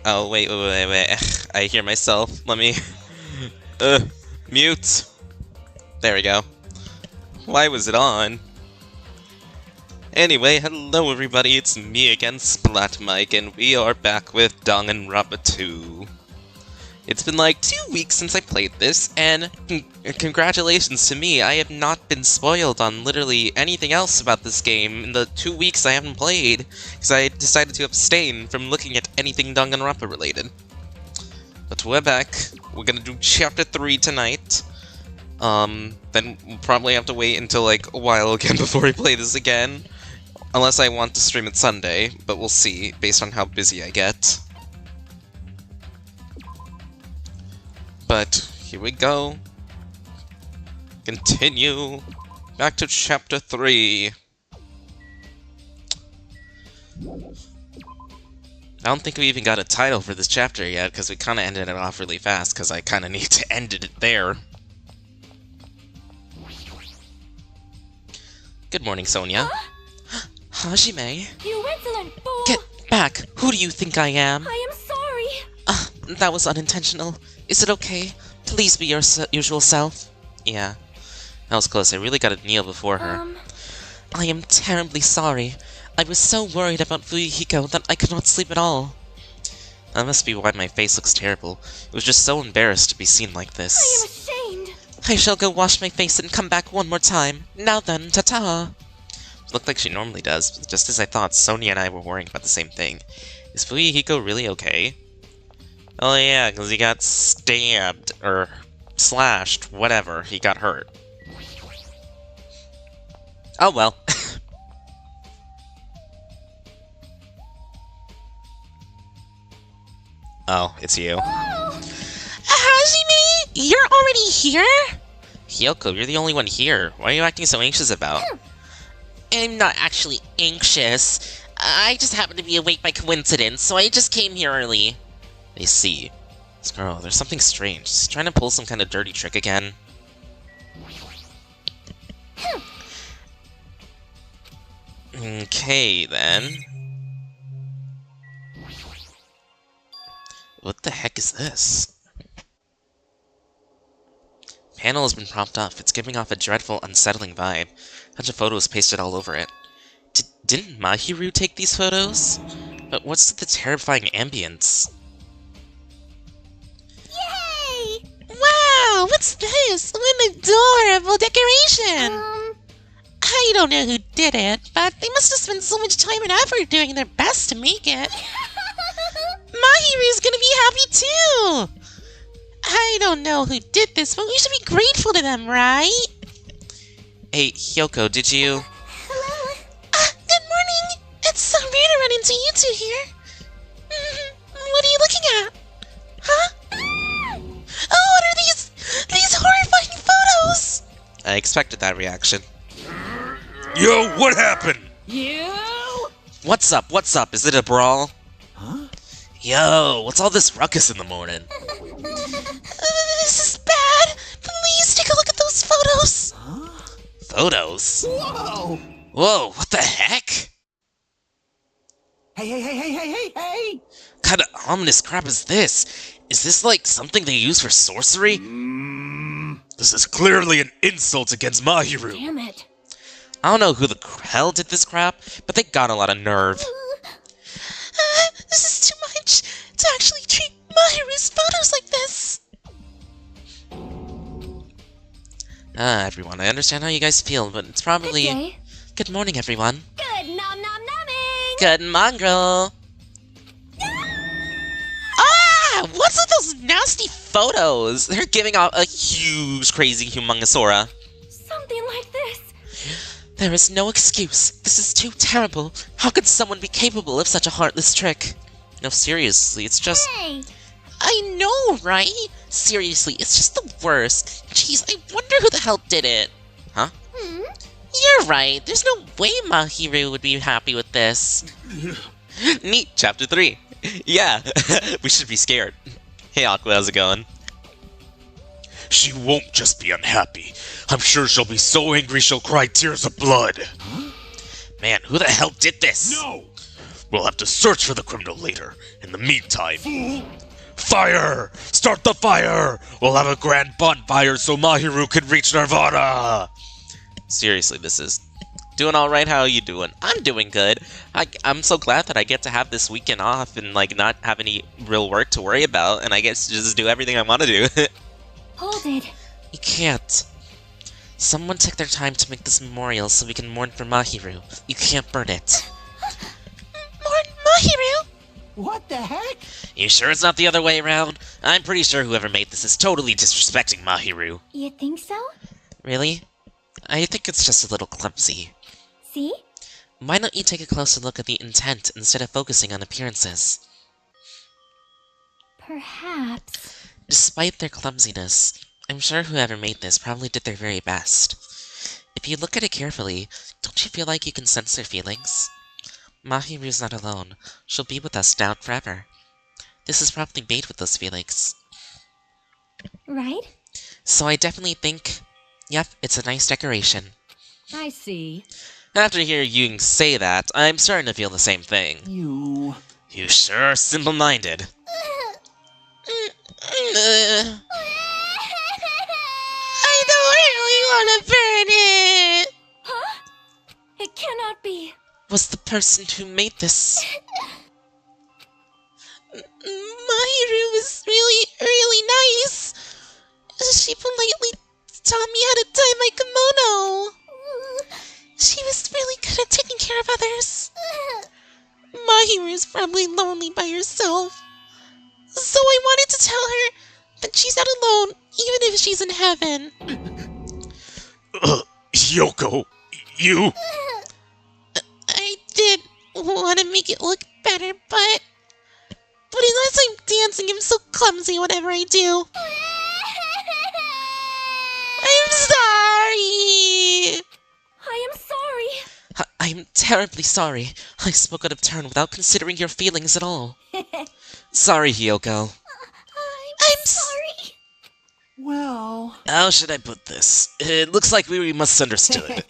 Oh, wait. I hear myself. Let me... mute. There we go. Why was it on? Anyway, hello everybody, it's me again, Splat Mike, and we are back with Danganronpa 2. It's been like 2 weeks since I played this, and congratulations to me, I have not been spoiled on literally anything else about this game in the 2 weeks I haven't played, because I decided to abstain from looking at anything Danganronpa related. But we're back. We're gonna do Chapter 3 tonight. Then we'll probably have to wait until like a while again before we play this again. Unless I want to stream it Sunday, but we'll see, based on how busy I get. But, here we go. Continue. Back to Chapter 3. I don't think we even got a title for this chapter yet, because we kind of ended it off really fast, because I kind of need to end it there. Good morning, Sonia. Huh? Hajime. You insolent fool! Get back! Who do you think I am? I am sorry! That was unintentional. Is it okay? Please be your usual self. Yeah. That was close. I really gotta kneel before her. I am terribly sorry. I was so worried about Fuyuhiko that I could not sleep at all. That must be why my face looks terrible. I was just so embarrassed to be seen like this. I am ashamed! I shall go wash my face and come back one more time. Now then, ta-ta! It looked like she normally does, but just as I thought, Sonia and I were worrying about the same thing. Is Fuyuhiko really okay? Oh yeah, because he got stabbed, or slashed, whatever, he got hurt. Oh well. Oh, it's you. Oh. Hajime! You're already here? Hyoko, you're the only one here. What are you acting so anxious about? I'm not actually anxious. I just happened to be awake by coincidence, so I just came here early. I see. This girl, there's something strange. She's trying to pull some kind of dirty trick again. Okay, then. What the heck is this? Panel has been propped up. It's giving off a dreadful, unsettling vibe. A bunch of photos pasted all over it. Didn't Mahiru take these photos? But what's the terrifying ambience? Yay! Wow, what's this? What an adorable decoration! I don't know who did it, but they must have spent so much time and effort doing their best to make it. Mahiru's gonna be happy too! I don't know who did this, but we should be grateful to them, right? Hey, Hyoko, did you... Hello? Good morning! It's so rare to run into you two here. What are you looking at? Huh? Oh, what are these horrifying photos? I expected that reaction. Yo, what happened? You? What's up? What's up? Is it a brawl? Huh? Yo, what's all this ruckus in the morning? This is bad! Please take a look at those photos! Huh? Photos? Whoa! Whoa, what the heck? Hey! What kind of ominous crap is this? Is this like something they use for sorcery? This is clearly an insult against Mahiru. Damn it. I don't know who the hell did this crap, but they got a lot of nerve. This is too much to actually treat Mahiru's photos like this! Everyone, I understand how you guys feel, but it's probably... Good day. Good morning, everyone. Good nom-nom-nomming! Good mongrel! What's with those nasty photos? They're giving off a huge, crazy, humongous aura. Something like this. There is no excuse. This is too terrible. How could someone be capable of such a heartless trick? No, seriously, it's just... Hey! I know, right? Seriously, it's just the worst. Jeez, I wonder who the hell did it. Huh? You're right. There's no way Mahiru would be happy with this. Neat. Chapter 3. Yeah, we should be scared. Hey, Aqua, how's it going? She won't just be unhappy. I'm sure she'll be so angry she'll cry tears of blood. Man, who the hell did this? No! We'll have to search for the criminal later. In the meantime... Fool! Fire! Start the fire! We'll have a grand bonfire so Mahiru can reach Nirvana! Seriously, this is... Doing alright, how are you doing? I'm doing good. I'm so glad that I get to have this weekend off and, like, not have any real work to worry about, and I get to just do everything I want to do. Hold it. You can't. Someone took their time to make this memorial so we can mourn for Mahiru. You can't burn it. Mourn Mahiru? What the heck? You sure it's not the other way around? I'm pretty sure whoever made this is totally disrespecting Mahiru. You think so? Really? I think it's just a little clumsy. See? Why don't you take a closer look at the intent instead of focusing on appearances? Perhaps. Despite their clumsiness, I'm sure whoever made this probably did their very best. If you look at it carefully, don't you feel like you can sense their feelings? Mahiru's not alone. She'll be with us down forever. This is probably made with those feelings. Right? So I definitely think, yep, it's a nice decoration. I see. After hearing you say that, I'm starting to feel the same thing. You... You sure are simple-minded. I don't really want to burn it! Huh? It cannot be. Was the person who made this... Mahiru was really nice. She politely taught me how to tie my kimono. She was really good at taking care of others. Mahiru's probably lonely by herself. So I wanted to tell her that she's not alone, even if she's in heaven. Hiyoko, you... I did want to make it look better, but unless I'm dancing, I'm so clumsy whatever I do. I'm sorry! I am sorry. I'm terribly sorry. I spoke out of turn without considering your feelings at all. Sorry, Hiyoko. I'm sorry. Well... How should I put this? It looks like we misunderstood.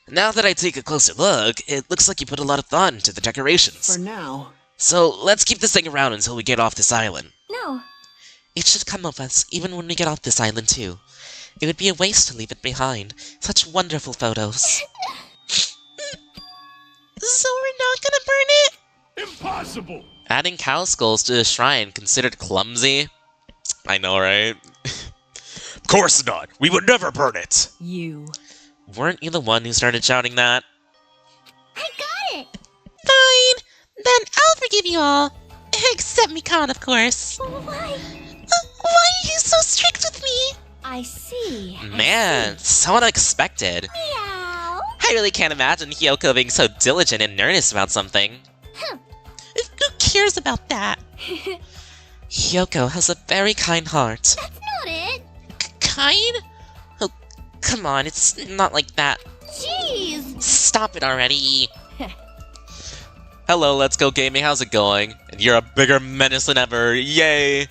Now that I take a closer look, it looks like you put a lot of thought into the decorations. For now. So let's keep this thing around until we get off this island. No. It should come with us, even when we get off this island too. It would be a waste to leave it behind. Such wonderful photos. So we're not gonna burn it? Impossible! Adding cow skulls to a shrine considered clumsy? I know, right? Of course not! We would never burn it! You... Weren't you the one who started shouting that? I got it. Fine! Then I'll forgive you all. Except Mikan, of course. Why? Why are you so strict with me? I see. Man, so unexpected. Meow. I really can't imagine Hiyoko being so diligent and earnest about something. Huh. Who cares about that? Hiyoko has a very kind heart. That's not it. Kind? Oh, come on, it's not like that. Jeez. Stop it already. Hello, Let's Go Gaming, how's it going? And you're a bigger menace than ever, yay!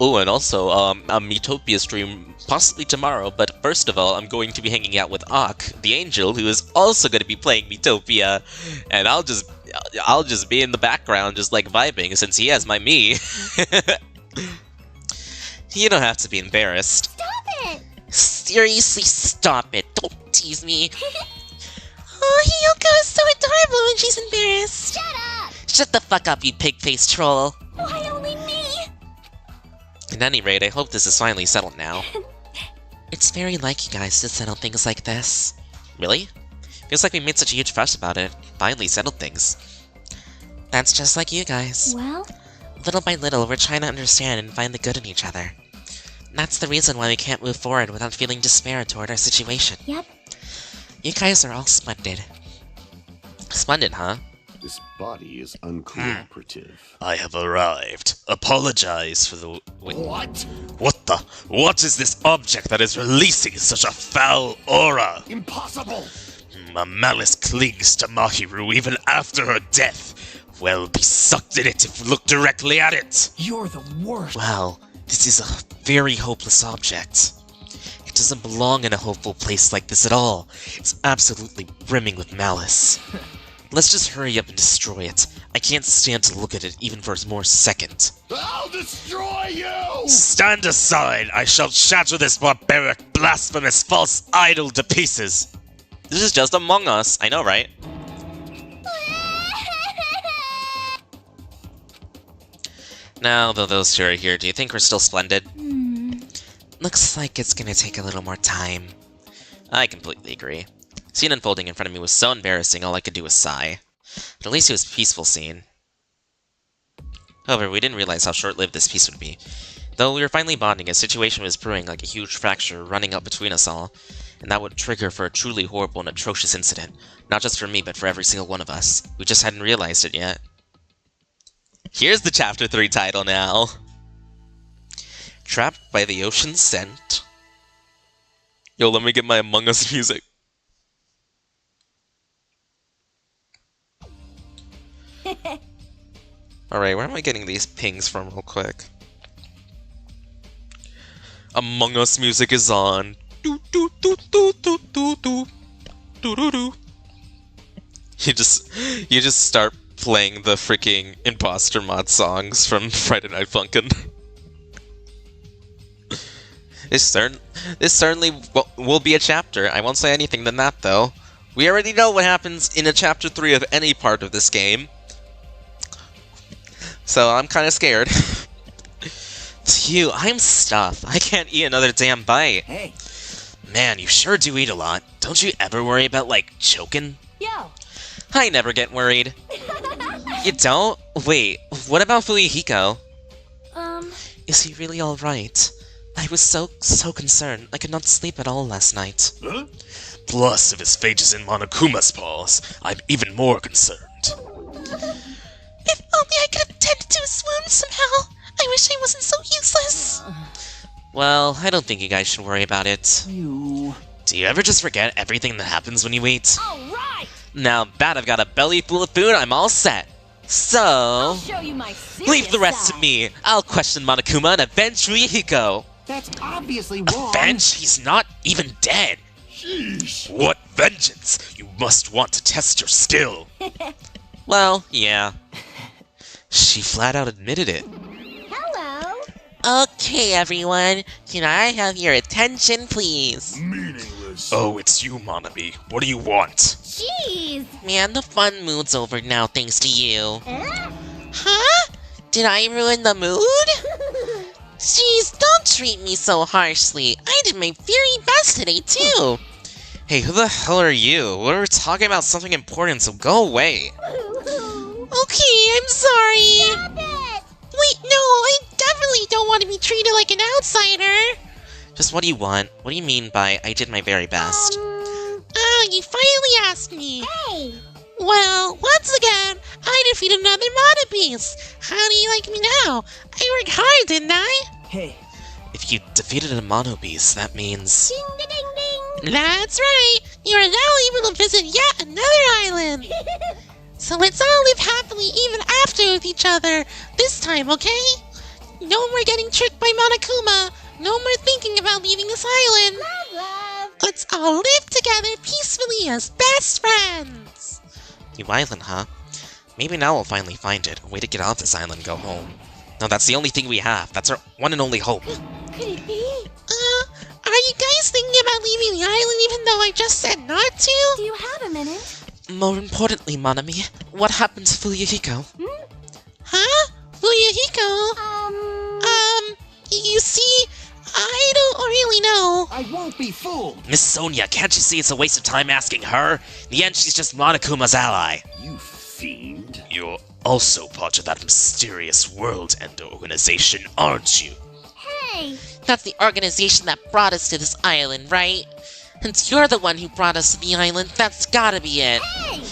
Oh, and also, a Miitopia stream possibly tomorrow, but first of all, I'm going to be hanging out with Ak, the angel, who is also going to be playing Miitopia, and I'll just be in the background, just like vibing, since he has my me. You don't have to be embarrassed. Stop it. Seriously, stop it. Don't tease me. Oh, Hiyoko is so adorable when she's embarrassed. Shut up. Shut the fuck up, you pig-faced troll. Why only me? At any rate, I hope this is finally settled now. It's very like you guys to settle things like this. Really? Feels like we made such a huge fuss about it. Finally settled things. That's just like you guys. Well, Little by little, we're trying to understand and find the good in each other. That's the reason why we can't move forward without feeling despair toward our situation. yep. You guys are all splendid. Splendid, huh? This body is uncooperative. I have arrived. Apologize for the... Wait, What? What is this object that is releasing such a foul aura? Impossible! My malice clings to Mahiru even after her death. Well, be sucked in it if we look directly at it. You're the worst. Well, this is a very hopeless object. It doesn't belong in a hopeful place like this at all. It's absolutely brimming with malice. Let's just hurry up and destroy it. I can't stand to look at it even for a more second. I'll destroy you! Stand aside! I shall shatter this barbaric, blasphemous, false idol to pieces! This is just Among Us. I know, right? Now, though those two are here, do you think we're still splendid? Looks like it's gonna take a little more time. I completely agree. Scene unfolding in front of me was so embarrassing, all I could do was sigh. But at least it was a peaceful scene. However, we didn't realize how short-lived this peace would be. Though we were finally bonding, a situation was brewing like a huge fracture running up between us all, and that would trigger for a truly horrible and atrocious incident. Not just for me, but for every single one of us. We just hadn't realized it yet. Here's the Chapter 3 title now. Trapped by the Ocean's Scent. Yo, let me get my Among Us music. Alright, where am I getting these pings from real quick? Among Us music is on. Do do do do do do do do do do. You just start playing the freaking imposter mod songs from Friday Night Funkin'. This certainly will be a chapter. I won't say anything than that, though. We already know what happens in a chapter 3 of any part of this game. So I'm kind of scared. Phew, I'm stuffed. I can't eat another damn bite. Hey. Man, you sure do eat a lot. Don't you ever worry about, like, choking? Yo. I never get worried. You don't? Wait, what about Fuyuhiko? Is he really alright? I was so concerned. I could not sleep at all last night. Huh? Plus, if his fate is in Monokuma's paws, I'm even more concerned. If only I could have tended to his wounds somehow. I wish I wasn't so useless. Well, I don't think you guys should worry about it. You. Do you ever just forget everything that happens when you eat? All right. Now that I've got a belly full of food, I'm all set. I'll So... show you my serious leave the rest to side. me. I'll question Monokuma and avenge Fuyuhiko. That's obviously wrong. Avenge? He's not even dead. Sheesh. What vengeance! You must want to test your skill. Well, yeah. She flat out admitted it. Hello. Okay, everyone. Can I have your attention, please? Meaningless. Oh, it's you, Monami. What do you want? Jeez. Man, the fun mood's over now thanks to you. Huh? Huh? Did I ruin the mood? Jeez, don't treat me so harshly. I did my very best today, too. Hey, who the hell are you? We're talking about something important, so go away. Okay, I'm sorry. Stop it. Wait, no, I definitely don't want to be treated like an outsider. Just what do you want? What do you mean by I did my very best? Ah, you finally asked me. Hey. Well, once again, I defeated another Mana Beast. How do you like me now? I worked hard, didn't I? Hey. If you defeated a mono beast, that means... Ding ding ding. That's right. You are now able to visit yet another island. So let's all live happily even after with each other. This time, okay? No more getting tricked by Monokuma. No more thinking about leaving this island. Love, love. Let's all live together peacefully as best friends. New island, huh? Maybe now we'll finally find it. A way to get off this island and go home. No, that's the only thing we have. That's our one and only hope. Could it be? Are you guys thinking about leaving the island even though I just said not to? Do you have a minute? More importantly, Monami, what happened to Fuyuhiko? Huh? Fuyuhiko? You see, I don't really know. I won't be fooled. Miss Sonia, can't you see it's a waste of time asking her? In the end, she's just Monokuma's ally. You fiend. You're also part of that mysterious world-end organization, aren't you? Hey. That's the organization that brought us to this island, right? And you're the one who brought us to the island, that's gotta be it. Hey.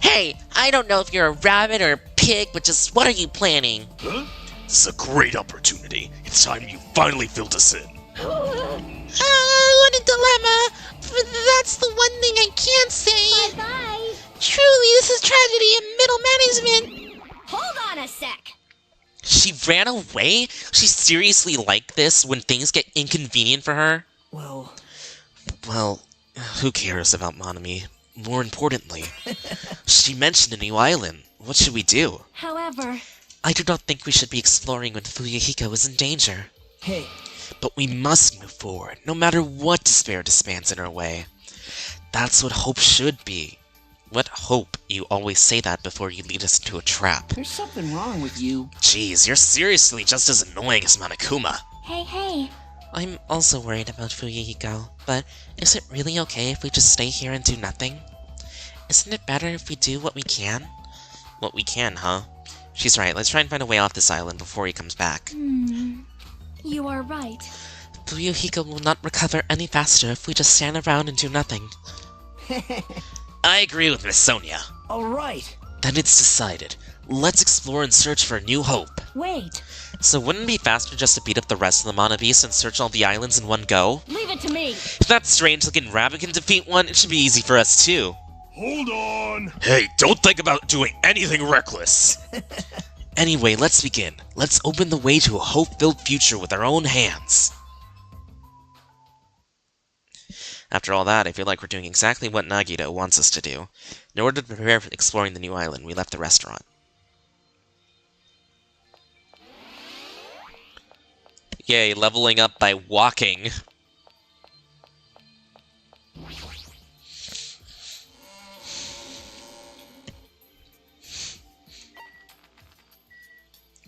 Hey, I don't know if you're a rabbit or a pig, but just what are you planning? Huh? This is a great opportunity. It's time you finally filled us in. What a dilemma! But that's the one thing I can't say. Bye. Truly, this is tragedy in middle management. Hold on a sec. She ran away? She's seriously like this when things get inconvenient for her? Well, Well, who cares about Monami? More importantly, she mentioned a new island. What should we do? However, I do not think we should be exploring when Fuyuhiko is in danger. Hey, But we must move forward, no matter what despair stands in our way. That's what hope should be. What hope? You always say that before you lead us into a trap. there's something wrong with you. Jeez, you're seriously just as annoying as Monokuma. hey. I'm also worried about Fuyuhiko, but is it really okay if we just stay here and do nothing? Isn't it better if we do what we can? What we can, huh? She's right, let's try and find a way off this island before he comes back. You are right. Fuyuhiko will not recover any faster if we just stand around and do nothing. I agree with Miss Sonia. Alright. Then it's decided. Let's explore and search for a new hope. Wait. So wouldn't it be faster just to beat up the rest of the Mana Beasts and search all the islands in one go? Leave it to me. If that strange-looking rabbit can defeat one, it should be easy for us too. Hold on. Hey, don't think about doing anything reckless. Anyway, let's begin. Let's open the way to a hope-filled future with our own hands. After all that, I feel like we're doing exactly what Nagito wants us to do. In order to prepare for exploring the new island, we left the restaurant. Yay, leveling up by walking.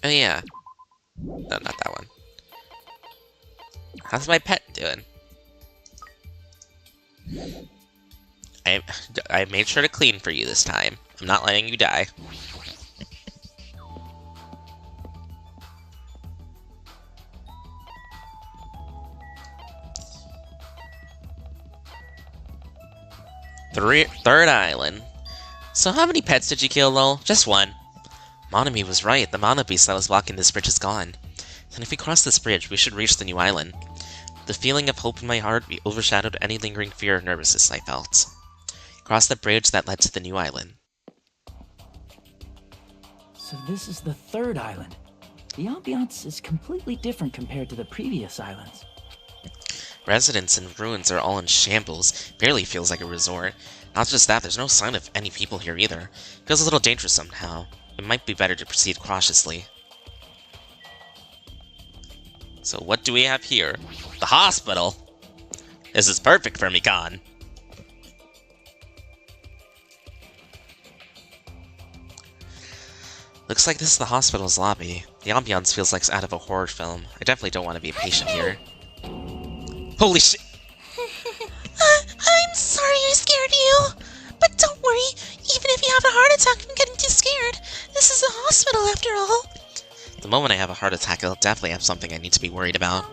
Oh yeah. No, not that one. How's my pet doing? I made sure to clean for you this time. I'm not letting you die. Third island. So how many pets did you kill, lol? Just one. Monami was right. The Mana Beast that was blocking this bridge is gone. And if we cross this bridge, we should reach the new island. The feeling of hope in my heart overshadowed any lingering fear or nervousness I felt. Cross the bridge that led to the new island. So this is the third island. The ambiance is completely different compared to the previous islands. Residents and ruins are all in shambles. Barely feels like a resort. Not just that, there's no sign of any people here either. Feels a little dangerous somehow. It might be better to proceed cautiously. So what do we have here? The hospital! This is perfect for Mikan. Looks like this is the hospital's lobby. The ambiance feels like it's out of a horror film. I definitely don't want to be a patient here. Holy shit! I'm sorry I scared you. But don't worry, even if you have a heart attack from getting too scared, this is a hospital after all. The moment I have a heart attack, I'll definitely have something I need to be worried about.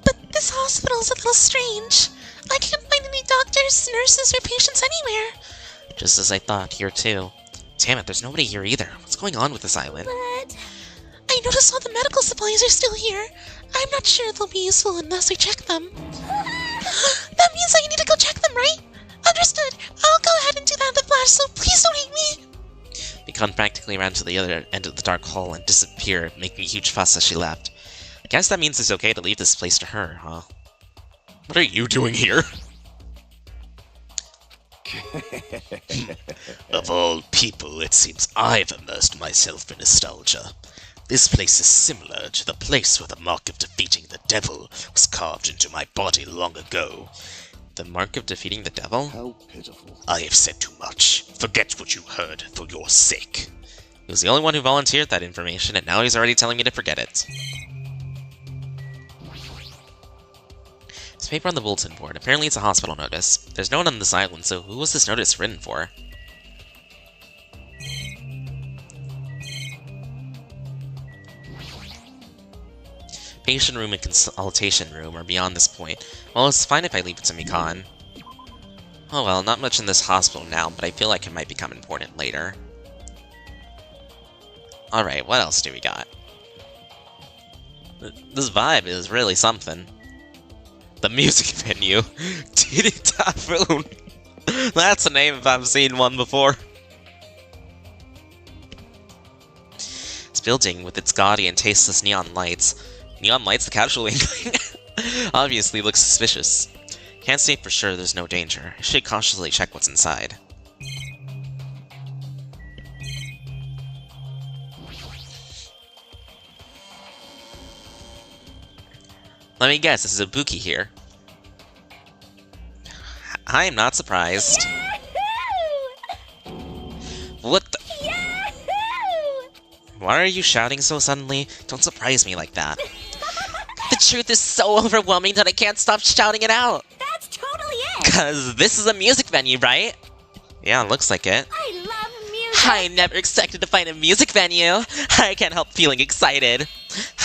But this hospital's a little strange. I can't find any doctors, nurses, or patients anywhere. Just as I thought, here too. Damn it, there's nobody here either. What's going on with this island? But I noticed all the medical supplies are still here. I'm not sure they'll be useful unless I check them. That means I need to go check them, right? Understood. I'll go ahead and do that in the flash, so please don't hate me. Mikan practically ran to the other end of the dark hall and disappeared, making a huge fuss as she left. I guess that means it's okay to leave this place to her, huh? What are you doing here? Of all people, it seems I've immersed myself in nostalgia. This place is similar to the place where the mark of defeating the devil was carved into my body long ago. The mark of defeating the devil? How pitiful. I have said too much. Forget what you heard for your sake. He was the only one who volunteered that information, and now he's already telling me to forget it. There's paper on the bulletin board. Apparently it's a hospital notice. There's no one on this island, so who was this notice written for? Patient room and consultation room are beyond this point. Well, it's fine if I leave it to Mikan. Oh well, not much in this hospital now, but I feel like it might become important later. Alright, what else do we got? This vibe is really something. The music venue. Titty Typhoon. That's a name if I've seen one before. This building, with its gaudy and tasteless neon lights the casually obviously looks suspicious. Can't say for sure there's no danger. I should cautiously check what's inside. Let me guess, this is Ibuki here. I am not surprised. What the— Why are you shouting so suddenly? Don't surprise me like that. The truth is so overwhelming that I can't stop shouting it out. That's totally it! Cause this is a music venue, right? Yeah, looks like it. I love music! I never expected to find a music venue. I can't help feeling excited.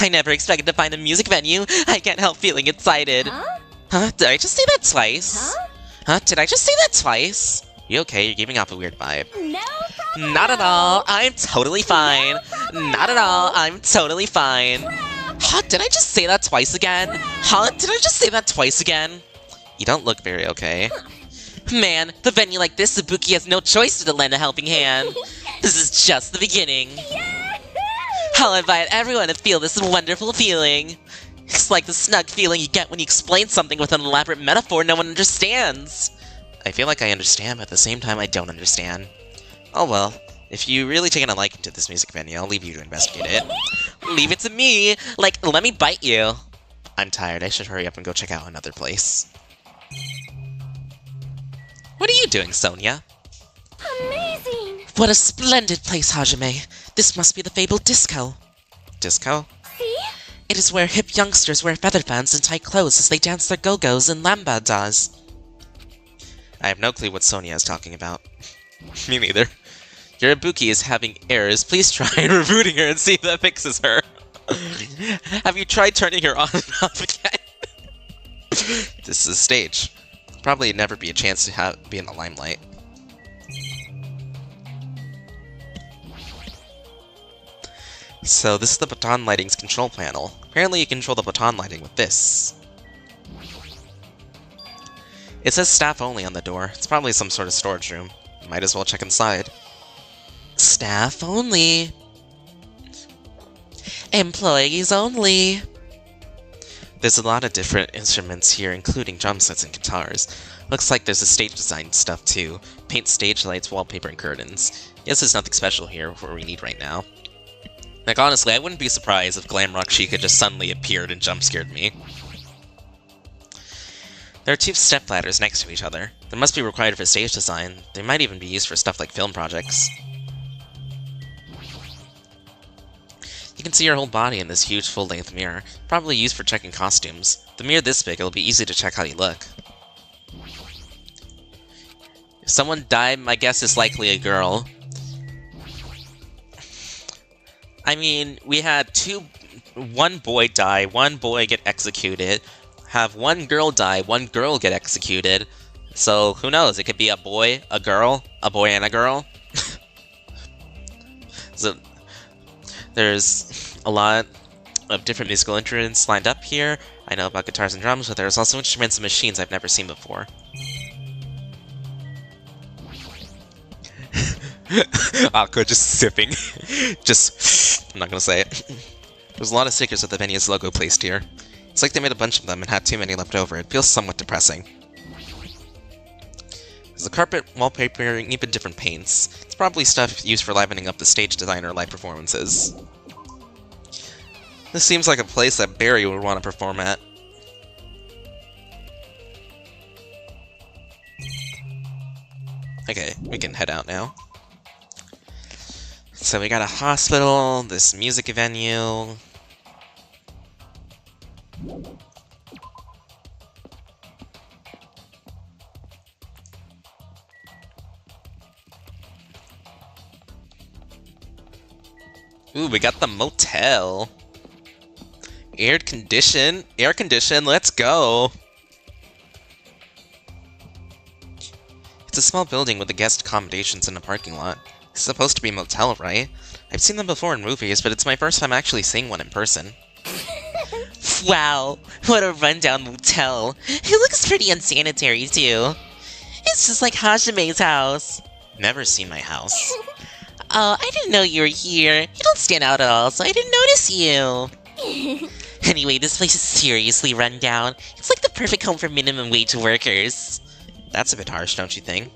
I never expected to find a music venue. I can't help feeling excited. Huh? Huh? Did I just say that twice? Huh? Huh? Did I just say that twice? You okay? You're giving off a weird vibe. No problem! Not at all. I'm totally fine. problem. Not at all. I'm totally fine. Crap. Huh? Did I just say that twice again? Huh? Did I just say that twice again? You don't look very okay. Man, the venue like this, Ibuki has no choice but to lend a helping hand. This is just the beginning. I'll invite everyone to feel this wonderful feeling. It's like the snug feeling you get when you explain something with an elaborate metaphor no one understands. I feel like I understand, but at the same time I don't understand. Oh well, if you really taken a liking to this music venue, I'll leave you to investigate it. Leave it to me. Like, let me bite you. I'm tired, I should hurry up and go check out another place. What are you doing, Sonia? Amazing! What a splendid place, Hajime. This must be the fabled disco. Disco? See? It is where hip youngsters wear feather fans and tight clothes as they dance their go-go's and lambadas. I have no clue what Sonia is talking about. Me neither. Your Ibuki is having errors. Please try rebooting her and see if that fixes her. Have you tried turning her on and off again? This is a stage. Probably never be a chance to be in the limelight. So this is the baton lighting's control panel. Apparently you control the baton lighting with this. It says staff only on the door. It's probably some sort of storage room. Might as well check inside. Staff only. Employees only. There's a lot of different instruments here, including drum sets and guitars. Looks like there's a stage design stuff too. Paint stage lights, wallpaper, and curtains. Yes, there's nothing special here for what we need right now. Like, honestly, I wouldn't be surprised if Glamrock Chica just suddenly appeared and jump-scared me. There are two step ladders next to each other. They must be required for stage design. They might even be used for stuff like film projects. You can see your whole body in this huge full-length mirror, probably used for checking costumes. The mirror this big, it'll be easy to check how you look. If someone died, my guess is likely a girl. I mean, we had one boy die, one boy get executed, have one girl die, one girl get executed. So, who knows? It could be a boy, a girl, a boy and a girl. So, there's a lot of different musical instruments lined up here. I know about guitars and drums, but there's also instruments and machines I've never seen before. Aqua just sipping. I'm not gonna say it. There's a lot of stickers with the venue's logo placed here. It's like they made a bunch of them and had too many left over. It feels somewhat depressing. There's a carpet, wallpaper, and even different paints. It's probably stuff used for livening up the stage design or live performances. This seems like a place that Barry would want to perform at. Okay, we can head out now. So we got a hospital, this music venue. Ooh, we got the motel. Air condition, let's go. It's a small building with the guest accommodations in a parking lot. It's supposed to be a motel, right? I've seen them before in movies, but it's my first time actually seeing one in person. Wow, what a rundown motel. It looks pretty unsanitary, too. It's just like Hajime's house. Never seen my house. Oh, I didn't know you were here. You don't stand out at all, so I didn't notice you. Anyway, this place is seriously run down. It's like the perfect home for minimum wage workers. That's a bit harsh, don't you think?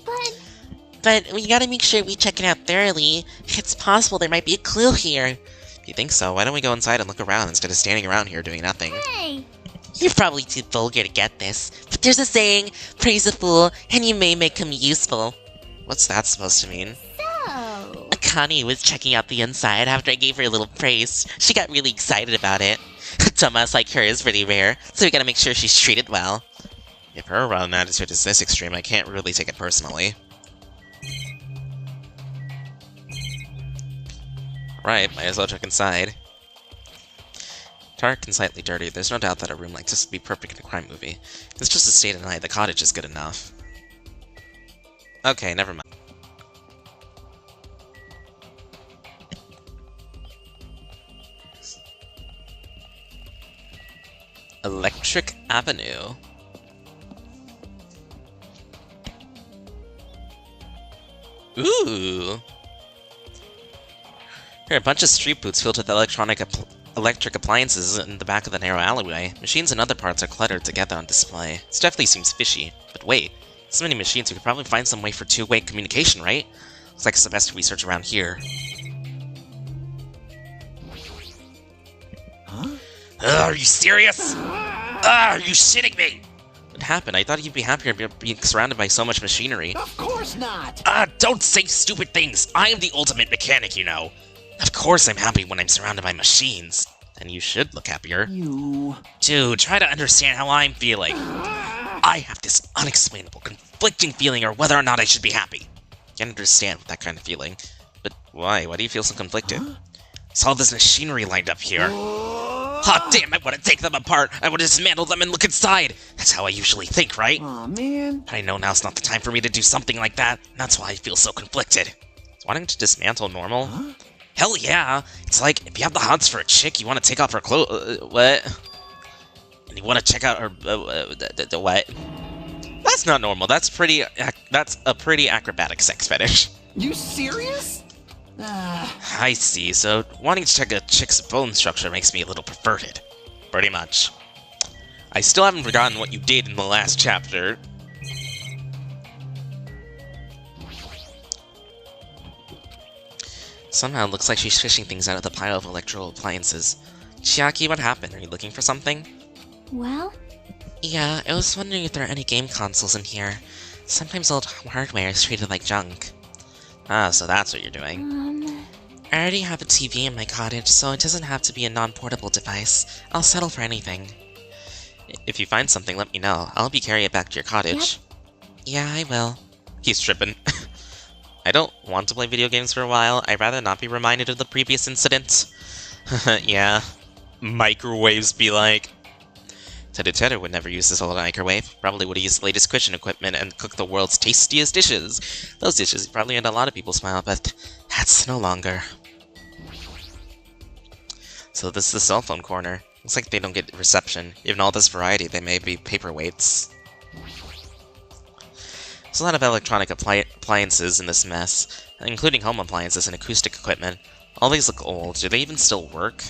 But we gotta make sure we check it out thoroughly. It's possible there might be a clue here. If you think so, why don't we go inside and look around instead of standing around here doing nothing? Hey! You're probably too vulgar to get this, but there's a saying, praise a fool, and you may make him useful. What's that supposed to mean? So... Akane was checking out the inside after I gave her a little praise. She got really excited about it. A dumbass like her is pretty rare, so we gotta make sure she's treated well. If her run attitude is this extreme, I can't really take it personally. Right, might as well check inside. Dark and slightly dirty, there's no doubt that a room like this would be perfect in a crime movie. It's just a stay the night, the cottage is good enough. Okay, never mind. Electric Avenue. Ooh! Here are a bunch of street booths filled with electric appliances in the back of the narrow alleyway. Machines and other parts are cluttered together on display. This definitely seems fishy. But wait, so many machines, we could probably find some way for two-way communication, right? Looks like it's the best research around here. Huh? Are you serious? Are you shitting me? What happened? I thought you'd be happier being surrounded by so much machinery. Of course not! Don't say stupid things. I am the ultimate mechanic, you know. Of course I'm happy when I'm surrounded by machines. Then you should look happier. You... Dude, try to understand how I'm feeling. I have this unexplainable, conflicting feeling or whether or not I should be happy. Can't understand that kind of feeling. But why? Why do you feel so conflicted? Saw this machinery lined up here. Hot damn, I want to take them apart. I want to dismantle them and look inside. That's how I usually think, right? Aw, man. But I know now's not the time for me to do something like that. And that's why I feel so conflicted. Is wanting to dismantle normal? Hell yeah! It's like, if you have the hots for a chick, you want to take off her clothes. What? And you want to check out her. What? That's not normal. That's a pretty acrobatic sex fetish. You serious? I see, so wanting to check a chick's bone structure makes me a little perverted. Pretty much. I still haven't forgotten what you did in the last chapter. Somehow it looks like she's fishing things out of the pile of electrical appliances. Chiaki, what happened? Are you looking for something? Well? Yeah, I was wondering if there are any game consoles in here. Sometimes old hardware is treated like junk. Ah, so that's what you're doing. I already have a TV in my cottage, so it doesn't have to be a non-portable device. I'll settle for anything. If you find something, let me know. I'll help you carry it back to your cottage. Yeah, I will. He's tripping. I don't want to play video games for a while. I'd rather not be reminded of the previous incident. Yeah. Microwaves be like... Teddy would never use this old microwave. Probably would have used the latest kitchen equipment and cooked the world's tastiest dishes. Those dishes probably made a lot of people smile, but that's no longer. So this is the cell phone corner. Looks like they don't get reception. Even all this variety, they may be paperweights. There's a lot of electronic appliances in this mess, including home appliances and acoustic equipment. All these look old. Do they even still work?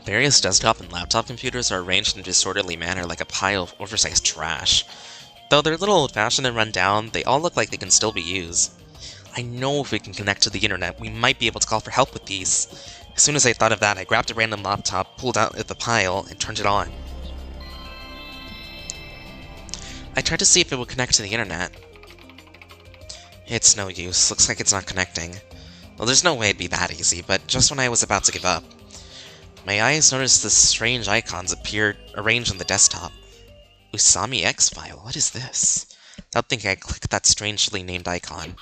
Various desktop and laptop computers are arranged in a disorderly manner like a pile of oversized trash. Though they're a little old-fashioned and run down, they all look like they can still be used. I know if we can connect to the internet, we might be able to call for help with these. As soon as I thought of that, I grabbed a random laptop, pulled out the pile, and turned it on. I tried to see if it would connect to the internet. It's no use. Looks like it's not connecting. Well, there's no way it'd be that easy, but just when I was about to give up, my eyes noticed the strange icons appeared arranged on the desktop. Usami X file? What is this? Without thinking, I clicked that strangely named icon.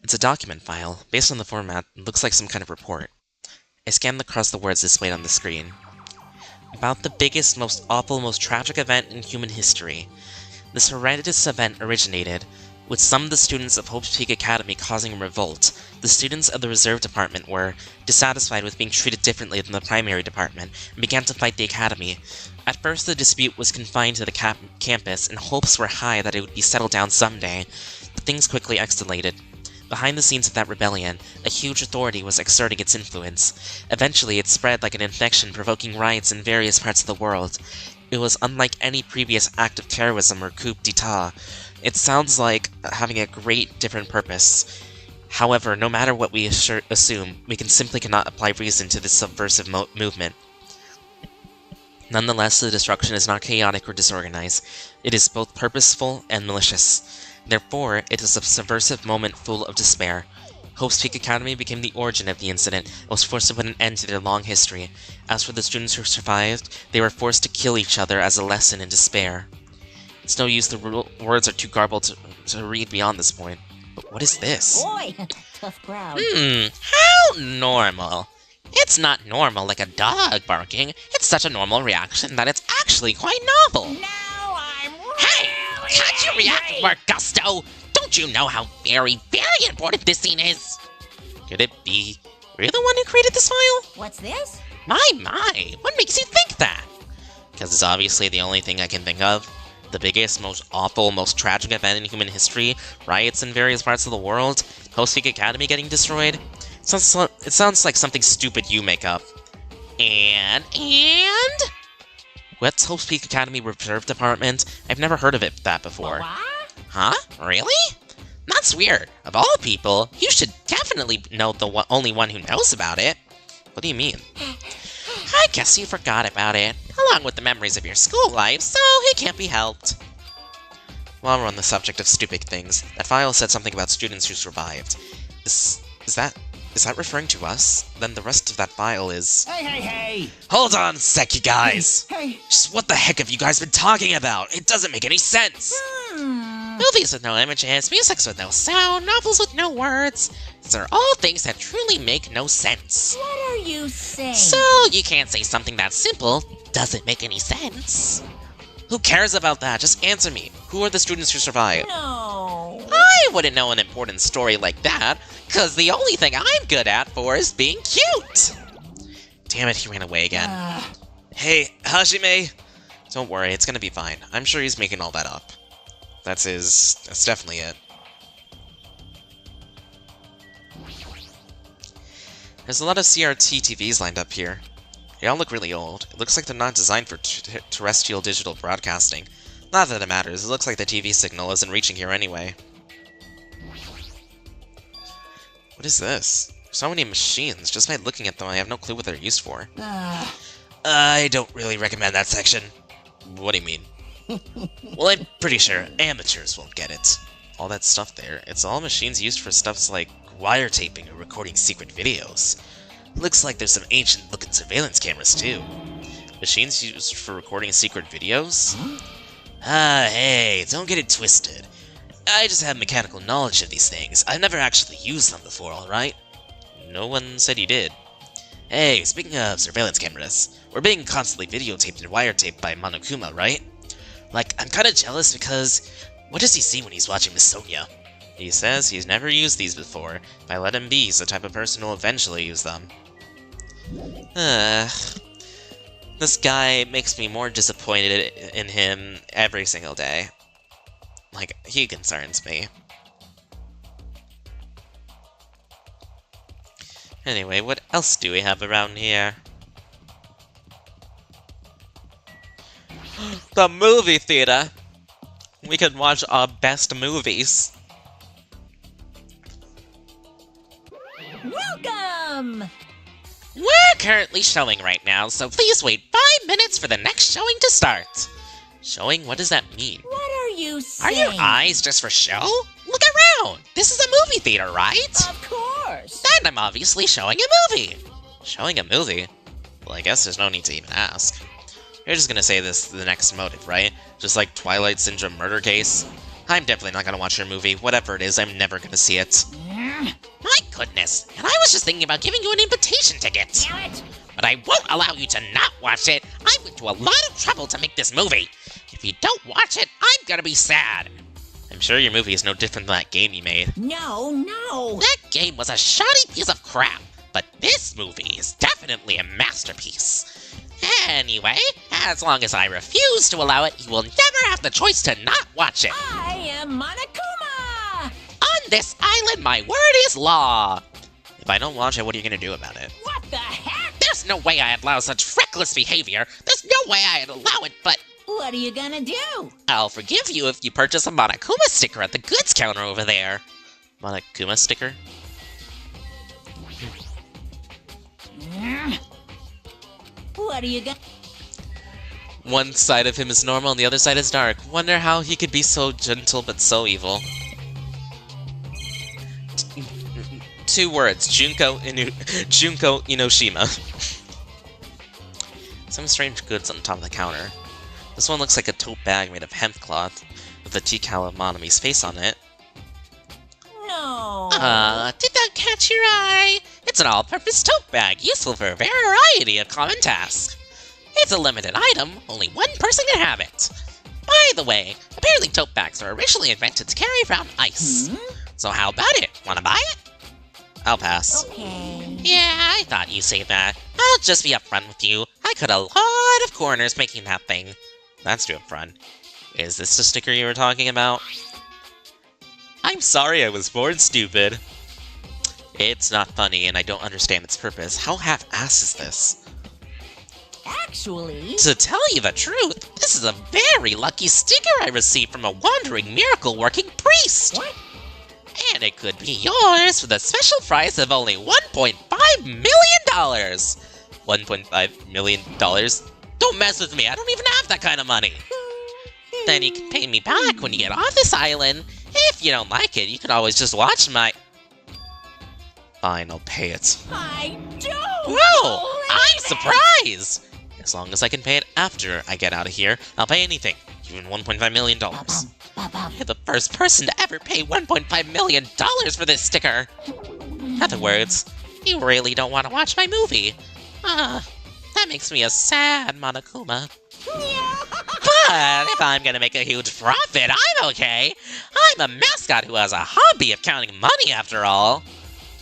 It's a document file. Based on the format, it looks like some kind of report. I scanned across the words displayed on the screen. About the biggest, most awful, most tragic event in human history. This horrendous event originated with some of the students of Hope's Peak Academy causing a revolt. The students of the Reserve Department were dissatisfied with being treated differently than the Primary Department and began to fight the Academy. At first, the dispute was confined to the campus, and hopes were high that it would be settled down someday, but things quickly escalated. Behind the scenes of that rebellion, a huge authority was exerting its influence. Eventually, it spread like an infection, provoking riots in various parts of the world. It was unlike any previous act of terrorism or coup d'etat. It sounds like having a great different purpose. However, no matter what we assume, we simply cannot apply reason to this subversive movement. Nonetheless, the destruction is not chaotic or disorganized. It is both purposeful and malicious. Therefore, it is a subversive moment full of despair. Hope's Peak Academy became the origin of the incident and was forced to put an end to their long history. As for the students who survived, they were forced to kill each other as a lesson in despair. It's no use, the words are too garbled to read beyond this point. But what is this? Boy, tough crowd. How normal. It's not normal like a dog barking. It's such a normal reaction that it's actually quite novel. Now I'm Hey! Can't you react with more gusto? Don't you know how very, very important this scene is? Could it be you're the one who created this file? What's this? My, what makes you think that? Because it's obviously the only thing I can think of. The biggest, most awful, most tragic event in human history, riots in various parts of the world, Hope's Peak Academy getting destroyed. It sounds like something stupid you make up. And? What's Hope's Peak Academy Reserve Department? I've never heard of that before. What? Huh? Really? That's weird. Of all people, you should definitely know the only one who knows about it. What do you mean? I guess you forgot about it, along with the memories of your school life, so it can't be helped. While we're on the subject of stupid things, that file said something about students who survived. Is that referring to us? Then the rest of that file is... Hey! Hold on a sec, you guys! Hey! Just what the heck have you guys been talking about? It doesn't make any sense! Movies with no images, music with no sound, novels with no words. These are all things that truly make no sense. What are you saying? So, you can't say something that simple doesn't make any sense. Who cares about that? Just answer me. Who are the students who survived? No. I wouldn't know an important story like that, because the only thing I'm good at is being cute. Damn it, he ran away again. Hey, Hajime! Don't worry, it's gonna be fine. I'm sure he's making all that up. That's definitely it. There's a lot of CRT TVs lined up here. They all look really old. It looks like they're not designed for terrestrial digital broadcasting. Not that it matters, it looks like the TV signal isn't reaching here anyway. What is this? So many machines. Just by looking at them, I have no clue what they're used for. I don't really recommend that section. What do you mean? Well, I'm pretty sure amateurs won't get it. All that stuff there, it's all machines used for stuffs like Wiretaping or recording secret videos. Looks like there's some ancient-looking surveillance cameras, too. machines used for recording secret videos? Hey, don't get it twisted. I just have mechanical knowledge of these things. I've never actually used them before, alright? No one said he did. Hey, speaking of surveillance cameras, we're being constantly videotaped and wiretaped by Monokuma, right? Like, I'm kinda jealous because... what does he see when he's watching Miss Sonia? He says he's never used these before. If I let him be, he's the type of person who'll eventually use them. This guy makes me more disappointed in him every single day. Like, he concerns me. Anyway, what else do we have around here? The movie theater! We can watch our best movies. Welcome! We're currently showing right now, so please wait 5 minutes for the next showing to start. Showing? What does that mean? What are you Are saying? your eyes just for show? Look around! This is a movie theater, right? Of course! Then I'm obviously showing a movie. Showing a movie? Well, I guess there's no need to even ask. You're just gonna say this the next motive, right? Just like Twilight Syndrome murder case? I'm definitely not gonna watch your movie. Whatever it is, I'm never gonna see it. My goodness, and I was just thinking about giving you an invitation ticket. Damn it! But I won't allow you to not watch it. I went to a lot of trouble to make this movie. If you don't watch it, I'm gonna be sad. I'm sure your movie is no different than that game you made. No! That game was a shoddy piece of crap, but this movie is definitely a masterpiece. Anyway, as long as I refuse to allow it, you will never have the choice to not watch it. I am Monokuma! this island, my word is law! If I don't watch it, what are you gonna do about it? What the heck? There's no way I'd allow such reckless behavior! There's no way I'd allow it, but What are you gonna do? I'll forgive you if you purchase a Monokuma sticker at the goods counter over there. Monokuma sticker? What are you gonna... One side of him is normal and the other side is dark. Wonder how he could be so gentle but so evil. Two words, Junko Inoshima. Some strange goods on top of the counter. This one looks like a tote bag made of hemp cloth, with a decal of Monami's face on it. No. Did that catch your eye? It's an all-purpose tote bag, useful for a variety of common tasks. It's a limited item, only one person can have it. By the way, apparently tote bags were originally invented to carry around ice. So how about it? Wanna buy it? I'll pass. Okay. Yeah, I thought you'd say that. I'll just be upfront with you. I cut a lot of corners making that thing. That's too upfront. Is this the sticker you were talking about? I'm sorry I was born stupid. It's not funny and I don't understand its purpose. How half-ass is this? Actually... To tell you the truth, this is a very lucky sticker I received from a wandering miracle-working priest. What? And it could be yours for the special price of only $1.5 million. $1.5 million? Don't mess with me, I don't even have that kind of money. Then you can pay me back when you get off this island. If you don't like it, you can always just watch my... Fine, I'll pay it. I don't Whoa! I'm believe surprised! As long as I can pay it after I get out of here, I'll pay anything, even $1.5 million. You're the first person to ever pay $1.5 million for this sticker. In other words, you really don't want to watch my movie. That makes me a sad Monokuma. But if I'm gonna make a huge profit, I'm okay. I'm a mascot who has a hobby of counting money after all.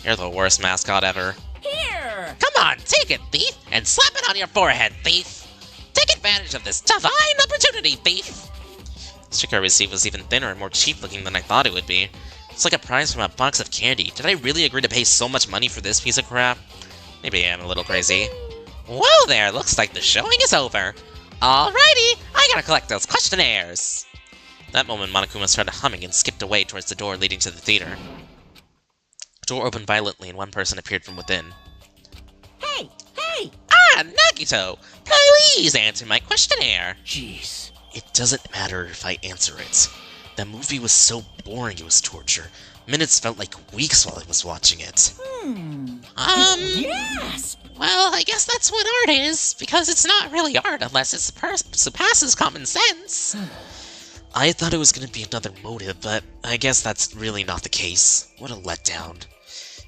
You're the worst mascot ever. Here! Come on, take it, thief, and slap it on your forehead, thief. Take advantage of this divine opportunity, thief. The sticker I received was even thinner and more cheap looking than I thought it would be. It's like a prize from a box of candy. Did I really agree to pay so much money for this piece of crap? Maybe I am a little crazy. Whoa there, looks like the showing is over. Alrighty, I gotta collect those questionnaires. At that moment, Monokuma started humming and skipped away towards the door leading to the theater. The door opened violently and one person appeared from within. Hey! Hey! Ah, Nagito, please answer my questionnaire. Jeez. It doesn't matter if I answer it. That movie was so boring it was torture. Minutes felt like weeks while I was watching it. Yes! Well, I guess that's what art is, because it's not really art unless it surpasses common sense. I thought it was going to be another motive, but I guess that's really not the case. What a letdown.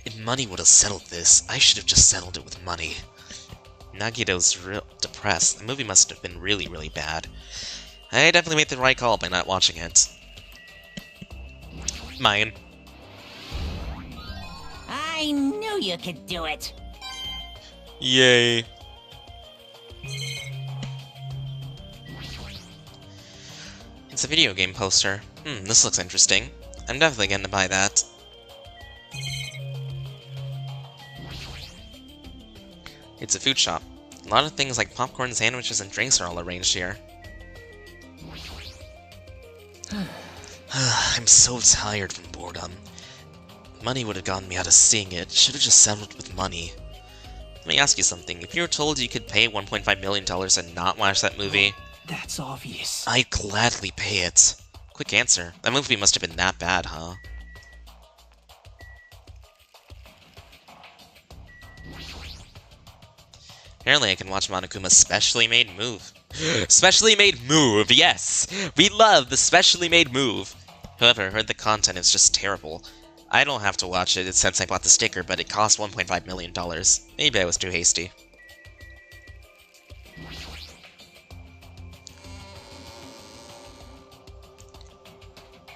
If money would have settled this, I should have just settled it with money. Nagito's real depressed. The movie must have been really, really bad. I definitely made the right call by not watching it. Mine. I knew you could do it. Yay. It's a video game poster. This looks interesting. I'm definitely gonna buy that. It's a food shop. A lot of things like popcorn, sandwiches, and drinks are all arranged here. I'm so tired from boredom. Money would have gotten me out of seeing it. Should have just settled with money. Let me ask you something. If you were told you could pay $1.5 million and not watch that movie, That's obvious. I'd gladly pay it. Quick answer. That movie must have been that bad, huh? Apparently I can watch Monokuma's specially made move. Specially made move, yes! We love the specially made move! However, I heard the content is just terrible. I don't have to watch it since I bought the sticker, but it cost $1.5 million. Maybe I was too hasty.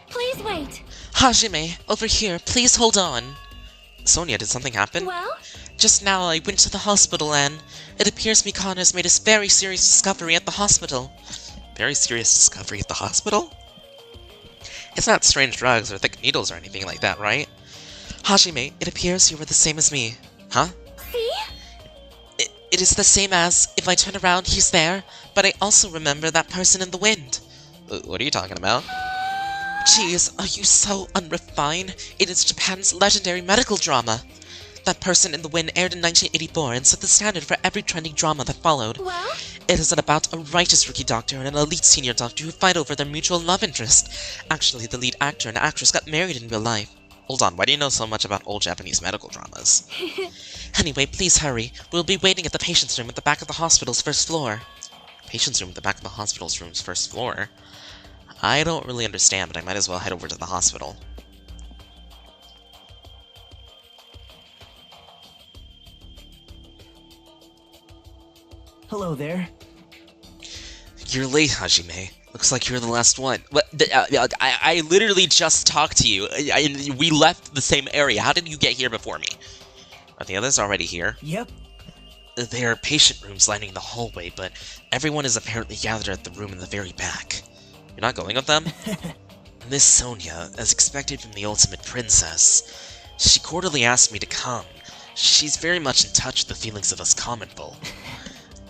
Please wait. Hajime, over here, please hold on. Sonia, did something happen? Well, Just now I went to the hospital and it appears Mikana's made a very serious discovery at the hospital. Very serious discovery at the hospital? It's not strange drugs or thick needles or anything like that, right? Hajime, it appears you were the same as me. Huh? See? It is the same as, if I turn around, he's there, but I also remember that person in the wind. What are you talking about? Jeez, are you so unrefined? It is Japan's legendary medical drama. That Person in the Wind aired in 1984 and set the standard for every trending drama that followed. Well? It is about a righteous rookie doctor and an elite senior doctor who fight over their mutual love interest. Actually, the lead actor and actress got married in real life. Hold on, why do you know so much about old Japanese medical dramas? Anyway, please hurry. We'll be waiting at the patient's room at the back of the hospital's first floor. Patient's room at the back of the hospital's room's first floor? I don't really understand, but I might as well head over to the hospital. Hello there. You're late, Hajime. Looks like you're the last one. What? I literally just talked to you. We left the same area. How did you get here before me? Are the others already here? Yep. There are patient rooms lining the hallway, but everyone is apparently gathered at the room in the very back. You're not going with them? Miss Sonia, as expected from the ultimate princess, she cordially asked me to come. She's very much in touch with the feelings of us common folk.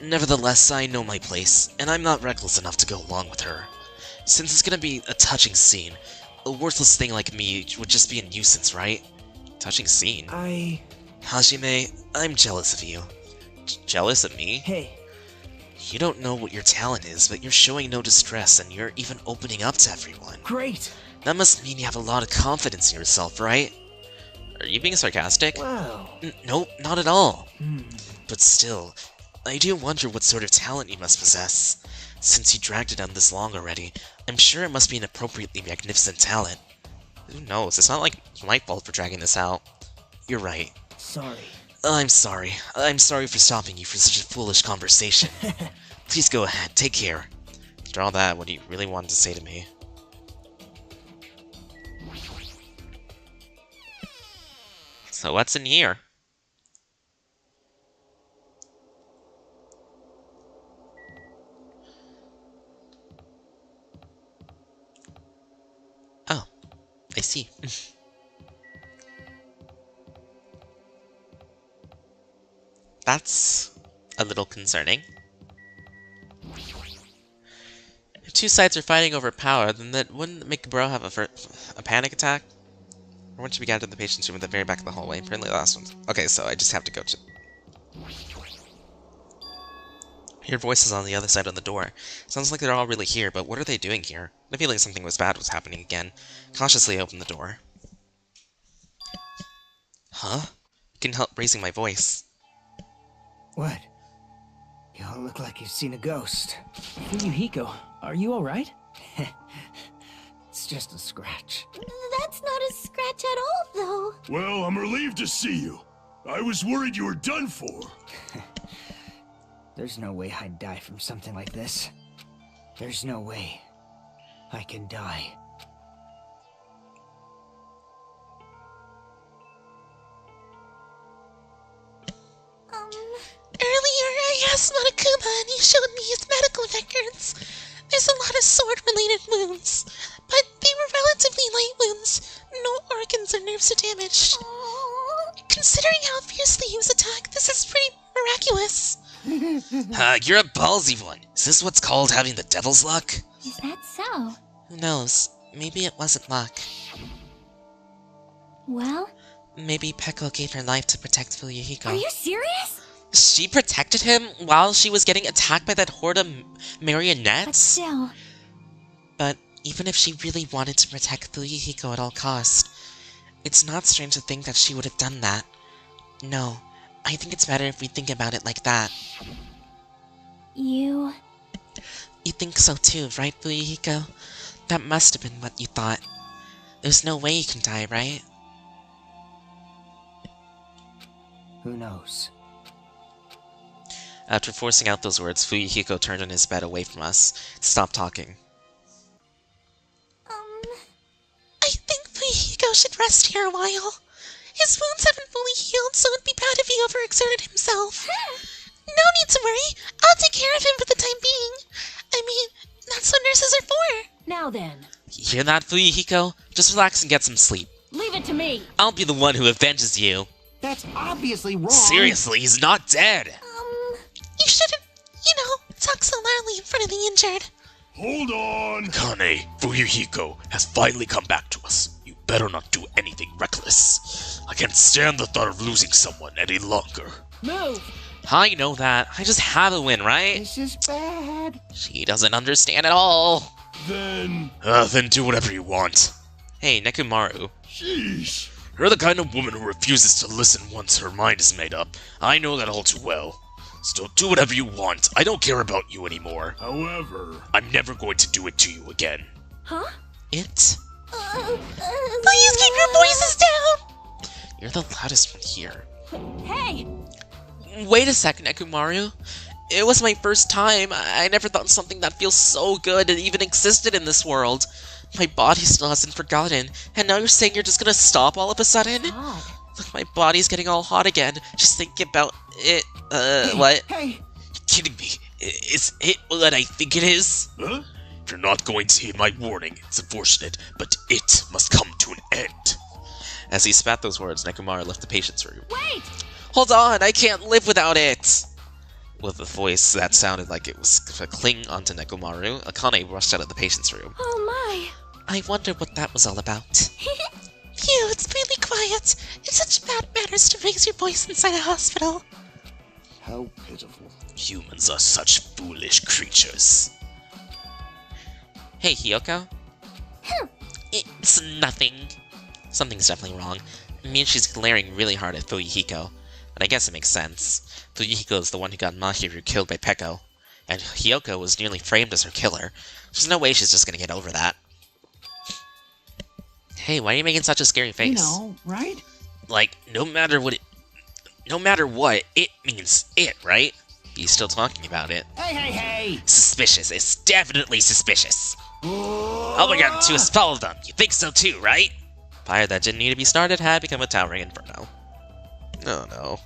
Nevertheless, I know my place, and I'm not reckless enough to go along with her. Since it's gonna be a touching scene, a worthless thing like me would just be a nuisance, right? Touching scene. Hajime, I'm jealous of you. Jealous of me? Hey, You don't know what your talent is, but you're showing no distress, and you're even opening up to everyone. great. That must mean you have a lot of confidence in yourself, right? Are you being sarcastic? Wow. Nope, not at all. Hmm. But still, I do wonder what sort of talent you must possess. Since you dragged it on this long already, I'm sure it must be an appropriately magnificent talent. Who knows? It's not like my fault for dragging this out. You're right. Sorry. I'm sorry. I'm sorry for stopping you for such a foolish conversation. Please go ahead, take care. After all that, what do you really want to say to me? So what's in here? Oh, I see. That's a little concerning. If two sides are fighting over power, then that wouldn't make bro have a panic attack? Or once you began to the patient's room at the very back of the hallway. Apparently the last one. Okay, so I just have to go to... Your voice is on the other side of the door. Sounds like they're all really here, but what are they doing here? I feel like something bad was happening again. Cautiously I open the door. Huh? Couldn't help raising my voice. What? You all look like you've seen a ghost. Fuyuhiko, are you alright? It's just a scratch. That's not a scratch at all, though. Well, I'm relieved to see you. I was worried you were done for. There's no way I'd die from something like this. There's no way I can die. Earlier, I asked Monokuma and he showed me his medical records. There's a lot of sword-related wounds, but they were relatively light wounds. No organs or nerves are damaged. Considering how fiercely he was attacked, this is pretty miraculous. You're a ballsy one. Is this what's called having the devil's luck? Is that so? Who knows? Maybe it wasn't luck. Well, Maybe Peko gave her life to protect Fuyuhiko. are you serious? She protected him while she was getting attacked by that horde of But marionettes? still, But even if she really wanted to protect Fuyuhiko at all costs, it's not strange to think that she would have done that. No, I think it's better if we think about it like that. you... You think so too, right, Fuyuhiko? That must have been what you thought. There's no way you can die, right? Who knows? After forcing out those words, Fuyuhiko turned on his bed away from us, stopped talking. I think Fuyuhiko should rest here a while. His wounds haven't fully healed, so it'd be bad if he overexerted himself. No need to worry. I'll take care of him for the time being. I mean, that's what nurses are for. Now then, You hear that, Fuyuhiko? Just relax and get some sleep. Leave it to me. I'll be the one who avenges you. That's obviously wrong. Seriously, he's not dead. You shouldn't, talk so loudly in front of the injured. Hold on! Kane, Fuyuhiko has finally come back to us. You better not do anything reckless. I can't stand the thought of losing someone any longer. Move. I know that. I just have a win, right? This is bad. She doesn't understand at all. Then... Then do whatever you want. Hey, Nekomaru. Sheesh. You're the kind of woman who refuses to listen once her mind is made up. I know that all too well. So do whatever you want. I don't care about you anymore. However... I'm never going to do it to you again. Huh? It? Please keep your voices down! You're the loudest one here. Hey. Wait a second, Nekomaru. It was my first time. I never thought something that feels so good even existed in this world. My body still hasn't forgotten, and now you're saying you're just gonna stop all of a sudden? God. Look, my body's getting all hot again. Just thinking about it. What? Hey, You're kidding me. Is it what I think it is? Huh? If you're not going to heed my warning, it's unfortunate, but it must come to an end. As he spat those words, Nekomaru left the patient's room. Wait. Hold on, I can't live without it! With a voice that sounded like it was to cling onto Nekomaru, Akane rushed out of the patient's room. Oh my. I wonder what that was all about. Phew, it's really quiet. It's such bad manners to raise your voice inside a hospital. How pitiful. Humans are such foolish creatures. Hey, Hiyoko? It's nothing. Something's definitely wrong. I mean, she's glaring really hard at Fuyuhiko, but I guess it makes sense. Fuyuhiko is the one who got Mahiru killed by Peko, and Hiyoko was nearly framed as her killer. There's no way she's just gonna get over that. Hey, why are you making such a scary face? right? Like, no matter what, it means it, right? Be still talking about it. Hey! Suspicious. It's definitely suspicious. All we got to do is follow them. You think so too, right? Fire that didn't need to be started had become a towering inferno. No, no.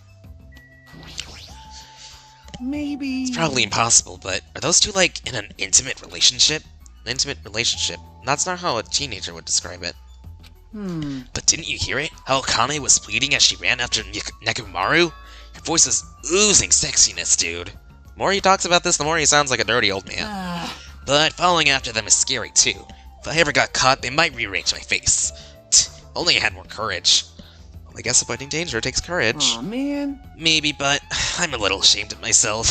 Maybe... It's probably impossible, but are those two, like, in an intimate relationship? An intimate relationship. That's not how a teenager would describe it. But didn't you hear it? How Kane was pleading as she ran after Nekomaru? Your voice is oozing sexiness, dude. The more he talks about this, the more he sounds like a dirty old man. But following after them is scary too. If I ever got caught, they might rearrange my face. Only I had more courage. I guess avoiding danger takes courage. Aw, man. Maybe, but I'm a little ashamed of myself.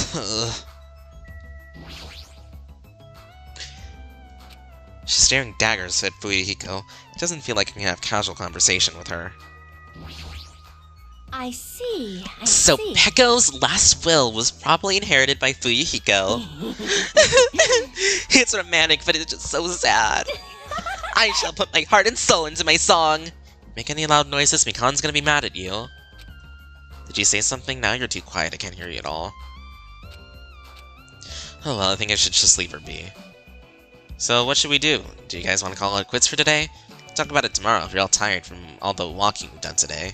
She's staring daggers at Fuyuhiko. It doesn't feel like he can have casual conversation with her. I see. So Peko's last will was probably inherited by Fuyuhiko. It's romantic, but it's just so sad. I shall put my heart and soul into my song. Make any loud noises, Mikan's gonna be mad at you. Did you say something? Now you're too quiet, I can't hear you at all. Oh well, I think I should just leave her be. So what should we do? Do you guys want to call it quits for today? Talk about it tomorrow if you're all tired from all the walking we've done today.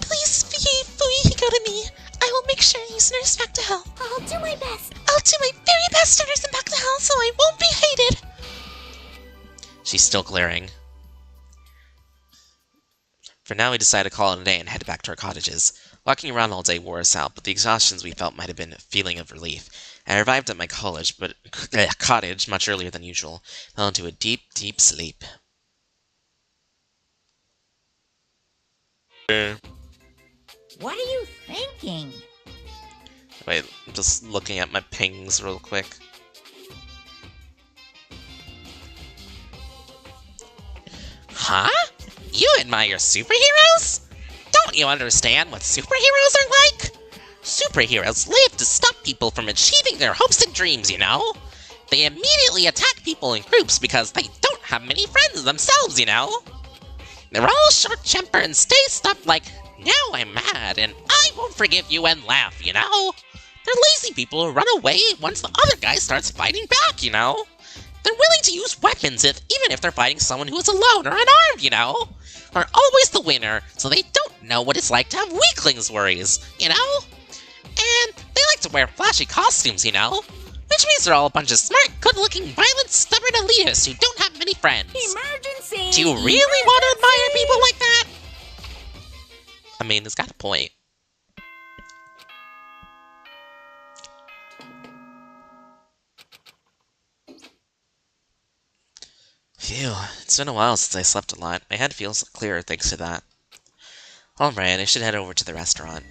Please behave Fuyuhiko to me. I will make sure he's nursed back to health. I'll do my best. I'll do my very best to nurse him back to health so I won't be hated. She's still glaring. For now, we decided to call it a day and head back to our cottages. Walking around all day wore us out, but the exhaustions we felt might have been a feeling of relief. I arrived at my cottage much earlier than usual, fell into a deep, deep sleep. What are you thinking? Wait, I'm just looking at my pings real quick. Huh? You admire superheroes? Don't you understand what superheroes are like? Superheroes live to stop people from achieving their hopes and dreams, you know? They immediately attack people in groups because they don't have many friends themselves, you know? They're all short-tempered and stay stuff like, now I'm mad and I won't forgive you and laugh, you know? They're lazy people who run away once the other guy starts fighting back, you know? They're willing to use weapons even if they're fighting someone who is alone or unarmed, you know? They're always the winner, so they don't know what it's like to have weaklings worries, you know? And they like to wear flashy costumes, you know? Which means they're all a bunch of smart, good-looking, violent, stubborn elitists who don't have many many friends. Emergency! Do you really want to admire people like that? I mean, it's got a point. Phew, it's been a while since I slept a lot. My head feels clearer thanks to that. Alright, I should head over to the restaurant.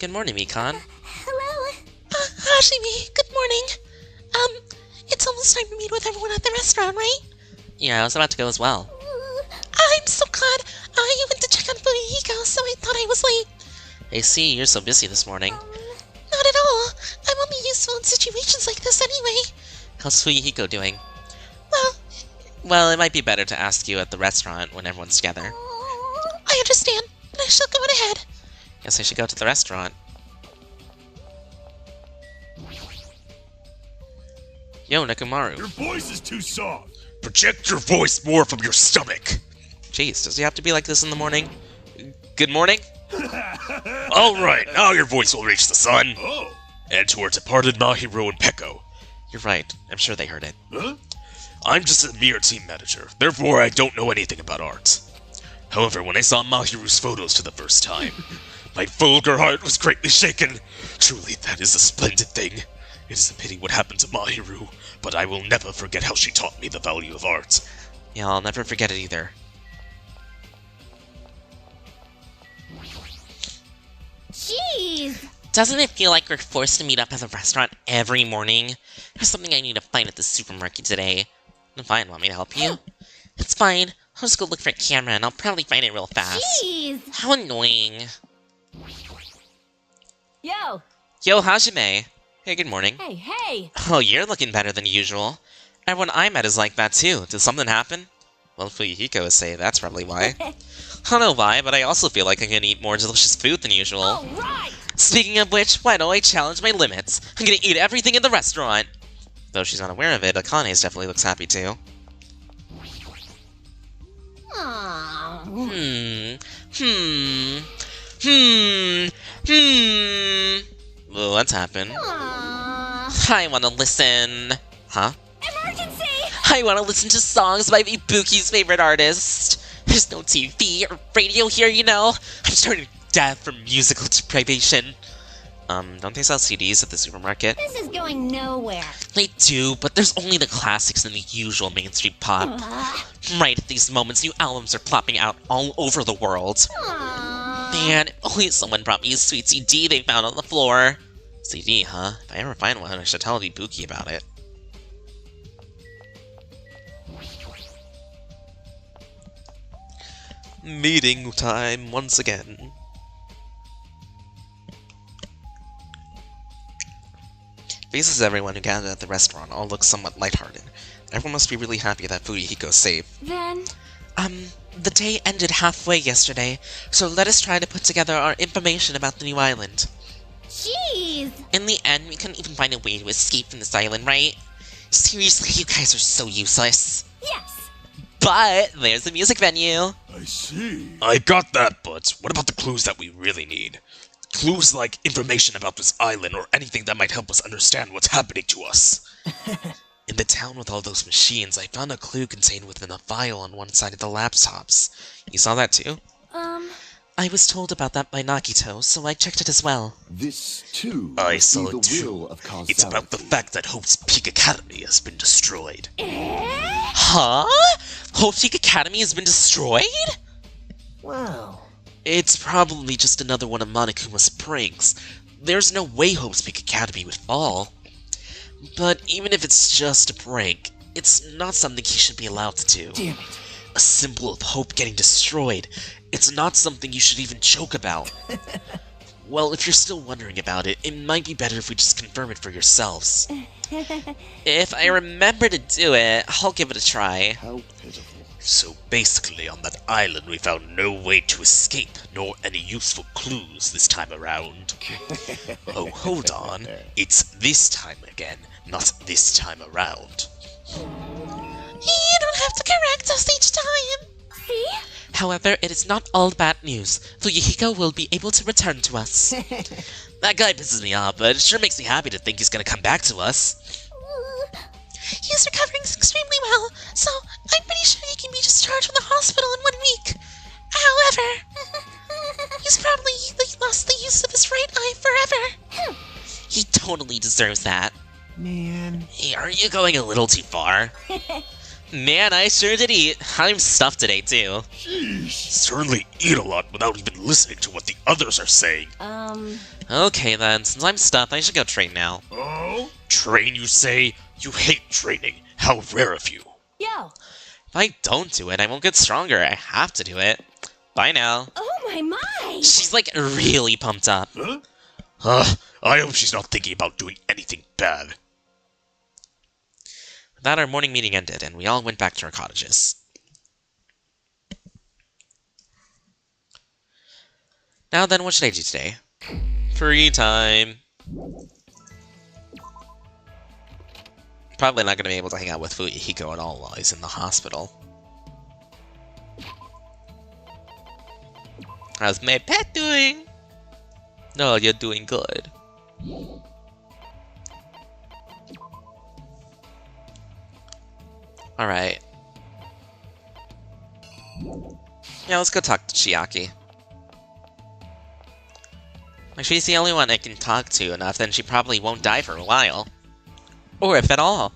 Good morning, Mikan. Hello. Hashimi, good morning. It's almost time to meet with everyone at the restaurant, right? Yeah, I was about to go as well. I'm so glad. I went to check on Fuyuhiko, so I thought I was late. I see, you're so busy this morning. Not at all. I'm only useful in situations like this anyway. How's Fuyuhiko doing? Well, Well, it might be better to ask you at the restaurant when everyone's together. I understand, but I shall go on ahead. Guess I should go to the restaurant. Yo, Nekomaru. Your voice is too soft. Project your voice more from your stomach. Jeez, does he have to be like this in the morning? Good morning? Alright, now your voice will reach the sun. Oh, And to our departed Mahiru and Peko. You're right. I'm sure they heard it. huh? I'm just a mere team manager, therefore I don't know anything about art. However, when I saw Mahiru's photos for the first time, my vulgar heart was greatly shaken. Truly, that is a splendid thing. It is a pity what happened to Mahiru, but I will never forget how she taught me the value of art. Yeah, I'll never forget it either. Jeez. Doesn't it feel like we're forced to meet up at the restaurant every morning? There's something I need to find at the supermarket today. Fine, want me to help you? It's fine. I'll just go look for a camera and I'll probably find it real fast. Jeez. How annoying. Yo! Yo, Hajime. Hey, good morning. Hey, hey! Oh, you're looking better than usual. Everyone I met is like that too. Did something happen? Well, Fuyuhiko is saying that's probably why. I don't know why, but I also feel like I can eat more delicious food than usual. Alright! Speaking of which, why don't I challenge my limits? I'm gonna eat everything in the restaurant! Though she's not aware of it, Akane's definitely looks happy too. Aww. What's happened? Aww. I wanna listen. Huh? Emergency! I wanna listen to songs by Ibuki's favorite artist. There's no TV or radio here, you know? I'm starting to die from musical deprivation. Don't they sell CDs at the supermarket? This is going nowhere. They do, but there's only the classics and the usual mainstream pop. Right at these moments, new albums are plopping out all over the world. Aww. Man, if only someone brought me a sweet CD they found on the floor. CD, huh? If I ever find one, I should tell Ibuki about it. Meeting time once again. Faces of everyone who gathered at the restaurant all look somewhat lighthearted. Everyone must be really happy that Fuyuhiko's safe. Then, The day ended halfway yesterday, so let us try to put together our information about the new island. jeez. In the end, we couldn't even find a way to escape from this island, right? Seriously, you guys are so useless. Yes. But there's a music venue. I see. I got that, but what about the clues that we really need? Clues like information about this island or anything that might help us understand what's happening to us. In the town with all those machines, I found a clue contained within a file on one side of the laptops. You saw that too? I was told about that by Nagito, so I checked it as well. This, too, I must be saw the it too. will of causality. It's about the fact that Hope's Peak Academy has been destroyed. Huh? Hope Peak Academy has been destroyed? Wow. It's probably just another one of Monokuma's pranks. There's no way Hope's Peak Academy would fall. But even if it's just a prank, it's not something he should be allowed to do. Damn it. A symbol of hope getting destroyed. It's not something you should even joke about. Well, if you're still wondering about it, it might be better if we just confirm it for yourselves. If I remember to do it, I'll give it a try. How pitiful. So basically, on that island, we found no way to escape, nor any useful clues this time around. Oh, hold on. It's this time again, not this time around. You don't have to correct us each time. See? However, it is not all bad news. Fuyuhiko will be able to return to us. That guy pisses me off, but it sure makes me happy to think he's gonna come back to us. He's recovering extremely well, so I'm pretty sure he can be discharged from the hospital in 1 week. However, he's probably lost the use of his right eye forever. He totally deserves that. Man. Hey, aren't you going a little too far? Man, I sure did eat. I'm stuffed today, too. Certainly eat a lot without even listening to what the others are saying. Okay then, since I'm stuffed, I should go train now. Oh? Train, you say? You hate training. How rare of you. Yo. If I don't do it, I won't get stronger. I have to do it. Bye now. Oh my! She's like really pumped up. I hope she's not thinking about doing anything bad. With that, our morning meeting ended, and we all went back to our cottages. Now then, what should I do today? Free time. Probably not going to be able to hang out with Fuyuhiko at all while he's in the hospital. How's my pet doing? No, you're doing good. Alright. Yeah, let's go talk to Chiaki. If she's the only one I can talk to enough, then she probably won't die for a while. Or if at all.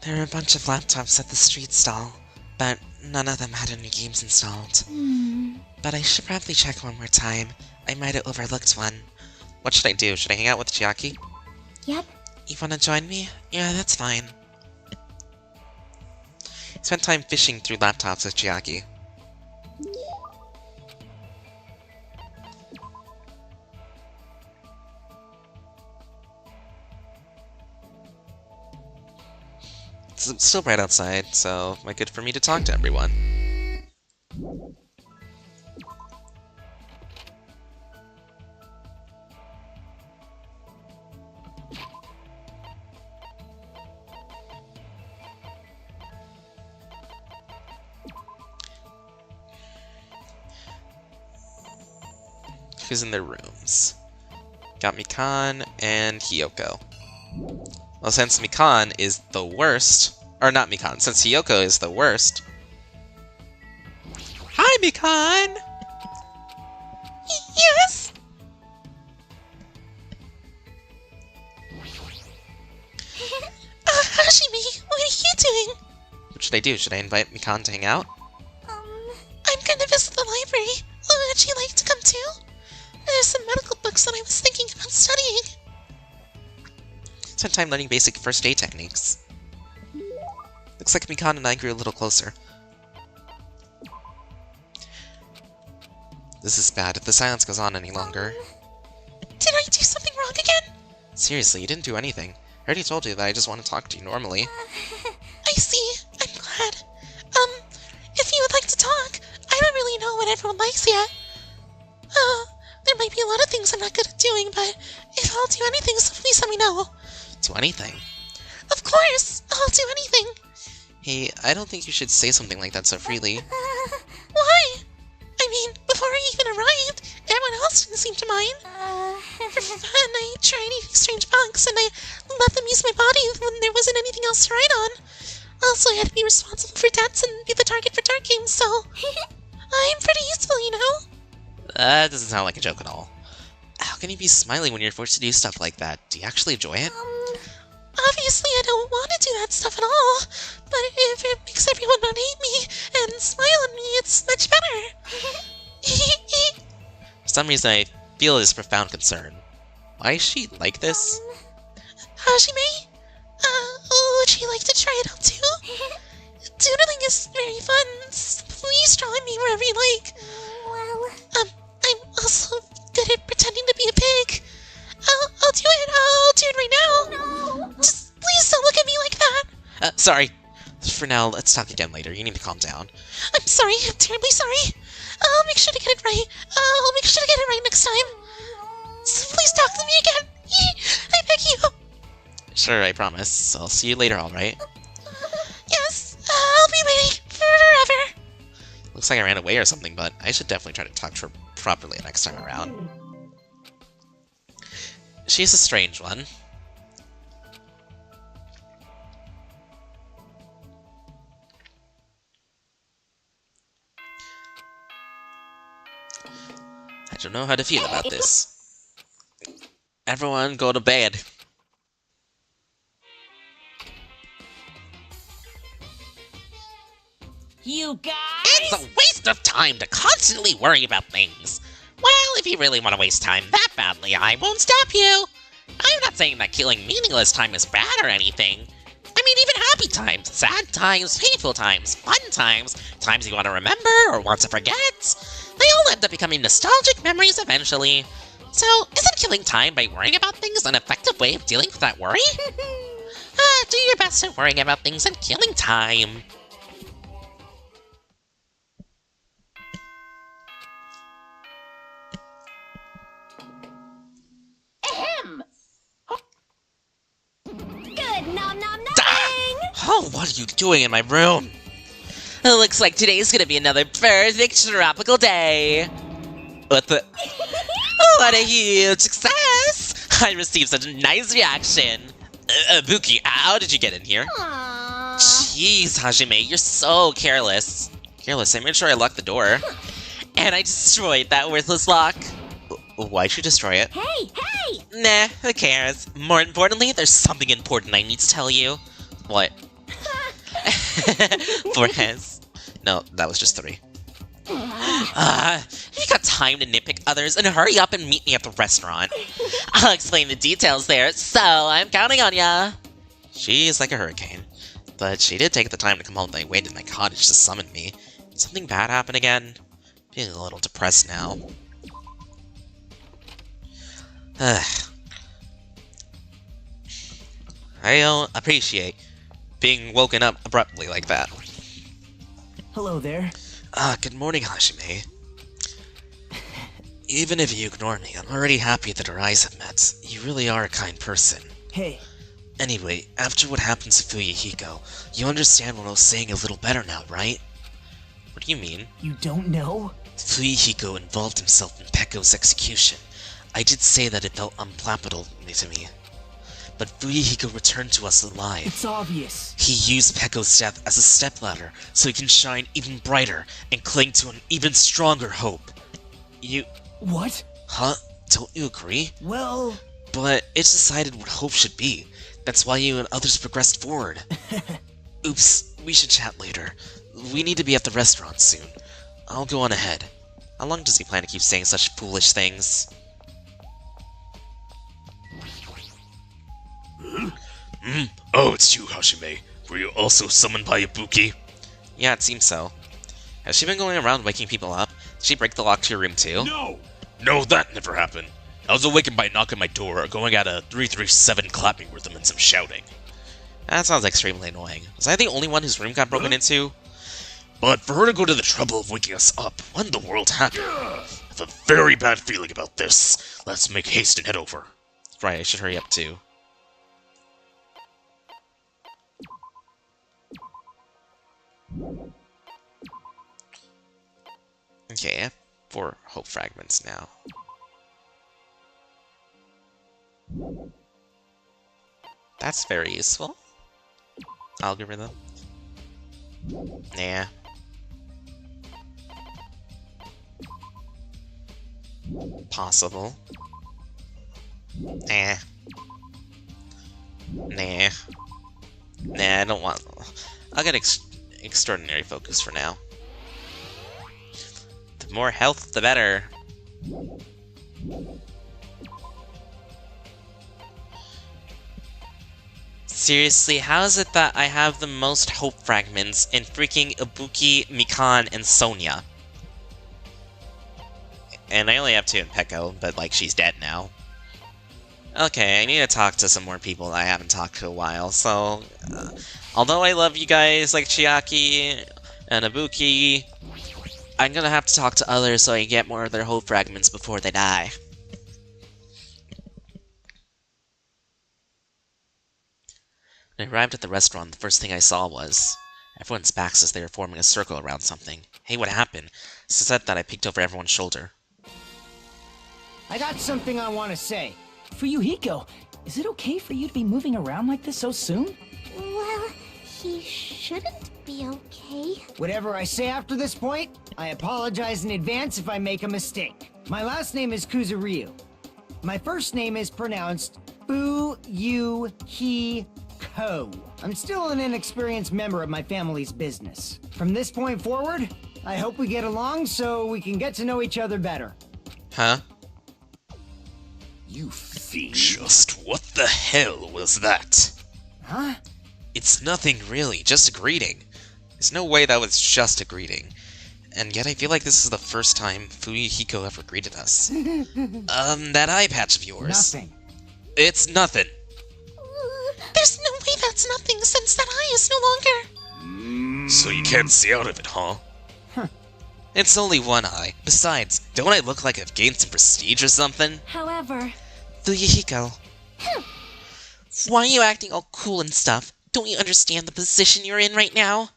There are a bunch of laptops at the street stall, but none of them had any games installed. But I should probably check one more time. I might have overlooked one. What should I do? Should I hang out with Chiaki? Yep. You wanna join me? Yeah, that's fine. Spent time fishing through laptops with Chiaki. It's still bright outside, so it might be good for me to talk to everyone. Who's in their rooms? Got Mikan and Hiyoko. Well, since Mikan is the worst, or not Mikan, since Hiyoko is the worst. Hi, Mikan! Yes? Hashimi, what are you doing? What should I do? Should I invite Mikan to hang out? I'm gonna visit the library. Would you like to come too? There's some medical books that I was thinking about studying. Spent time learning basic first aid techniques. Looks like Mikan and I grew a little closer. This is bad. If the silence goes on any longer. Did I do something wrong again? Seriously, you didn't do anything. I already told you that I just want to talk to you normally. I see. I'm glad. If you would like to talk, I don't really know what everyone likes yet. There might be a lot of things I'm not good at doing, but if I'll do anything, so please let me know. Do anything? Of course, I'll do anything. Hey, I don't think you should say something like that so freely. Why? I mean, before I even arrived, everyone else didn't seem to mind. For fun, I tried eating strange bugs, and I let them use my body when there wasn't anything else to write on. Also, I had to be responsible for debts and be the target for dark games, so I'm pretty useful, you know? That doesn't sound like a joke at all. How can you be smiling when you're forced to do stuff like that? Do you actually enjoy it? Obviously I don't want to do that stuff at all, but if it makes everyone not hate me and smile at me, it's much better. For some reason, I feel this profound concern. Why is she like this? Hashime? Would you like to try it out too? Doodling is very fun. Please draw me wherever you like. Well, I'm also good at pretending to be a pig. I'll do it right now. no. Just please don't look at me like that. Sorry. For now, let's talk again later. You need to calm down. I'm sorry. I'm terribly sorry. I'll make sure to get it right. I'll make sure to get it right next time. So please talk to me again. I beg you. Sure, I promise. I'll see you later, alright? Yes, I'll be waiting forever. Looks like I ran away or something, but I should definitely try to talk to her properly next time around. She's a strange one. I don't know how to feel about this. Everyone go to bed. You guys! It's a waste of time to constantly worry about things. Well, if you really want to waste time that badly, I won't stop you. I'm not saying that killing meaningless time is bad or anything. I mean, even happy times, sad times, painful times, fun times, times you want to remember or want to forget, they all end up becoming nostalgic memories eventually. So, isn't killing time by worrying about things an effective way of dealing with that worry? Do your best at worrying about things and killing time. Ahem! Good nom nom nothing! Oh, what are you doing in my room? It looks like today's gonna be another perfect tropical day. What the? What a huge success! I received such a nice reaction. Buki, how did you get in here? Aww. Jeez, Hajime, you're so careless. Careless, I made sure I locked the door. And I destroyed that worthless lock. Why'd you destroy it? Hey, hey! Nah, who cares? More importantly, there's something important I need to tell you. What? 4 heads. No, that was just 3. If you got time to nitpick others, and hurry up and meet me at the restaurant. I'll explain the details there, so I'm counting on ya. She's like a hurricane, but she did take the time to come all the way to my cottage to summon me. Did something bad happen again? Feeling a little depressed now. I don't appreciate being woken up abruptly like that. Hello there. Good morning, Hashime. Even if you ignore me, I'm already happy that our eyes have met. You really are a kind person. Hey, Anyway, after what happened to Fuyuhiko, you understand what I was saying a little better now, right? What do you mean? you don't know? Fuyuhiko involved himself in Peko's execution. I did say that it felt unpalpable to me. But Fuyuhiko returned to us alive. It's obvious. He used Peko's death as a stepladder so he can shine even brighter and cling to an even stronger hope. You... What? Huh? Don't you agree? Well... But it's decided what hope should be. That's why you and others progressed forward. Oops, we should chat later. We need to be at the restaurant soon. I'll go on ahead. How long does he plan to keep saying such foolish things? Oh, it's you, Hashime. Were you also summoned by Ibuki? Yeah, it seems so. Has she been going around waking people up? Did she break the lock to your room too? No! No, that never happened. I was awakened by a knock on my door, going at a 337 clapping rhythm and some shouting. That sounds extremely annoying. Was I the only one whose room got broken into? But for her to go to the trouble of waking us up, what in the world happened? I have a very bad feeling about this. Let's make haste and head over. Right, I should hurry up too. Okay, I have 4 hope fragments now. That's very useful. Algorithm. Nah. Possible. Nah. Nah. Nah, I don't want... I'll get extraordinary focus for now. The more health, the better. Seriously, how is it that I have the most hope fragments in freaking Ibuki, Mikan, and Sonia? And I only have 2 in Peko, but like she's dead now. Okay, I need to talk to some more people that I haven't talked to in a while, so... although I love you guys like Chiaki and Ibuki, I'm gonna have to talk to others so I can get more of their hope fragments before they die. When I arrived at the restaurant, the first thing I saw was... everyone's backs as they were forming a circle around something. Hey, what happened? Said that I peeked over everyone's shoulder. I got something I want to say. Fuyuhiko, is it okay for you to be moving around like this so soon? Well, he shouldn't be okay. Whatever I say after this point, I apologize in advance if I make a mistake. My last name is Kuzuryu. My first name is pronounced Fuyuhiko. I'm still an inexperienced member of my family's business. From this point forward, I hope we get along so we can get to know each other better. Huh? You fiend. Just what the hell was that? Huh? It's nothing really, just a greeting. There's no way that was just a greeting. And yet I feel like this is the first time Fuyuhiko ever greeted us. That eye patch of yours. Nothing. It's nothing. There's no way that's nothing since that eye is no longer. So you can't see out of it, huh? It's only one eye. Besides, don't I look like I've gained some prestige or something? However, Fuyuhiko. Why are you acting all cool and stuff? Don't you understand the position you're in right now?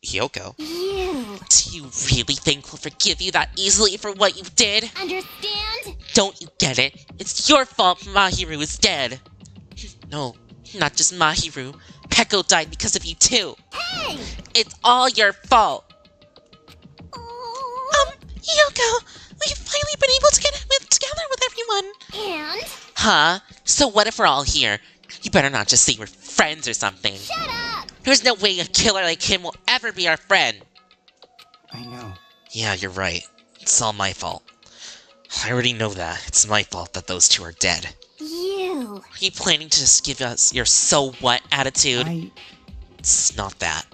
Hyoko. you Do you really think we'll forgive you that easily for what you did? understand? Don't you get it? It's your fault Mahiru is dead. No, not just Mahiru. Peko died because of you too. Hey! It's all your fault. Yoko, we've finally been able to get together with everyone. And? Huh? So what if we're all here? You better not just say we're friends or something. Shut up! There's no way a killer like him will ever be our friend. I know. Yeah, you're right. It's all my fault. I already know that. It's my fault that those two are dead. You. Are you planning to just give us your so what attitude? It's not that.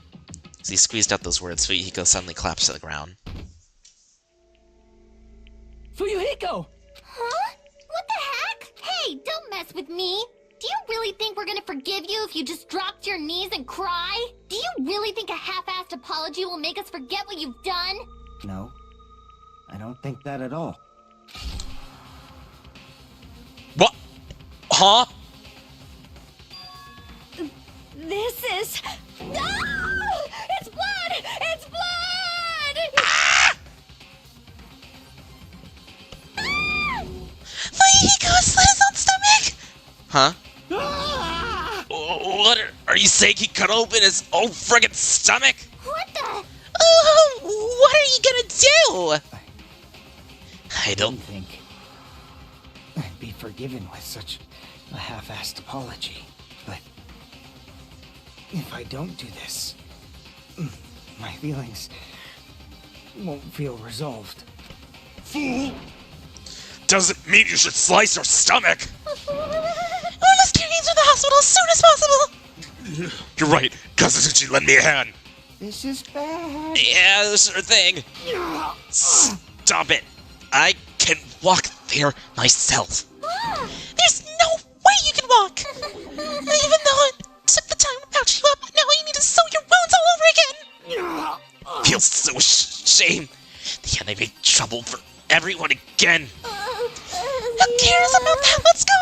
As he squeezed out those words, Fuyuhiko suddenly collapsed to the ground. Fuyuhiko! Huh? What the heck? Hey, don't mess with me. Do you really think we're gonna forgive you if you just drop to your knees and cry? Do you really think a half-assed apology will make us forget what you've done? No, I don't think that at all. What? Huh? This is... Ah! It's blood! It's blood! Fuyuhiko slit his own stomach! Huh? What are you saying? He cut open his own friggin' stomach? What the... Oh, what are you gonna do? I don't... think I'd be forgiven with such a half-assed apology. But if I don't do this, my feelings won't feel resolved. Fool! Doesn't mean you should slice her stomach! We must carry you to the hospital as soon as possible! You're right. Kazuchi, lend me a hand. This is bad. Yeah, sure thing. Stop it. I can walk there myself. There's no way you can walk! Even though it took the time to patch you up, now you need to sew your wounds all over again! Feels so shame. The end I made trouble for everyone again. Who cares about that? Let's go!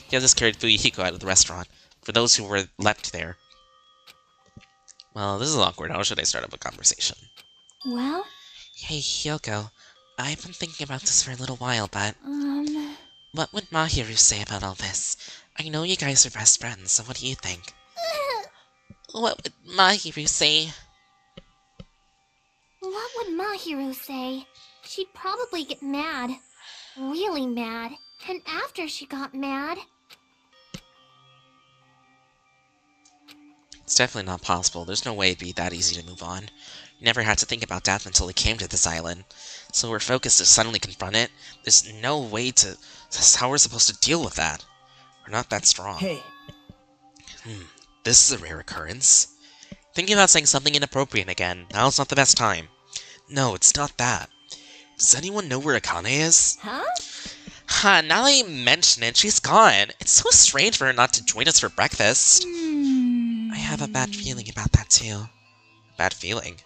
He just carried Fuyuhiko out of the restaurant. For those who were left there. Well, this is awkward. How should I start up a conversation? Well, Hey, Hyoko. I've been thinking about this for a little while, but... What would Mahiru say about all this? I know you guys are best friends, so what do you think? What would Mahiru say? What would Mahiru say? She'd probably get mad. Really mad. And after she got mad... It's definitely not possible. There's no way it'd be that easy to move on. You never had to think about death until we came to this island. So we're focused to suddenly confront it. There's no way to... That's how we're supposed to deal with that. We're not that strong. Hey, This is a rare occurrence. Thinking about saying something inappropriate again. Now's not the best time. No, it's not that. Does anyone know where Akane is? Huh? Now that you mention it, she's gone. It's so strange for her not to join us for breakfast. I have a bad feeling about that, too. Bad feeling?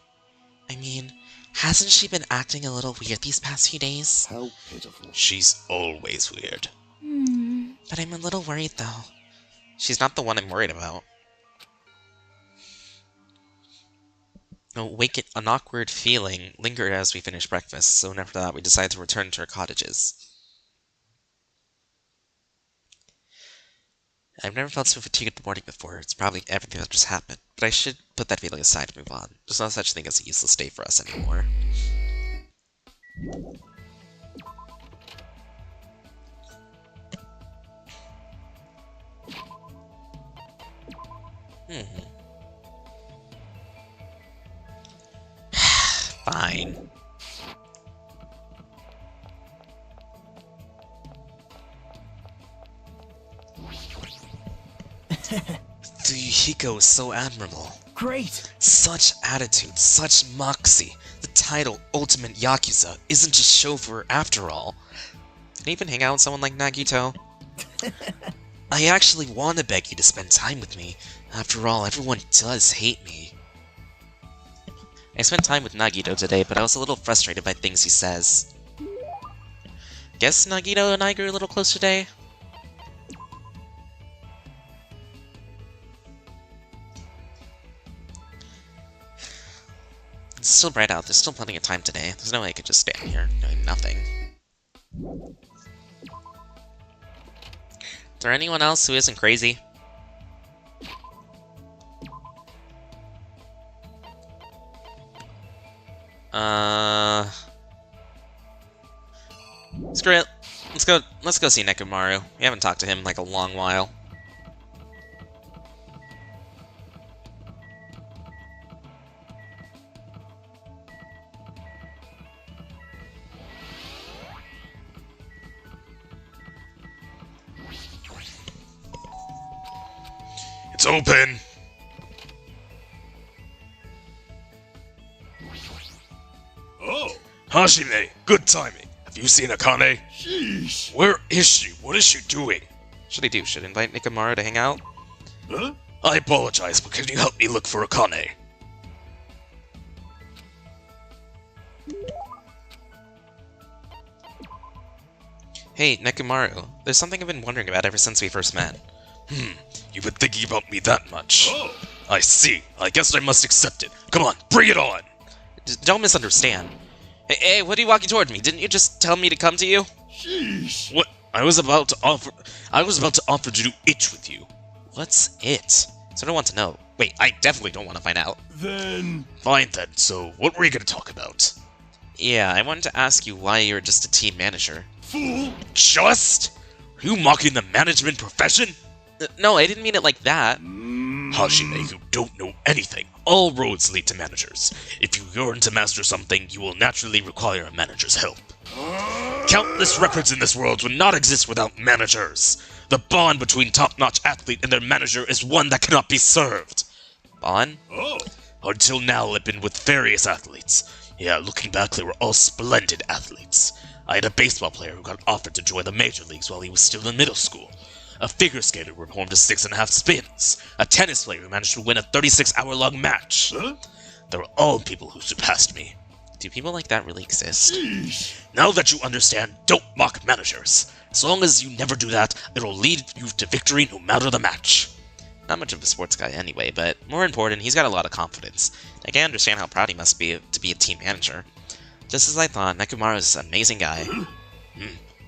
I mean, hasn't she been acting a little weird these past few days? How pitiful. She's always weird. But I'm a little worried, though. She's not the one I'm worried about. An awkward feeling lingered as we finished breakfast, so after that we decided to return to our cottages. I've never felt so fatigued in the morning before. It's probably everything that just happened, but I should put that feeling aside and move on. There's no such thing as a useless day for us anymore. Fine. Fuyuhiko is so admirable. Great! Such attitude, such moxie. The title, Ultimate Yakuza, isn't a show for her after all. Can you even hang out with someone like Nagito? I actually want to beg you to spend time with me. After all, everyone does hate me. I spent time with Nagito today, but I was a little frustrated by things he says. Guess Nagito and I grew a little closer today? It's still bright out, there's still plenty of time today. There's no way I could just stand here doing nothing. Is there anyone else who isn't crazy? Screw it. Let's go see Nekomaru. We haven't talked to him in like a long while. It's open! Oh, Hajime, good timing. Have you seen Akane? sheesh. Where is she? What is she doing? Should I do? Should I invite Nekomaru to hang out? Huh? I apologize, but can you help me look for Akane? Hey, Nekomaru. There's something I've been wondering about ever since we first met. You've been thinking about me that much. Oh, I see. I guess I must accept it. Come on, bring it on! Don't misunderstand. Hey, what are you walking toward me? Didn't you just tell me to come to you? sheesh. What? I was about to offer to do it with you. What's it? So I don't want to know. Wait, I definitely don't want to find out. Then, Fine then, so what were you gonna talk about? Yeah, I wanted to ask you why you're just a team manager. fool. Just? Are you mocking the management profession? No, I didn't mean it like that. Hajime, you don't know anything. All roads lead to managers. If you yearn to master something, you will naturally require a manager's help. Countless records in this world would not exist without managers. The bond between top-notch athlete and their manager is one that cannot be served. Bon? Oh, Until now, I've been with various athletes. Yeah, looking back, they were all splendid athletes. I had a baseball player who got offered to join the major leagues while he was still in middle school. A figure skater who performed a 6.5 spins. A tennis player who managed to win a 36-hour-long match. huh? They were all people who surpassed me. Do people like that really exist? Sheesh. Now that you understand, don't mock managers. As long as you never do that, it'll lead you to victory no matter the match. Not much of a sports guy anyway, but more important, he's got a lot of confidence. I can understand how proud he must be to be a team manager. Just as I thought, Nekomaru is an amazing guy.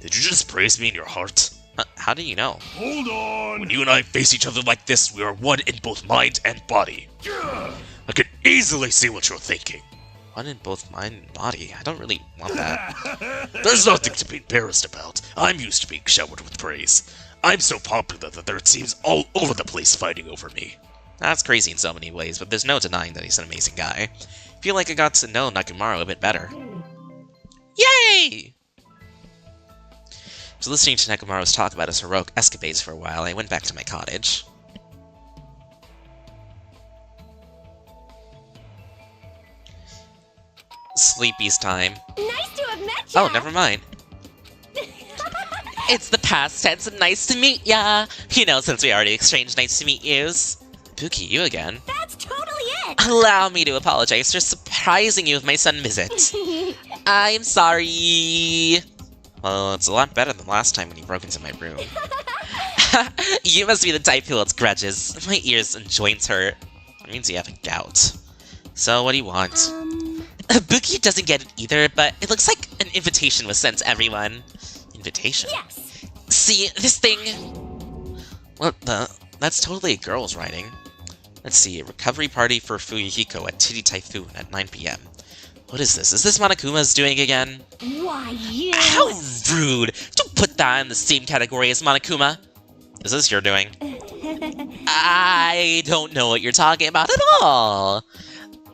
Did you just praise me in your heart? How do you know? Hold on. When you and I face each other like this, we are one in both mind and body. Gah! I can easily see what you're thinking. One in both mind and body. I don't really want that. There's nothing to be embarrassed about. I'm used to being showered with praise. I'm so popular that there are teams all over the place fighting over me. That's crazy in so many ways, but there's no denying that he's an amazing guy. I feel like I got to know Nekomaru a bit better. Yay! So listening to Nekomaru's talk about his heroic escapades for a while, I went back to my cottage. Sleepy's time. Nice to have met you. Oh, never mind. It's the past tense and nice to meet ya. You know, since we already exchanged nice to meet yous. Pookie, you again. That's totally it! Allow me to apologize for surprising you with my sudden visit. I'm sorry. Well, it's a lot better than last time when you broke into my room. You must be the type who holds grudges. My ears and joints hurt. That means you have a gout. So, what do you want? Buki doesn't get it either, but it looks like an invitation was sent to everyone. Invitation? Yes! See, this thing... What the? That's totally a girl's writing. Let's see, a recovery party for Fuyuhiko at Titty Typhoon at 9 p.m. What is this? Is this Monokuma's doing again? Why, you... How rude! Don't put that in the same category as Monokuma. Is this your doing? I don't know what you're talking about at all.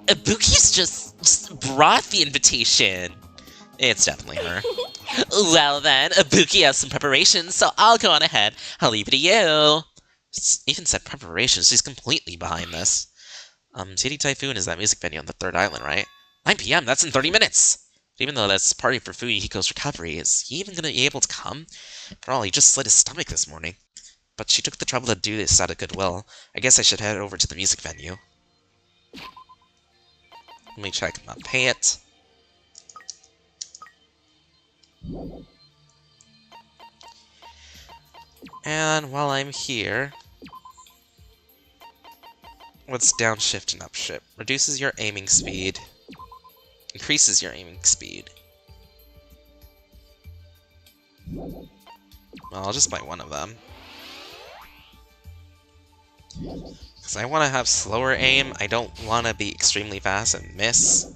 Buki's just brought the invitation. It's definitely her. Well then, Buki has some preparations, so I'll go on ahead. I'll leave it to you. Even said preparations, she's completely behind this. Titty Typhoon is that music venue on the 3rd island, right? 9 p.m., that's in 30 minutes! Even though that's party for Fuyuhiko's recovery, is he even gonna be able to come? For all, he just slit his stomach this morning. But she took the trouble to do this out of goodwill. I guess I should head over to the music venue. Let me check, not pay it. And while I'm here... What's downshift and upshift? Reduces your aiming speed. Increases your aiming speed. Well, I'll just buy one of them. Because I want to have slower aim, I don't want to be extremely fast and miss.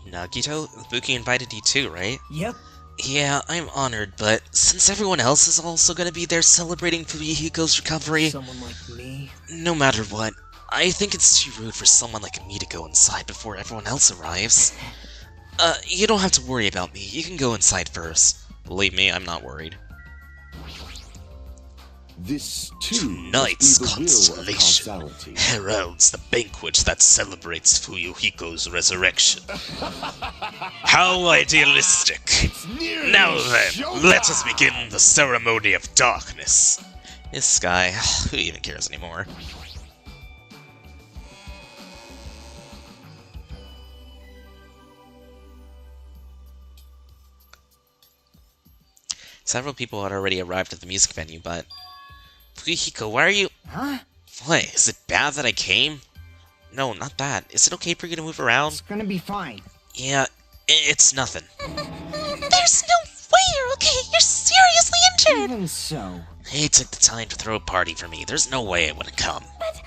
Nagito, Buki invited you too, right? Yep. Yeah, I'm honored, but since everyone else is also gonna be there celebrating Fuyuhiko's recovery, Someone like me. no matter what, I think it's too rude for someone like me to go inside before everyone else arrives. You don't have to worry about me. You can go inside first. Believe me, I'm not worried. This, too, Tonight's must be the will of constellation causality. heralds the banquet that celebrates Fuyuhiko's resurrection. How idealistic! Now then, let us begin the ceremony of darkness. This guy, who even cares anymore? Several people had already arrived at the music venue, but... Fuyuhiko, why are you... Huh? What, is it bad that I came? No, not that. Is it okay for you to move around? It's gonna be fine. Yeah, it's nothing. There's no way you're okay. You're seriously injured. Even so. He took the time to throw a party for me. There's no way I wouldn't come. But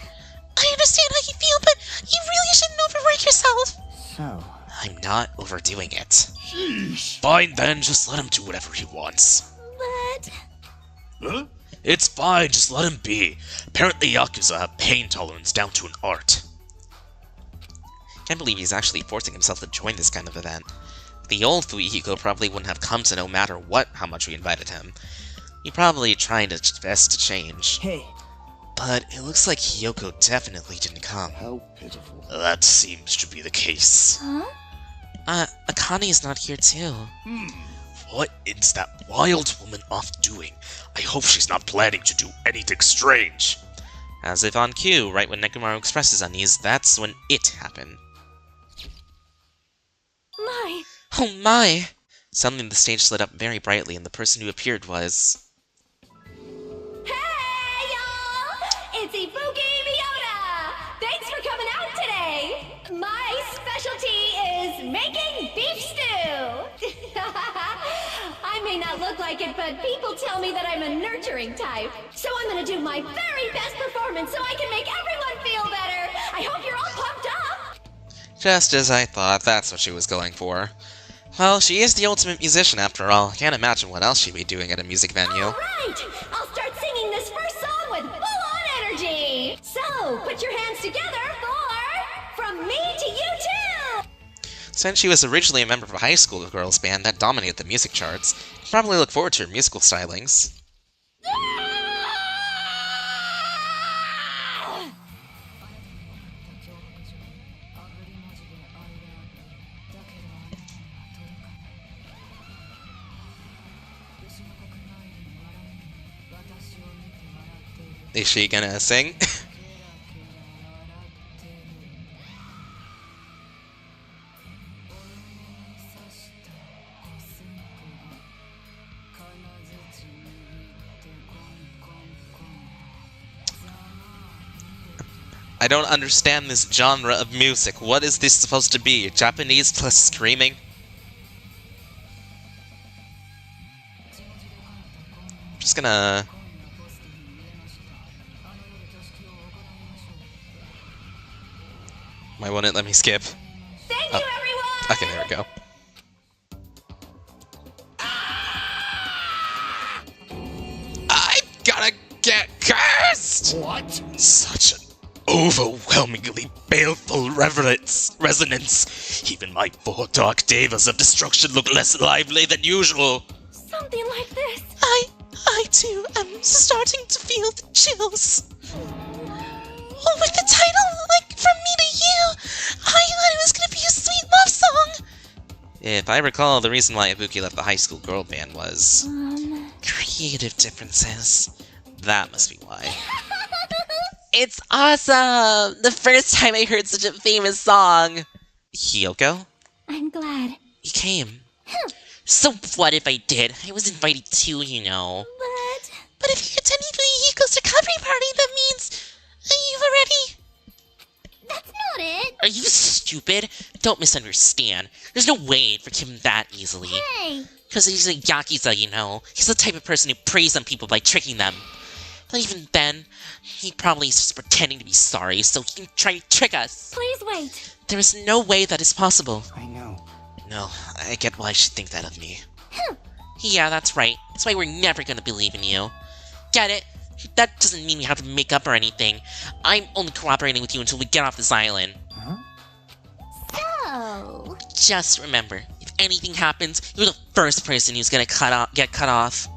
I understand how you feel, but you really shouldn't overwork yourself. So. I'm not overdoing it. Sheesh. Fine then, just let him do whatever he wants. But Huh? It's fine, just let him be. Apparently Yakuza have pain tolerance down to an art. Can't believe he's actually forcing himself to join this kind of event. The old Fuyuhiko probably wouldn't have come to no matter how much we invited him. He probably trying his best to change. Hey. But it looks like Hiyoko definitely didn't come. How pitiful. That seems to be the case. huh? Akani's not here too. What is that wild woman off doing? I hope she's not planning to do anything strange. As if on cue, right when Nekomaru expresses unease, that's when it happened. My. Oh my! Suddenly the stage lit up very brightly and the person who appeared was... Hey, y'all! It's Ibuki Miyota! Thanks for coming out today! My specialty is making beef stew! not look like it, but people tell me that I'm a nurturing type. So I'm gonna do my very best performance so I can make everyone feel better. I hope you're all pumped up. Just as I thought, that's what she was going for. Well, she is the ultimate musician after all. Can't imagine what else she'd be doing at a music venue. All right, I'll start singing this first song with full-on energy. So put your hands together for From Me to You Too. Since she was originally a member of a high school girls band that dominated the music charts, you can probably look forward to her musical stylings. Is she gonna sing? I don't understand this genre of music. What is this supposed to be? Japanese plus screaming? I'm just gonna... Why won't it let me skip? Thank you, everyone! Okay, there we go. I'm gonna get cursed! What? Such an overwhelmingly baleful resonance. Even my 4 dark devas of destruction look less lively than usual. Something like this. I too am starting to feel the chills. Oh, with the title, like, From Me to You, I thought it was gonna be a sweet love song. If I recall, the reason why Ibuki left the high school girl band was... creative differences. That must be why. It's awesome! The first time I heard such a famous song. Hyoko? I'm glad. You came. So what if I did? I was invited too, you know. But if you're attending Fuyuhiko's recovery party, that means you've already... That's not it. Are you stupid? Don't misunderstand. There's no way I'd forgive him that easily. Hey. Because he's a Yakuza, you know. He's the type of person who preys on people by tricking them. But even then, he probably is just pretending to be sorry, so he can try to trick us. Please wait. There is no way that is possible. I know. No, I get why she'd think that of me. Yeah, that's right. That's why we're never gonna believe in you. Get it? That doesn't mean we have to make up or anything. I'm only cooperating with you until we get off this island. So. Just remember, if anything happens, you're the first person who's gonna get cut off.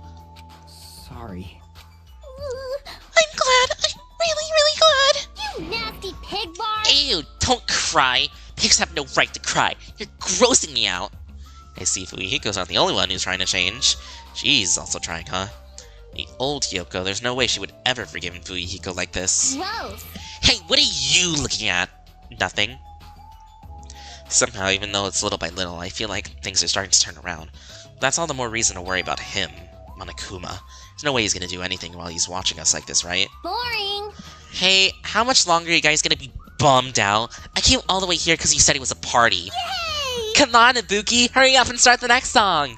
Sorry. I'm glad. I'm really, really glad. You nasty pig bar. Ew, don't cry. Pigs have no right to cry. You're grossing me out. I see Fuyuhiko's not the only one who's trying to change. She's also trying, huh? The old Hyoko, there's no way she would ever forgive Fuyuhiko like this. Gross. Hey, what are you looking at? Nothing. Somehow, even though it's little by little, I feel like things are starting to turn around. That's all the more reason to worry about him, Monokuma. There's no way he's gonna do anything while he's watching us like this, right? Boring. Hey, how much longer are you guys gonna be bummed out? I came all the way here because you said it was a party. Yay! Come on, Ibuki, hurry up and start the next song!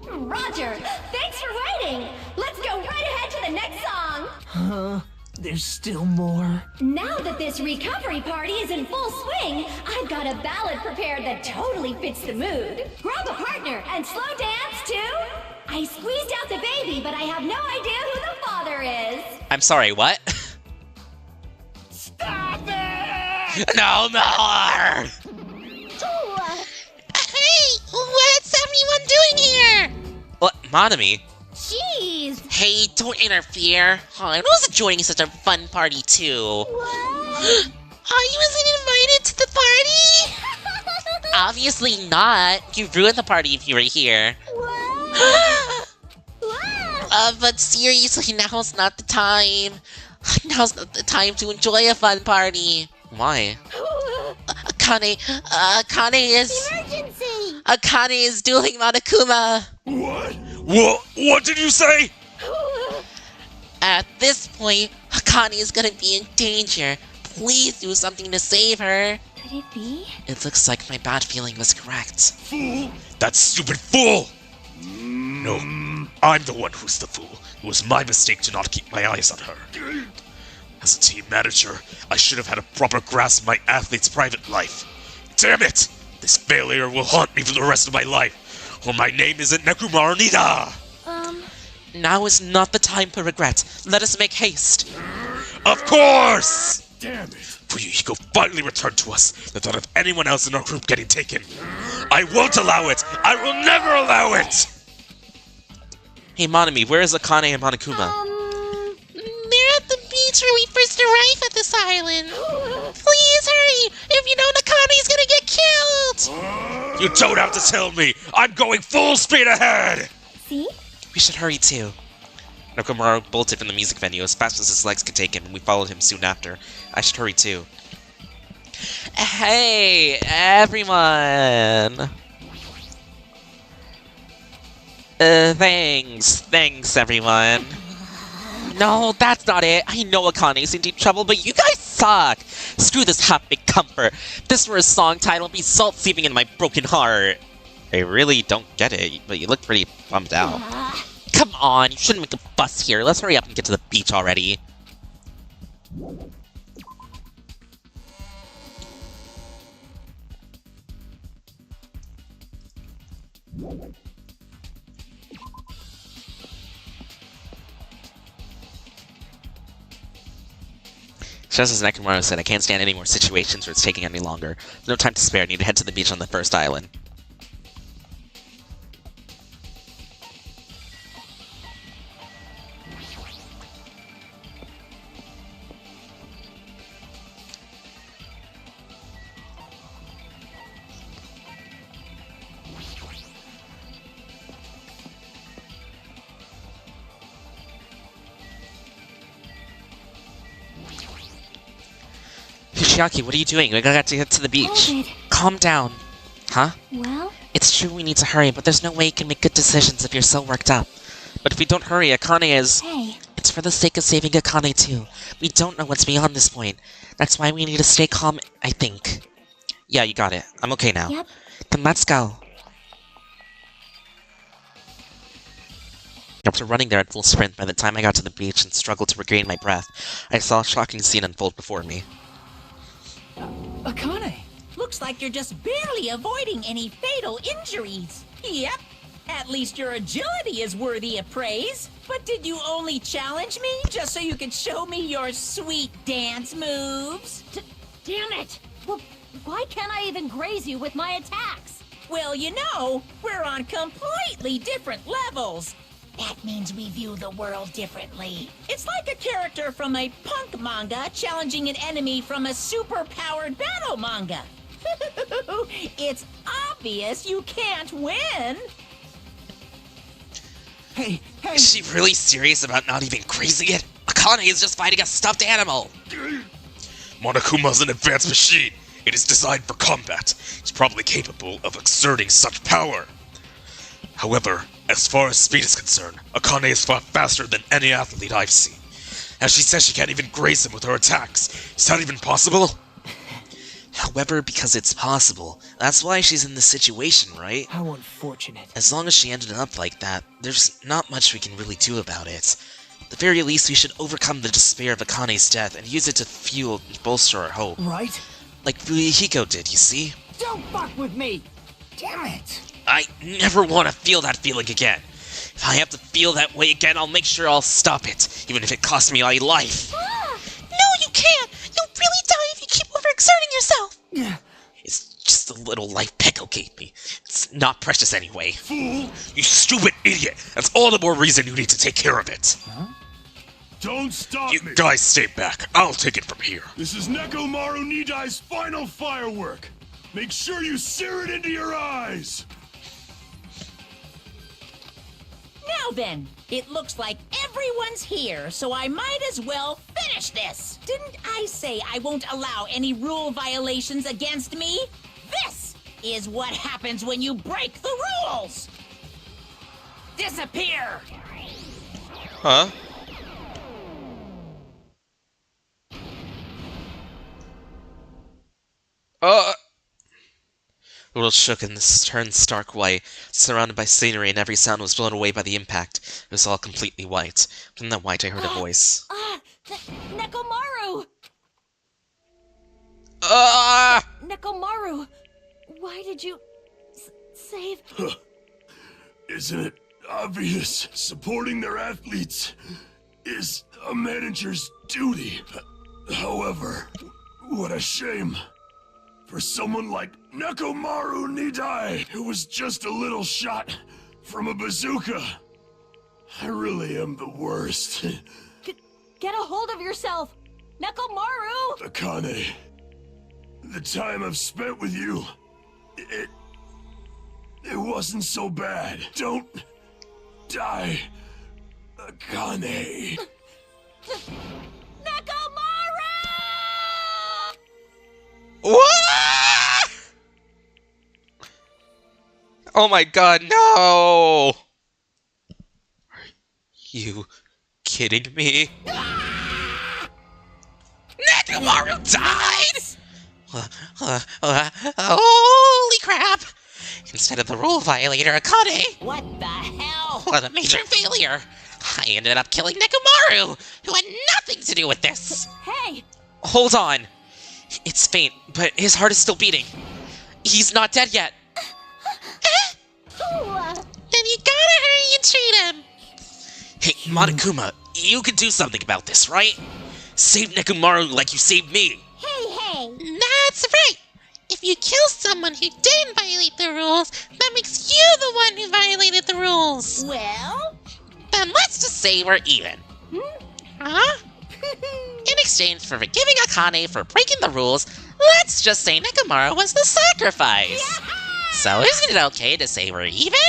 Roger, thanks for waiting. Let's go right ahead to the next song. Huh? There's still more? Now that this recovery party is in full swing, I've got a ballad prepared that totally fits the mood. Grab a partner and slow dance to... I squeezed out the baby, but I have no idea who the father is. I'm sorry, what? Stop it! No more! Hey, what's everyone doing here? What, Monami? Jeez. Hey, don't interfere. I wasn't joining such a fun party, too. What? I wasn't invited to the party? Obviously not. You ruined the party if you were here. What? But seriously, now's not the time. Now's not the time to enjoy a fun party. Why? Akane Emergency. is dueling Monokuma. What did you say? At this point, Akane is gonna be in danger. Please do something to save her. Could it be? It looks like my bad feeling was correct. Fool! That stupid fool! No, I'm the one who's the fool. It was my mistake to not keep my eyes on her. As a team manager, I should have had a proper grasp of my athlete's private life. Damn it! This failure will haunt me for the rest of my life, or my name isn't Nekomaru Nida! Now is not the time for regret. Let us make haste. Of course! Damn it! Fuyuhiko finally returned to us, the thought of anyone else in our group getting taken. I won't allow it! I will never allow it! Hey, Monami, where is Akane and Monokuma? They're at the beach where we first arrived at this island. Please hurry! If you don't, Akane's gonna get killed! You don't have to tell me! I'm going full speed ahead! See? We should hurry too. Nekomaru bolted from the music venue as fast as his legs could take him, and we followed him soon after. I should hurry too. Hey, everyone! Thanks, everyone. No, that's not it. I know Akane's in deep trouble, but you guys suck! Screw this half-baked comfort. If this were a song title, it'd be salt seeping in my broken heart. I really don't get it, but you look pretty bummed out. Come on, you shouldn't make a fuss here. Let's hurry up and get to the beach already. Just as Nekomaru said, I can't stand any more situations where it's taking any longer. There's no time to spare. I need to head to the beach on the first island. Fushiaki, what are you doing? We gotta get to the beach. David. Calm down. Huh? Well, It's true we need to hurry, but there's no way you can make good decisions if you're so worked up. But if we don't hurry, Akane is... hey, It's for the sake of saving Akane too. We don't know what's beyond this point. That's why we need to stay calm, I think. Yeah, you got it. I'm okay now. Yep. Then let's go. After running there at full sprint, by the time I got to the beach and struggled to regain my breath, I saw a shocking scene unfold before me. Akane! Looks like you're just barely avoiding any fatal injuries. Yep. At least your agility is worthy of praise. But did you only challenge me just so you could show me your sweet dance moves? Damn it! Well, why can't I even graze you with my attacks? Well, you know, we're on completely different levels. That means we view the world differently. It's like a character from a punk manga challenging an enemy from a super-powered battle manga. It's obvious you can't win. Hey, Is she really serious about not even grazing it? Akane is just fighting a stuffed animal! Monokuma's an advanced machine. It is designed for combat. It's probably capable of exerting such power. However, as far as speed is concerned, Akane is far faster than any athlete I've seen. As she says she can't even graze him with her attacks. Is that even possible? However, because it's possible, that's why she's in this situation, right? how unfortunate. As long as she ended up like that, there's not much we can really do about it. At the very least, we should overcome the despair of Akane's death and use it to fuel and bolster our hope. Right? Like Fuyuhiko did, you see? Don't fuck with me! Damn it! I never want to feel that feeling again. If I have to feel that way again, I'll make sure I'll stop it, even if it costs me my life. No, you can't! You'll really die if you keep overexerting yourself! Yeah. It's just a little life Peko gave me. It's not precious anyway. Fool! You stupid idiot! That's all the more reason you need to take care of it. Don't stop You me! guys stay back. I'll take it from here. This is Nekomaru Nidai's final firework! Make sure you sear it into your eyes! Now then, it looks like everyone's here, so I might as well finish this. Didn't I say I won't allow any rule violations against me? This is what happens when you break the rules! Disappear! Huh? The world shook and turned stark white, surrounded by scenery, and every sound was blown away by the impact. It was all completely white. From that white, I heard a voice. Nekomaru! Ah! Nekomaru! Why did you save... Isn't it obvious? Supporting their athletes is a manager's duty. However, what a shame. For someone like Nekomaru Nidai, who was just a little shot from a bazooka. I really am the worst. Get a hold of yourself! Nekomaru! Akane, the time I've spent with you, it wasn't so bad. Don't die, Akane. Nekomaru! What? Oh my god, no! Are you kidding me? Nekomaru died? Holy crap! Instead of the rule violator, Akane! What the hell? What a major failure! I ended up killing Nekomaru, who had nothing to do with this! Hey! Hold on! It's faint, but his heart is still beating. He's not dead yet. Then you gotta hurry and treat him. Hey, Monokuma, you can do something about this, right? Save Nekomaru like you saved me. Hey! That's right! If you kill someone who didn't violate the rules, that makes you the one who violated the rules. Well? Then let's just say we're even. Huh? In exchange for forgiving Akane for breaking the rules, let's just say Nekomaru was the sacrifice. So isn't it okay to say we're even?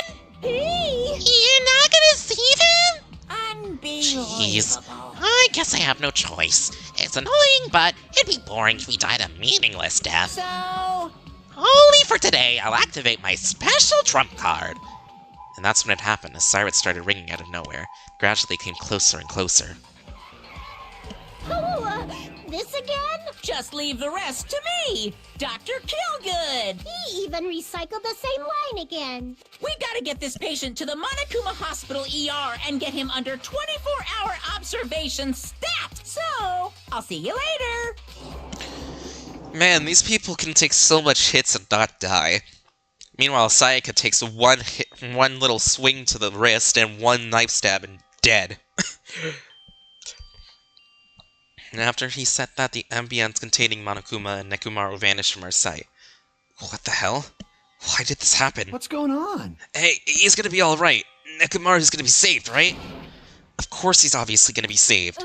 You're not gonna save him? Unbelievable. Jeez. I guess I have no choice. It's annoying, but it'd be boring if we died a meaningless death. So... Only for today, I'll activate my special trump card. And that's when it happened, as sirens started ringing out of nowhere. Gradually came closer and closer. This again? Just leave the rest to me, Dr. Killgood. He even recycled the same line again. We gotta get this patient to the Monokuma Hospital ER and get him under 24-hour observation stat. So, I'll see you later. Man, these people can take so much hits and not die. Meanwhile, Sayaka takes one little swing to the wrist and one knife stab and dead. And after he said that, the ambience containing Monokuma and Nekomaru vanished from our sight. What the hell? Why did this happen? What's going on? Hey, he's gonna be alright. Nekomaru's gonna be saved, right? Of course he's obviously gonna be saved.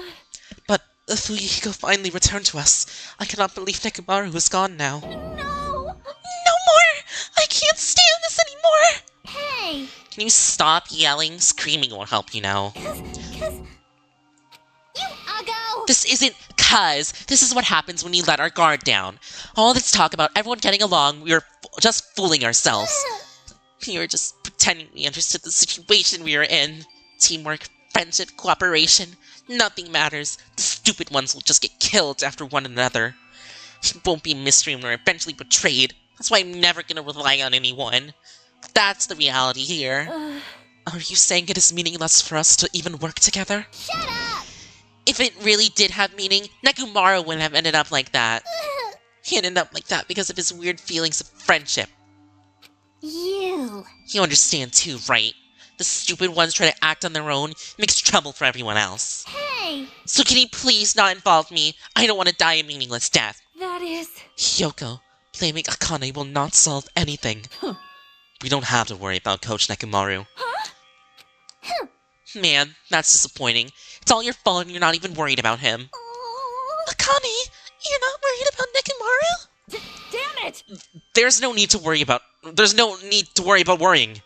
But Fuyuhiko finally returned to us. I cannot believe Nekomaru is gone now. No! No more! I can't stand this anymore! Hey! Can you stop yelling? Screaming won't help you now. Cause... You uggo! This isn't cuz. This is what happens when you let our guard down. All this talk about everyone getting along, we were just fooling ourselves. We were just pretending we understood the situation we were in. Teamwork, friendship, cooperation. Nothing matters. The stupid ones will just get killed after one another. It won't be a mystery when we're eventually betrayed. That's why I'm never gonna rely on anyone. That's the reality here. Are you saying it is meaningless for us to even work together? Shut up! If it really did have meaning, Nekomaru wouldn't have ended up like that. He ended up like that because of his weird feelings of friendship. You understand too, right? The stupid ones try to act on their own, makes trouble for everyone else. Hey! So can you please not involve me? I don't want to die a meaningless death. That is... Hyoko, blaming Akane will not solve anything. We don't have to worry about Coach Nekomaru. Man, that's disappointing. It's all your fault and you're not even worried about him. Akane, you're not worried about Nekomaru? Damn it! There's no need to worry about worrying.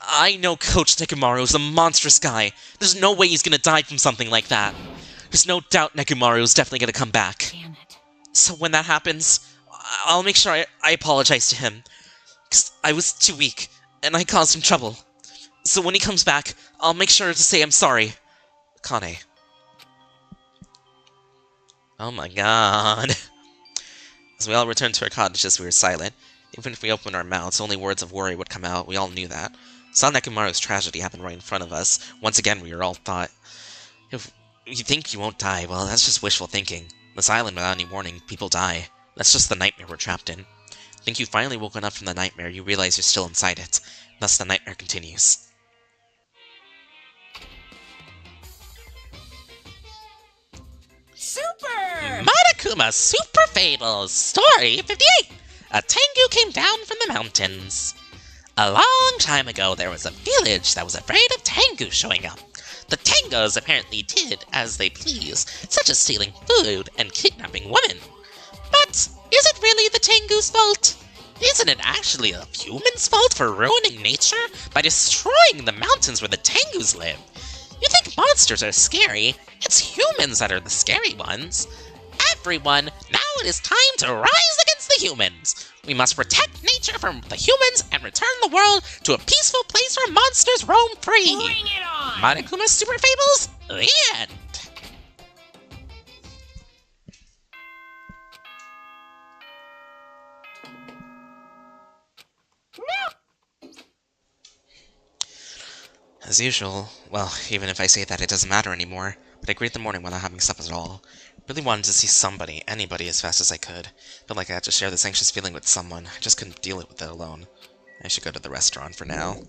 I know Coach Nekomaru is a monstrous guy. There's no way he's gonna die from something like that. There's no doubt Nekomaru is definitely gonna come back. Damn it. So when that happens, I'll make sure I apologize to him. 'Cause I was too weak, and I caused him trouble. So when he comes back, I'll make sure to say I'm sorry. Akane. Oh my god. As we all returned to our cottages, we were silent. Even if we opened our mouths, only words of worry would come out. We all knew that. Saw Nekomaru's tragedy happen right in front of us. Once again, we were all thought, if you think you won't die, well, that's just wishful thinking. This island, without any warning, people die. That's just the nightmare we're trapped in. Think you've finally woken up from the nightmare, you realize you're still inside it. Thus the nightmare continues. Super! Monokuma Super Fables, Story 58! A Tengu came down from the mountains. A long time ago, there was a village that was afraid of Tengu showing up. The Tengus apparently did as they pleased, such as stealing food and kidnapping women. But is it really the Tengu's fault? Isn't it actually a human's fault for ruining nature by destroying the mountains where the Tengus live? You think monsters are scary? It's humans that are the scary ones. Everyone, now it is time to rise against the humans. We must protect nature from the humans and return the world to a peaceful place where monsters roam free. Bring it on! Monokuma Super Fables, the end. As usual, well, even if I say that, it doesn't matter anymore, but I greet the morning without having slept at all. Really wanted to see somebody, anybody, as fast as I could. Felt like I had to share this anxious feeling with someone. I just couldn't deal with it alone. I should go to the restaurant for now.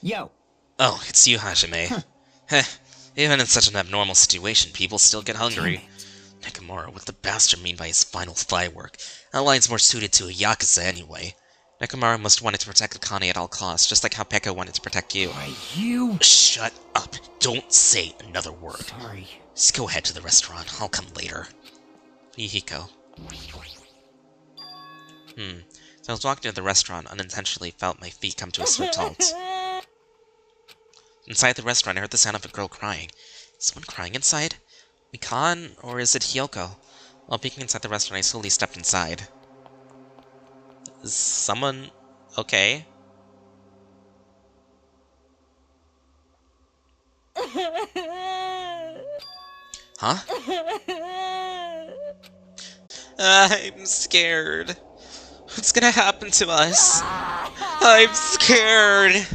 Yo. Oh, it's you, Hajime. Heh, even in such an abnormal situation, people still get hungry. Nekomaru, what the bastard mean by his final firework? That line's more suited to a Yakuza anyway. Nekomaru must wanted to protect Akane at all costs, just like how Peko wanted to protect you. Why, you... Shut up. Don't say another word. Sorry. Just go ahead to the restaurant. I'll come later. Fuyuhiko. So I was walking to the restaurant, unintentionally felt my feet come to a swift halt. Inside the restaurant, I heard the sound of a girl crying. Is someone crying inside? Mikan, or is it Hyoko? While peeking inside the restaurant, I slowly stepped inside. Is someone okay? Huh? I'm scared. What's gonna happen to us? I'm scared!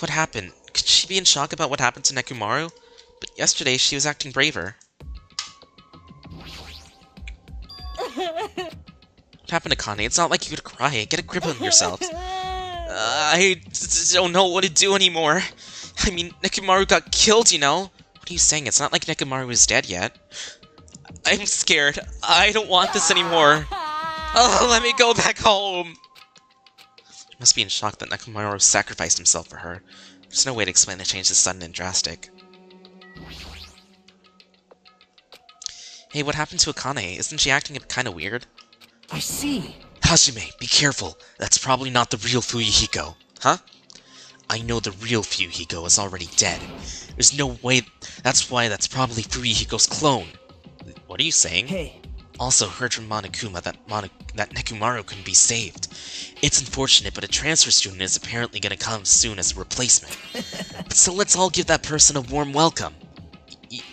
What happened? Could she be in shock about what happened to Nekomaru? But yesterday she was acting braver. What happened to Kane? It's not like you could cry. Get a grip on yourselves. I don't know what to do anymore. I mean, Nekomaru got killed, you know? What are you saying? It's not like Nekomaru is dead yet. I'm scared. I don't want this anymore. Oh, let me go back home. She must be in shock that Nekomaru sacrificed himself for her. There's no way to explain the change this sudden and drastic. Hey, what happened to Akane? Isn't she acting kinda weird? I see. Hajime, be careful. That's probably not the real Fuyuhiko. Huh? I know the real Fuyuhiko is already dead. There's no way... That's why that's probably Fuyuhiko's clone. What are you saying? Hey. Also heard from Monokuma that Nekomaru can be saved. It's unfortunate, but a transfer student is apparently gonna come soon as a replacement. So let's all give that person a warm welcome.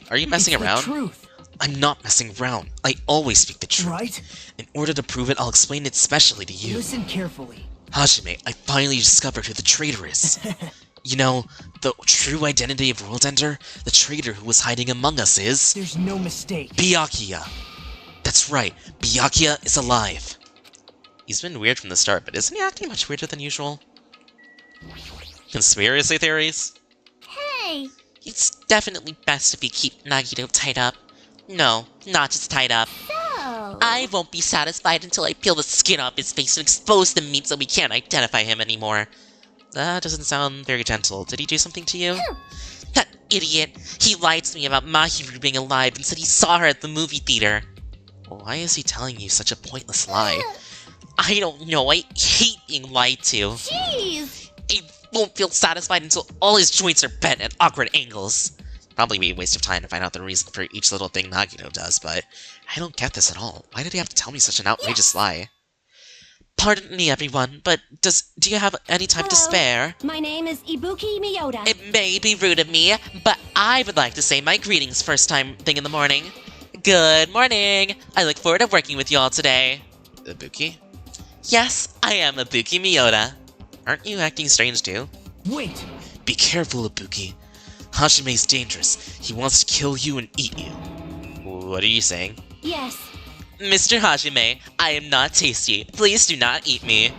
Are you messing It's around? The truth. I'm not messing around. I always speak the truth. Right? In order to prove it, I'll explain it specially to you. Listen carefully. Hajime, I finally discovered who the traitor is. You know, the true identity of World Ender? The traitor who was hiding among us is... There's no mistake. Byakuya. That's right, Byakuya is alive. He's been weird from the start, but isn't he acting much weirder than usual? Conspiracy theories? Hey! It's definitely best if you keep Nagito tied up. No, not just tied up. So... I won't be satisfied until I peel the skin off his face and expose the meat so we can't identify him anymore. That doesn't sound very gentle. Did he do something to you? That idiot! He lied to me about Mahiru being alive and said he saw her at the movie theater. Why is he telling you such a pointless lie? I don't know, I hate being lied to. Jeez! I won't feel satisfied until all his joints are bent at awkward angles. Probably be a waste of time to find out the reason for each little thing Nagito does, but I don't get this at all. Why did he have to tell me such an outrageous lie? Pardon me, everyone, but do you have any time to spare? My name is Ibuki Miyota. It may be rude of me, but I would like to say my greetings first thing in the morning. Good morning! I look forward to working with you all today. Ibuki? Yes, I am Ibuki Miyota. Aren't you acting strange too? Wait! Be careful, Ibuki. Hashime's dangerous. He wants to kill you and eat you. What are you saying? Yes. Mr. Hajime, I am not tasty. Please do not eat me.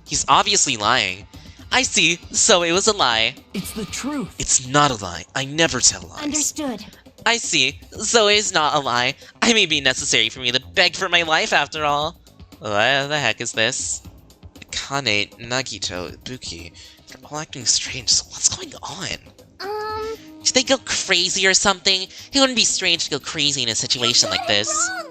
He's obviously lying. I see, so it was a lie. It's the truth. It's not a lie. I never tell lies. Understood. I see, so it is not a lie. I may be necessary for me to beg for my life after all. What the heck is this? Akane, Nagito, Ibuki, they're all acting strange, so what's going on? Did they go crazy or something? It wouldn't be strange to go crazy in a situation like this. Wrong.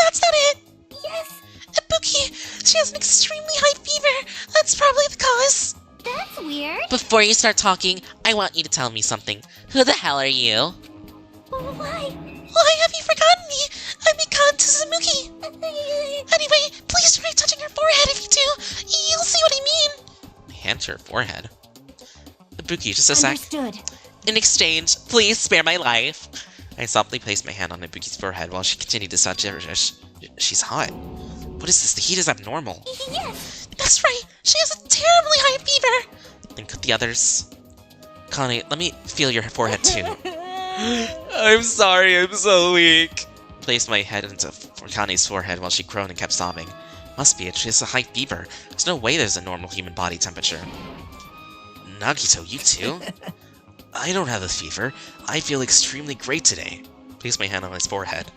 That's not it! Yes, Ibuki, she has an extremely high fever. That's probably the cause. that's weird. Before you start talking, I want you to tell me something. Who the hell are you? Why? Why have you forgotten me? I'm Mikan Tsuzuki. Anyway, please try touching her forehead if you do. You'll see what I mean. My hand to her forehead. Ibuki, just a sec. Understood. In exchange, please spare my life. I softly placed my hand on Ibuki's forehead while she continued to sound gibberish. She's hot. What is this? The heat is abnormal. Yes. That's right. She has a terribly high fever. Then could the others... Connie, let me feel your forehead too. I'm sorry, I'm so weak. Placed my head into Connie's forehead while she groaned and kept sobbing. Must be it, she has a high fever. There's no way there's a normal human body temperature. Nagito, you too? I don't have a fever. I feel extremely great today. Placed my hand on his forehead.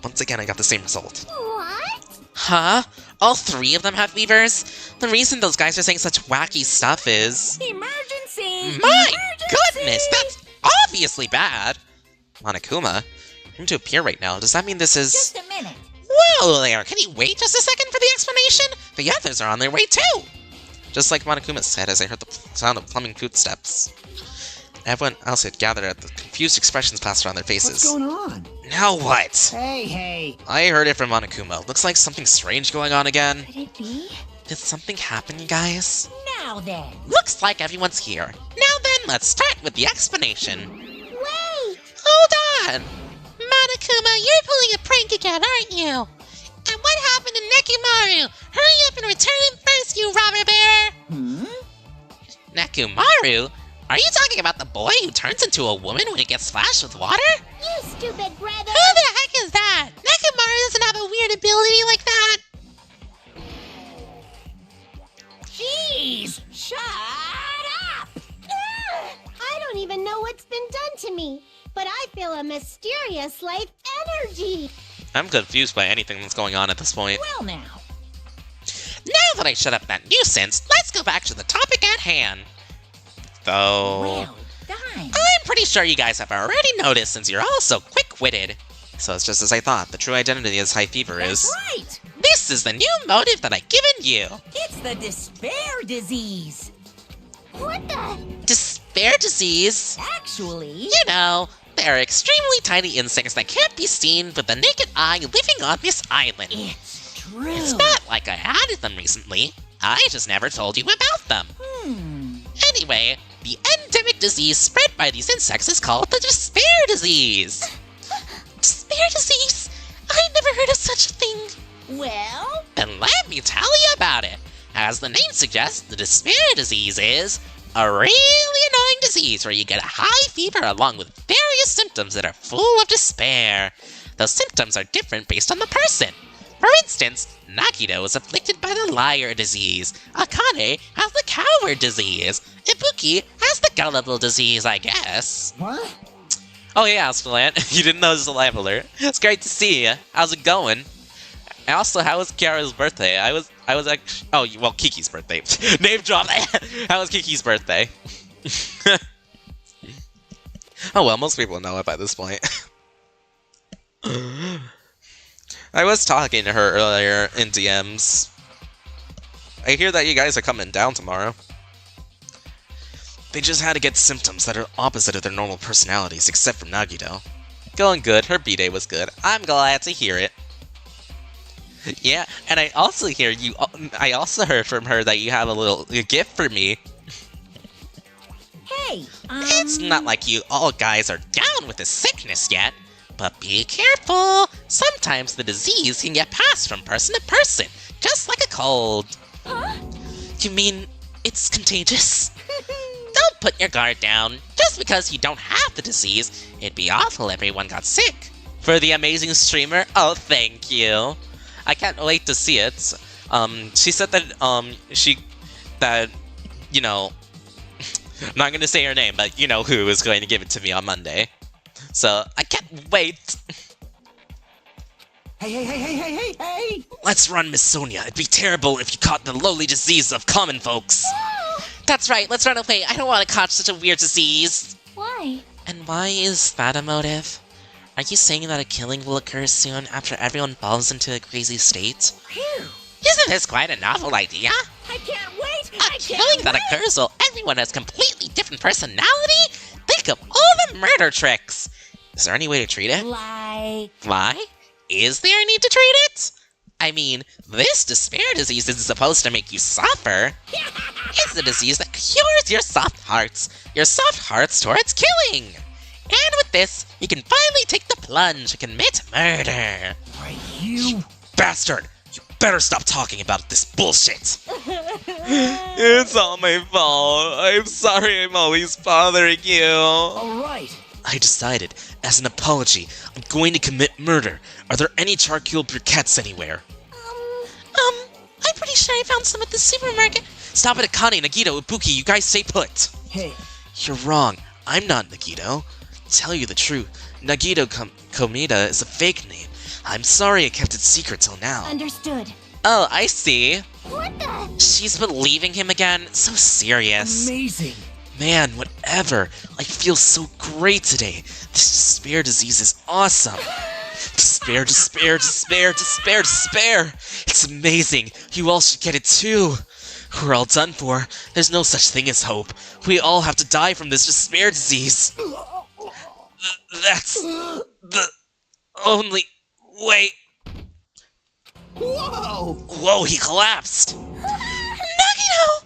Once again, I got the same result. What? Huh? All three of them have fevers? The reason those guys are saying such wacky stuff is... Emergency! My Emergency! goodness, that's obviously bad! Monokuma, seem to appear right now. Does that mean this is... Just a minute. Whoa there, can you wait just a second for the explanation? The others are on their way too! Just like Monokuma said as I heard the sound of plumbing footsteps. Everyone else had gathered at the confused expressions plastered on their faces. What's going on? Now what? Hey. I heard it from Monokuma. Looks like something strange going on again. Could it be? Did something happen, you guys? Now then. Looks like everyone's here. Now then, let's start with the explanation. Wait! Hold on! Monokuma, you're pulling a prank again, aren't you? And what happened to Nekimaru? Hurry up and return him first, you robber bearer! Nekimaru? Are you talking about the boy who turns into a woman when he gets splashed with water? You stupid brother! Who the heck is that? Nekimaru doesn't have a weird ability like that! Jeez! Shut up! I don't even know what's been done to me, but I feel a mysterious life energy. I'm confused by anything that's going on at this point. Well now. Now that I shut up that nuisance, let's go back to the topic at hand. Though... Well done. I'm pretty sure you guys have already noticed since you're all so quick-witted. So it's just as I thought. The true identity of high fever That's is... right. This is the new motive that I've given you. It's the despair disease. What the? Despair disease. Actually, You know, there are extremely tiny insects that can't be seen with the naked eye living on this island. it's true. It's not like I added them recently. I just never told you about them. Anyway, the endemic disease spread by these insects is called the despair disease. Despair disease? I never heard of such a thing. Well, Then let me tell you about it. As the name suggests, the despair disease is a really annoying disease where you get a high fever along with various symptoms that are full of despair. The symptoms are different based on the person. For instance, Nagito is afflicted by the liar disease. Akane has the coward disease. Ibuki has the gullible disease, I guess. What? Oh yeah, Splant. You didn't know this was a live alert. It's great to see you. How's it going? And also, how was Kiara's birthday? I was actually... Oh, well, Kiki's birthday. Name drop. How was Kiki's birthday? Oh well, most people know it by this point. I was talking to her earlier in DMs. I hear that you guys are coming down tomorrow. They just had to get symptoms that are opposite of their normal personalities, except for Nagito. Going good. Her B-Day was good. I'm glad to hear it. Yeah, and I also heard from her that you have a gift for me. Hey, It's not like you all guys are down with the sickness yet, but be careful. Sometimes the disease can get passed from person to person, just like a cold. Huh? You mean it's contagious? Don't put your guard down. Just because you don't have the disease, it'd be awful if everyone got sick. For the amazing streamer, oh thank you. I can't wait to see it. She said that, you know, I'm not gonna say her name, but you know who is going to give it to me on Monday. So, I can't wait. Hey! Let's run, Miss Sonia. It'd be terrible if you caught the lowly disease of common folks. That's right, let's run away. I don't want to catch such a weird disease. Why? And why is that a motive? Are you saying that a killing will occur soon after everyone falls into a crazy state? phew! Isn't this quite a novel idea? I can't wait! A killing that occurs while everyone has completely different personality? Think of all the murder tricks! Is there any way to treat it? Like... Why? Is there a need to treat it? I mean, this despair disease isn't supposed to make you suffer. It's a disease that cures your soft hearts towards killing. And with this, you can finally take the plunge and commit murder. You bastard! You better stop talking about this bullshit! It's all my fault. I'm sorry I'm always bothering you. Alright. I decided, as an apology, I'm going to commit murder. Are there any charcoal briquettes anywhere? I'm pretty sure I found some at the supermarket. Stop it, Akane, Nagito, Ibuki, you guys stay put. Hey, You're wrong. I'm not Nagito. Tell you the truth, Nagito Komida is a fake name. I'm sorry I kept it secret till now. Understood. Oh, I see. What the? She's believing him again. So serious. amazing. Man, whatever. I feel so great today. This despair disease is awesome. Despair. It's amazing. You all should get it too. We're all done for. There's no such thing as hope. We all have to die from this despair disease. That's the only way. Whoa! Whoa, he collapsed. Nagito!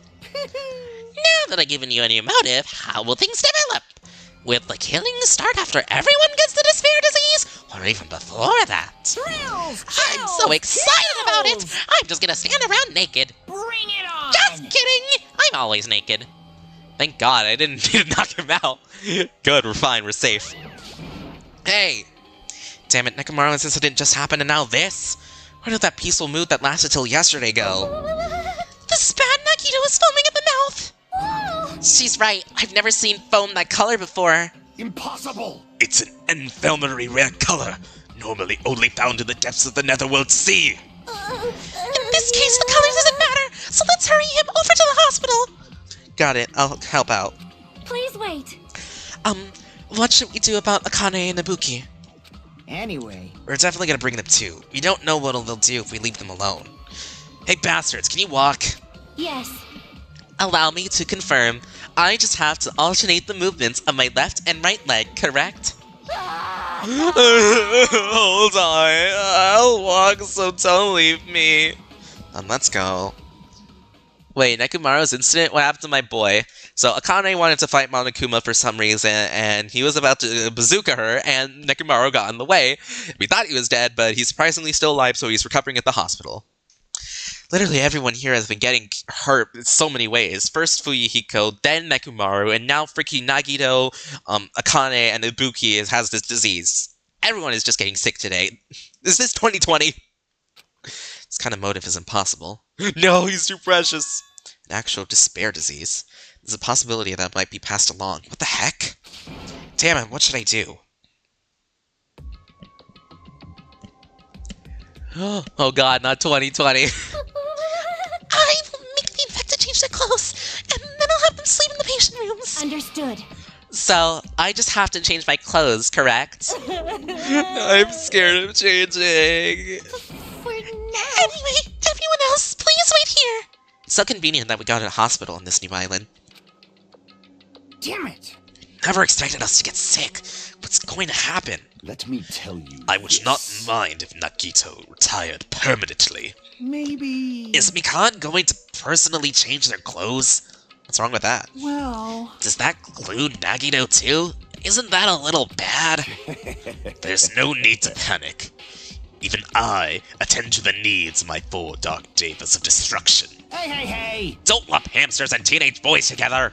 Now that I've given you a new motive, how will things develop? Will the killings start after everyone gets the despair disease? Or even before that? Thrills! I'm so excited about it! I'm just gonna stand around naked. Bring it on! Just kidding! I'm always naked. Thank God I didn't need to knock him out. Good, we're fine, we're safe. Hey! Damn it, Nekomaru's incident just happened and now this? Where did that peaceful mood that lasted till yesterday go? The spat Nagito is foaming at the mouth! She's right, I've never seen foam that color before. Impossible! It's an inflammatory rare color, normally only found in the depths of the Netherworld Sea. In this case, the colors doesn't matter, so let's hurry him over to the hospital! Got it, I'll help out. Please wait. What should we do about Akane and Ibuki? Anyway, We're definitely gonna bring them too. We don't know what they'll do if we leave them alone. Hey bastards, can you walk? Yes. Allow me to confirm, I just have to alternate the movements of my left and right leg, correct? Hold on. I'll walk, so don't leave me. Let's go. Wait, Nekomaru's incident? What happened to my boy? So, Akane wanted to fight Monokuma for some reason, and he was about to bazooka her, and Nekomaru got in the way. We thought he was dead, but he's surprisingly still alive, so he's recovering at the hospital. Literally everyone here has been getting hurt in so many ways. First Fuyuhiko, then Nekomaru, and now freaking Nagito, Akane, and Ibuki has this disease. Everyone is just getting sick today. Is this 2020? This kind of motive is impossible. No, he's too precious. An actual despair disease. There's a possibility that might be passed along. What the heck? Damn it, what should I do? Oh god, not 2020. I will make the infected change their clothes, and then I'll have them sleep in the patient rooms. Understood. So, I just have to change my clothes, correct? I'm scared of changing. For now. Anyway, everyone else, please wait here. It's so convenient that we got a hospital on this new island. Damn it! Never expected us to get sick. What's going to happen? Let me tell you. I would not mind if Nagito retired permanently. Maybe... Is Mikan going to personally change their clothes? What's wrong with that? Well... Does that include Nagito too? Isn't that a little bad? There's no need to panic. Even I attend to the needs of my 4 Dark Devas of Destruction. Hey! Don't lump hamsters and teenage boys together!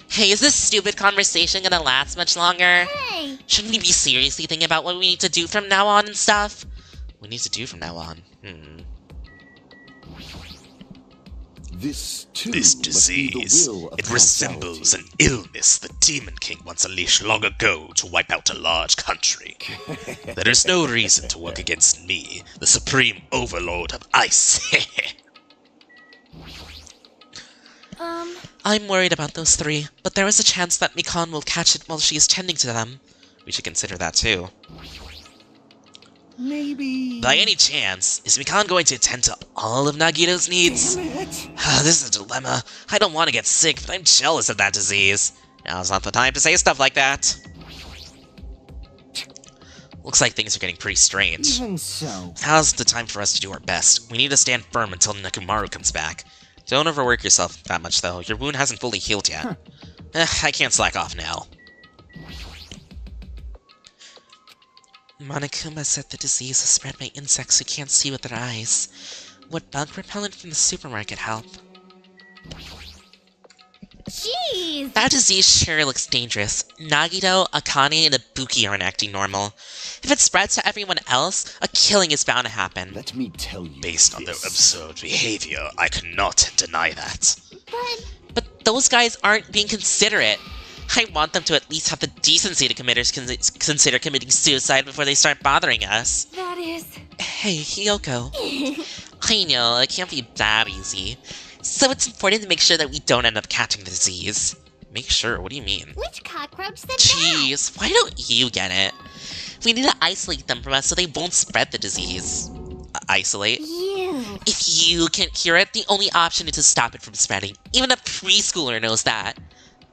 Hey, is this stupid conversation gonna last much longer? Hey! Shouldn't we be seriously thinking about what we need to do from now on and stuff? We need to do from now on. This disease, it resembles an illness the Demon King once unleashed long ago to wipe out a large country. There is no reason to work against me, the supreme overlord of ice. I'm worried about those 3, but there is a chance that Mikan will catch it while she is tending to them. We should consider that too. Maybe... By any chance, is Mikan going to attend to all of Nagito's needs? This is a dilemma. I don't want to get sick, but I'm jealous of that disease. Now's not the time to say stuff like that. Looks like things are getting pretty strange. Even so... Now's the time for us to do our best. We need to stand firm until Nekomaru comes back. Don't overwork yourself that much, though. Your wound hasn't fully healed yet. I can't slack off now. Monokuma said the disease is spread by insects who can't see with their eyes. Would bug repellent from the supermarket help? Jeez! That disease sure looks dangerous. Nagito, Akane, and Ibuki aren't acting normal. If it spreads to everyone else, a killing is bound to happen. Let me tell you. Based on their absurd behavior, I cannot deny that. But those guys aren't being considerate. I want them to at least have the decency to consider committing suicide before they start bothering us. That is... Hey, Hiyoko. I know, it can't be that easy. So it's important to make sure that we don't end up catching the disease. Make sure? What do you mean? Which cockroach said that? Jeez, why don't you get it? We need to isolate them from us so they won't spread the disease. Isolate? You. If you can't cure it, the only option is to stop it from spreading. Even a preschooler knows that.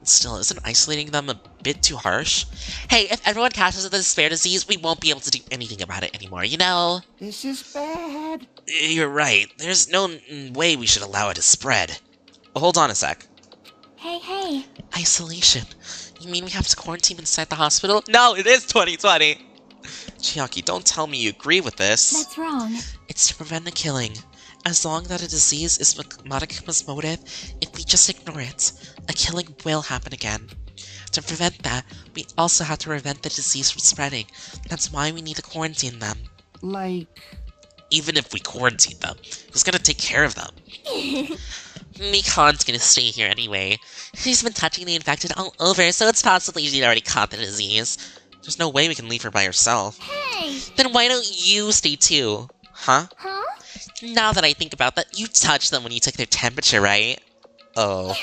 Still, isn't isolating them a bit too harsh? Hey, if everyone catches the despair disease, we won't be able to do anything about it anymore, you know? This is bad. You're right. There's no way we should allow it to spread. Well, hold on a sec. Hey. Isolation. You mean we have to quarantine inside the hospital? No, it is 2020! Chiaki, don't tell me you agree with this. That's wrong. It's to prevent the killing. As long as a disease is Monokuma's motive, if we just ignore it, a killing will happen again. To prevent that, we also have to prevent the disease from spreading. That's why we need to quarantine them. Like... Even if we quarantine them, who's gonna take care of them? Mikan's gonna stay here anyway. She's been touching the infected all over, so it's possibly she'd already caught the disease. There's no way we can leave her by herself. Hey! Then why don't you stay too? Huh? Huh? Now that I think about that, you touched them when you took their temperature, right? Oh.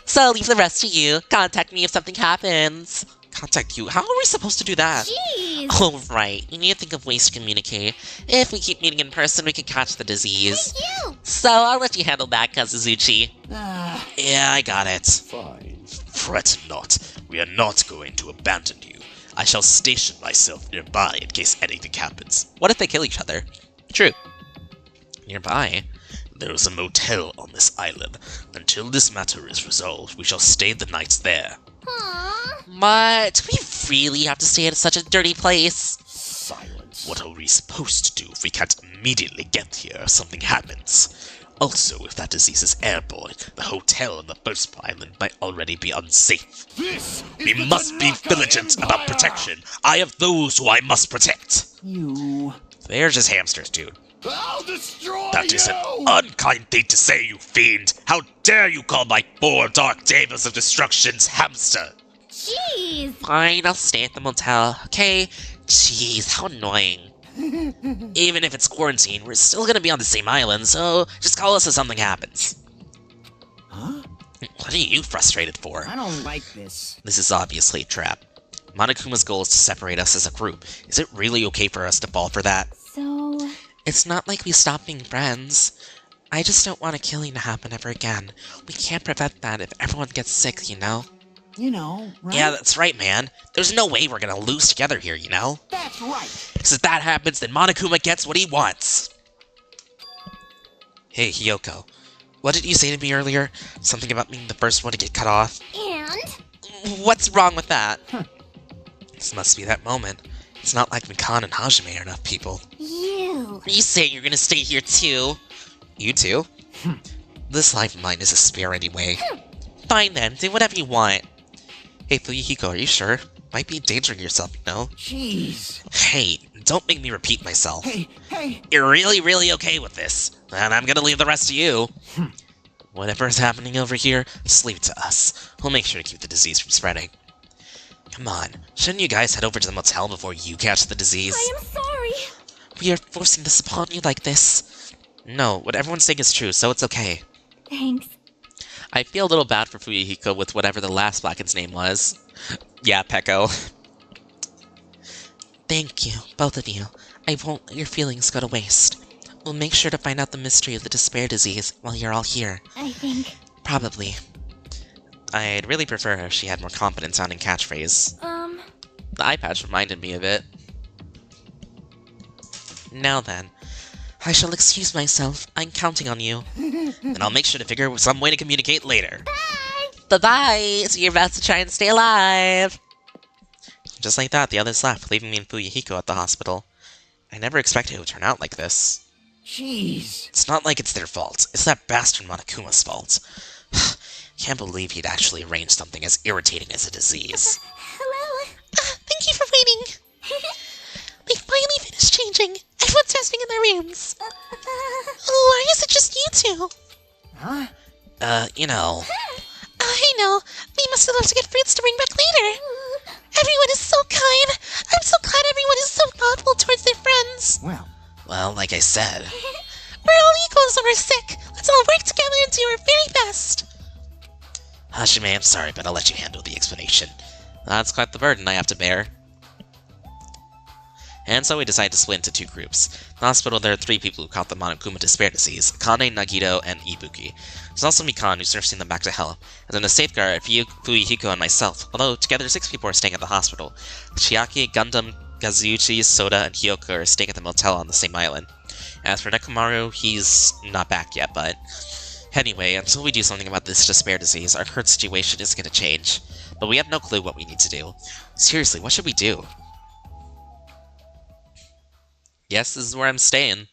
So I'll leave the rest to you. Contact me if something happens. Contact you? How are we supposed to do that? Jeez! Oh, right. We need to think of ways to communicate. If we keep meeting in person, we can catch the disease. You! So I'll let you handle that, Kazuzuchi. Yeah, I got it. Fine. Fret not. We are not going to abandon you. I shall station myself nearby in case anything happens. What if they kill each other? True. Nearby. There is a motel on this island. Until this matter is resolved, we shall stay the night there. Aww. What? Do we really have to stay at such a dirty place? Silence. What are we supposed to do if we can't immediately get here if something happens? Also, if that disease is airborne, the hotel on the first island might already be unsafe. This is We the must be Tanaka vigilant Empire! about protection. I have those who I must protect. You... They're just hamsters, dude. I'll destroy That is an you! unkind thing to say, you fiend! How dare you call my 4 Dark Devas of Destruction's hamster? Jeez! Fine, I'll stay at the motel, okay? Jeez, how annoying. Even if it's quarantine, we're still gonna be on the same island, so just call us if something happens. Huh? What are you frustrated for? I don't like this. This is obviously a trap. Monokuma's goal is to separate us as a group. Is it really okay for us to fall for that? So... It's not like we stopped being friends. I just don't want a killing to happen ever again. We can't prevent that if everyone gets sick, you know? You know, right? Yeah, that's right, man. There's no way we're gonna lose together here, you know? That's right. Because if that happens, then Monokuma gets what he wants. Hey, Hiyoko. What did you say to me earlier? Something about being the first one to get cut off? And? What's wrong with that? This must be that moment. It's not like Mikan and Hajime are enough people. You. Are you saying you're gonna stay here too? You too? This life of mine is a spare anyway. Fine then, do whatever you want. Hey, Fuyuhiko, are you sure? Might be endangering yourself, you know? Jeez. Hey, don't make me repeat myself. Hey. You're really okay with this. And I'm gonna leave the rest to you. Whatever is happening over here, just leave it to us. We'll make sure to keep the disease from spreading. Come on, shouldn't you guys head over to the motel before you catch the disease? I am sorry. We are forcing this upon you like this. No, what everyone's saying is true, so it's okay. Thanks. I feel a little bad for Fuyuhiko with whatever the last Blacken's name was. Yeah, Peko. Thank you, both of you. I won't let your feelings go to waste. We'll make sure to find out the mystery of the despair disease while you're all here. I think. Probably. I'd really prefer if she had more confident sounding catchphrase. The eye patch reminded me of it. Now then, I shall excuse myself. I'm counting on you. And I'll make sure to figure some way to communicate later. Bye-bye! So you're about to try and stay alive! Just like that, the others left, leaving me and Fuyuhiko at the hospital. I never expected it would turn out like this. Jeez. It's not like it's their fault. It's that bastard Monokuma's fault. Can't believe he'd actually arranged something as irritating as a disease. Hello? Thank you for waiting. We finally finished changing. Everyone's resting in their rooms. Why is it just you two? Huh? You know. I know. We must have left to get fruits to bring back later. Everyone is so kind. I'm so glad everyone is so thoughtful towards their friends. Well, like I said. We're all equals when we're sick. Let's all work together and do our very best. Hajime, I'm sorry, but I'll let you handle the explanation. That's quite the burden I have to bear. And so we decided to split into two groups. In the hospital, there are 3 people who caught the Monokuma despair disease: Akane, Nagito, and Ibuki. There's also Mikan, who's nursing them back to health. And then the safeguard, Fuyuhiko and myself, although together 6 people are staying at the hospital. Chiaki, Gundam, Kazuuchi, Soda, and Hiyoko are staying at the motel on the same island. As for Nekomaru, he's not back yet, but... Anyway, until we do something about this despair disease, our current situation isn't going to change. But we have no clue what we need to do. Seriously, what should we do? Yes, this is where I'm staying.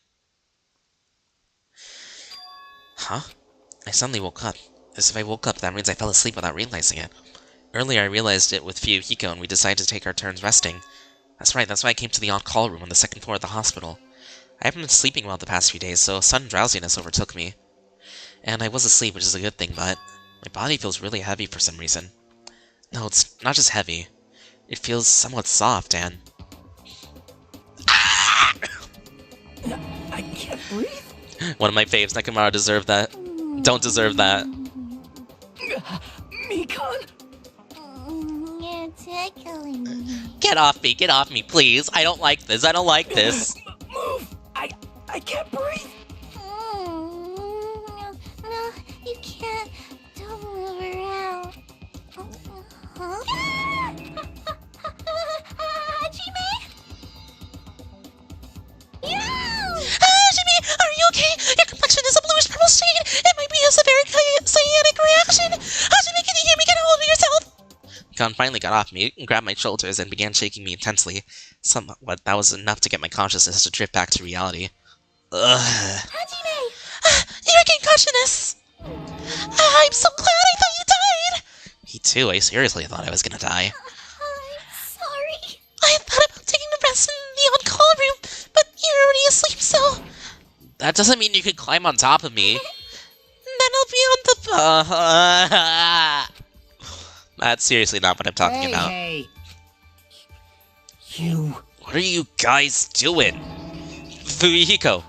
Huh? I suddenly woke up. As if I woke up, that means I fell asleep without realizing it. Earlier I realized it with Fuyuhiko and we decided to take our turns resting. That's right, that's why I came to the on-call room on the 2nd floor of the hospital. I haven't been sleeping well the past few days, so sudden drowsiness overtook me. And I was asleep, which is a good thing, but my body feels really heavy for some reason. No, it's not just heavy. It feels somewhat soft and... I can't breathe. One of my faves, Nekomaru deserved that. Don't deserve that. Mikan? You're tickling me. Get off me, please. I don't like this, I don't like this. Move! I can't breathe. No, you can't. Don't move around. Huh? Hajime? Jimmy, are you okay? Your complexion is a bluish-purple shade. It might be a severe cyanic reaction. Jimmy, can you hear me? Get a hold of yourself. Mikan finally got off me and grabbed my shoulders and began shaking me intensely. Somewhat, that was enough to get my consciousness to drift back to reality. Ugh. Hajime! You regained consciousness! I'm so glad I thought you died! Me too, I seriously thought I was gonna die. I'm sorry. I thought about taking a rest in the on-call room, but you're already asleep, so... That doesn't mean you could climb on top of me. Then I'll be on the... That's seriously not what I'm talking about. Hey. You... What are you guys doing? Fuyuhiko.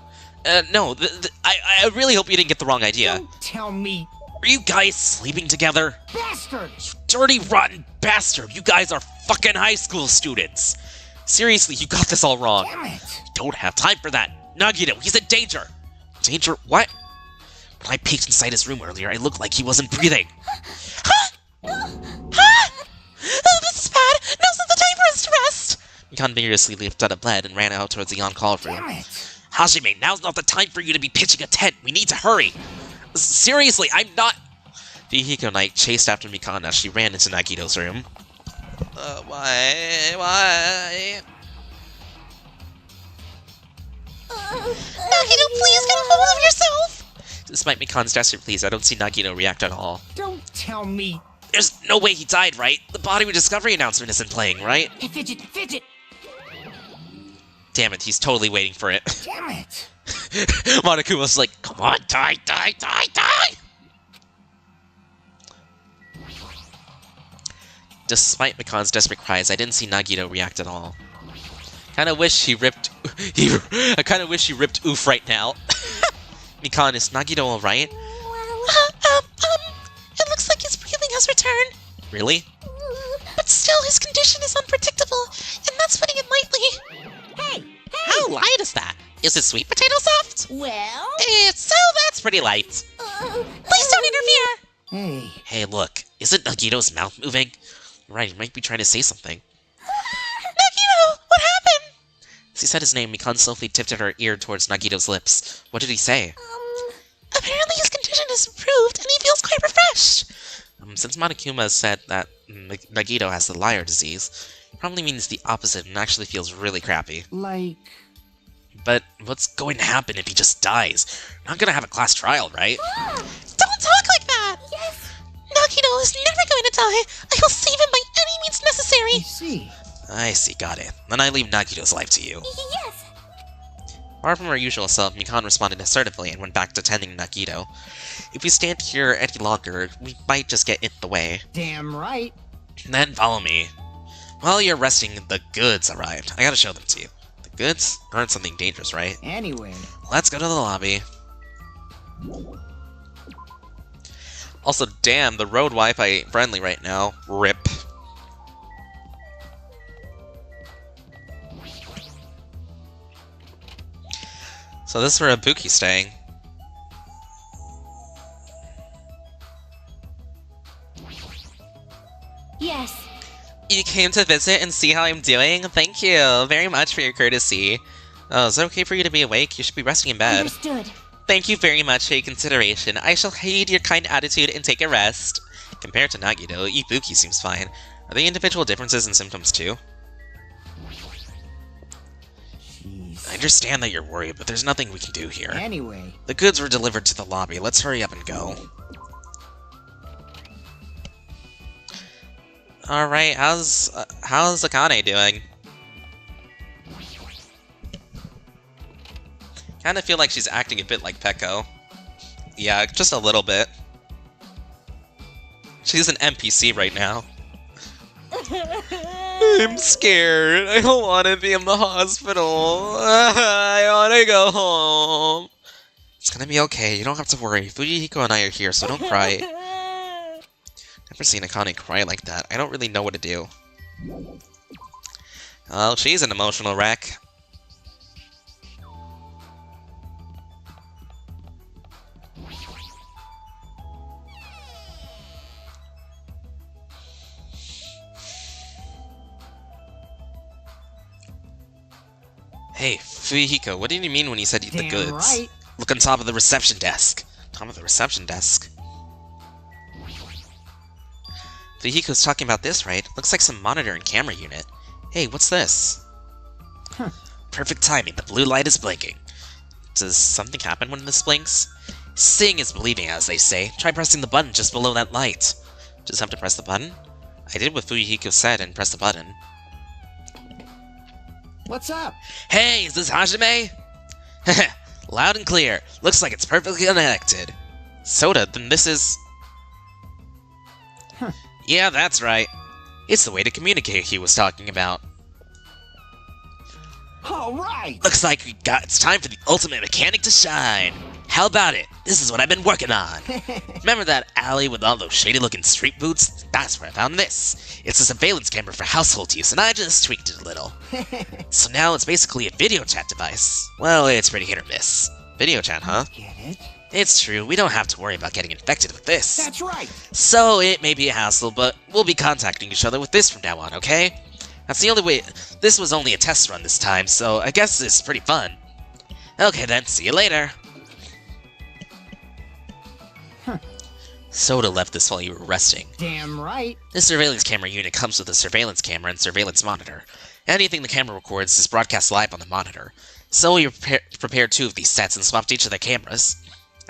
No, I really hope you didn't get the wrong idea. Don't tell me... Are you guys sleeping together? Bastard! Dirty, rotten bastard! You guys are fucking high school students! Seriously, you got this all wrong. Damn it! Don't have time for that. Nagito, he's in danger! Danger? What? When I peeked inside his room earlier, I looked like he wasn't breathing. Huh? Oh, this is bad! Now's not the time for us to rest! Mikon vigorously leaped out of bed and ran out towards the on-call room. Damn it! Hajime, now's not the time for you to be pitching a tent. We need to hurry. Seriously, I'm not... Fuyuhiko Knight chased after Mikon as she ran into Nagito's room. Why? Nagito, please get a hold of yourself! Despite Mikon's desperate pleas, I don't see Nagito react at all. Don't tell me. There's no way he died, right? The body rediscovery announcement isn't playing, right? Hey, fidget, fidget. Damn it, he's totally waiting for it. Damn it. Monokuma's like, come on, die, die, die, die! Despite Mikon's desperate cries, I didn't see Nagito react at all. Kinda wish he ripped... I kinda wish he ripped oof right now. Mikon, is Nagito alright? It looks like his breathing has returned. Really? But still, his condition is unpredictable, and that's putting it lightly. Hey! How light is that? Is it sweet potato soft? Well... So that's pretty light. Please don't interfere. Hey. Hey, look. Isn't Nagito's mouth moving? Right, he might be trying to say something. Nagito, what happened? As he said his name, Mikon softly tipped her ear towards Nagito's lips. What did he say? Apparently his condition has improved, and he feels quite refreshed. Since Monokuma said that Nagito has the liar disease, it probably means the opposite and actually feels really crappy. Like... But what's going to happen if he just dies? We're not gonna have a class trial, right? Don't talk like that! Yes! Nagito is never going to die! I will save him by any means necessary! I see. I see, got it. Then I leave Nagito's life to you. Yes! Far from her usual self, Mikon responded assertively and went back to tending Nagito. If we stand here any longer, we might just get in the way. Damn right. Then follow me. While you're resting, the goods arrived. I gotta show them to you. The goods aren't something dangerous, right? Anyway. Let's go to the lobby. Also, damn, the road Wi-Fi ain't friendly right now. RIP. So this is where Ibuki's staying. Yes. You came to visit and see how I'm doing? Thank you very much for your courtesy. Oh, is it okay for you to be awake? You should be resting in bed. Understood. Thank you very much for your consideration. I shall heed your kind attitude and take a rest. Compared to Nagito, Ibuki seems fine. Are there individual differences in symptoms too? Jeez. I understand that you're worried, but there's nothing we can do here. Anyway. The goods were delivered to the lobby. Let's hurry up and go. Alright, how's Akane doing? Kinda feel like she's acting a bit like Peko. Yeah, just a little bit. She's an NPC right now. I'm scared. I don't want to be in the hospital. I want to go home. It's gonna be okay. You don't have to worry. Fuyuhiko and I are here, so don't cry. Never seen Akane cry like that. I don't really know what to do. Well, she's an emotional wreck. Hey, Fuyuhiko, what did you mean when you said the goods? Right. Look on top of the reception desk. Top of the reception desk. Fuyuhiko's talking about this, right? Looks like some monitor and camera unit. Hey, what's this? Huh. Perfect timing, the blue light is blinking. Does something happen when this blinks? Seeing is believing, as they say. Try pressing the button just below that light. Just have to press the button? I did what Fuyuhiko said and pressed the button. What's up? Hey, is this Hajime? Loud and clear. Looks like it's perfectly connected. Soda, then this is... Huh. Yeah, that's right. It's the way to communicate he was talking about. All right. Looks like it's time for the ultimate mechanic to shine. How about it? This is what I've been working on. Remember that alley with all those shady-looking street boots? That's where I found this. It's a surveillance camera for household use, and I just tweaked it a little. So now it's basically a video chat device. Well, it's pretty hit or miss. Video chat, huh? Get it? It's true, we don't have to worry about getting infected with this. That's right. So it may be a hassle, but we'll be contacting each other with this from now on, okay? That's the only way. This was only a test run this time, so I guess it's pretty fun. Okay then, see you later. Soda left this while you were resting. Damn right. This surveillance camera unit comes with a surveillance camera and surveillance monitor. Anything the camera records is broadcast live on the monitor. So you prepared 2 of these sets and swapped each of the cameras.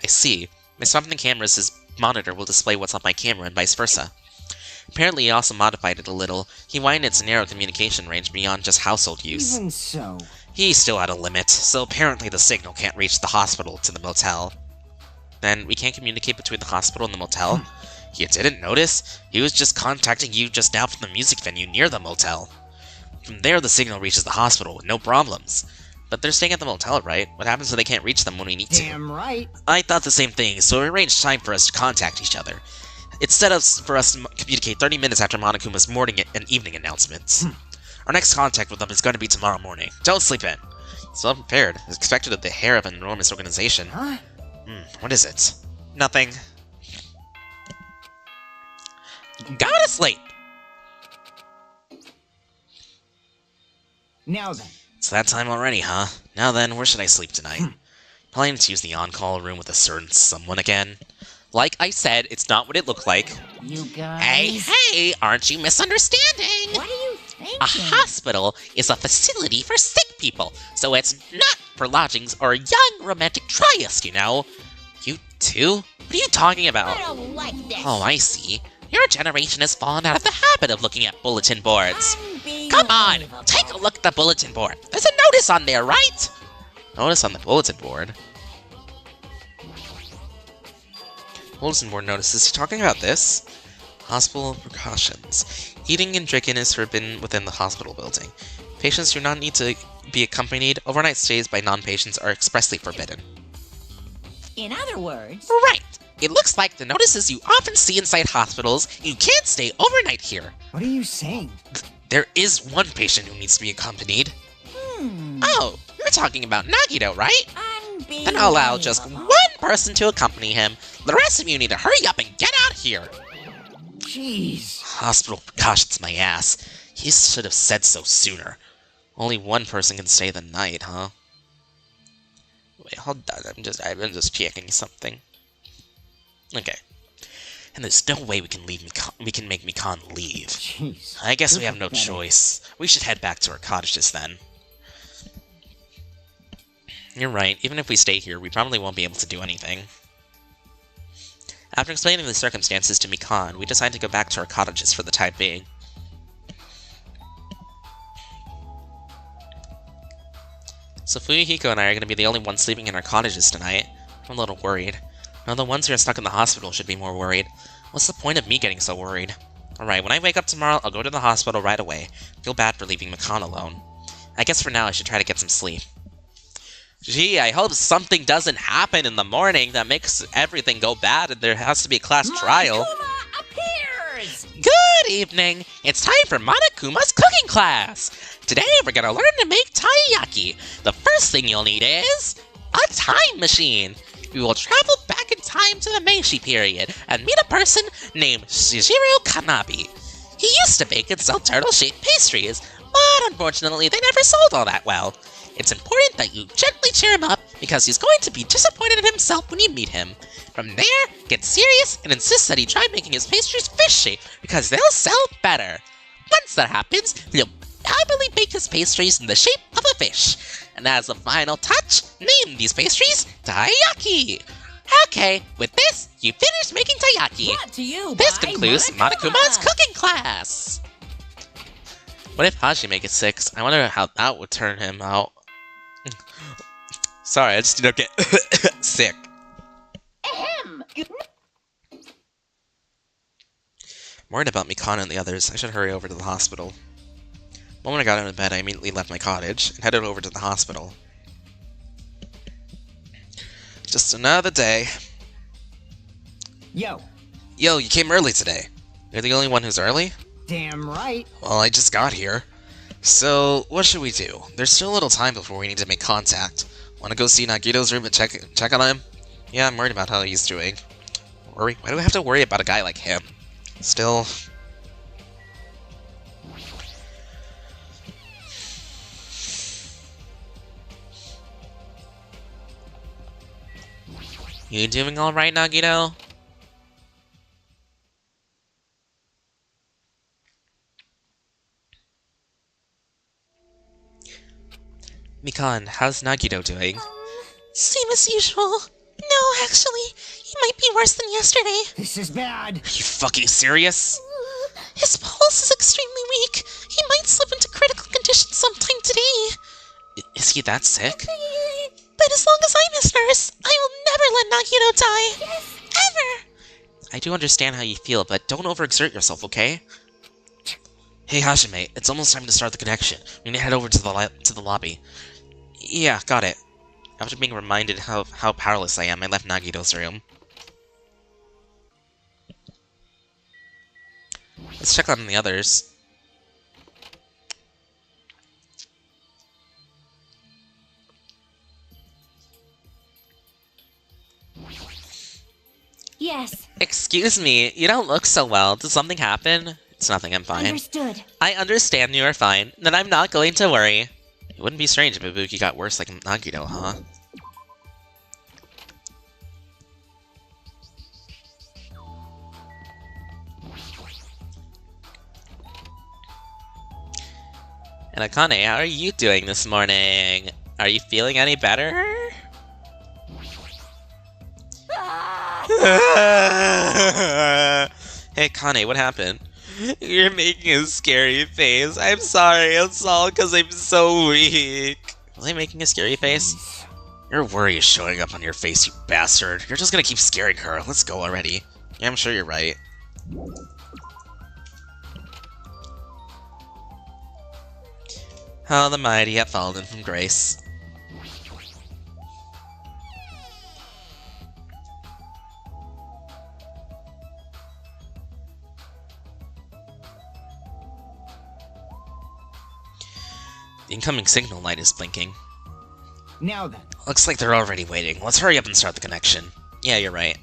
I see. By swapping the cameras, his monitor will display what's on my camera and vice versa. Apparently he also modified it a little. He widened its narrow communication range beyond just household use. Even so. He's still at a limit, so apparently the signal can't reach the hospital to the motel. Then we can't communicate between the hospital and the motel? You didn't notice? He was just contacting you just now from the music venue near the motel. From there, the signal reaches the hospital with no problems. But they're staying at the motel, right? What happens if they can't reach them when we need to? Damn right. I thought the same thing, so we arranged time for us to contact each other. It's set up for us to communicate 30 minutes after Monokuma's morning and evening announcements. Our next contact with them is going to be tomorrow morning. Don't sleep in. So I'm prepared. It's expected at the hair of an enormous organization. Huh? What is it? Nothing. Go to sleep! Now then. It's that time already, huh? Now then, where should I sleep tonight? Planning to use the on-call room with a certain someone again? Like I said, it's not what it looked like. You guys... Hey, aren't you misunderstanding? What are you thinking? A hospital is a facility for sick people, so it's not for lodgings or young romantic trias, you know? You too? What are you talking about? I don't like this. Oh, I see. Your generation has fallen out of the habit of looking at bulletin boards. Come on, take a look at the bulletin board. There's a notice on there, right? Notice on the bulletin board? Bulletin board notices. You talking about this? Hospital precautions. Eating and drinking is forbidden within the hospital building. Patients do not need to be accompanied. Overnight stays by non-patients are expressly forbidden. In other words... Right! It looks like the notices you often see inside hospitals. You can't stay overnight here. What are you saying? There is one patient who needs to be accompanied. Oh, you're talking about Nagito, right? Then I'll allow just one person to accompany him. The rest of you need to hurry up and get out here. Jeez. Hospital precautions, my ass. He should have said so sooner. Only one person can stay the night, huh? Wait, hold on. I'm just checking something. Okay. And there's no way we can make Mikan leave. Jeez. I guess we have no pathetic. choice. We should head back to our cottages then. You're right. Even if we stay here, we probably won't be able to do anything. After explaining the circumstances to Mikan, we decide to go back to our cottages for the time being. So Fuyuhiko and I are going to be the only ones sleeping in our cottages tonight. I'm a little worried. Now the ones who are stuck in the hospital should be more worried. What's the point of me getting so worried? Alright, when I wake up tomorrow, I'll go to the hospital right away. Feel bad for leaving Mikan alone. I guess for now I should try to get some sleep. Gee, I hope something doesn't happen in the morning that makes everything go bad and there has to be a class trial. Monokuma appears! Good evening! It's time for Monokuma's cooking class! Today we're gonna learn to make taiyaki. The first thing you'll need is a time machine. We will travel back in time to the Meiji period and meet a person named Shigeru Kanabi. He used to bake and sell turtle-shaped pastries, but unfortunately they never sold all that well. It's important that you gently cheer him up because he's going to be disappointed in himself when you meet him. From there, get serious and insist that he try making his pastries fish-shaped because they'll sell better. Once that happens, he'll happily bake his pastries in the shape of a fish. And as a final touch, name these pastries taiyaki. Okay, with this, you finish making taiyaki. Brought to you This by concludes Monokuma. Monokuma's cooking class. What if Hajime gets sick? I wonder how that would turn him out. Sorry, I just don't get sick. Ahem. I'm worried about Mikana and the others. I should hurry over to the hospital. The moment I got out of bed, I immediately left my cottage and headed over to the hospital. Just another day. Yo. Yo, you came early today. You're the only one who's early? Damn right. Well, I just got here. So, what should we do? There's still a little time before we need to make contact. Want to go see Nagito's room and check on him? Yeah, I'm worried about how he's doing. Why do we have to worry about a guy like him? Still... You doing alright, Nagito? Mikan, how's Nagito doing? Same as usual. No, actually, he might be worse than yesterday. This is bad. Are you fucking serious? His pulse is extremely weak. He might slip into critical condition sometime today. Is he that sick? But as long as I'm his nurse, I will never let Nagito die. Yes. Ever. I do understand how you feel, but don't overexert yourself, okay? Hey Hashime, it's almost time to start the connection. We need to head over to the lobby. Yeah, got it. After being reminded how powerless I am, I left Nagito's room. Let's check on the others. Yes, Excuse me, you don't look so well. Did something happen? It's nothing, I'm fine. understood. I understand you are fine. Then I'm not going to worry. It wouldn't be strange if Ibuki got worse like Nagito, huh? And Akane, how are you doing this morning? Are you feeling any better? Hey Kane, what happened? You're making a scary face. I'm sorry, it's all because I'm so weak. Was I making a scary face? Your worry is showing up on your face, you bastard. You're just gonna keep scaring her. Let's go already. Yeah, I'm sure you're right. How the mighty have fallen from grace. The incoming signal light is blinking. Now then. Looks like they're already waiting. Let's hurry up and start the connection. Yeah, you're right.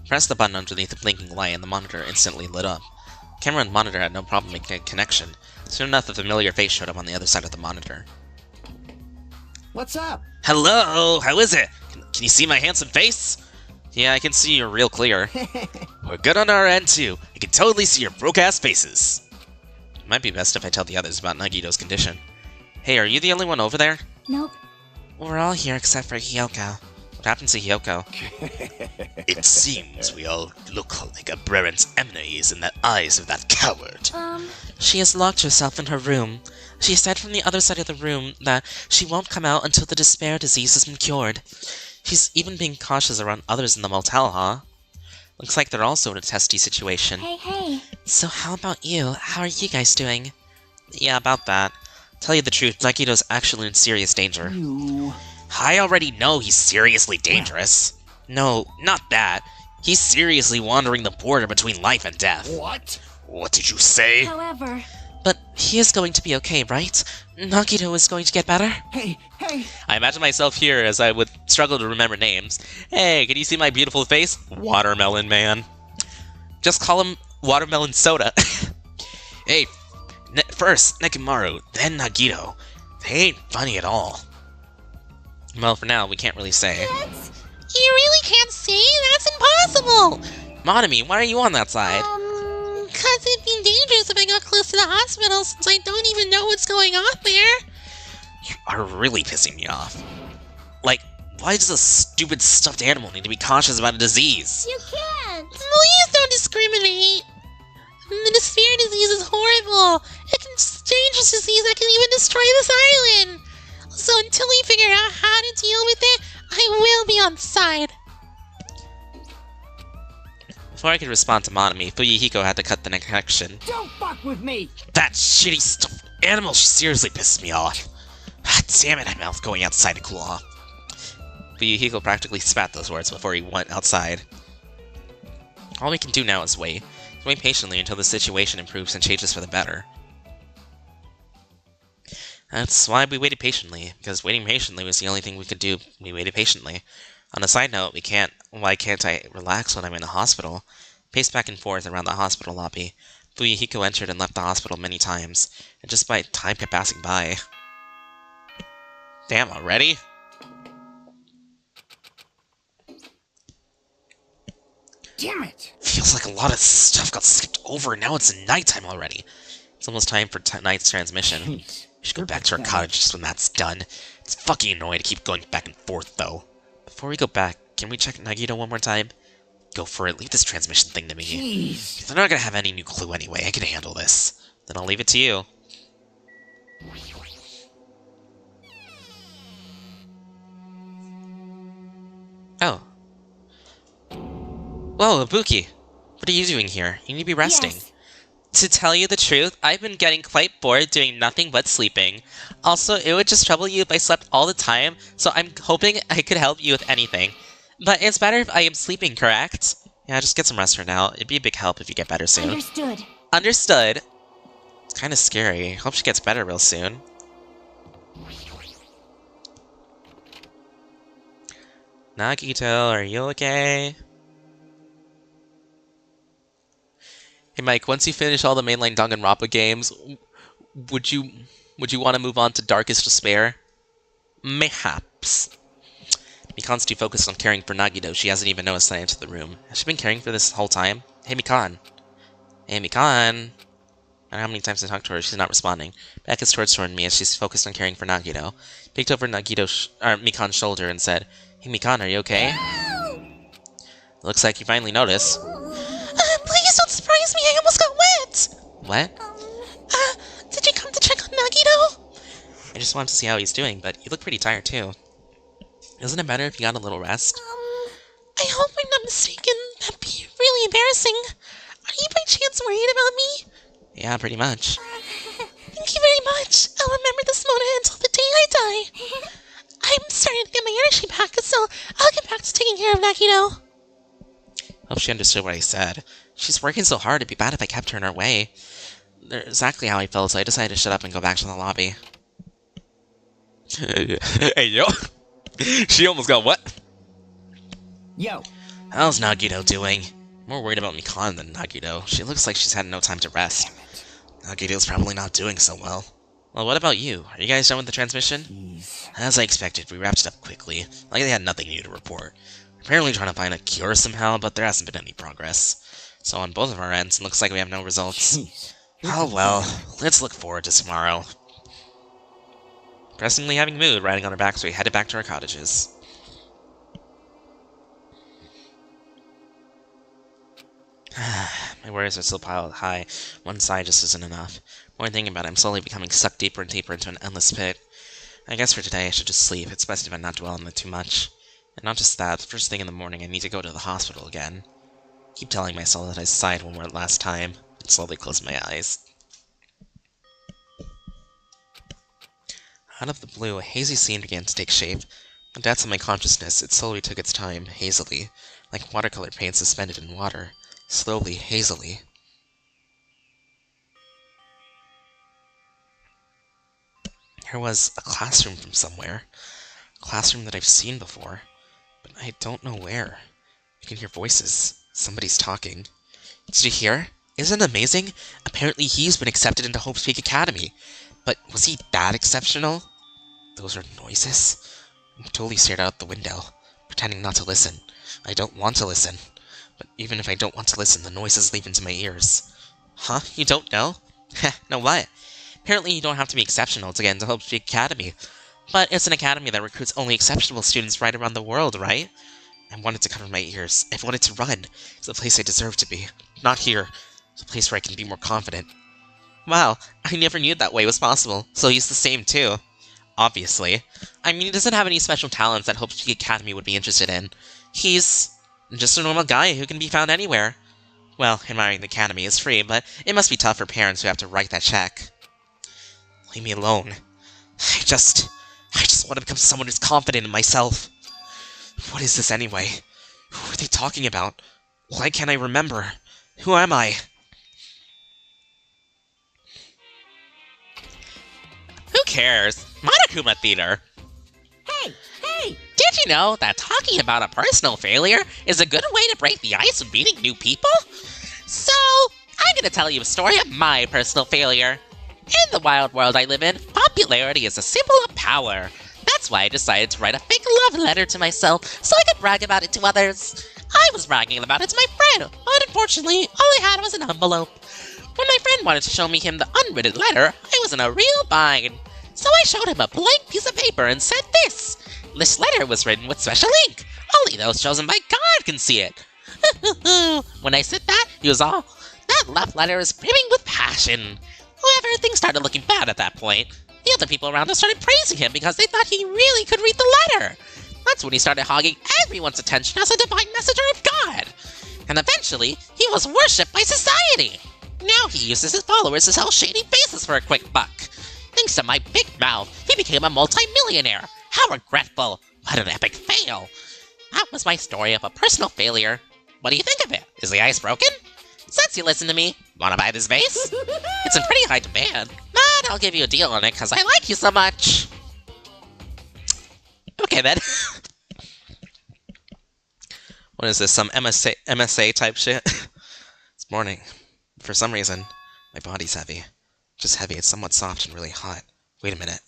Press the button underneath the blinking light and the monitor instantly lit up. Camera and monitor had no problem making a connection. Soon enough, a familiar face showed up on the other side of the monitor. What's up? Hello! How is it? Can you see my handsome face? Yeah, I can see you're real clear. We're good on our end, too. I can totally see your broke-ass faces. It might be best if I tell the others about Nagito's condition. Hey, are you the only one over there? Nope. We're all here except for Hyoko. What happened to Hyoko? It seems we all look like aberrant enemies in the eyes of that coward. She has locked herself in her room. She said from the other side of the room that she won't come out until the despair disease has been cured. She's even being cautious around others in the motel, huh? Looks like they're also in a testy situation. Hey. So how about you? How are you guys doing? Yeah, about that. Tell you the truth, Nagito's actually in serious danger. You... I already know he's seriously dangerous. No, not that. He's seriously wandering the border between life and death. What? What did you say? However, But he is going to be okay, right? Nagito is going to get better? Hey! I imagine myself here as I would struggle to remember names. Hey, can you see my beautiful face? Watermelon Man. Just call him Watermelon Soda. Hey, first Nekimaru, then Nagito. They ain't funny at all. Well, for now, we can't really say. You really can't see? That's impossible! Monami, why are you on that side? Cause it'd be dangerous if I got close to the hospital since I don't even know what's going on there. You are really pissing me off. Like, why does a stupid stuffed animal need to be cautious about a disease? You can't. Please don't discriminate. The despair disease is horrible. It's a dangerous disease that can even destroy this island. So until we figure out how to deal with it, I will be on side. Before I could respond to Monami, Fuyuhiko had to cut the connection. Don't fuck with me! That shitty stuffed animal seriously pisses me off. Ah, damn it, I'm going outside to cool off. Fuyuhiko practically spat those words before he went outside. All we can do now is wait. Wait patiently until the situation improves and changes for the better. That's why we waited patiently, because waiting patiently was the only thing we could do. We waited patiently. On a side note, why can't I relax when I'm in a hospital? Paced back and forth around the hospital lobby. Fuyuhiko entered and left the hospital many times, and just by time kept passing by. Damn, already? Damn it! Feels like a lot of stuff got skipped over, and now it's nighttime already. It's almost time for tonight's transmission. We Jeez. should go back to our cottage just when that's done. It's fucking annoying to keep going back and forth, though. Before we go back, can we check Nagito one more time? Go for it. Leave this transmission thing to me. Jeez. They're not gonna have any new clue anyway. I can handle this. Then I'll leave it to you. Oh. Whoa, Ibuki. What are you doing here? You need to be resting. Yes. To tell you the truth, I've been getting quite bored doing nothing but sleeping. Also, it would just trouble you if I slept all the time, so I'm hoping I could help you with anything. But it's better if I am sleeping, correct? Yeah, just get some rest for now. It'd be a big help if you get better soon. Understood. Understood. It's kind of scary. Hope she gets better real soon. Nagito, are you okay? Hey Mike, once you finish all the mainline Danganronpa games, would you want to move on to Darkest Despair? Mayhaps. Mikan's too focused on caring for Nagito, she hasn't even noticed that I entered the room. Has she been caring for this whole time? Hey Mikan. Hey Mikan. I don't know how many times I talked to her, she's not responding. Back is toward me as she's focused on caring for Nagito. Picked over Mikan's shoulder and said, Hey Mikan, are you okay? Looks like you finally noticed. Please don't surprise me, I almost got wet! What? Did you come to check on Nagito? I just wanted to see how he's doing, but you look pretty tired too. Isn't it better if you got a little rest? I hope I'm not mistaken. That'd be really embarrassing. Are you by chance worried about me? Yeah, pretty much. Thank you very much. I'll remember this moment until the day I die. I'm starting to get my energy back, so I'll get back to taking care of Nagito. Hope she understood what I said. She's working so hard, it'd be bad if I kept her in her way. That's exactly how I felt, so I decided to shut up and go back to the lobby. Hey, yo. She almost got what? Yo. How's Nagito doing? I'm more worried about Mikan than Nagito. She looks like she's had no time to rest. Nagito's probably not doing so well. Well, what about you? Are you guys done with the transmission? Jeez. As I expected, we wrapped it up quickly. Like they had nothing new to report. Apparently trying to find a cure somehow, but there hasn't been any progress. So on both of our ends, it looks like we have no results. Jeez. Oh well, let's look forward to tomorrow. Pressingly having mood riding on our backs, we headed back to our cottages. My worries are still piled high. One side just isn't enough. More thinking about it, I'm slowly becoming sucked deeper and deeper into an endless pit. I guess for today I should just sleep. It's best if I not dwell on it too much. And not just that, first thing in the morning I need to go to the hospital again. Keep telling myself that I sighed one more last time, and slowly close my eyes. Out of the blue, a hazy scene began to take shape. The depths of my consciousness, it slowly took its time, hazily, like watercolor paint suspended in water. Slowly, hazily. There was a classroom from somewhere. A classroom that I've seen before, but I don't know where. I can hear voices. Somebody's talking. Did you hear? Isn't it amazing? Apparently he's been accepted into Hope's Peak Academy. But was he that exceptional? Those are noises? I totally stared out the window, pretending not to listen. I don't want to listen. But even if I don't want to listen, the noises leap into my ears. Huh? You don't know? Heh, no what? Apparently you don't have to be exceptional to get into Hope's Peak Academy. But it's an academy that recruits only exceptional students right around the world, right? I wanted to cover my ears. I wanted to run. It's the place I deserve to be. Not here. It's a place where I can be more confident. Wow, I never knew that way was possible. So he's the same too. Obviously. I mean, he doesn't have any special talents that Hope's Peak Academy would be interested in. He's just a normal guy who can be found anywhere. Well, admiring the academy is free, but it must be tough for parents who have to write that check. Leave me alone. I just want to become someone who's confident in myself. What is this anyway? Who are they talking about? Why can't I remember? Who am I? Who cares? Monokuma Theater! Hey! Did you know that talking about a personal failure is a good way to break the ice when meeting new people? So, I'm gonna tell you a story of my personal failure. In the wild world I live in, popularity is a symbol of power. That's why I decided to write a fake love letter to myself so I could brag about it to others. I was bragging about it to my friend, but unfortunately, all I had was an envelope. When my friend wanted to show me him the unwritten letter, I was in a real bind. So I showed him a blank piece of paper and said this. This letter was written with special ink. Only those chosen by God can see it. When I said that, he was all, that love letter is brimming with passion. However, things started looking bad at that point. The other people around us started praising him because they thought he really could read the letter. That's when he started hogging everyone's attention as a divine messenger of God. And eventually, he was worshipped by society. Now he uses his followers to sell shady faces for a quick buck. Thanks to my big mouth, he became a multi-millionaire. How regretful. What an epic fail. That was my story of a personal failure. What do you think of it? Is the ice broken? Since you listen to me, wanna buy this vase? It's in pretty high demand, but I'll give you a deal on it because I like you so much. Okay then. What is this, some MSA type shit? It's morning. For some reason, my body's heavy. Just heavy, it's somewhat soft and really hot. Wait a minute.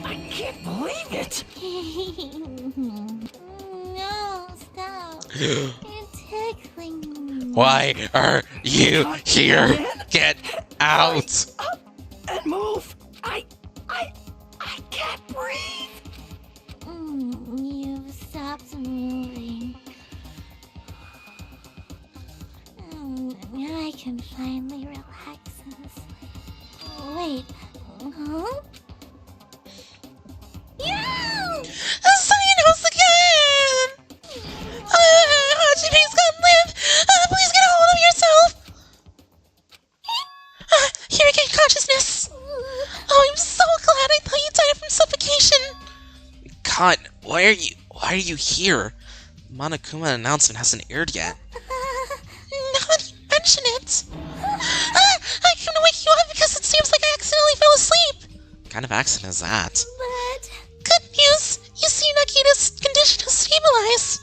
I can't believe it! No, stop. You're tickling me. Why are you here? Get out! Up and move! I can't breathe! You've stopped moving. Now I can finally relax and sleep. Wait, huh? You! Sayonara again! Hachime's gone live! Please get a hold of yourself! Here again, consciousness! Oh, I'm so glad. I thought you died from suffocation! God, why are you here? The Monokuma announcement hasn't aired yet. Now that you mention it! I couldn't wake you up because it seems like I accidentally fell asleep! What kind of accident is that? But... Good news! You see, Nagita's condition has stabilized!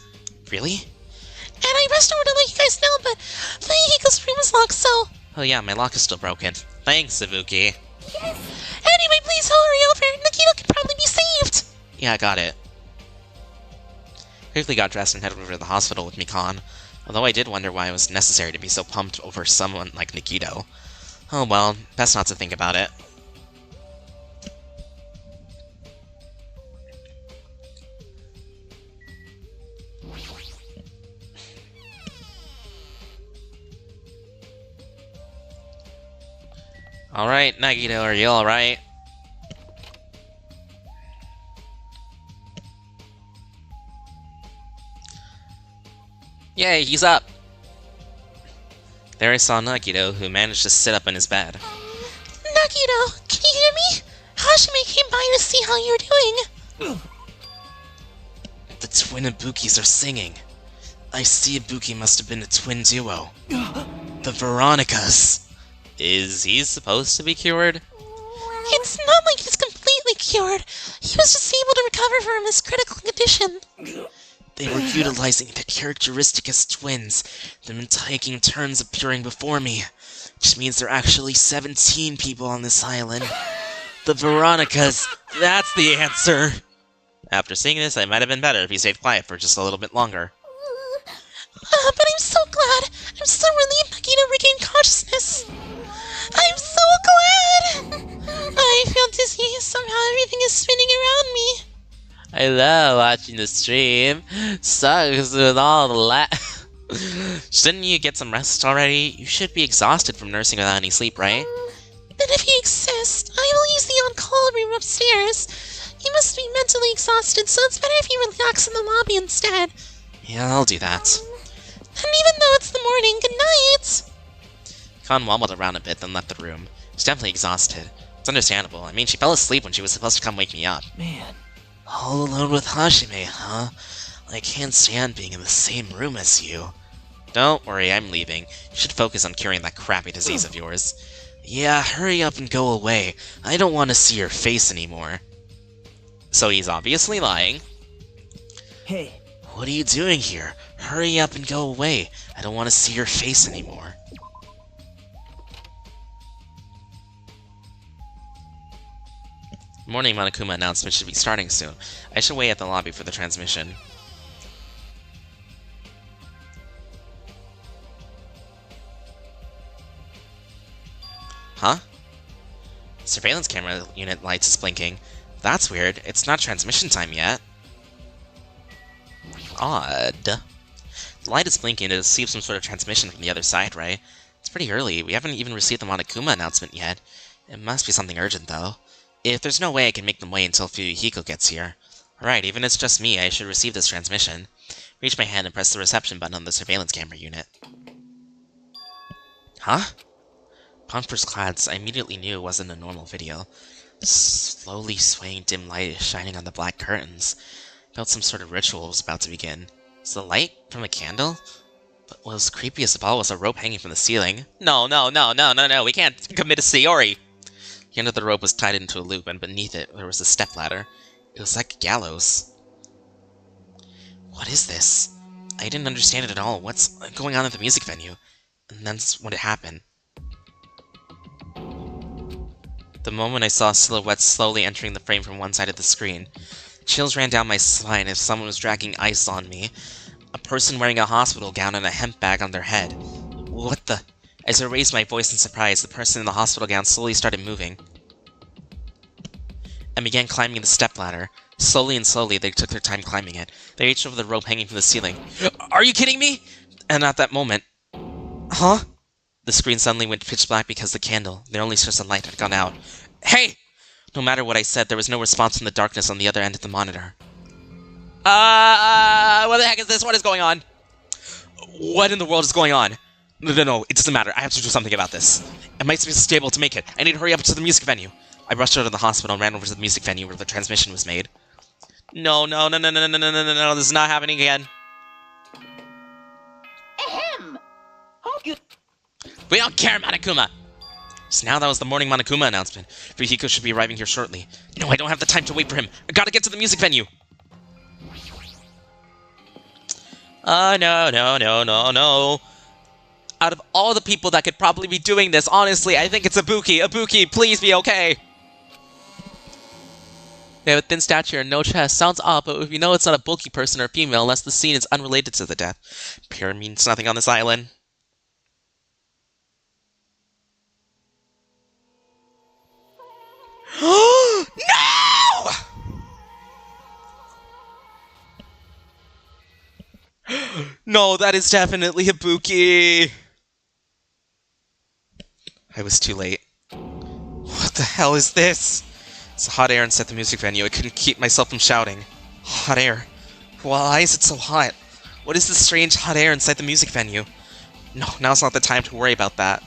Really? And I rushed over to let you guys know, but Fuyuhiko's room is locked, so... Oh yeah, my lock is still broken. Thanks, Ibuki. Yes! Anyway, please hurry over! Nagita can probably be saved! Yeah, I got it. Quickly got dressed and headed over to the hospital with Mikan. Although I did wonder why it was necessary to be so pumped over someone like Nikito. Oh well, best not to think about it. Alright, Nagito, are you alright? Yay, he's up! There I saw Nagito, who managed to sit up in his bed. Nagito, can you hear me? Hashime came by to see how you're doing. The twin Ibukis are singing. I see Ibuki must have been a twin duo. The Veronicas. Is he supposed to be cured? It's not like he's completely cured. He was just able to recover from his critical condition. They were utilizing their characteristic as twins, them taking turns appearing before me, which means there are actually 17 people on this island. The Veronicas, that's the answer! After seeing this, it might have been better if he stayed quiet for just a little bit longer. But I'm so glad! I'm so relieved Nagito regained consciousness! I'm so glad! I feel dizzy, somehow everything is spinning around me. I love watching the stream. Sucks with all the Shouldn't you get some rest already? You should be exhausted from nursing without any sleep, right? Then if you exist, I will use the on-call room upstairs. You must be mentally exhausted, so it's better if you relax in the lobby instead. Yeah, I'll do that. And even though it's the morning, good night! Khan wobbled around a bit, then left the room. She's definitely exhausted. It's understandable. I mean, she fell asleep when she was supposed to come wake me up. Man. All alone with Hashime, huh? I can't stand being in the same room as you. Don't worry, I'm leaving. You should focus on curing that crappy disease of yours. Yeah, hurry up and go away. I don't want to see your face anymore. So he's obviously lying. Hey, What are you doing here? Hurry up and go away. I don't want to see your face anymore. Morning Monokuma announcement should be starting soon. I should wait at the lobby for the transmission. Huh? Surveillance camera unit lights is blinking. That's weird. It's not transmission time yet. Odd. The light is blinking to see some sort of transmission from the other side, right? It's pretty early. We haven't even received the Monokuma announcement yet. It must be something urgent, though. If there's no way I can make them wait until Fuyuhiko gets here. Alright, even if it's just me, I should receive this transmission. Reach my hand and press the reception button on the surveillance camera unit. Huh? Upon first glance, I immediately knew it wasn't a normal video. Slowly swaying dim light is shining on the black curtains. Felt some sort of ritual was about to begin. Is the light from a candle? But what was creepiest of all was a rope hanging from the ceiling. No, we can't commit a Sayori! The end of the rope was tied into a loop, and beneath it there was a stepladder. It was like a gallows. What is this? I didn't understand it at all. What's going on at the music venue? And that's when it happened. The moment I saw silhouettes slowly entering the frame from one side of the screen, chills ran down my spine as if someone was dragging ice on me. A person wearing a hospital gown and a hemp bag on their head. What the? As I raised my voice in surprise, the person in the hospital gown slowly started moving and began climbing the stepladder. Slowly and slowly, they took their time climbing it. They reached over the rope hanging from the ceiling. Are you kidding me? And at that moment... Huh? The screen suddenly went pitch black because the candle, the only source of light, had gone out. Hey! No matter what I said, there was no response from the darkness on the other end of the monitor. What the heck is this? What is going on? What in the world is going on? No, it doesn't matter. I have to do something about this. I might be able to make it. I need to hurry up to the music venue. I rushed out of the hospital and ran over to the music venue where the transmission was made. No, this is not happening again. Ahem! Hope you... We don't care, Monokuma! So now that was the morning Monokuma announcement. Fuyuhiko should be arriving here shortly. No, I don't have the time to wait for him. I gotta get to the music venue. Oh, no. Out of all the people that could probably be doing this, honestly, I think it's Ibuki. Ibuki, please be okay. They have a thin stature and no chest. Sounds odd, but we know it's not a bulky person or female unless the scene is unrelated to the death. Pure means nothing on this island. No! No, that is definitely Ibuki. I was too late. What the hell is this? It's hot air inside the music venue. I couldn't keep myself from shouting. Hot air? Why is it so hot? What is this strange hot air inside the music venue? No, now's not the time to worry about that.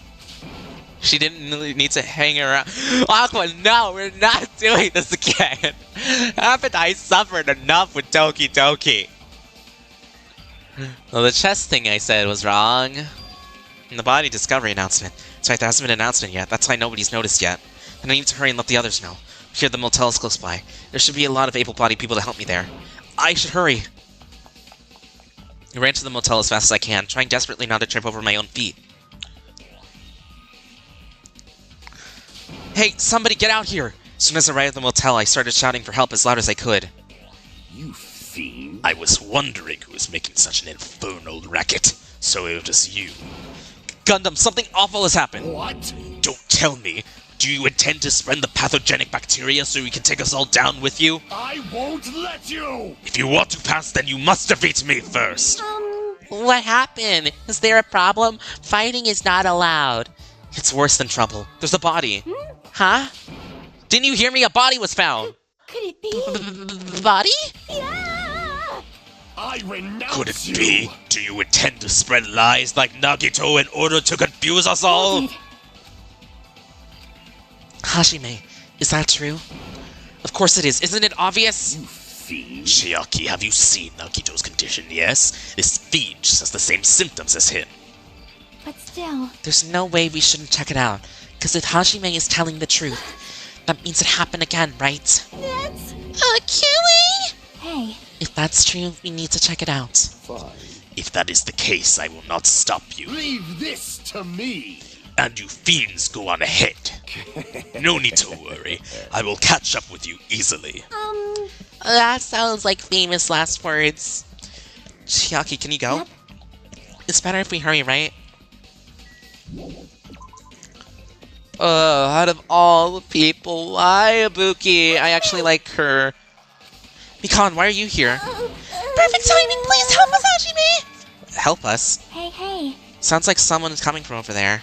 She didn't really need to hang around. Aqua, no, we're not doing this again. Haven't I suffered enough with Doki Doki? Well, the chest thing I said was wrong. And the body discovery announcement. That's right, there hasn't been an announcement yet. That's why nobody's noticed yet. And I need to hurry and let the others know. Here, the motel is close by. There should be a lot of able-bodied people to help me there. I should hurry. I ran to the motel as fast as I can, trying desperately not to trip over my own feet. Hey, somebody get out here! As soon as I arrived at the motel, I started shouting for help as loud as I could. You fiend. I was wondering who was making such an infernal racket. So it was you. Gundam, something awful has happened! What? Don't tell me. Do you intend to spread the pathogenic bacteria so you can take us all down with you? I won't let you! If you want to pass, then you must defeat me first! What happened? Is there a problem? Fighting is not allowed. It's worse than trouble. There's a body. Huh? Didn't you hear me? A body was found! Could it be? Body? Yeah! I renounce Could it you! be? Do you intend to spread lies like Nagito in order to confuse us all? Hashime, is that true? Of course it is. Isn't it obvious? You fiend. Chiaki, have you seen Nagito's condition, yes? This fiend just has the same symptoms as him. But still... There's no way we shouldn't check it out. Because if Hajime is telling the truth, that means it happened again, right? That's... Kelly? Hey, If that's true, we need to check it out. If that is the case, I will not stop you. Leave this to me. And you fiends go on ahead. No need to worry. I will catch up with you easily. That sounds like famous last words. Chiaki, can you go? Yep. It's better if we hurry, right? Out of all the people, why Ibuki? I actually like her. Mikan, why are you here? Perfect timing, please help us, Hajime! Help us? hey. Sounds like someone is coming from over there.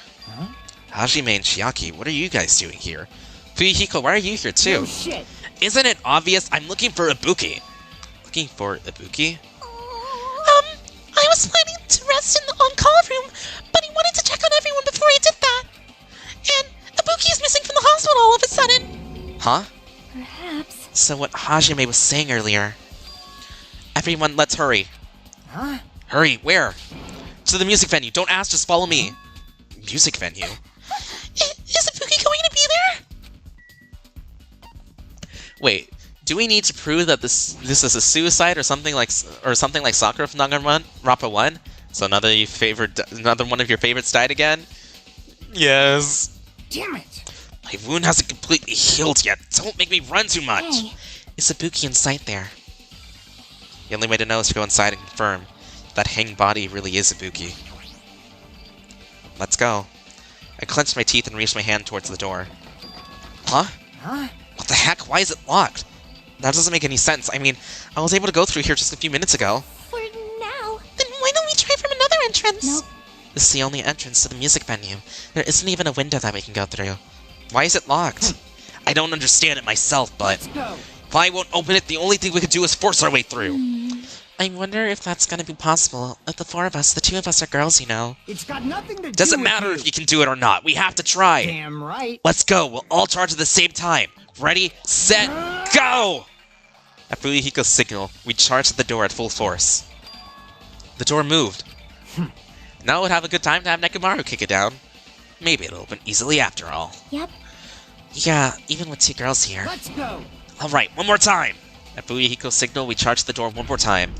Hajime and Chiaki, what are you guys doing here? Fuyuhiko, why are you here too? No shit. Isn't it obvious? I'm looking for Ibuki. Looking for Ibuki? I was planning to rest in the on-call room, but he wanted to check on everyone before he did that. And Ibuki is missing from the hospital all of a sudden. Huh? Perhaps. So what Hajime was saying earlier. Everyone, let's hurry. Huh? Hurry, where? To the music venue. Don't ask, just follow me. Music venue? Is Ibuki going to be there? Wait, do we need to prove that this is a suicide or something like Sakura from Danganronpa 1? So another one of your favorites died again? Yes. Damn it. My wound hasn't completely healed yet. Don't make me run too much. Hey. Is Ibuki in sight there? The only way to know is to go inside and confirm that hanged body really is Ibuki. Let's go. I clenched my teeth and reached my hand towards the door. Huh? Huh? What the heck? Why is it locked? That doesn't make any sense. I mean, I was able to go through here just a few minutes ago. For now. Then why don't we try from another entrance? Nope. This is the only entrance to the music venue. There isn't even a window that we can go through. Why is it locked? I don't understand it myself, but Let's go. if I won't open it, the only thing we could do is force our way through. I wonder if that's gonna be possible. Of the four of us, the two of us are girls, you know. It's got nothing to do Doesn't with matter you. if you can do it or not. We have to try. Damn right. Let's go. We'll all charge at the same time. Ready, set, go! At Fuyuhiko's signal, we charged at the door at full force. The door moved. Now we'd have a good time to have Nekomaru kick it down. Maybe it'll open easily after all. Yep. Yeah, even with two girls here. Let's go. Alright, one more time! At Fuyuhiko's signal, we charged the door one more time.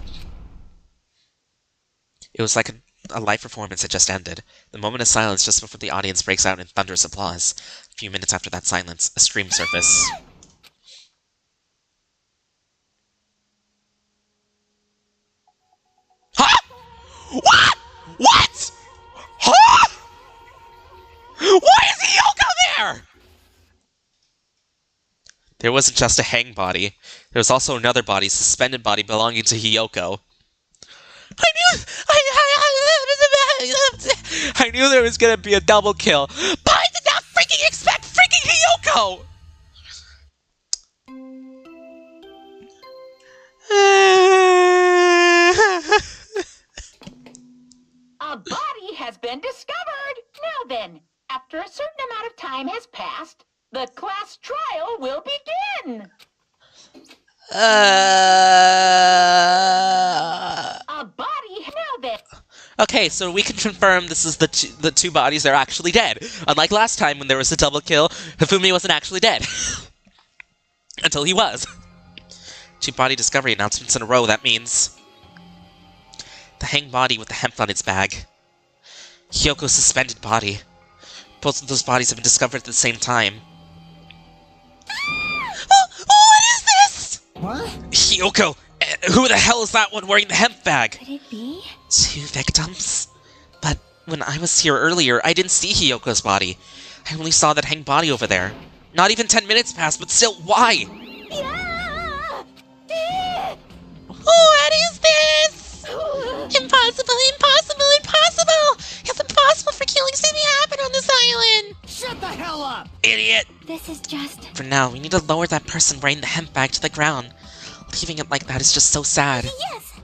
It was like a live performance had just ended. The moment of silence just before the audience breaks out in thunderous applause. A few minutes after that silence, a scream surfaced. Huh? What? What? Huh? Why is Hiyoko there? There wasn't just a hang body. There was also another body, suspended body belonging to Hiyoko. I knew there was gonna be a double kill, but I did not freaking expect freaking Hiyoko! A body has been discovered! Now then, after a certain amount of time has passed, the class trial will begin! A body... Now then... Okay, so we can confirm this is the two bodies that are actually dead. Unlike last time when there was a double kill, Hifumi wasn't actually dead. Until he was. 2 body discovery announcements in a row, that means... The hanged body with the hemp on its bag. Hyoko's suspended body. Both of those bodies have been discovered at the same time. What is this? What? Hiyoko! Who the hell is that one wearing the hemp bag? Could it be? 2 victims? But when I was here earlier, I didn't see Hiyoko's body. I only saw that hanged body over there. Not even 10 minutes passed, but still, why? What is this? Impossible, impossible, impossible! It's impossible for killings to be happening on this island! Shut the hell up! Idiot! This is just... For now, we need to lower that person wearing the hemp bag to the ground. Leaving it like that is just so sad. Yes!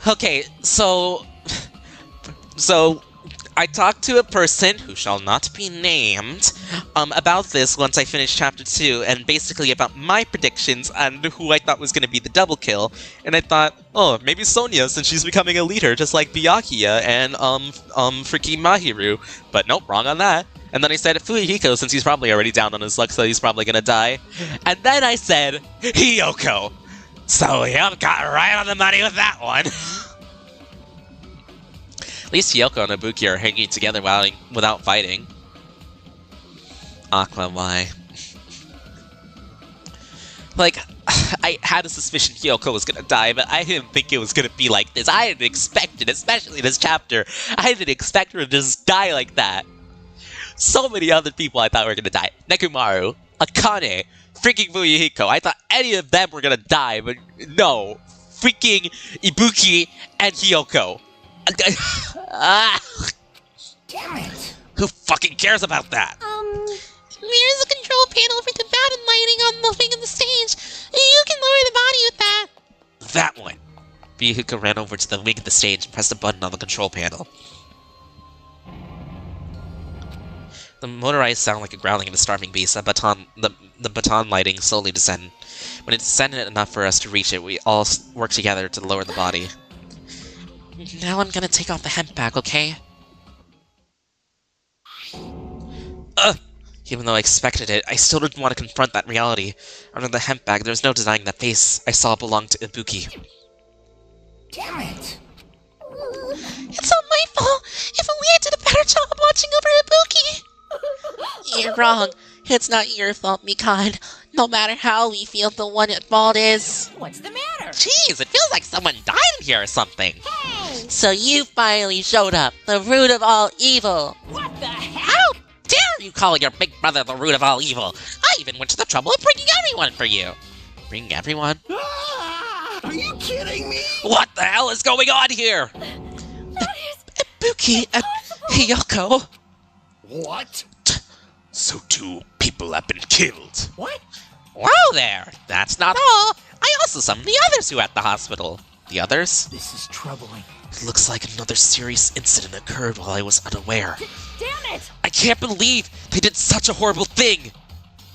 Okay, so I talked to a person who shall not be named about this once I finished chapter 2, and basically about my predictions and who I thought was going to be the double kill. And I thought, oh, maybe Sonia, since she's becoming a leader, just like Byakuya and freaking Mahiru. But nope, wrong on that. And then I said Fuyuhiko, since he's probably already down on his luck, so he's probably gonna die. And then I said Hiyoko. So yep, got right on the money with that one. At least Hiyoko and Ibuki are hanging together without fighting. Aqua, why? Like, I had a suspicion Hiyoko was gonna die, but I didn't think it was gonna be like this. I didn't expect it, especially this chapter. I didn't expect her to just die like that. So many other people I thought were gonna die. Nekomaru, Akane, freaking Fuyuhiko. I thought any of them were gonna die, but no. Freaking Ibuki and Hiyoko. Damn it! Who fucking cares about that? Where's the control panel for the baton lighting on the thing on the stage? You can lower the body with that. That one. Fuyuhiko ran over to the wing of the stage and pressed a button on the control panel. The motorized sound like a growling of a starving beast. The baton lighting slowly descended. When it descended enough for us to reach it, we all worked together to lower the body. Now I'm gonna take off the hemp bag, okay? Even though I expected it, I still didn't want to confront that reality. Under the hemp bag, there was no denying that face I saw belonged to Ibuki. Damn it! It's all my fault. If only I did a better job watching over Ibuki. You're wrong. It's not your fault, Mikan. No matter how we feel, the one at fault is... What's the matter? Jeez, it feels like someone died in here or something. Hey! So you finally showed up, the root of all evil. What the heck? How dare you call your big brother the root of all evil? I even went to the trouble of bringing everyone for you. Bring everyone? Are you kidding me? What the hell is going on here? Ibuki and Hiyoko. What? So 2 people have been killed. What? Whoa there! That's not all! I also summoned the others who were at the hospital. The others? This is troubling. It looks like another serious incident occurred while I was unaware. Damn it! I can't believe they did such a horrible thing!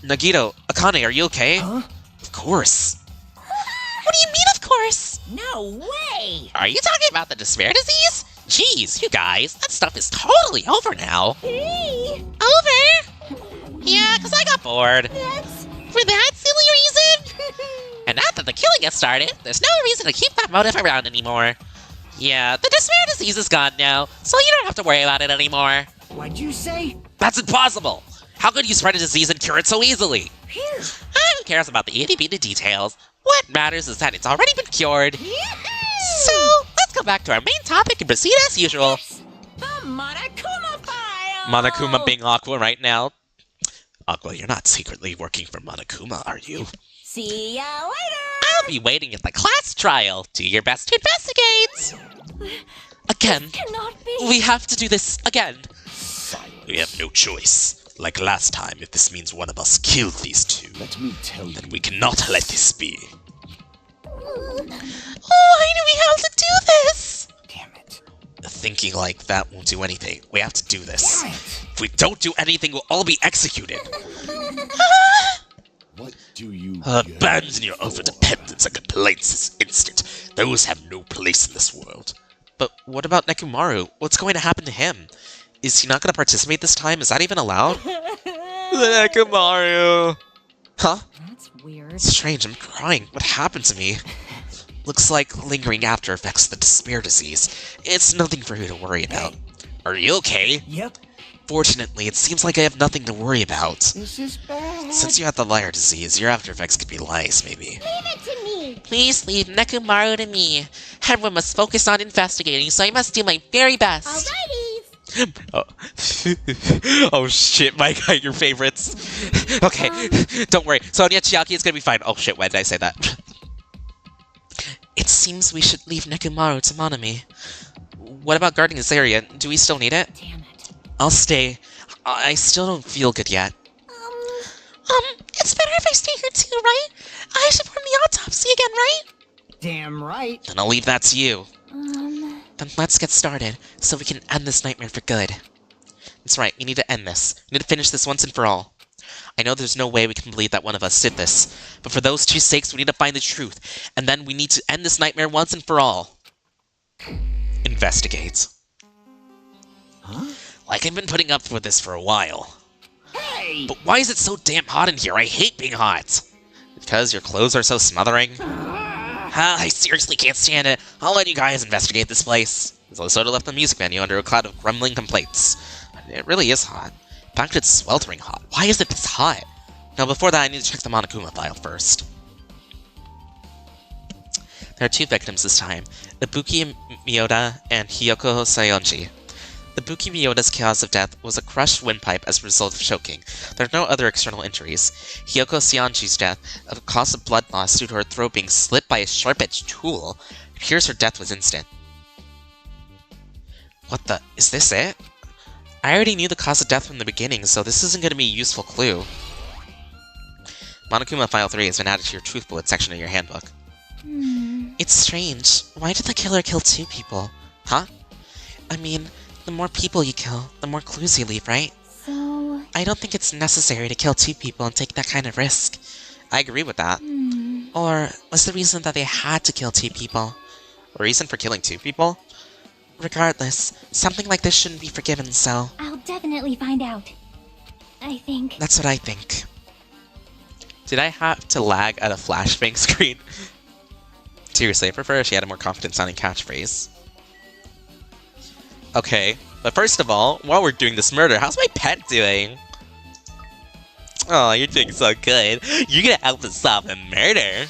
Nagito, Akane, are you okay? Huh? Of course. What do you mean, of course? No way! Are you talking about the despair disease? Jeez, you guys, that stuff is totally over now. Over? Yeah, because I got bored. For that silly reason? And now that the killing has started, there's no reason to keep that motive around anymore. Yeah, the despair disease is gone now, so you don't have to worry about it anymore. What'd you say? That's impossible! How could you spread a disease and cure it so easily? Phew. Who cares about the itty-bitty details? What matters is that it's already been cured. So, let's go back to our main topic and proceed as usual. The Monokuma file! Monokuma being Aqua right now. Aqua, you're not secretly working for Monokuma, are you? See ya later! I'll be waiting at the class trial. Do your best to investigate. Again. Cannot be. We have to do this again. We have no choice. Like last time, if this means one of us killed these 2, Let me tell you. then we cannot let this be. Why do we have to do this? Damn it. Thinking like that won't do anything. We have to do this. Damn it. If we don't do anything, we'll all be executed. What do you Abandon your over-dependence and complaints this instant. Those have no place in this world. But what about Nekomaru? What's going to happen to him? Is he not going to participate this time? Is that even allowed? Nekomaru! Huh? That's weird. Strange, I'm crying. What happened to me? Looks like lingering after effects of the despair disease. It's nothing for you to worry about. Are you okay? Yep. Fortunately, it seems like I have nothing to worry about. This is bad. Since you have the liar disease, your after effects could be lice, maybe. Leave it to me. Please leave Nekomaru to me. Everyone must focus on investigating, so I must do my very best. Alrighty. Oh shit, my guy, your favorites. Okay, don't worry. Sonia Chiaki is gonna be fine. Oh shit, why did I say that? It seems we should leave Nekomaru to Monami. What about guarding this area? Do we still need it? Damn it. I'll stay. I still don't feel good yet. It's better if I stay here too, right? I should perform the autopsy again, right? Damn right. Then I'll leave that to you. Then let's get started, so we can end this nightmare for good. That's right, we need to end this. We need to finish this once and for all. I know there's no way we can believe that one of us did this, but for those 2 sakes, we need to find the truth, and then we need to end this nightmare once and for all. Investigate. Huh? Like I've been putting up with this for a while. Hey! But why is it so damn hot in here? I hate being hot! Because your clothes are so smothering? I seriously can't stand it. I'll let you guys investigate this place. So Soda left the music venue under a cloud of grumbling complaints. It really is hot. In fact, it's sweltering hot. Why is it this hot? Now, before that, I need to check the Monokuma file first. There are 2 victims this time, Ibuki Miyoda and Hiyoko Sayonji. Ibuki Miyoda's cause of death was a crushed windpipe as a result of choking. There are no other external injuries. Hiyoko Sayonji's death, a cause of blood loss due to her throat being slit by a sharp-edged tool, it appears her death was instant. What the? Is this it? I already knew the cause of death from the beginning, so this isn't going to be a useful clue. Monokuma File 3 has been added to your Truth Bullet section of your handbook. It's strange. Why did the killer kill 2 people? Huh? I mean, the more people you kill, the more clues you leave, right? So... I don't think it's necessary to kill 2 people and take that kind of risk. I agree with that. Or was the reason that they had to kill 2 people? A reason for killing 2 people? Regardless, something like this shouldn't be forgiven, so... I'll definitely find out. I think. That's what I think. Did I have to lag at a flashbang screen? Seriously, I prefer if she had a more confident-sounding catchphrase. Okay, but first of all, while we're doing this murder, how's my pet doing? Oh, you're doing so good. You're gonna help us solve a murder.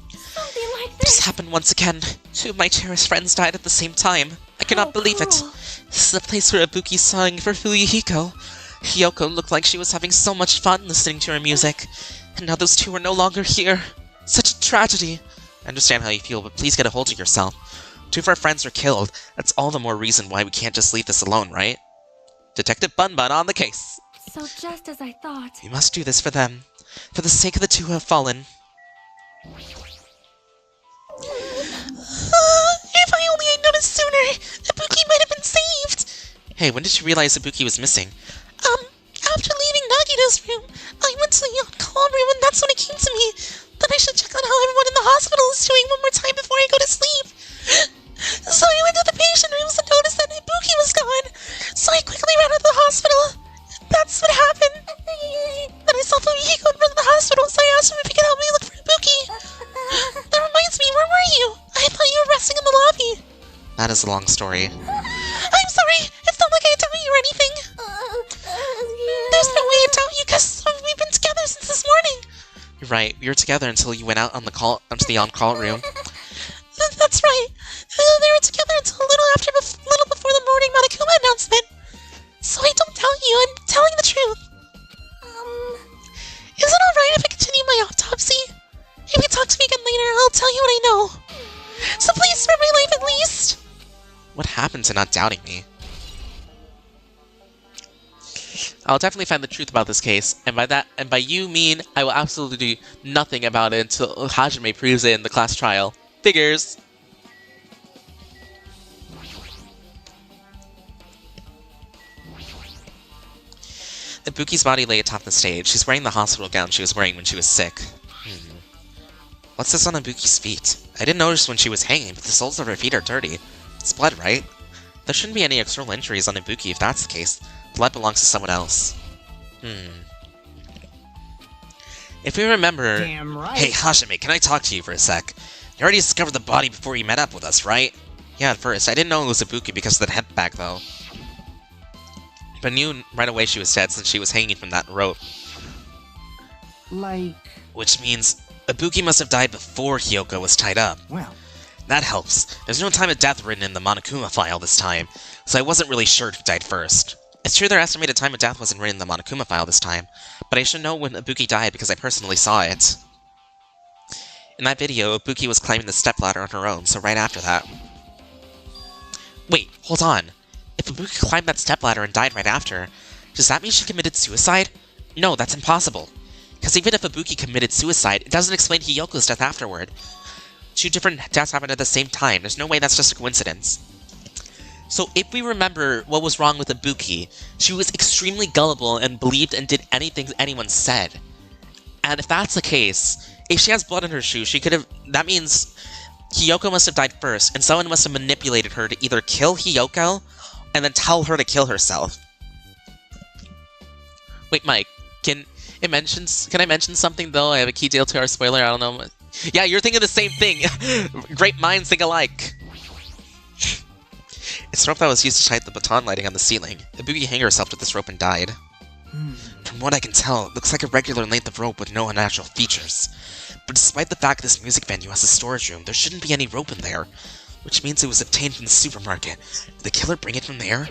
Something like This this. happened once again. 2 of my cherished friends died at the same time. I cannot believe it. cruel. This is the place where Ibuki sang for Fuyuhiko. Hiyoko looked like she was having so much fun listening to her music. And now those 2 are no longer here. Such a tragedy. I understand how you feel, but please get a hold of yourself. 2 of our friends are killed. That's all the more reason why we can't just leave this alone, right? Detective Bun Bun on the case. So just as I thought. We must do this for them. For the sake of the 2 who have fallen. If I only had noticed sooner, Ibuki might have been saved! Hey, when did you realize Ibuki was missing? After leaving Nagito's room, I went to the on-call room and that's when it came to me. That I should check on how everyone in the hospital is doing one more time before I go to sleep. So I went to the patient rooms and noticed that Ibuki was gone. So I quickly ran out of the hospital. That's what happened. Then I saw Fuyuhiko in front of the hospital, so I asked him if he could help me look for Ibuki. That reminds me, where were you? I thought you were resting in the lobby. That is a long story. I'm sorry. It's not like I doubt you or anything. There's no way I doubt you because we've been together since this morning. You're right, we were together until you went out on the onto the on-call room. That's right. They were together until a little before the morning Monokuma announcement. So I don't doubt you. I'm telling the truth. Is it alright if I continue my autopsy? If you talk to me again later, I'll tell you what I know. So please spare my life at least. What happened to not doubting me? I'll definitely find the truth about this case, and by you mean I will absolutely do nothing about it until Hajime proves it in the class trial. Figures! Ibuki's body lay atop the stage. She's wearing the hospital gown she was wearing when she was sick. What's this on Ibuki's feet? I didn't notice when she was hanging, but the soles of her feet are dirty. It's blood, right? There shouldn't be any external injuries on Ibuki if that's the case. Blood belongs to someone else. If we remember... Damn right. Hey, Hajime, can I talk to you for a sec? You already discovered the body before you met up with us, right? Yeah, at first. I didn't know it was Ibuki because of the head bag, though. But I knew right away she was dead since she was hanging from that rope. Like... Which means Ibuki must have died before Hiyoko was tied up. Well, That helps. There's no time of death written in the Monokuma file this time, so I wasn't really sure who died first. It's true their estimated time of death wasn't written in the Monokuma file this time, but I should know when Ibuki died because I personally saw it. In that video, Ibuki was climbing the stepladder on her own, so right after that... Wait, hold on. If Ibuki climbed that stepladder and died right after, does that mean she committed suicide? No, that's impossible. Because even if Ibuki committed suicide, it doesn't explain Hiyoko's death afterward. 2 different deaths happened at the same time. There's no way that's just a coincidence. So if we remember what was wrong with Ibuki, she was extremely gullible and believed and did anything anyone said. And if that's the case, if she has blood on her shoe, she could have... That means Hiyoko must have died first, and someone must have manipulated her to either kill Hiyoko and then tell her to kill herself. Wait, Mike, can I mention something though? I have a key deal to our spoiler, I don't know. Yeah, you're thinking the same thing! Great minds think alike! It's rope that was used to tie the baton lighting on the ceiling. Ibuki hung herself with this rope and died. From what I can tell, it looks like a regular length of rope with no unnatural features. But despite the fact this music venue has a storage room, there shouldn't be any rope in there. Which means it was obtained from the supermarket. Did the killer bring it from there?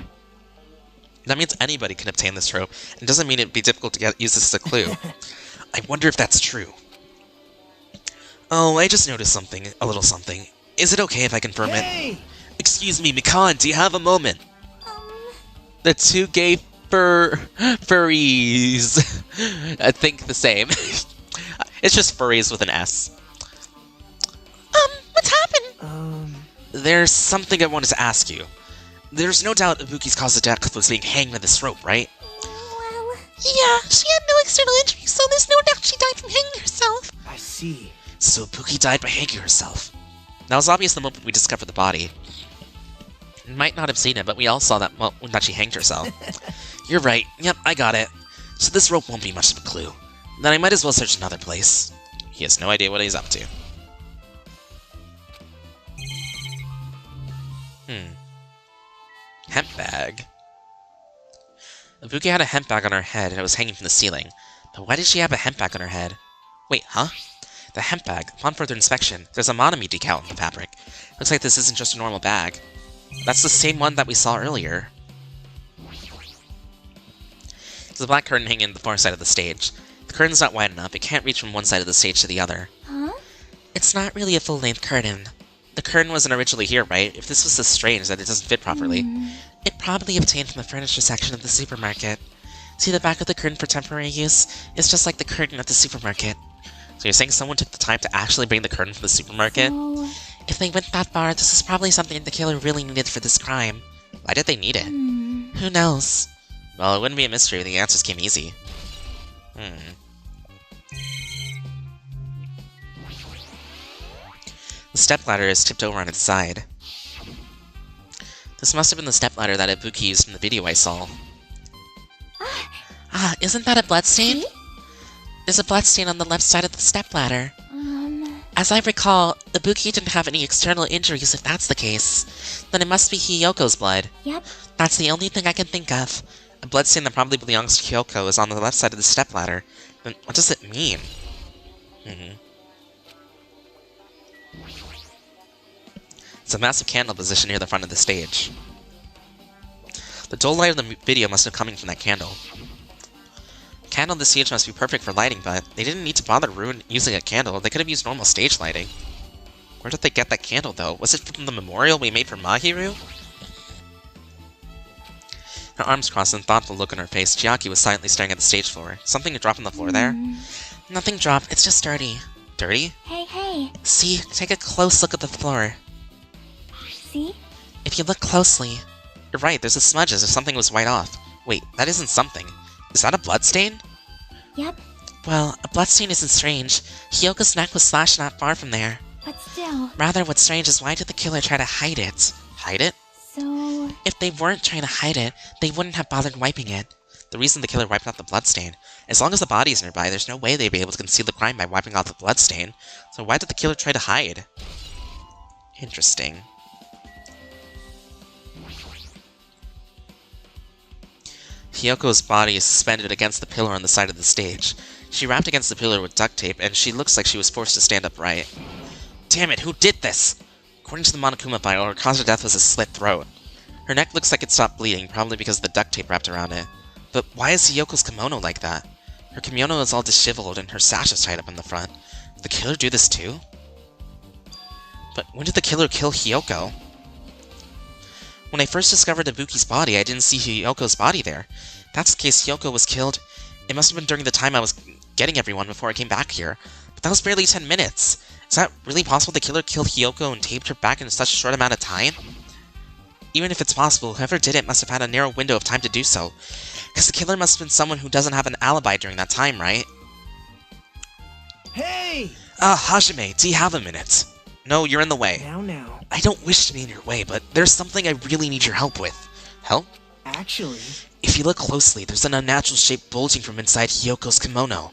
That means anybody can obtain this rope, and doesn't mean it'd be difficult to use this as a clue. I wonder if that's true. Oh, I just noticed something. A little something. Is it okay if I confirm it? Excuse me, Mikan, do you have a moment? The two gay furries. I think the same. It's just furries with an S. What's happened? There's something I wanted to ask you. There's no doubt Ibuki's cause of death was being hanged with this rope, right? Well, yeah, she had no external injuries, so there's no doubt she died from hanging herself. I see. So Ibuki died by hanging herself. That was obvious the moment we discovered the body. You might not have seen it, but we all saw that that she hanged herself. You're right. Yep, I got it. So this rope won't be much of a clue. Then I might as well search another place. He has no idea what he's up to. Hemp bag. Ibuki had a hemp bag on her head and it was hanging from the ceiling. But why did she have a hemp bag on her head? Wait, huh? The hemp bag. Upon further inspection, there's a Monami decal on the fabric. Looks like this isn't just a normal bag. That's the same one that we saw earlier. There's a black curtain hanging on the far side of the stage. The curtain's not wide enough, it can't reach from one side of the stage to the other. Huh? It's not really a full-length curtain. The curtain wasn't originally here, right? If this was so strange that it doesn't fit properly, it probably obtained from the furniture section of the supermarket. See the back of the curtain for temporary use? It's just like the curtain at the supermarket. So you're saying someone took the time to actually bring the curtain from the supermarket? So... If they went that far, this is probably something the killer really needed for this crime. Why did they need it? Who knows? Well, it wouldn't be a mystery if the answers came easy. The stepladder is tipped over on its side. This must have been the stepladder that Ibuki used in the video I saw. Ah, isn't that a bloodstain? There's a bloodstain on the left side of the stepladder. As I recall, Ibuki didn't have any external injuries if that's the case. Then it must be Hiyoko's blood. Yep. That's the only thing I can think of. A bloodstain that probably belongs to Hiyoko is on the left side of the stepladder. Then what does it mean? It's a massive candle positioned near the front of the stage. The dull light of the video must have come coming from that candle. The candle on the stage must be perfect for lighting, but they didn't need to bother using a candle. They could have used normal stage lighting. Where did they get that candle, though? Was it from the memorial we made for Mahiru? Her arms crossed and thoughtful look on her face, Chiaki was silently staring at the stage floor. Something to drop on the floor there? Nothing dropped, it's just dirty. Dirty? Hey. See, take a close look at the floor. See? If you look closely... You're right, there's a smudge as if something was wiped off. Wait, that isn't something. Is that a bloodstain? Yep. Well, a bloodstain isn't strange. Hiyoko's neck was slashed not far from there. But still... Rather, what's strange is why did the killer try to hide it? Hide it? So... If they weren't trying to hide it, they wouldn't have bothered wiping it. The reason the killer wiped out the bloodstain. As long as the body is nearby, there's no way they'd be able to conceal the crime by wiping out the bloodstain. So why did the killer try to hide? Interesting. Hiyoko's body is suspended against the pillar on the side of the stage. She wrapped against the pillar with duct tape, and she looks like she was forced to stand upright. Damn it, who did this? According to the Monokuma file, her cause of death was a slit throat. Her neck looks like it stopped bleeding, probably because of the duct tape wrapped around it. But why is Hiyoko's kimono like that? Her kimono is all disheveled and her sash is tied up in the front. Did the killer do this too? But when did the killer kill Hiyoko? When I first discovered Ibuki's body, I didn't see Hiyoko's body there. If that's the case, Hiyoko was killed. It must have been during the time I was getting everyone before I came back here. But that was barely 10 minutes. Is that really possible the killer killed Hiyoko and taped her back in such a short amount of time? Even if it's possible, whoever did it must have had a narrow window of time to do so. Because the killer must have been someone who doesn't have an alibi during that time, right? Hey! Hajime, do you have a minute? No, you're in the way. Now. I don't wish to be in your way, but there's something I really need your help with. Help? Actually, If you look closely, there's an unnatural shape bulging from inside Hyoko's kimono.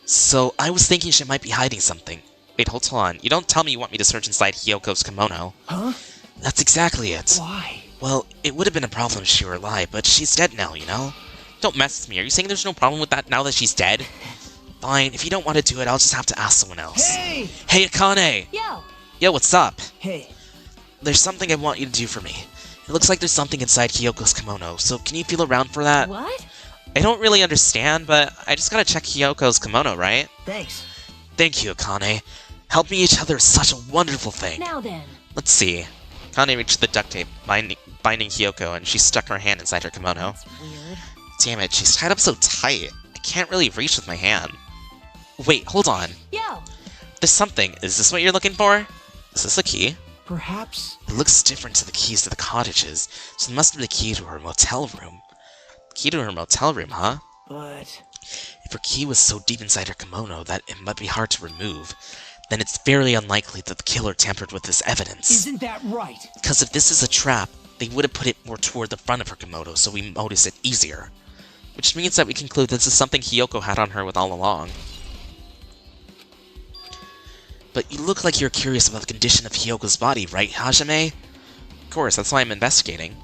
So, I was thinking she might be hiding something. Wait, hold on. You don't tell me you want me to search inside Hyoko's kimono. huh? That's exactly it. Why? Well, it would have been a problem if she were alive, but she's dead now, you know? Don't mess with me. Are you saying there's no problem with that now that she's dead? Fine, if you don't want to do it, I'll just have to ask someone else. Hey! Hey, Akane! Yo, Yo, what's up? Hey, There's something I want you to do for me. It looks like there's something inside Hyoko's kimono, so can you feel around for that? what? I don't really understand, but I just gotta check Hyoko's kimono, right? thanks. Thank you, Akane. Helping each other is such a wonderful thing. Now then. Let's see. Akane reached the duct tape binding Hyoko, and she stuck her hand inside her kimono. Weird. Damn it, she's tied up so tight. I can't really reach with my hand. Wait, hold on. Yo, There's something. Is this what you're looking for? Is this a key? Perhaps. It looks different to the keys to the cottages, so it must be the key to her motel room. Key to her motel room, huh? But If her key was so deep inside her kimono that it might be hard to remove, then it's fairly unlikely that the killer tampered with this evidence. isn't that right? Because if this is a trap, they would have put it more toward the front of her kimono so we notice it easier. Which means that we conclude this is something Hyoko had on her with all along. But you look like you're curious about the condition of Hyoko's body, right, Hajime? Of course, that's why I'm investigating.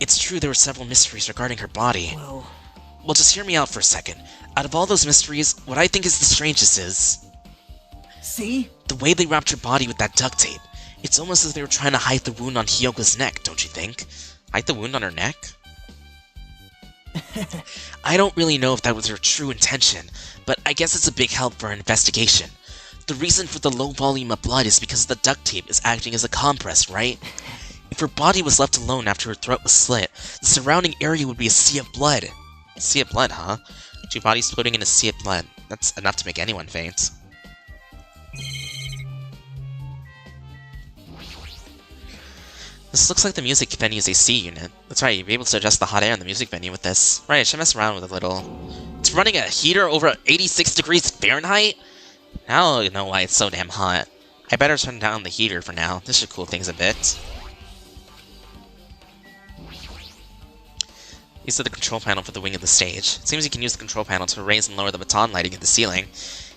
It's true there were several mysteries regarding her body. Well, just hear me out for a second. Out of all those mysteries, what I think is the strangest is See? the way they wrapped her body with that duct tape. It's almost as if they were trying to hide the wound on Hyoko's neck, don't you think? Hide the wound on her neck? I don't really know if that was her true intention, but I guess it's a big help for our investigation. The reason for the low volume of blood is because the duct tape is acting as a compress, right? If her body was left alone after her throat was slit, the surrounding area would be a sea of blood. A sea of blood, huh? Two bodies floating in a sea of blood. That's enough to make anyone faint. This looks like the music venue's AC unit. That's right, you'll be able to adjust the hot air in the music venue with this. Right, I should mess around with it a little. It's running a heater over 86 degrees Fahrenheit? Now I know why it's so damn hot. I better turn down the heater for now. This should cool things a bit. These are the control panel for the wing of the stage. It seems you can use the control panel to raise and lower the baton lighting in the ceiling.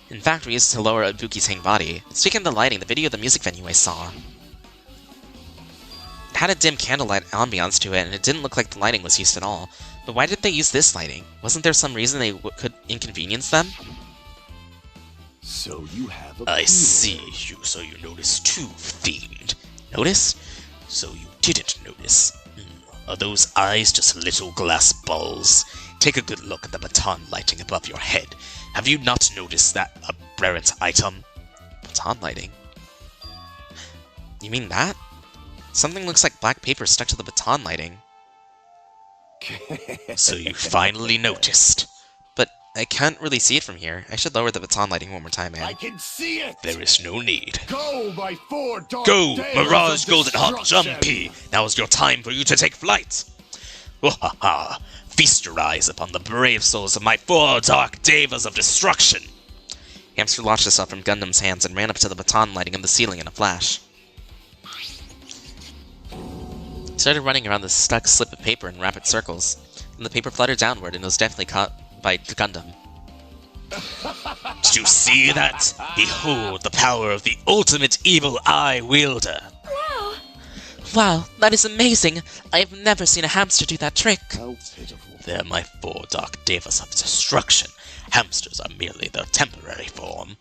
In fact, we used it to lower Ibuki's hang body. Speaking of the lighting, the video of the music venue I saw it had a dim candlelight ambiance to it, and it didn't look like the lighting was used at all. But why did they use this lighting? Wasn't there some reason they could inconvenience them? So you have a I clue. see you, so you noticed too, fiend. Notice? So you didn't notice. Are those eyes just little glass balls? Take a good look at the baton lighting above your head. Have you not noticed that aberrant item? Baton lighting? You mean that? Something looks like black paper stuck to the baton lighting. So you finally noticed. But I can't really see it from here. I should lower the baton lighting one more time, I man. can see it! There is no need. Go, my four dark Go, days Mirage of Golden Hawk destruction! Jumpy! Now is your time for you to take flight! Wahaha! Feast your eyes upon the brave souls of my four dark devas of destruction! Hamster launched herself from Gundam's hands and ran up to the baton lighting on the ceiling in a flash. He started running around the stuck slip of paper in rapid circles, and the paper fluttered downward and was definitely caught by the Gundam. Did you see that? Behold the power of the ultimate evil eye wielder! Wow. Wow, that is amazing! I have never seen a hamster do that trick! How pitiful. They're my four dark devas of destruction. Hamsters are merely their temporary form.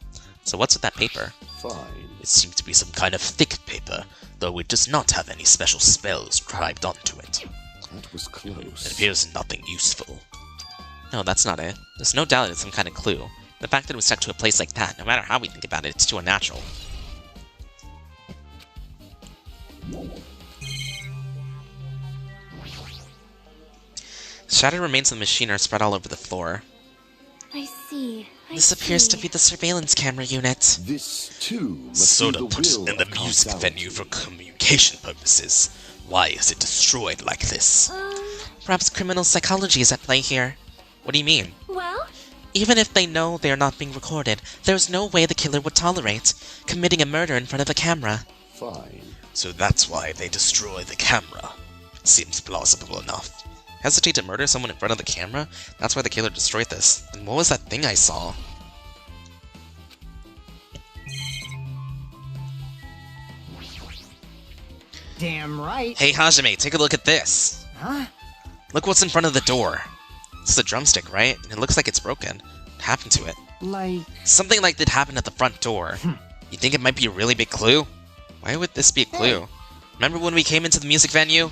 So what's with that paper? Fine. It seems to be some kind of thick paper, though it does not have any special spells scribed onto it. That was It close. appears nothing useful. No, that's not it. There's no doubt it's some kind of clue. The fact that it was stuck to a place like that, no matter how we think about it, it's too unnatural. Shattered remains of the machine are spread all over the floor. I see. This appears to be the surveillance camera unit. This, too, must Soda be the put it will in the of music causality. venue for communication purposes. Why is it destroyed like this? Perhaps criminal psychology is at play here. What do you mean? Well, Even if they know they are not being recorded, there's no way the killer would tolerate committing a murder in front of a camera. Fine. So that's why they destroy the camera. Seems plausible enough. Hesitate to murder someone in front of the camera? That's why the killer destroyed this. And what was that thing I saw? Damn right. Hey Hajime, take a look at this! Huh? Look what's in front of the door. This is a drumstick, right? And it looks like it's broken. What happened to it? Like... Something like that happened at the front door. You think it might be a really big clue? Why would this be a clue? Remember when we came into the music venue?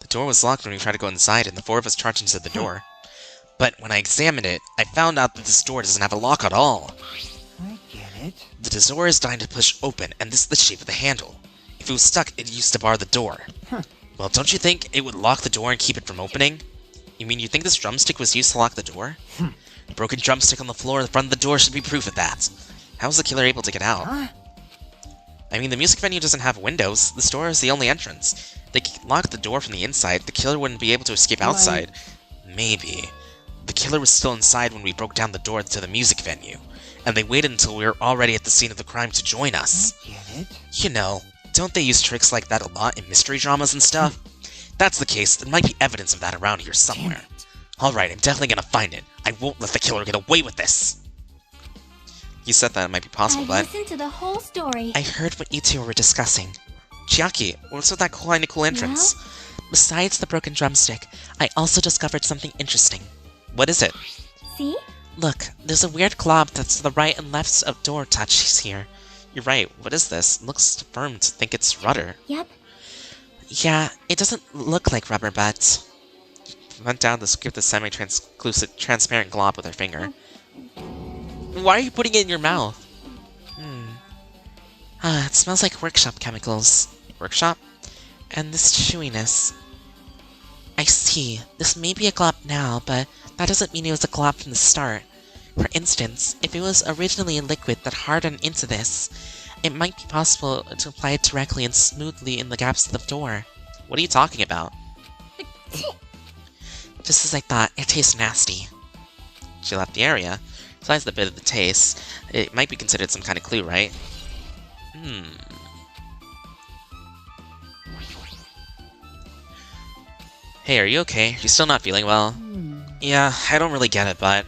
The door was locked when we tried to go inside, and the four of us charged into the door. But when I examined it, I found out that this door doesn't have a lock at all. I get it. The door is designed to push open, and this is the shape of the handle. If it was stuck, it used to bar the door. Well, don't you think it would lock the door and keep it from opening? You mean you think this drumstick was used to lock the door? A broken drumstick on the floor in front of the door should be proof of that. How was the killer able to get out? Huh? I mean, the music venue doesn't have windows. This door is the only entrance. They locked the door from the inside. The killer wouldn't be able to escape outside. Maybe. The killer was still inside when we broke down the door to the music venue, and they waited until we were already at the scene of the crime to join us. I get it. You know, don't they use tricks like that a lot in mystery dramas and stuff? If that's the case, there might be evidence of that around here somewhere. Alright, I'm definitely gonna find it. I won't let the killer get away with this! You said that it might be possible, I but... listened to the whole story. I heard what you two were discussing. Chiaki, what's with that kind of cool entrance? Besides the broken drumstick, I also discovered something interesting. What is it? See? Look, there's a weird glob that's to the right and left of door touches here. You're right, what is this? It looks firm to think it's rudder. Yep. Yeah, it doesn't look like rubber, but... Went down to scoop the semi-transparent glob with her finger. Why are you putting it in your mouth? It smells like workshop chemicals. Workshop? And this chewiness. I see. This may be a glob now, but that doesn't mean it was a glob from the start. For instance, if it was originally a liquid that hardened into this, it might be possible to apply it directly and smoothly in the gaps of the door. What are you talking about? Just as I thought, it tastes nasty. She left the area. Besides the bit of the taste, it might be considered some kind of clue, right? Hey, are you okay? You're still not feeling well? Yeah, I don't really get it, but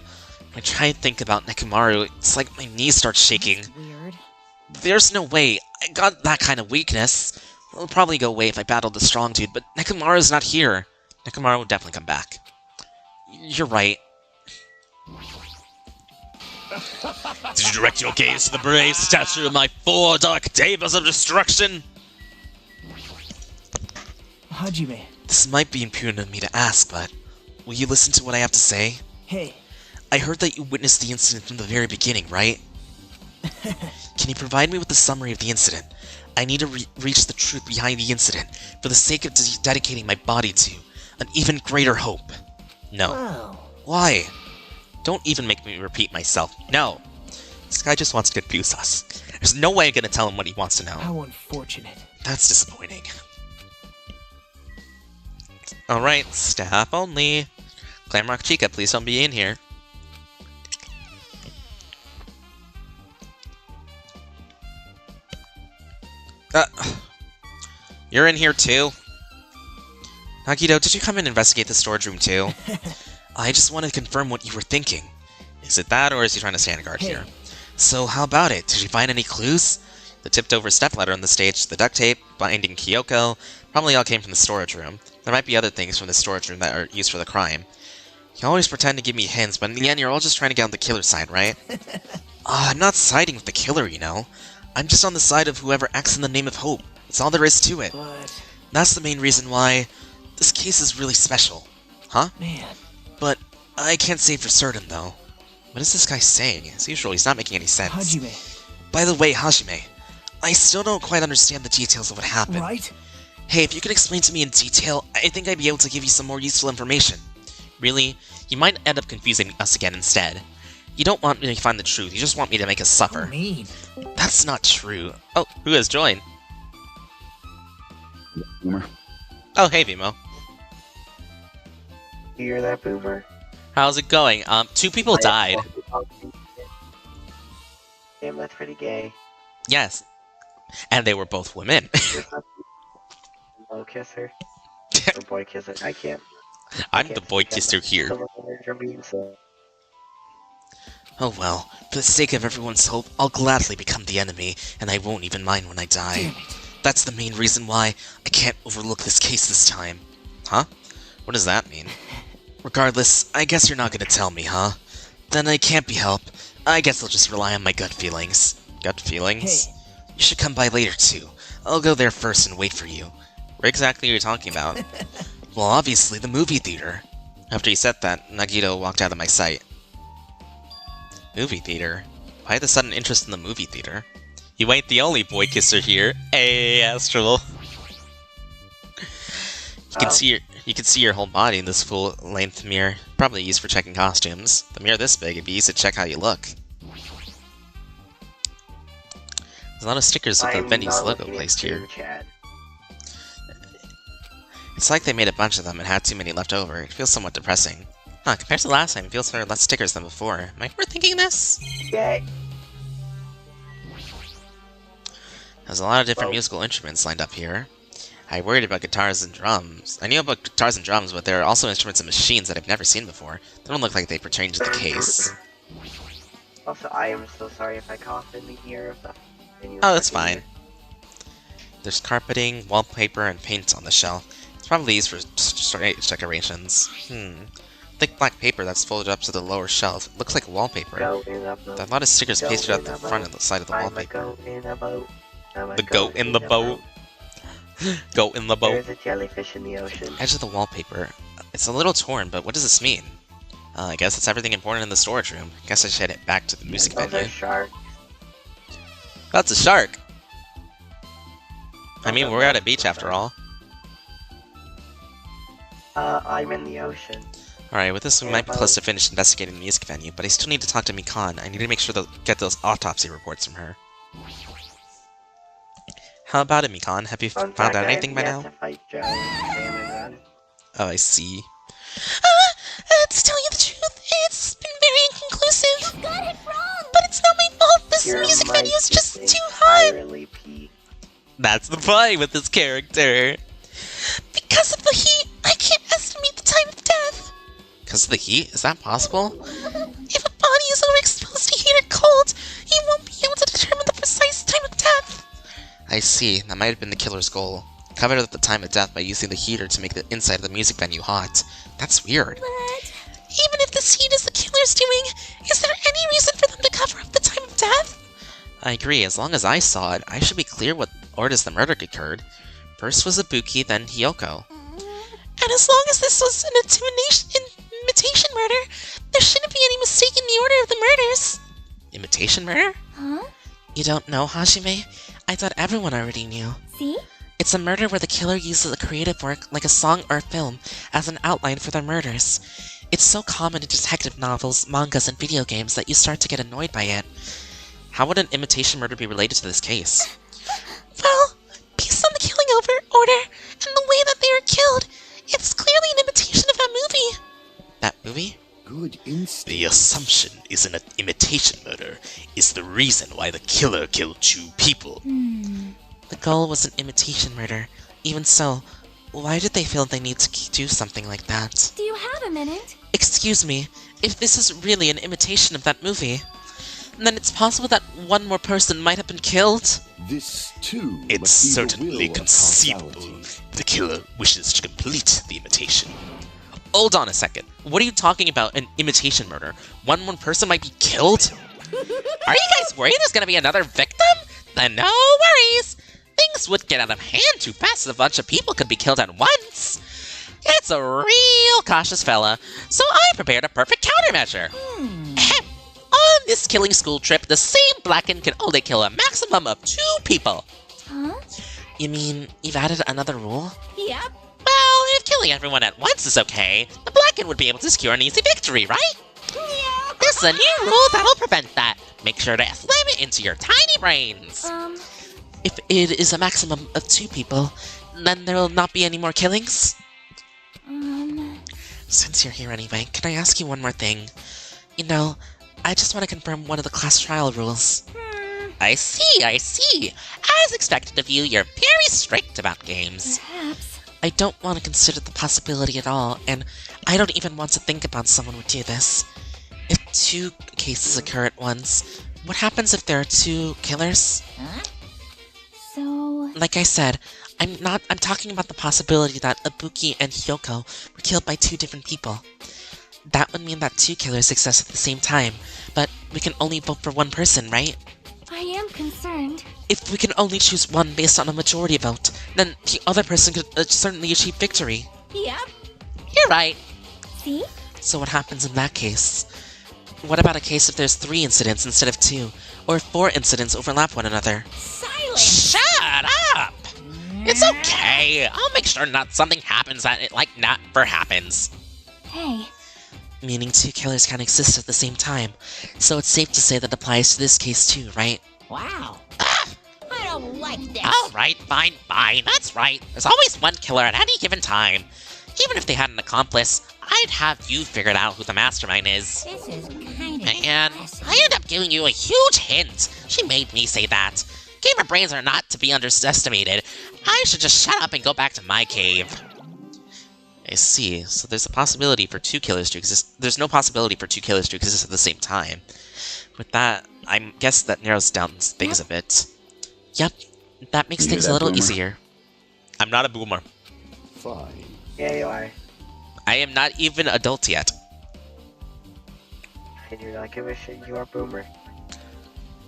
when I try and think about Nekomaru, it's like my knees start shaking. That's weird. There's no way. I got that kind of weakness. It'll probably go away if I battle the strong dude, but Nekomaru's not here. Nekomaru will definitely come back. You're right. Did you direct your gaze to the brave statue of my 4 dark devas of destruction? Hajime. This might be impudent of me to ask, but will you listen to what I have to say? Hey. I heard that you witnessed the incident from the very beginning, right? Can you provide me with a summary of the incident? I need to reach the truth behind the incident, for the sake of dedicating my body to an even greater hope. No. Whoa. Why? Don't even make me repeat myself. No. This guy just wants to confuse us. There's no way I'm gonna tell him what he wants to know. How unfortunate. That's disappointing. Alright, staff only. Glamrock Chica, please don't be in here. You're in here too? Nagito, did you come and investigate the storage room too? I just wanted to confirm what you were thinking. Is it that, or is he trying to stand guard here? So, how about it? Did you find any clues? The tipped-over stepladder on the stage, the duct tape, binding Kyoko, probably all came from the storage room. There might be other things from the storage room that are used for the crime. You always pretend to give me hints, but in the end, you're all just trying to get on the killer's side, right? I'm not siding with the killer, you know. I'm just on the side of whoever acts in the name of hope. That's all there is to it. But... That's the main reason why this case is really special. Huh? Man. But I can't say for certain, though. What is this guy saying? As usual, he's not making any sense. Hajime. By the way, Hajime, I still don't quite understand the details of what happened. Right? Hey, if you could explain to me in detail, I think I'd be able to give you some more useful information. Really? You might end up confusing us again instead. You don't want me to find the truth, you just want me to make us suffer. How mean. That's not true. Oh, who has joined? Oh, hey, Vimo. You hear that, Boomer? How's it going? 2 people died. Damn, that's pretty gay. Yes. And they were both women. Low kisser. Or boy kisser. I can't. I'm the boy kisser here. Oh well, for the sake of everyone's hope, I'll gladly become the enemy, and I won't even mind when I die. That's the main reason why I can't overlook this case this time. Huh? What does that mean? Regardless, I guess you're not gonna tell me, huh? Then I can't be helped. I guess I'll just rely on my gut feelings. Gut feelings? Hey. You should come by later, too. I'll go there first and wait for you. What exactly are you talking about? Well, obviously, the movie theater. After you said that, Nagito walked out of my sight. Movie theater? Why the sudden interest in the movie theater? You ain't the only boy kisser here. Hey, Astral. You can see your whole body in this full-length mirror, probably used for checking costumes. The mirror this big, it'd be used to check how you look. There's a lot of stickers with the venue's logo placed here. It's like they made a bunch of them and had too many left over. It feels somewhat depressing. Huh, compared to last time, it feels there are less stickers than before. Am I overthinking this? Yay. There's a lot of different musical instruments lined up here. I worried about guitars and drums. I knew about guitars and drums, but there are also instruments and machines that I've never seen before. They don't look like they pertain to the case. Also, I am so sorry if I cough in the ear of the... Oh, that's fine. There's carpeting, wallpaper, and paint on the shelf. It's probably used for stage decorations. Thick black paper that's folded up to the lower shelf. Looks like wallpaper. There are a lot of stickers pasted at the front and the side of the wallpaper. The goat in the boat. Goat in the boat. There's a jellyfish in the ocean. Edge of the wallpaper. It's a little torn, but what does this mean? I guess it's everything important in the storage room. Guess I should head back to the music venue. Shark. That's a shark! I mean, we're at a beach after all. I'm in the ocean. Alright, with this we might be close to finish investigating the music venue, but I still need to talk to Mikan. I need to make sure to get those autopsy reports from her. How about it, Mikan? Have you found out anything by now? Oh, I see. To tell you the truth, it's been very inconclusive. You got it wrong! But it's not my fault. This music venue is just too hot. That's the point with this character. Because of the heat, I can't estimate the time of death. Because of the heat? Is that possible? If a body is overexposed to heat or cold, you won't be able to determine the precise time of death. I see. That might have been the killer's goal. Covered up the time of death by using the heater to make the inside of the music venue hot. That's weird. But even if this heat is the killer's doing, is there any reason for them to cover up the time of death? I agree. As long as I saw it, I should be clear what orders the murder occurred. First was Ibuki, then Hiyoko. And as long as this was an imitation murder, there shouldn't be any mistake in the order of the murders. Imitation murder? Huh? You don't know, Hajime? I thought everyone already knew. See? It's a murder where the killer uses a creative work, like a song or a film, as an outline for their murders. It's so common in detective novels, mangas, and video games that you start to get annoyed by it. How would an imitation murder be related to this case? Well, based on the killing order and the way that they were killed, it's clearly an imitation of that movie. That movie? Good instinct. The assumption is an imitation murder is the reason why the killer killed 2 people. The goal was an imitation murder. Even so, why did they feel they need to do something like that? Do you have a minute? Excuse me, if this is really an imitation of that movie, then it's possible that one more person might have been killed? This, too, It's must be the certainly will of conceivable causality. the killer wishes to complete the imitation. Hold on a second. What are you talking about, an imitation murder? One more person might be killed? Are you guys worried there's gonna be another victim? Then no worries! Things would get out of hand too fast if a bunch of people could be killed at once. It's a real cautious fella, so I prepared a perfect countermeasure. Ahem. On this killing school trip, the same Blacken can only kill a maximum of 2 people. Huh? You mean, you've added another rule? Yep. Well, if killing everyone at once is okay, the Blacken would be able to secure an easy victory, right? This is a new rule that'll prevent that. Make sure to slam it into your tiny brains. If it is a maximum of 2 people, then there will not be any more killings? Since you're here anyway, can I ask you one more thing? You know, I just want to confirm one of the class trial rules. I see. As expected of you, you're very strict about games. Perhaps. I don't want to consider the possibility at all, and I don't even want to think about someone would do this. If 2 cases occur at once, what happens if there are 2 killers? So... Like I said, I'm talking about the possibility that Ibuki and Hiyoko were killed by 2 different people. That would mean that 2 killers exist at the same time, but we can only vote for 1 person, right? I am concerned. If we can only choose 1 based on a majority vote, then the other person could certainly achieve victory. Yep. You're right. See? So what happens in that case? What about a case if there's 3 incidents instead of 2, or 4 incidents overlap one another? Silence! Shut up! It's okay. I'll make sure not something happens that it never happens. Hey, Meaning 2 killers can exist at the same time, so it's safe to say that applies to this case too, right? Wow. I don't like this. Alright, fine. That's right. There's always 1 killer at any given time. Even if they had an accomplice, I'd have you figured out who the mastermind is. This is kind of And I end up giving you a huge hint. She made me say that. Gamer brains are not to be underestimated. I should just shut up and go back to my cave. I see. So there's a possibility for 2 killers to exist. There's no possibility for 2 killers to exist at the same time. With that, I guess that narrows down things a bit. Yep, that makes things a little easier. I'm not a boomer. Fine. Yeah, you are. I am not even adult yet. I do not give a shit. You are boomer.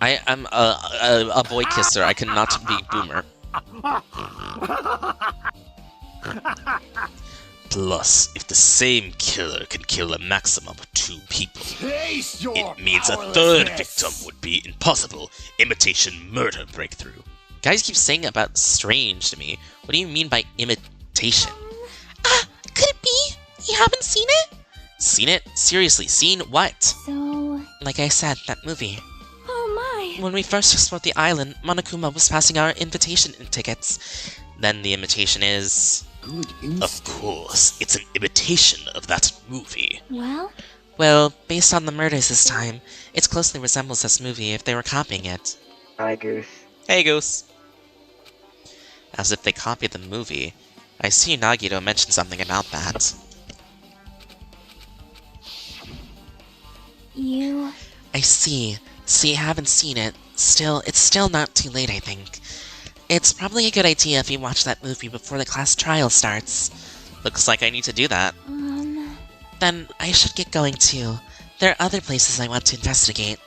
I am a boy kisser. I cannot be boomer. Plus, if the same killer can kill a maximum of 2 people, Taste your It means a third powerlessness. victim would be impossible. Imitation murder breakthrough. Guys keep saying about strange to me. What do you mean by imitation? Could it be? You haven't seen it? Seen it? Seriously, seen what? so... Like I said, that movie. Oh my. When we first explored the island, Monokuma was passing our invitation tickets. Then the imitation is... Good Of instinct. course, it's an imitation of that movie. Well, Well, based on the murders this time, it closely resembles this movie if they were copying it. Hi, Goose. Hey, Goose. As if they copied the movie. I see Nagito mentioned something about that. you... I see. See, I haven't seen it. Still, it's still not too late, I think. It's probably a good idea if you watch that movie before the class trial starts. Looks like I need to do that. Then I should get going too. There are other places I want to investigate.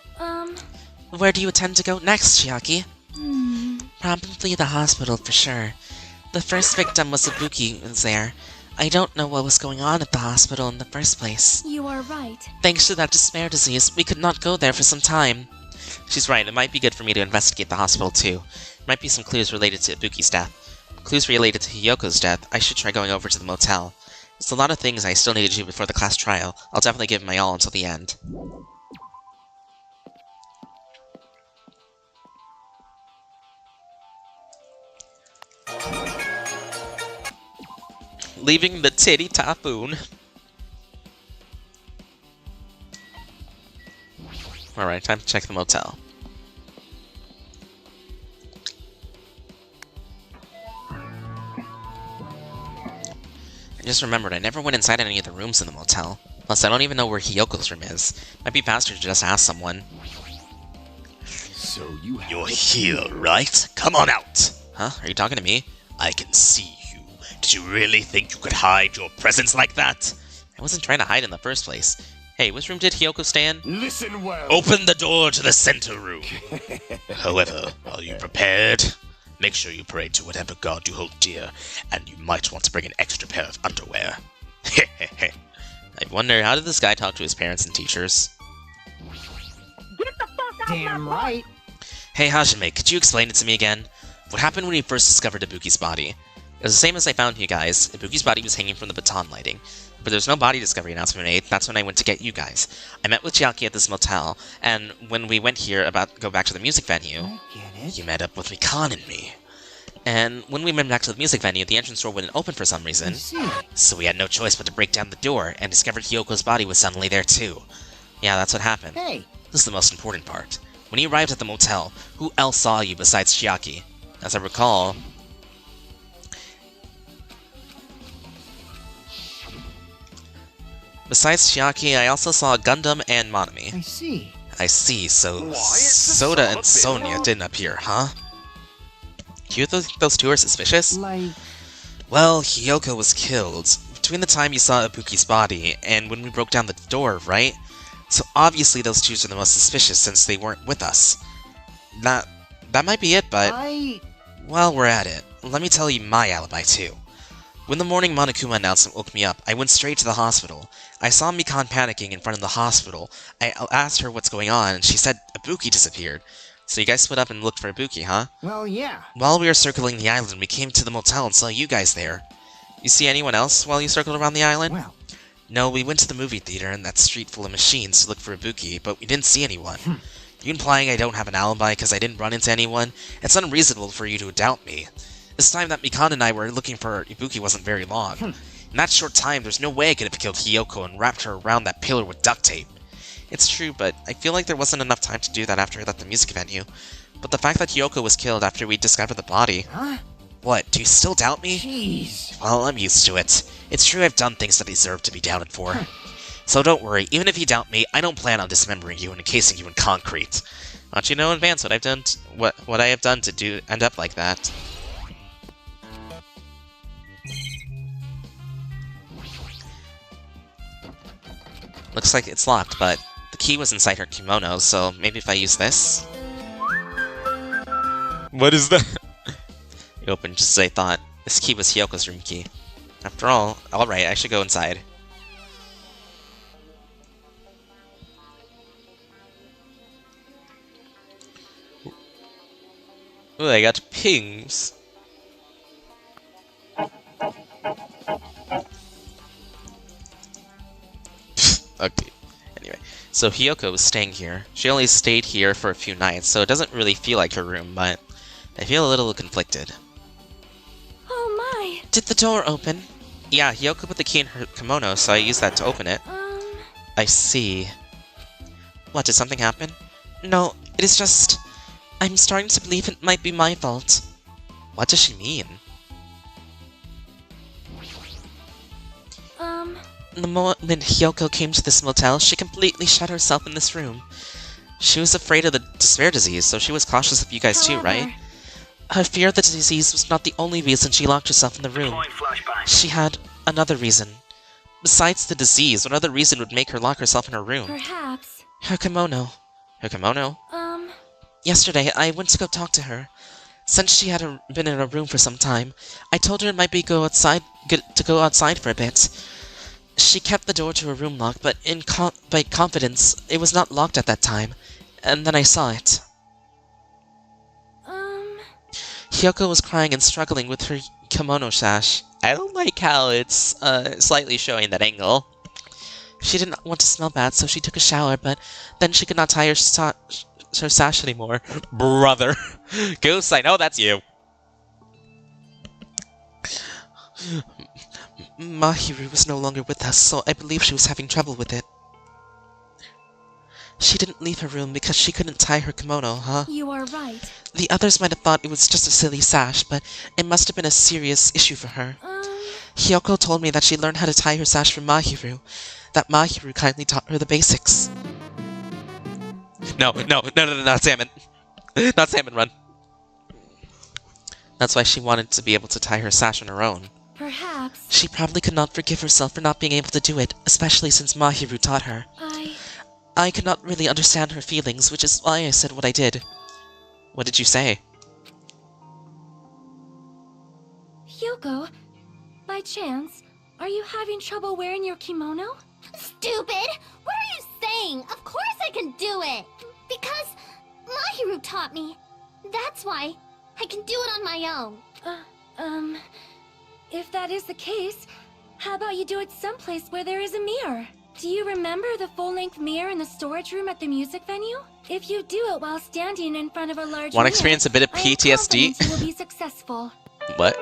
Where do you intend to go next, Chiaki? Probably the hospital for sure. The first victim was Ibuki was there. I don't know what was going on at the hospital in the first place. You are right. Thanks to that despair disease, we could not go there for some time. She's right, it might be good for me to investigate the hospital too. Might be some clues related to Ibuki's death. Clues related to Hiyoko's death, I should try going over to the motel. There's a lot of things I still need to do before the class trial. I'll definitely give it my all until the end. Leaving the titty typhoon. Alright, time to check the motel. I just remembered I never went inside any of the rooms in the motel. Plus, I don't even know where Hiyoko's room is. Might be faster to just ask someone. So you have You're here, right? Come on out. Huh? Are you talking to me? I can see you. Did you really think you could hide your presence like that? I wasn't trying to hide in the first place. Hey, which room did Hiyoko stay in? Listen well. Open the door to the center room. However, are you prepared? Make sure you pray to whatever god you hold dear, and you might want to bring an extra pair of underwear. I wonder, how did this guy talk to his parents and teachers? Damn right. Hey, Hajime, could you explain it to me again? What happened when you first discovered Ibuki's body? It was the same as I found you guys. Ibuki's body was hanging from the baton lighting. But there's no body discovery announcement made. That's when I went to get you guys. I met with Chiaki at this motel, and when we went here about to go back to the music venue, I get it. you met up with Mikan and me. And when we went back to the music venue, the entrance door wouldn't open for some I reason. see. So we had no choice but to break down the door, and discovered Hyoko's body was suddenly there too. Yeah, that's what happened. Hey, This is the most important part. When you arrived at the motel, who else saw you besides Chiaki? As I recall... Besides Chiaki, I also saw Gundam and Monami. I see. I see, so Why, it's the Soda son and of Sonia Peko. didn't appear, huh? Do you think those two are suspicious? Like, Well, Hyoko was killed between the time you saw Ibuki's body and when we broke down the door, right? So obviously those two are the most suspicious since they weren't with us. That might be it, but while we're at it, let me tell you my alibi too. When the morning Monokuma announcement woke me up, I went straight to the hospital. I saw Mikan panicking in front of the hospital. I asked her what's going on, and she said Ibuki disappeared. So you guys split up and looked for Ibuki, huh? well, yeah. While we were circling the island, we came to the motel and saw you guys there. You see anyone else while you circled around the island? Well, No, we went to the movie theater in that street full of machines to look for Ibuki, but we didn't see anyone. You implying I don't have an alibi because I didn't run into anyone? It's unreasonable for you to doubt me. This time that Mikan and I were looking for Ibuki wasn't very long. In that short time, there's no way I could have killed Hyoko and wrapped her around that pillar with duct tape. It's true, but I feel like there wasn't enough time to do that after I left the music venue. But the fact that Hyoko was killed after we discovered the body... huh? What, do you still doubt me? Jeez. Well, I'm used to it. It's true I've done things that deserve to be doubted for. So don't worry, even if you doubt me, I don't plan on dismembering you and encasing you in concrete. Why don't you know in advance what I've done what I have done to end up like that? Looks like it's locked, but the key was inside her kimono, so maybe if I use this? What is that? It opened just as I thought. This key was Hyoko's room key. After all, alright, I should go inside. Ooh, I got pings. Okay. Anyway, so Hyoko was staying here. She only stayed here for a few nights, so it doesn't really feel like her room, but I feel a little conflicted. Oh my. Did the door open? Yeah, Hyoko put the key in her kimono, so I used that to open it. I see. What, did something happen? No, it is just... I'm starting to believe it might be my fault. What does she mean? The moment Hyoko came to this motel, she completely shut herself in this room. She was afraid of the despair disease, so she was cautious of you guys too, right? Her fear of the disease was not the only reason she locked herself in the room. She had another reason. Besides the disease, what other reason would make her lock herself in her room? Perhaps. Her kimono. Her kimono? Yesterday, I went to go talk to her. Since she had been in her room for some time, I told her it might be go outside for a bit. She kept the door to her room locked, but by confidence, it was not locked at that time. And then I saw it. Hyoko was crying and struggling with her kimono sash. I don't like how it's slightly showing that angle. She didn't want to smell bad, so she took a shower, but then she could not tie her sash anymore. Brother. Goose, I know that's you. Mahiru was no longer with us, so I believe she was having trouble with it. She didn't leave her room because she couldn't tie her kimono, huh? You are right. The others might have thought it was just a silly sash, but it must have been a serious issue for her. Hyoko told me that she learned how to tie her sash from Mahiru, that Mahiru kindly taught her the basics. No, not salmon. Not salmon, run. That's why she wanted to be able to tie her sash on her own. Perhaps. She probably could not forgive herself for not being able to do it, especially since Mahiru taught her. I could not really understand her feelings, which is why I said what I did. What did you say? Hyoko, by chance, are you having trouble wearing your kimono? Stupid! What are you saying? Of course I can do it! Because Mahiru taught me. That's why I can do it on my own. If that is the case, how about you do it someplace where there is a mirror? Do you remember the full-length mirror in the storage room at the music venue? If you do it while standing in front of a large Want to mirror, experience a bit of I am PTSD? confident you will be successful. What?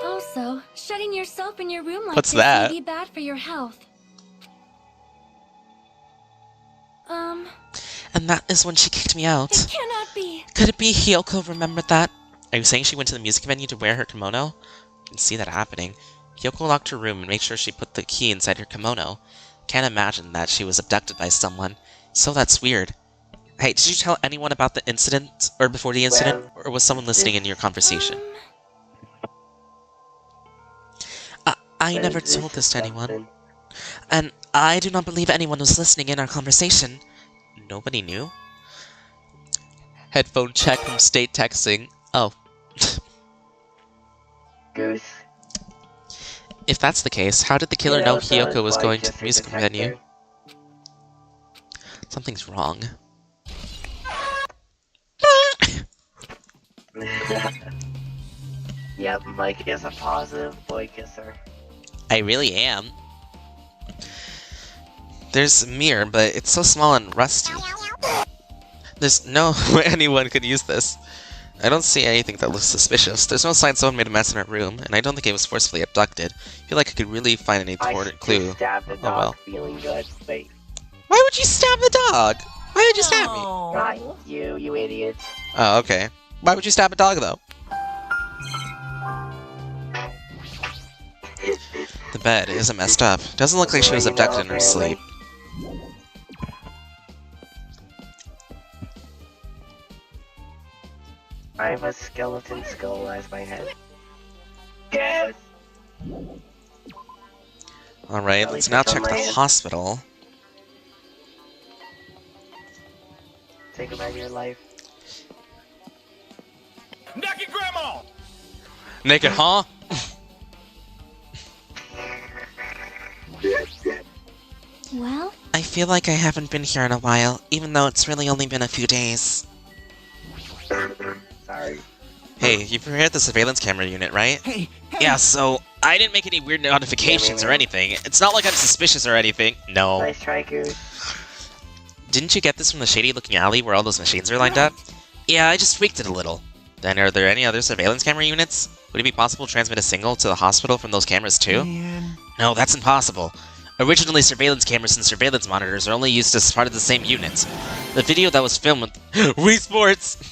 Also, shutting yourself in your room like What's this that? may be bad for your health. And that is when she kicked me out. It cannot be. Could it be Hiyoko remembered that? Are you saying she went to the music venue to wear her kimono? I can see that happening. Hiyoko locked her room and made sure she put the key inside her kimono. Can't imagine that she was abducted by someone. So that's weird. Hey, did you tell anyone about the incident, or before the incident, or was someone listening in your conversation? I never told this to anyone. And I do not believe anyone was listening in our conversation. Nobody knew? Headphone check from state texting. Oh. Goose. If that's the case, how did the killer know Hiyoko was going to the music venue? Something's wrong. Yep, Mike is a positive boy kisser. I really am. There's a mirror, but it's so small and rusty. There's no way anyone could use this. I don't see anything that looks suspicious. There's no sign someone made a mess in our room, and I don't think it was forcefully abducted. I feel like I could really find an important clue. Stabbed the dog, feeling good. Wait. Why would you stab the dog? Why would you stab me? Not you idiot. Oh, okay. Why would you stab a dog, though? The bed isn't messed up. Doesn't look like she was abducted in her sleep. I have a skeleton skull as my head. Yes! Alright, let's now check the hospital. Take about your life. Naked grandma! Naked, huh? Well, I feel like I haven't been here in a while, even though it's really only been a few days. Sorry. Hey, you prepared the surveillance camera unit, right? Hey, Yeah, so I didn't make any weird notifications or anything. It's not like I'm suspicious or anything. No. Nice try, Goose. Didn't you get this from the shady-looking alley where all those machines are lined up? Yeah, I just tweaked it a little. Then are there any other surveillance camera units? Would it be possible to transmit a signal to the hospital from those cameras too? man. No, that's impossible. Originally, surveillance cameras and surveillance monitors are only used as part of the same unit. The video that was filmed with Wii Sports!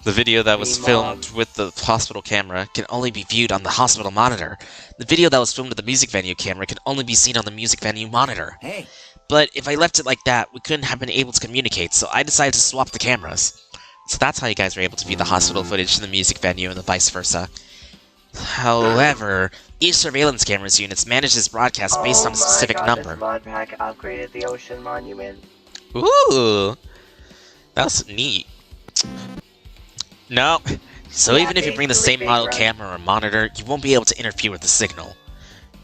The video that was filmed with the hospital camera can only be viewed on the hospital monitor. The video that was filmed with the music venue camera can only be seen on the music venue monitor. Hey, But if I left it like that, we couldn't have been able to communicate, so I decided to swap the cameras. So that's how you guys were able to view the hospital footage in the music venue and the vice versa. However, each surveillance camera's units manages broadcast based on a specific number. This mod pack upgraded the ocean monument. Ooh! That's neat. No. So Yeah, even if you bring the basically same big, model right? camera or monitor, you won't be able to interfere with the signal.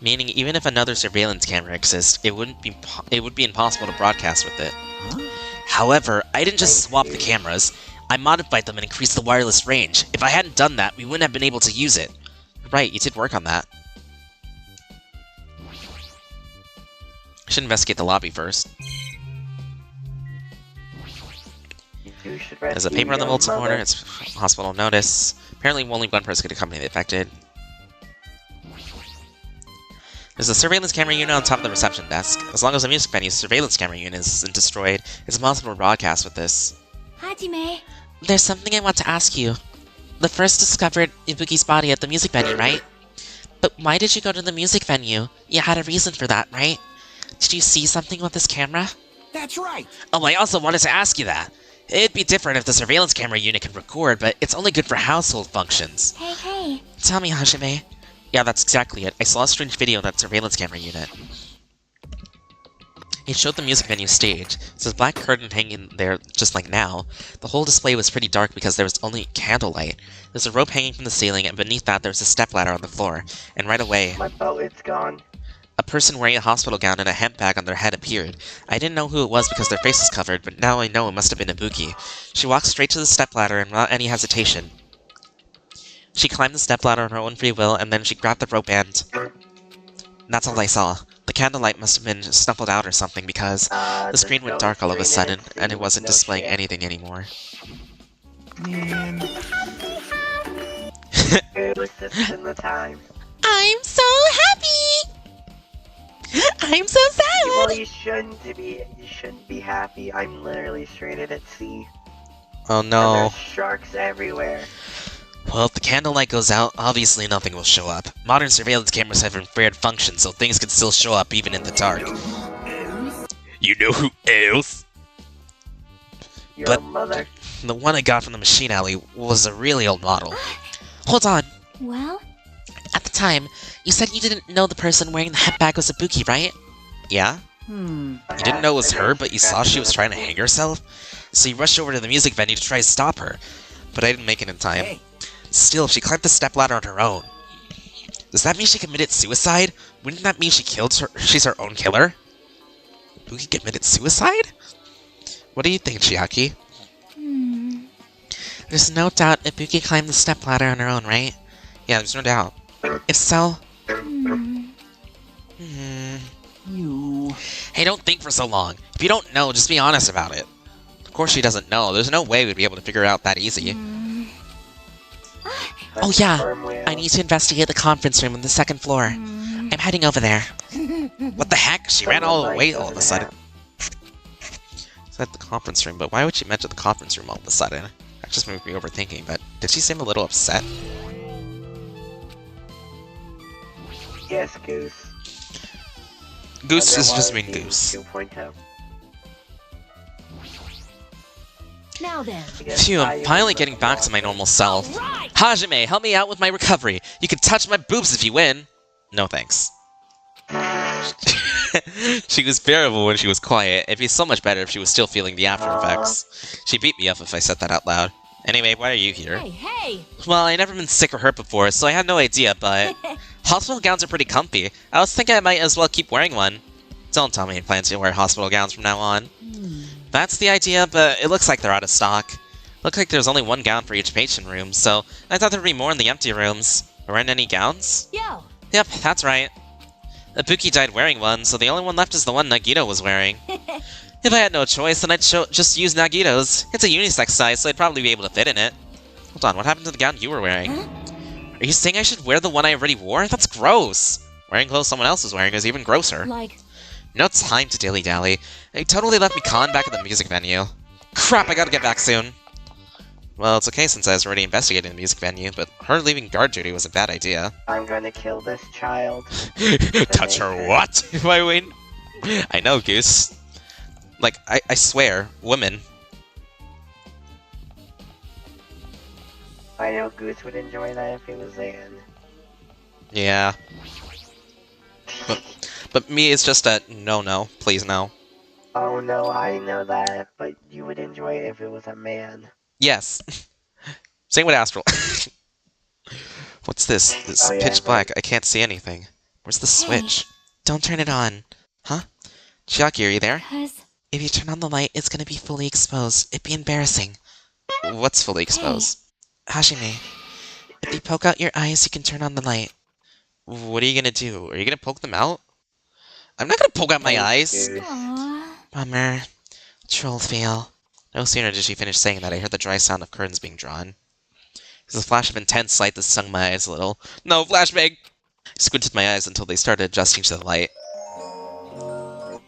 Meaning, even if another surveillance camera exists, it would be impossible to broadcast with it. However, I didn't just swap the cameras. I modified them and increased the wireless range. If I hadn't done that, we wouldn't have been able to use it. Right, you did work on that. I should investigate the lobby first. You should There's a rescue paper on the your bulletin mother. corner. It's hospital notice. Apparently, only one person could accompany the affected. There's a surveillance camera unit on top of the reception desk. As long as the music venue's surveillance camera unit isn't destroyed, it's impossible to broadcast with this. Hajime. There's something I want to ask you. The first discovered Ibuki's body at the music venue, right? But why did you go to the music venue? You had a reason for that, right? Did you see something with this camera? that's right. Oh, I also wanted to ask you that. It'd be different if the surveillance camera unit can record, but it's only good for household functions. Hey. Tell me, Hajime. Yeah, that's exactly it. I saw a strange video of that surveillance camera unit. It showed the music venue stage. There's a black curtain hanging there just like now. The whole display was pretty dark because there was only candlelight. There's a rope hanging from the ceiling, and beneath that there's a stepladder on the floor. And right away, My boat is gone. a person wearing a hospital gown and a handbag on their head appeared. I didn't know who it was because their face was covered, but now I know it must have been Ibuki. She walked straight to the stepladder and without any hesitation. She climbed the stepladder on her own free will, and then she grabbed the rope and... That's all I saw. The candlelight must have been snuffled out or something, because the screen went dark all of a sudden, and it wasn't displaying anything anymore. Man. I'm so happy! I'm so Well, sad! you shouldn't be happy. I'm literally stranded at sea. Oh And no. there's sharks everywhere. Well, if the candlelight goes out, obviously nothing will show up. Modern surveillance cameras have infrared function, so things can still show up even in the dark. You know who else? Your But- mother. The one I got from the machine alley was a really old model. Hold on. Well, At the time, you said you didn't know the person wearing the hat bag was Ibuki, right? Yeah? Hmm. You didn't know it was her, but you saw she was trying to hang herself? So you rushed over to the music venue to try to stop her. But I didn't make it in time. Hey, Still, she climbed the stepladder on her own. Does that mean she committed suicide? Wouldn't that mean she's her own killer? Ibuki committed suicide? What do you think, Chiaki? There's no doubt Ibuki climbed the stepladder on her own, right? Yeah, there's no doubt. If so... you. Hey, don't think for so long. If you don't know, just be honest about it. Of course she doesn't know. There's no way we'd be able to figure it out that easy. Oh yeah, Sperm whale. I need to investigate the conference room on the second floor. I'm heading over there. What the heck? She ran all the way all of a sudden. It's at the conference room, but why would she mention the conference room all of a sudden? That just moved me overthinking, but did she seem a little upset? Yes, Goose. Goose is just Otherwise, being Goose. 2.0. now then. Phew, I'm finally getting back to my normal self. Hajime, help me out with my recovery. You can touch my boobs if you win. No thanks. She was bearable when she was quiet. It'd be so much better if she was still feeling the after effects. She beat me up if I said that out loud. Anyway, why are you here? Hey, hey! Well, I've never been sick or hurt before, so I had no idea, but... hospital gowns are pretty comfy. I was thinking I might as well keep wearing one. Don't tell me you plan to wear hospital gowns from now on. That's the idea, but it looks like they're out of stock. Looks like there's only one gown for each patient room, so I thought there'd be more in the empty rooms. There aren't any gowns? Yo! Yep, that's right. Ibuki died wearing one, so the only one left is the one Nagito was wearing. If I had no choice, then I'd just use Nagito's. It's a unisex size, so I'd probably be able to fit in it. Hold on, what happened to the gown you were wearing? Are you saying I should wear the one I already wore? That's gross! Wearing clothes someone else was wearing is even grosser. Like, No time to dilly-dally. They totally left me conned back at the music venue. Crap, I gotta get back soon. Well, it's okay since I was already investigating the music venue, but her leaving guard duty was a bad idea. I'm gonna kill this child. Touch her what? If I win? I know, Goose. Like, I swear, women. I know Goose would enjoy that if he was in. Yeah. But me, it's just a no, please no. Oh no, I know that, but you would enjoy it if it was a man. Yes. Same with Astral. What's this? It's Oh, yeah, pitch right. black. I can't see anything. Where's the switch? Don't turn it on. Huh? Chiaki, are you there? cause... If you turn on the light, it's gonna be fully exposed. It'd be embarrassing. What's fully exposed? Hajime, if you poke out your eyes, you can turn on the light. What are you gonna do? Are you gonna poke them out? I'm not gonna poke out my eyes! Goose. Aww. Bummer. Troll fail. No sooner did she finish saying that, I heard the dry sound of curtains being drawn. There's a flash of intense light that stung my eyes a little. No, flashbang! I squinted my eyes until they started adjusting to the light. Oh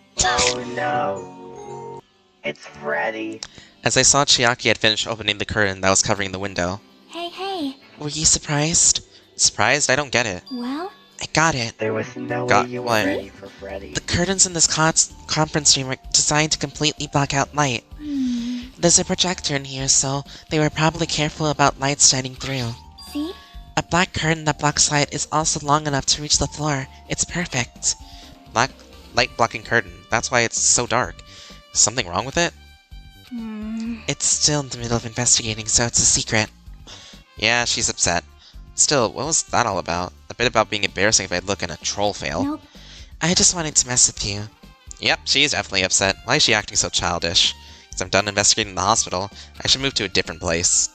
no. It's Freddy. As I saw Chiaki had finished opening the curtain that was covering the window. Hey, hey. Were you surprised? Surprised? I don't get it. Well, I got it. There was no Got way you were what? ready for Freddy. The curtains in this conference room are designed to completely block out light. There's a projector in here, so they were probably careful about light shining through. see? A black curtain that blocks light is also long enough to reach the floor. It's perfect. Black light blocking curtain. That's why it's so dark. Is something wrong with it? It's still in the middle of investigating, so it's a secret. Yeah, she's upset. Still, what was that all about? A bit about being embarrassing if I'd look in a troll fail. Nope. I just wanted to mess with you. Yep, she's definitely upset. Why is she acting so childish? Because I'm done investigating the hospital. I should move to a different place.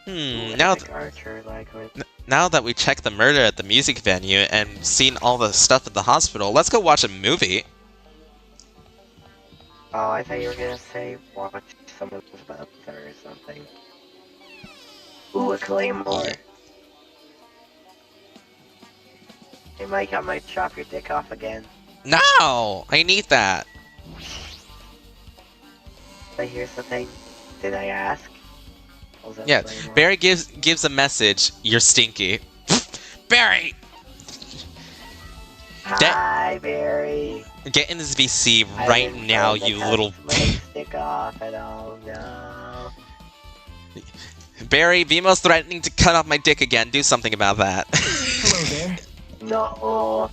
Now, Like Archer language. now that we checked the murder at the music venue and seen all the stuff at the hospital, let's go watch a movie. Oh, I thought you were gonna say watch someone's mother or something. Ooh, a claymore. Yeah. Hey Mike, I might chop your dick off again. No! I need that. But here's the thing. Did I ask? Was that Yeah, claymore? Barry gives a message. You're stinky. Barry! Hi, Barry. Get in this VC I right didn't now, tell you the little... customer to stick off at all, no. Barry, Vimo's threatening to cut off my dick again. Do something about that. Hello there. No.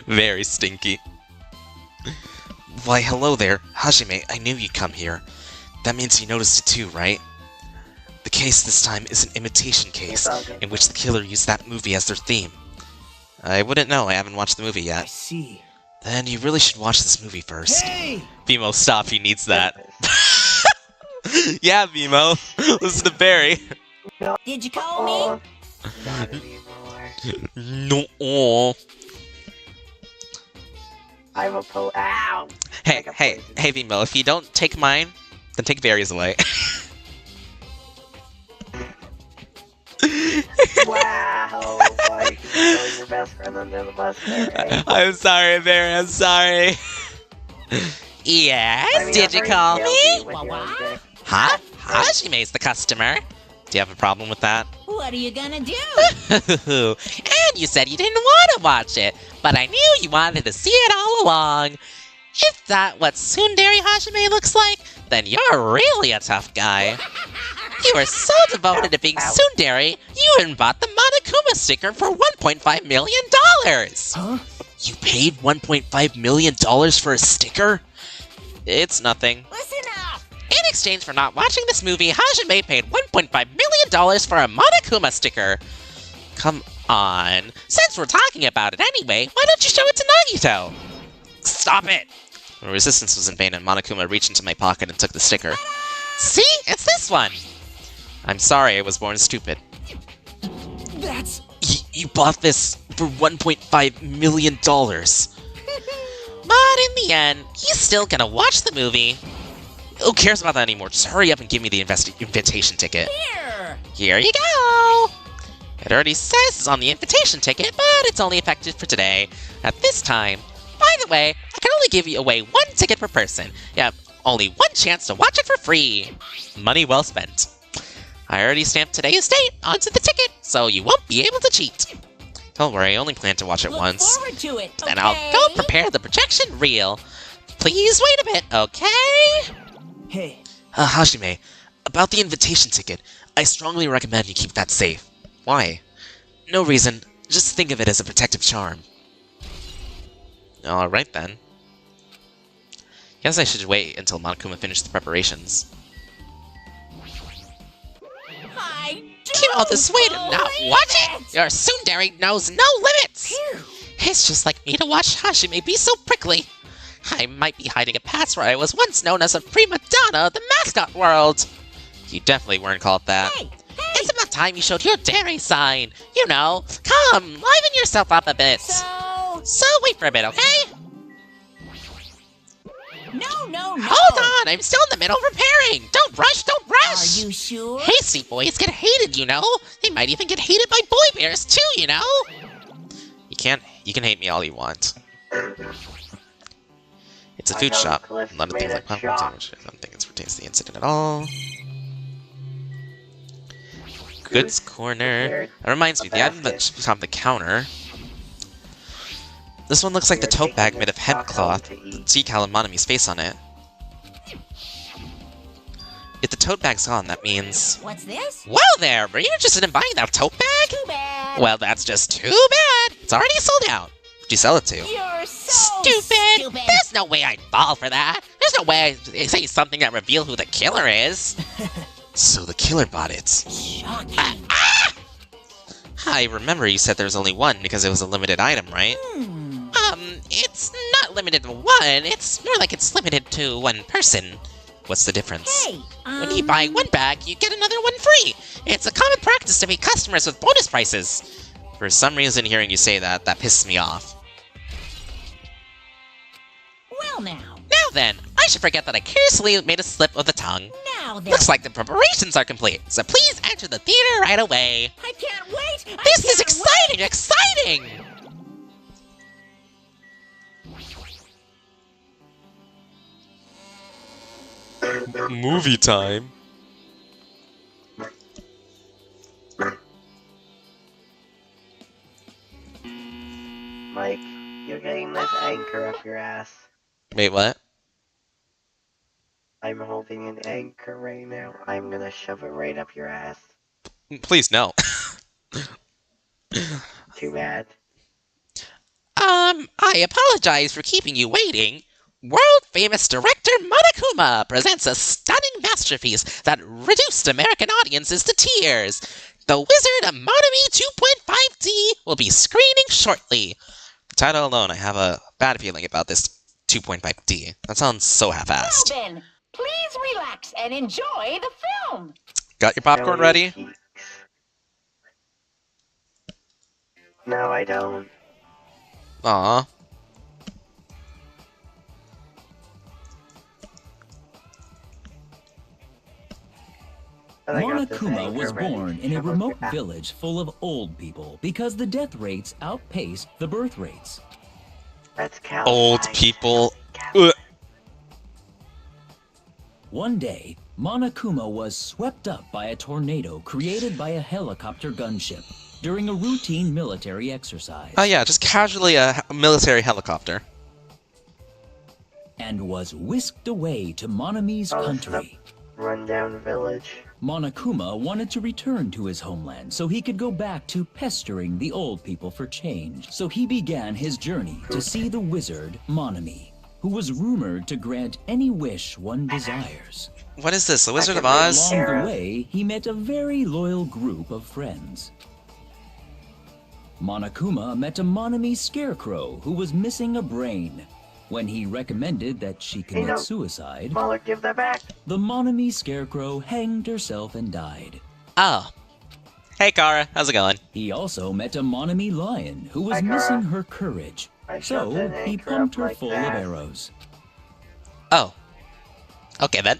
Very stinky. Why, hello there. Hajime, I knew you'd come here. That means you noticed it too, right? The case this time is an imitation case, in which the killer used that movie as their theme. I wouldn't know, I haven't watched the movie I yet. see. Then you really should watch this movie first. Hey! Vimo, stop, he needs that. Yeah, Vimo. Listen to Barry. Did you call me? Not anymore. No. Oh. I'm a ow! Hey, Like a hey, poison. hey, Vimo, if you don't take mine, then take Barry's away. Wow! Why you throw your best friend under the bus there, eh? I'm sorry, Barry, I'm sorry. Yes, I mean, did you I've call already me? nailed you with your own dick. Huh? Hajime's the customer. Do you have a problem with that? What are you gonna do? And you said you didn't want to watch it, but I knew you wanted to see it all along. Is that what Tsundere Hajime looks like? Then you're really a tough guy. You were so devoted to being Tsundere, you even bought the Monokuma sticker for $1.5 million. Huh? You paid $1.5 million for a sticker? It's nothing. Listen up! In exchange for not watching this movie, Hajime paid $1.5 million for a Monokuma sticker. Come on. Since we're talking about it anyway, why don't you show it to Nagito? Stop it! The resistance was in vain, and Monokuma reached into my pocket and took the sticker. See? It's this one! I'm sorry, I was born stupid. That's... You bought this for $1.5 million. But in the end, he's still gonna watch the movie. Who cares about that anymore? Just hurry up and give me the invitation ticket. Here! Here you go! It already says it's on the invitation ticket, but it's only effective for today. At this time. By the way, I can only give you away one ticket per person. You have only one chance to watch it for free. Money well spent. I already stamped today's date onto the ticket, so you won't be able to cheat. Don't worry, I only plan to watch it Look once. forward to it, okay? And I'll go prepare the projection reel. Please wait a bit, okay? Hey, Hajime, about the invitation ticket, I strongly recommend you keep that safe. Why? No reason, just think of it as a protective charm. Alright then. Guess I should wait until Monokuma finishes the preparations. I Keep all this way to not watch it? Your tsundere knows no limits! It's just like me to watch Hajime be so prickly. I might be hiding a past where I was once known as a prima donna of the mascot world. You definitely weren't called that. Hey! It's about time you showed your dairy sign. You know, come, liven yourself up a bit. So wait for a bit, okay? No! Hold on, I'm still in the middle of repairing. Don't rush, don't Are rush. you sure? Hasty boys get hated, you know. They might even get hated by boy bears too, you know. You can hate me all you want. It's a I food know shop. Cliff A lot of made things a like popcorn shop. sandwiches. I don't think it pertains to the incident at all. Goods corner. That reminds me, the item that's on the counter. This one looks like the tote bag made of hemp cloth. Decal and Monami's face on it. If the tote bag's gone, that means... What's this? Well there, were you interested in buying that tote bag? Too bad. Well, that's just too bad. It's already sold out. Who'd you sell it to? You're so Stupid! There's no way I'd fall for that. There's no way I'd say something that reveal who the killer is. So the killer bought it. Shocking. I remember you said there was only one because it was a limited item, right? It's not limited to one. It's more like it's limited to one person. What's the difference? Hey, When you buy one bag, you get another one free. It's a common practice to meet customers with bonus prices. For some reason, hearing you say that pisses me off. well now. Now then, I should forget that I carelessly made a slip of the tongue. Now then. Looks like the preparations are complete, so please enter the theater right away. I can't wait! This is exciting! Exciting! Movie time. Mike, you're getting this anchor up your ass. Wait, what? I'm holding an anchor right now. I'm gonna shove it right up your ass. Please, no. Too bad. I apologize for keeping you waiting. World-famous director Monokuma presents a stunning masterpiece that reduced American audiences to tears. The Wizard of Monomi 2.5D will be screening shortly. The title alone, I have a bad feeling about this 2.5D. That sounds so half-assed. Well then, please relax and enjoy the film. Got your popcorn ready? Cheeks. No, I don't. Aw. But I got this Monokuma anchor was ready born to in a shove up remote your ass. village full of old people because the death rates outpaced the birth rates. That's cow. Old people. Ugh. One day, Monokuma was swept up by a tornado created by a helicopter gunship during a routine military exercise. Oh yeah, just casually a military helicopter. And was whisked away to Monomi's Oh, country. Rundown village. Monokuma wanted to return to his homeland so he could go back to pestering the old people for change. So he began his journey to see the wizard Monomi, who was rumored to grant any wish one desires. What is this, The Wizard of Oz? Along the way, he met a very loyal group of friends. Monokuma met a Monomi scarecrow who was missing a brain. When he recommended that she commit no. suicide, Smaller, give that back. the Monomi scarecrow hanged herself and died. Oh. Hey Kara, how's it going? He also met a Monomi lion who was Hi, Kara. missing her courage. I shoved So an he anchor pumped up her like full that. of arrows. Oh. Okay then.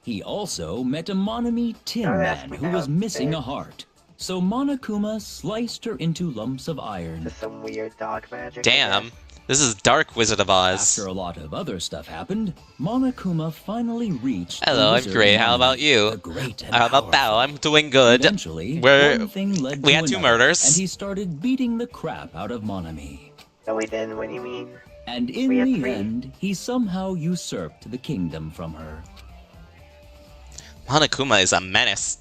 He also met a Monomi Tin Don't ask Man me who how was to missing say a it. heart. So Monokuma sliced her into lumps of iron. Just some weird dog magic. I Damn. guess. This is Dark Wizard of Oz. After a lot of other stuff happened, Monokuma finally reached the Hello, I'm wizard great. How Monomi, about you? the great and How about that? powerful. I'm doing good. Eventually, We're- one thing led we to had two another, murders. and he started beating the crap out of Monomi. No, we didn't. What do you mean? And in We had the three. end, he somehow usurped the kingdom from her. Monokuma is a menace.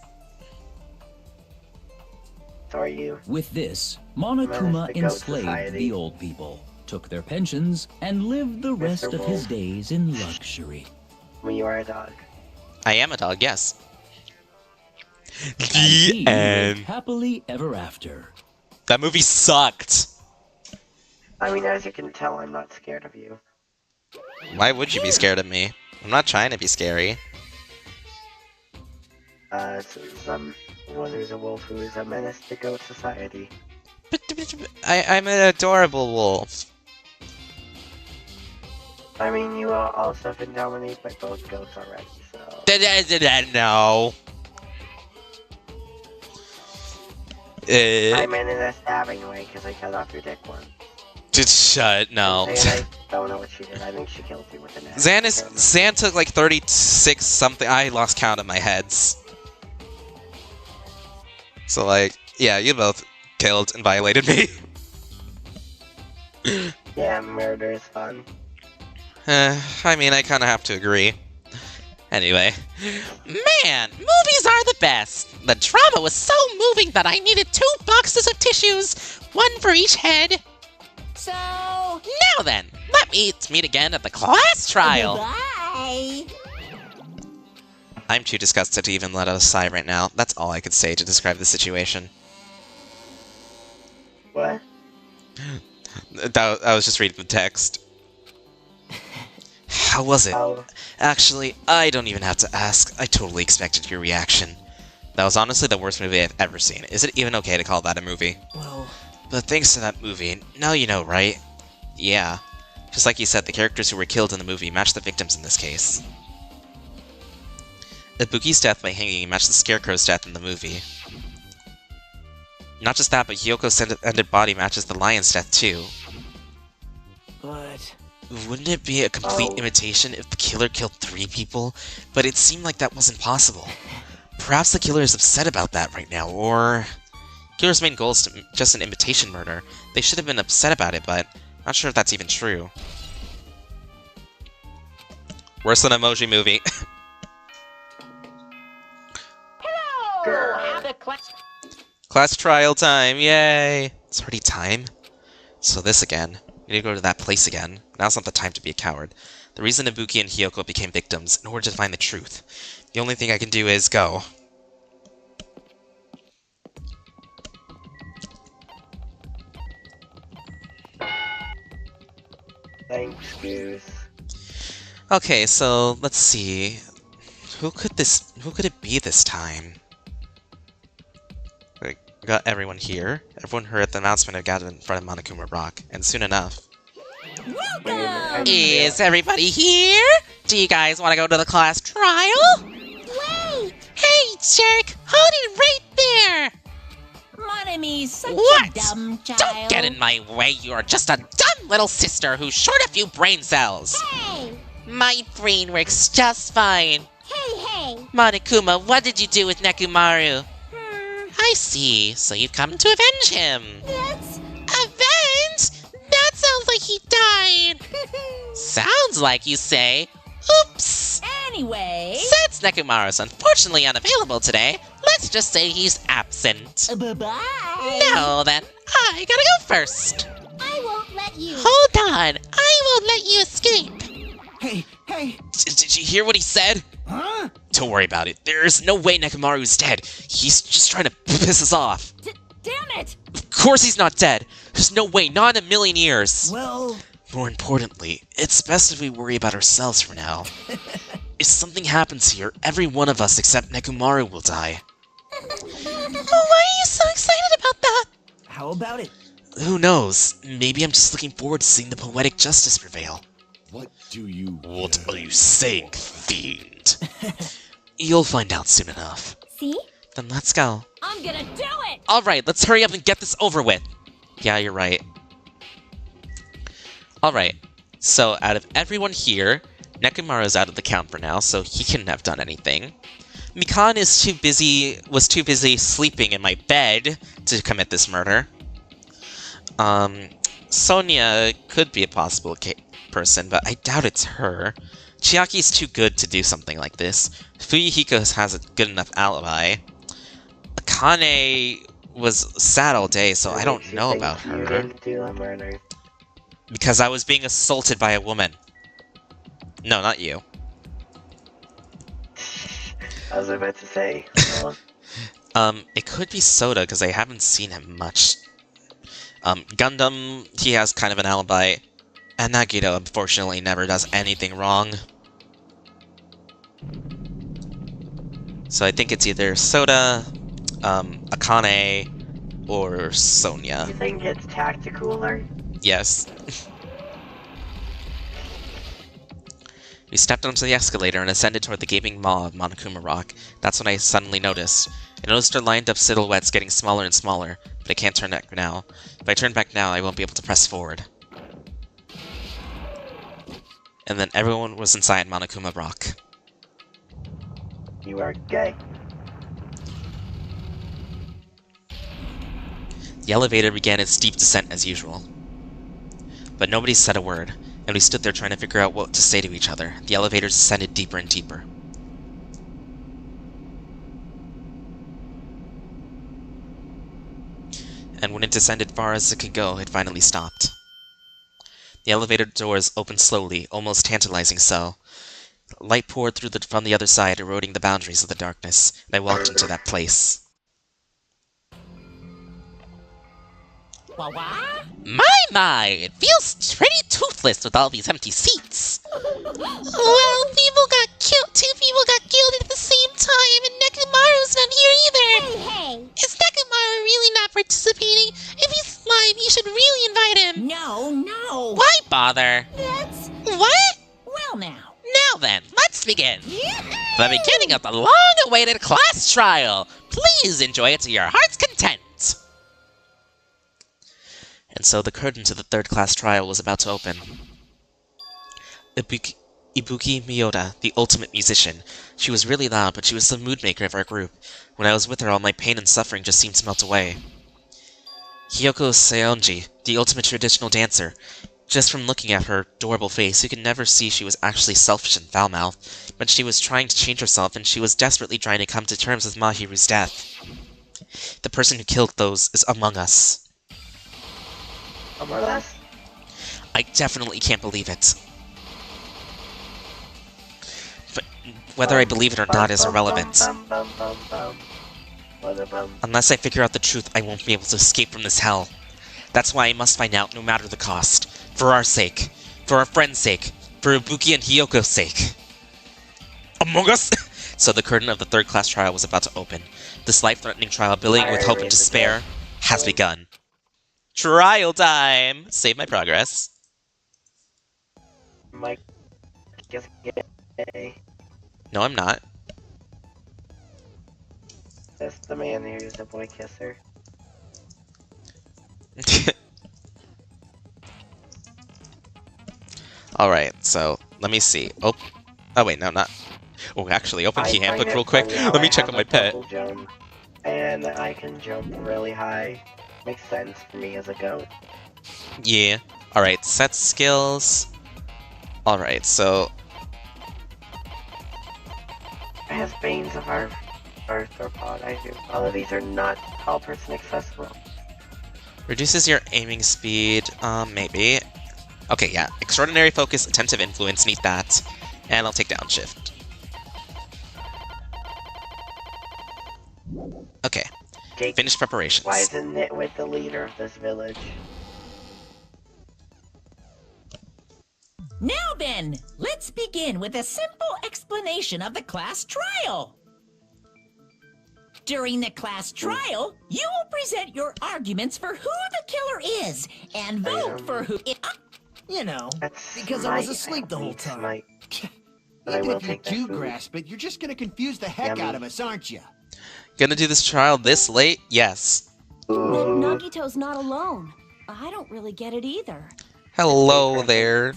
So are you. With this, Menace Monokuma to goat enslaved society. the old people, took their pensions, and lived the rest of his Wolf. days in luxury. When you are a dog. I am a dog, yes. And he The lived end. happily ever after. That movie sucked. I mean, as you can tell, I'm not scared of you. Why would you be scared of me? I'm not trying to be scary. Someone who's a wolf who is a menace to goat society. I'm an adorable wolf. I mean, you all also have been dominated by both goats already, so... No. I meant in a stabbing way, because I cut off your dick once. Just shut. No. And I don't know what she did. I think she killed you with an axe. Zan took like 36 something. I lost count of my heads. So like, yeah, you both killed and violated me. Yeah, murder is fun. I mean, I kind of have to agree. Anyway, Man, movies are the best. The drama was so moving that I needed 2 boxes of tissues, one for each head. So, Now then, let's meet again at the class trial. bye. I'm too disgusted to even let out a sigh right now. That's all I could say to describe the situation. What? I was just reading the text. How was it? How? Actually, I don't even have to ask. I totally expected your reaction. That was honestly the worst movie I've ever seen. Is it even okay to call that a movie? Well, But thanks to that movie, now you know, right? Yeah. Just like you said, the characters who were killed in the movie match the victims in this case. Ibuki's death by hanging matched the Scarecrow's death in the movie. Not just that, but Hyoko's ended body matches the lion's death too. but... Wouldn't it be a complete imitation if the killer killed 3 people? But it seemed like that wasn't possible. Perhaps the killer is upset about that right now, or... Killer's main goal is just an imitation murder. They should have been upset about it, but not sure if that's even true. Worse than Emoji Movie. Class trial time, yay! It's already time. So this again. We need to go to that place again. Now's not the time to be a coward. The reason Ibuki and Hiyoko became victims, in order to find the truth. The only thing I can do is go. Thanks, Goose. Okay, so let's see. Who could it be this time? We got everyone here. Everyone heard the announcement of gathered in front of Monokuma Rock, and soon enough. Welcome! Is everybody here? Do you guys want to go to the class trial? Wait! Hey, jerk! Hold it right there! Monomi's such What? a dumb child. Don't get in my way, you're just a dumb little sister who's short a few brain cells. Hey! My brain works just fine. Hey! Monokuma, what did you do with Nekomaru? I see, so you've come to avenge him. That's... Avenge? That sounds like he died! Sounds like you say. Oops! Anyway... Since Nekomaru's unfortunately unavailable today, let's just say he's absent. Bye-bye! Now then, I gotta go first. I won't let you... Hold on, I won't let you escape. Hey! Did you hear what he said? Huh? Don't worry about it. There's no way Nekomaru's dead. He's just trying to piss us off. Damn it! Of course he's not dead. There's no way, not in a million years. Well... More importantly, it's best if we worry about ourselves for now. If something happens here, every one of us except Nekomaru will die. Why are you so excited about that? How about it? Who knows? Maybe I'm just looking forward to seeing the poetic justice prevail. What do you... What are you saying, fiend? You'll find out soon enough. See? Then let's go. I'm gonna do it! Alright, let's hurry up and get this over with. Yeah, you're right. Alright, so out of everyone here, Nekomaru's out of the count for now, so he couldn't have done anything. Mikan was too busy sleeping in my bed to commit this murder. Sonia could be a possible person, but I doubt it's her. Chiaki's too good to do something like this. Fuyuhiko has a good enough alibi. Akane was sad all day, so I don't know about You her. didn't do the murder. Because I was being assaulted by a woman. No, not you. I was about to say. It could be Soda, because I haven't seen him much. Gundam, he has kind of an alibi. And Nagito, unfortunately, never does anything wrong. So I think it's either Soda, Akane, or Sonia. You think it's tacticooler? Yes. We stepped onto the escalator and ascended toward the gaping maw of Monokuma Rock. That's when I suddenly noticed. I noticed our lined-up silhouettes getting smaller and smaller, but I can't turn back now. If I turn back now, I won't be able to press forward. And then everyone was inside Monokuma Rock. You are gay. The elevator began its steep descent as usual. But nobody said a word, and we stood there trying to figure out what to say to each other. The elevator descended deeper and deeper. And when it descended far as it could go, it finally stopped. The elevator doors opened slowly, almost tantalizing so. Light poured through from the other side, eroding the boundaries of the darkness, and I walked into that place. Wah-wah? My, it feels pretty toothless with all these empty seats. Well, people got killed. 2 people got killed at the same time, and Nekomaru's not here either. Hey! Is Nekomaru really not participating? If he's alive, you should really invite him. No. Why bother? That's... What? Well now. Now then, let's begin. The beginning of the long-awaited class trial. Please enjoy it to your heart's content. And so the curtain to the third class trial was about to open. Ibuki Miyoda, the ultimate musician. She was really loud, but she was the mood maker of our group. When I was with her, all my pain and suffering just seemed to melt away. Hiyoko Seonji, the ultimate traditional dancer. Just from looking at her adorable face, you could never see she was actually selfish and foul-mouthed, but she was trying to change herself, and she was desperately trying to come to terms with Mahiru's death. The person who killed those is among us. Among us? I definitely can't believe it. But whether I believe it or not is irrelevant. Unless I figure out the truth, I won't be able to escape from this hell. That's why I must find out no matter the cost. For our sake. For our friend's sake. For Ibuki and Hiyoko's sake. Among us? So the curtain of the third class trial was about to open. This life-threatening trial, billing with hope and despair, has begun. Trial time! Save my progress. Mike, guess gay. No, I'm not. That's the man who's a boy kisser. Alright, so, let me see. Oh wait, no, not... Oh, actually, open key handbook real quick. Let me check on my pet. Jump, and I can jump really high. Makes sense for me as a goat. Yeah. Alright, set skills. Alright, so... It has veins of arthropod. I do. All of these are not all person accessible. Reduces your aiming speed, maybe. Okay, yeah. Extraordinary focus, attentive influence, need that. And I'll take downshift. Okay. Jake, Finished preparations. why isn't Nitwit the leader of this village? Now then, let's begin with a simple explanation of the class trial. During the class trial, you will present your arguments for who the killer is, and vote for who it... You know, That's because I was my asleep the whole athlete time. smite. But I Even will if you take that do food. grasp it, you're just gonna confuse the heck Yummy. out of us, aren't you? Gonna do this trial this late? Yes. But Ooh. Nagito's not alone. I don't really get it either. Hello there.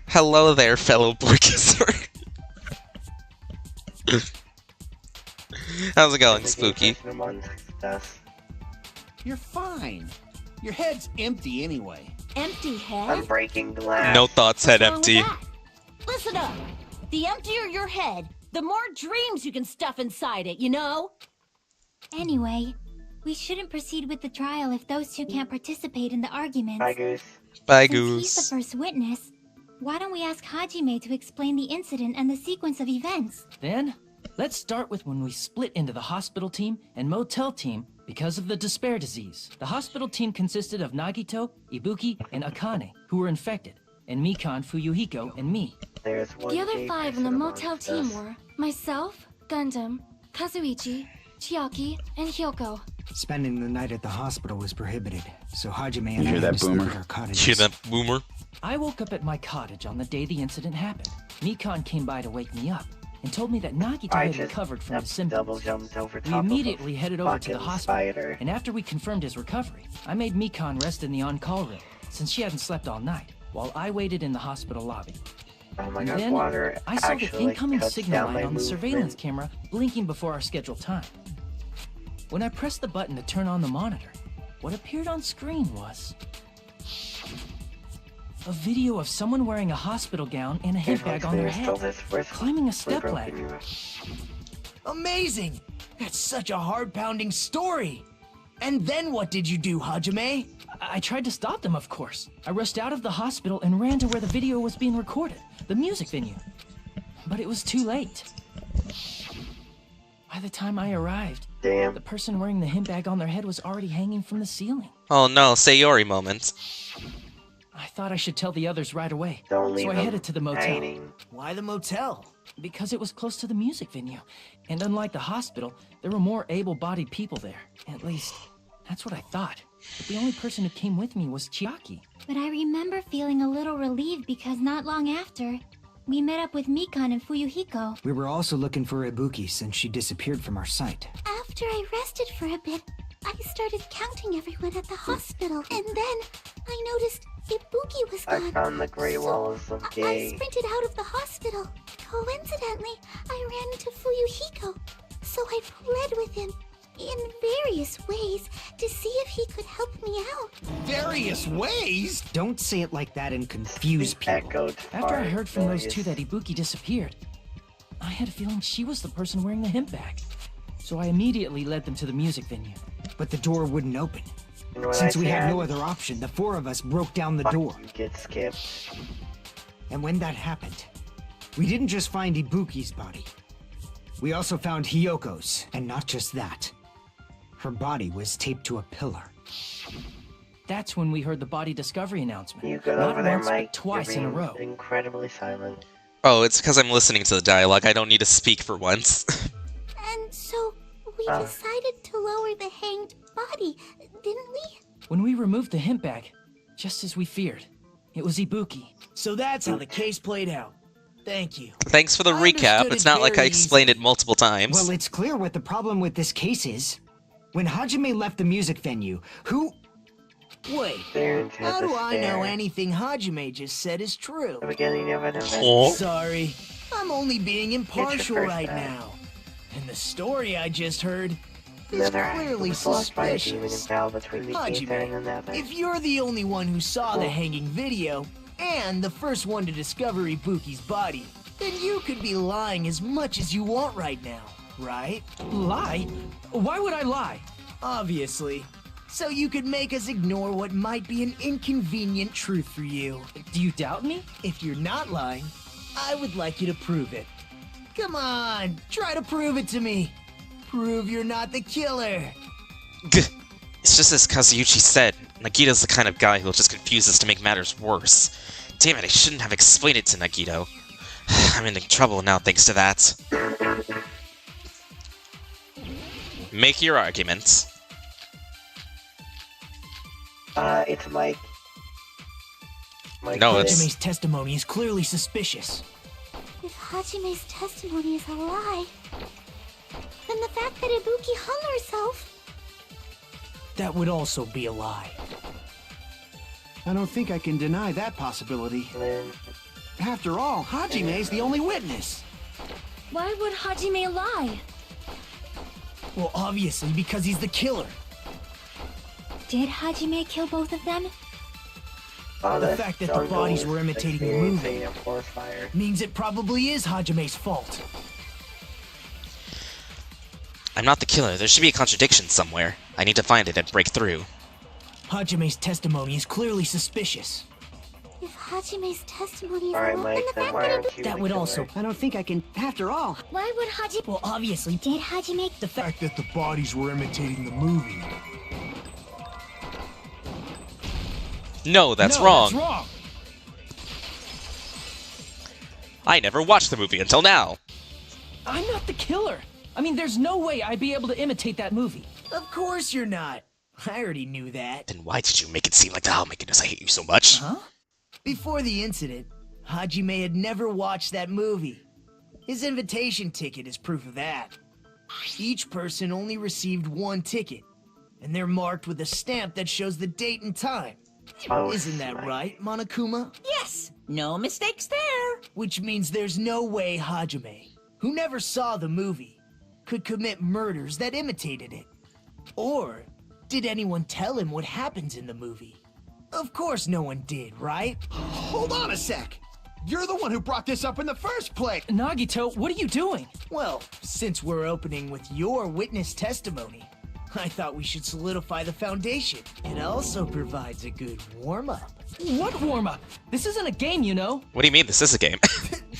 Hello there, fellow boy kisser. How's it going, Spooky? You're fine. Your head's empty anyway. Empty head? I'm breaking glass. No thoughts, head What's wrong with empty. that? Listen up. The emptier your head, the more dreams you can stuff inside it, you know? Anyway, we shouldn't proceed with the trial if those two can't participate in the arguments. Bye, Goose. Bye, Since he's Goose. the first witness, why don't we ask Hajime to explain the incident and the sequence of events? Then, let's start with when we split into the hospital team and motel team because of the despair disease. The hospital team consisted of Nagito, Ibuki, and Akane, who were infected, and Mikan, Fuyuhiko, and me. There's one The other gay 5 in the person motel amongst team us. were myself, Gundam, Kazuichi, Chiaki, and Hyoko. Spending the night at the hospital was prohibited, so Hajime and You I hear had that, to sleep Boomer? at our cottages. Hear that, boomer? I woke up at my cottage on the day the incident happened. Mikan came by to wake me up and told me that Nagito I had just recovered from his double symptoms. jumped over We top immediately of a headed over to the fucking hospital, spider. and after we confirmed his recovery, I made Mikan rest in the on-call room, since she hadn't slept all night, while I waited in the hospital lobby. Oh my And god, then, water I saw the actually incoming cuts signal down light my on the surveillance movement. camera blinking before our scheduled time. When I pressed the button to turn on the monitor, what appeared on screen was a video of someone wearing a hospital gown and a hip bag on their head, climbing a stepladder. Amazing! That's such a heart-pounding story! And then what did you do, Hajime? I tried to stop them, of course. I rushed out of the hospital and ran to where the video was being recorded, the music venue. But it was too late. By the time I arrived, the person wearing the hip bag on their head was already hanging from the ceiling. Oh no, Sayori moment. I thought I should tell the others right away. Don't leave So I them headed to the motel. hiding. Why the motel? Because it was close to the music venue. And unlike the hospital, there were more able-bodied people there. At least, that's what I thought. But the only person who came with me was Chiaki. But I remember feeling a little relieved because not long after, we met up with Mikan and Fuyuhiko. We were also looking for Ibuki since she disappeared from our sight. After I rested for a bit, I started counting everyone at the hospital. And then I noticed Ibuki was I gone. found the gray walls of I gay. sprinted out of the hospital. Coincidentally, I ran into Fuyuhiko. So I fled with him in various ways to see if he could help me out. Various ways? Don't say it like that and confuse people. Echoed After I fart heard from those noise. two that Ibuki disappeared, I had a feeling she was the person wearing the hemp bag. So I immediately led them to the music venue. But the door wouldn't open. You know what Since I we had said? no other option, the four of us broke down the Fuck, door. you get skipped. And when that happened, we didn't just find Ibuki's body. We also found Hyoko's, and not just that. Her body was taped to a pillar. That's when we heard the body discovery announcement. You go Not over there, once, Mike. but twice in a You're row. being incredibly silent. Oh, it's because I'm listening to the dialogue. I don't need to speak for once. And so we Ah. decided to lower the hanged body, didn't we? When we removed the hemp bag, just as we feared, it was Ibuki. So that's how the case played out. Thank you. Thanks for the I recap. understood It's it not like I very explained it multiple times. Well, it's clear what the problem with this case is. When Hajime left the music venue, who... Wait, Stare into how the do I know stare. anything Hajime just said is true? The beginning of an event. Oh. Sorry, I'm only being impartial first right time. now. And the story I just heard is Nether clearly was lost by a demon suspicious. and fell between the ether and the Hajime, nether. if you're the only one who saw the hanging video, and the first one to discover Ibuki's body, then you could be lying as much as you want right now, right? Lie? Why would I lie? Obviously. So you could make us ignore what might be an inconvenient truth for you. Do you doubt me? If you're not lying, I would like you to prove it. Come on, try to prove it to me. Prove you're not the killer. It's just as Kazuyuchi said, Nagito's the kind of guy who'll just confuse us to make matters worse. Damn it, I shouldn't have explained it to Nagito. I'm in trouble now thanks to that. Make your arguments. It's Mike. No, Mike, it's- Hajime's testimony is clearly suspicious. If Hajime's testimony is a lie, then the fact that Ibuki hung herself... That would also be a lie. I don't think I can deny that possibility. After all, Hajime's the only witness. Why would Hajime lie? Well, obviously because he's the killer. Did Hajime kill both of them? The fact that the bodies were imitating the movie means it probably is Hajime's fault. I'm not the killer. There should be a contradiction somewhere. I need to find it and break through. Hajime's testimony is clearly suspicious. If Hajime's testimony is Alright, a lie, Mike, then the then fact why that aren't Ibuki... you That the would killer? also... I don't think I can. After all, Why would Hajime... Well, obviously, Did Hajime... the fact That the bodies were imitating the movie. No, that's No, wrong. That's wrong. I never watched the movie until now. I'm not the killer. I mean, there's no way I'd be able to imitate that movie. Of course you're not. I already knew that. Then why did you make it seem like that? Oh my goodness, I hate you so much. Huh? Before the incident, Hajime had never watched that movie. His invitation ticket is proof of that. Each person only received one ticket, and they're marked with a stamp that shows the date and time. Oh, Isn't that right, Monokuma? Yes, no mistakes there. Which means there's no way Hajime, who never saw the movie, could commit murders that imitated it. Or did anyone tell him what happens in the movie? Of course no one did, right? hold on a sec. You're the one who brought this up in the first place. Nagito, what are you doing? Well, since we're opening with your witness testimony, I thought we should solidify the foundation. It also provides a good warm-up. What warm-up? This isn't a game, you know. What do you mean this is a game?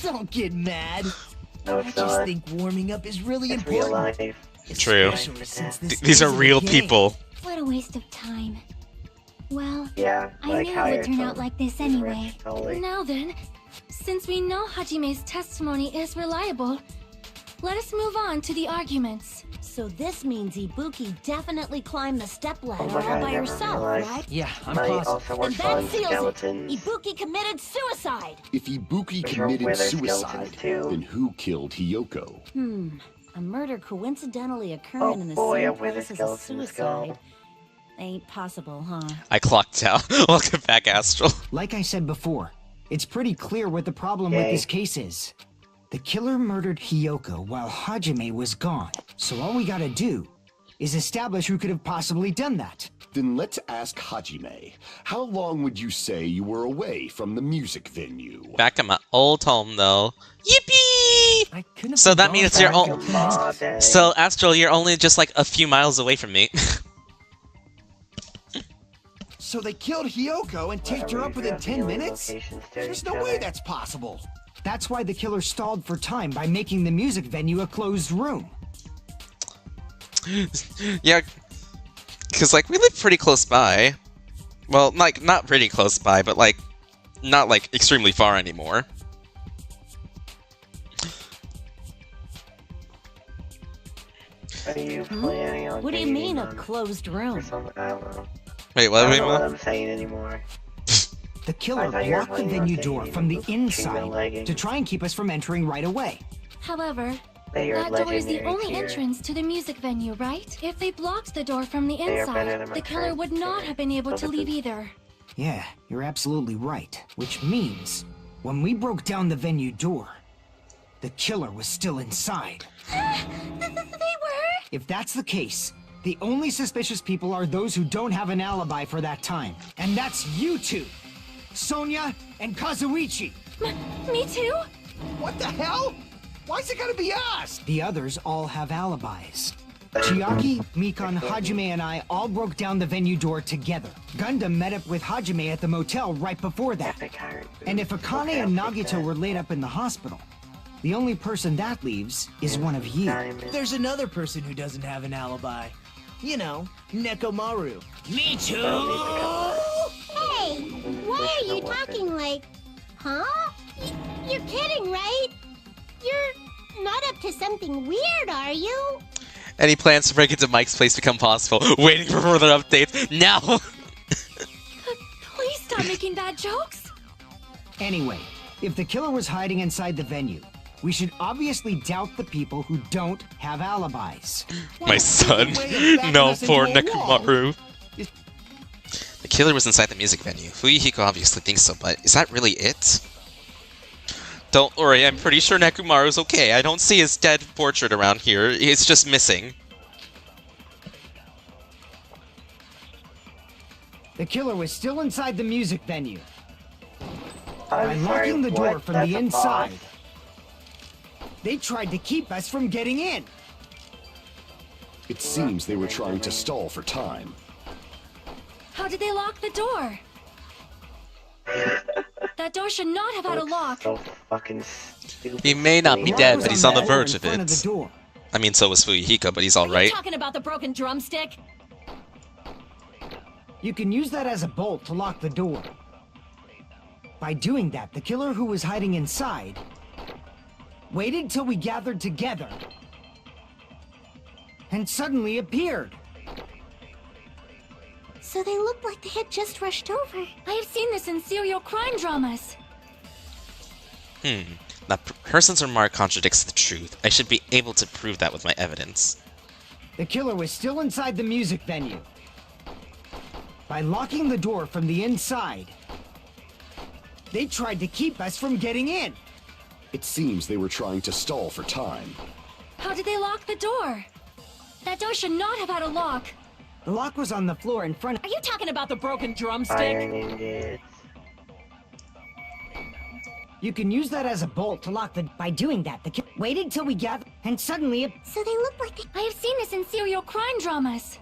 Don't get mad. No, I it's just not. think warming up is really It's real important. life. True. Especially since this These are isn't a real game. people. What a waste of time. Well, Yeah, I like knew how it you're would turn told. out like this He's anyway. rich, totally. Now then, since we know Hajime's testimony is reliable, let us move on to the arguments. So this means Ibuki definitely climbed the stepladder Oh my all God, I by never herself, realized right? Yeah, I'm Mai positive. also And works that on seals skeletons. it. Ibuki committed suicide. If Ibuki Which are committed where their suicide, skeletons too. then who killed Hiyoko? A murder coincidentally occurring in the boy, same where the place as a skeletons go. suicide. Ain't possible, huh? I clocked out. Welcome back, Astral. Like I said before, it's pretty clear what the problem with Yay. this case is. The killer murdered Hiyoko while Hajime was gone. So all we gotta do is establish who could have possibly done that. Then let's ask Hajime. How long would you say you were away from the music venue? Back at my old home, though. Yippee! I couldn't have So been that gone means for you're like all- 10 minutes. Aw, dang. So, Astral, you're only just like a few miles away from me. So they killed Hiyoko and taped her up within 10 minutes? Locations to There's each no other. way that's possible. That's why the killer stalled for time by making the music venue a closed room. Yeah, because, like, we live pretty close by. Well, like, not pretty close by, but, like, not, like, extremely far anymore. Are you planning on What do you dating mean a them closed or room? something? I don't know. Wait, what? I Wait, don't know what what? I'm saying anymore. The killer I thought you were blocked the planning on venue taking door me from the with female inside leggings. to try and keep us from entering right away. However, They are that door is the legendary only tier. entrance to the music venue, right? If they blocked the door from the They are better inside, than my the killer would current not tier. have been able to So this leave is- either. Yeah, you're absolutely right. Which means, when we broke down the venue door, the killer was still inside. They were? If that's the case, the only suspicious people are those who don't have an alibi for that time. And that's you two! Sonia and Kazuichi! Me too? What the hell? Why's it gotta be us? The others all have alibis. Chiaki, Mikan, Hajime, and I all broke down the venue door together. Gundam met up with Hajime at the motel right before that. Epic Heart. And if Akane Okay, and I'll take Nagito that. were laid up in the hospital, the only person that leaves is one of you. Diamond. There's another person who doesn't have an alibi. You know, Nekomaru. Me too! Hey, why are you talking like, huh? You're kidding, right? You're not up to something weird, are you? Any plans to break into Mike's place become possible? Waiting for further updates. Now! Please stop making bad jokes. Anyway, if the killer was hiding inside the venue, we should obviously doubt the people who don't have alibis. My son. No, poor Nekomaru. The killer was inside the music venue. Fuyuhiko obviously thinks so, but is that really it? Don't worry, I'm pretty sure Nekomaru's okay. I don't see his dead portrait around here. It's just missing. The killer was still inside the music venue. By I'm sorry, locking the door what? from That's the a inside, boss? they tried to keep us from getting in. It seems they were trying to stall for time. How did they lock the door? That door should not have had a lock. So fucking stupid. He may not be The dead, lock but was he's on the floor verge in of front it. the door. I mean, so was Fuyuhiko, but he's Are you alright. talking about the broken drumstick? You can use that as a bolt to lock the door. By doing that, the killer who was hiding inside waited till we gathered together and suddenly appeared. So they looked like they had just rushed over. I have seen this in serial crime dramas. That person's remark contradicts the truth. I should be able to prove that with my evidence. The killer was still inside the music venue. By locking the door from the inside, they tried to keep us from getting in. It seems they were trying to stall for time. How did they lock the door? That door should not have had a lock. The lock was on the floor in front. Are you talking about the broken drumstick? Iron ingots. You can use that as a bolt to lock the. By doing that, the killer waited till we gathered and suddenly. So they looked like they... I have seen this in serial crime dramas.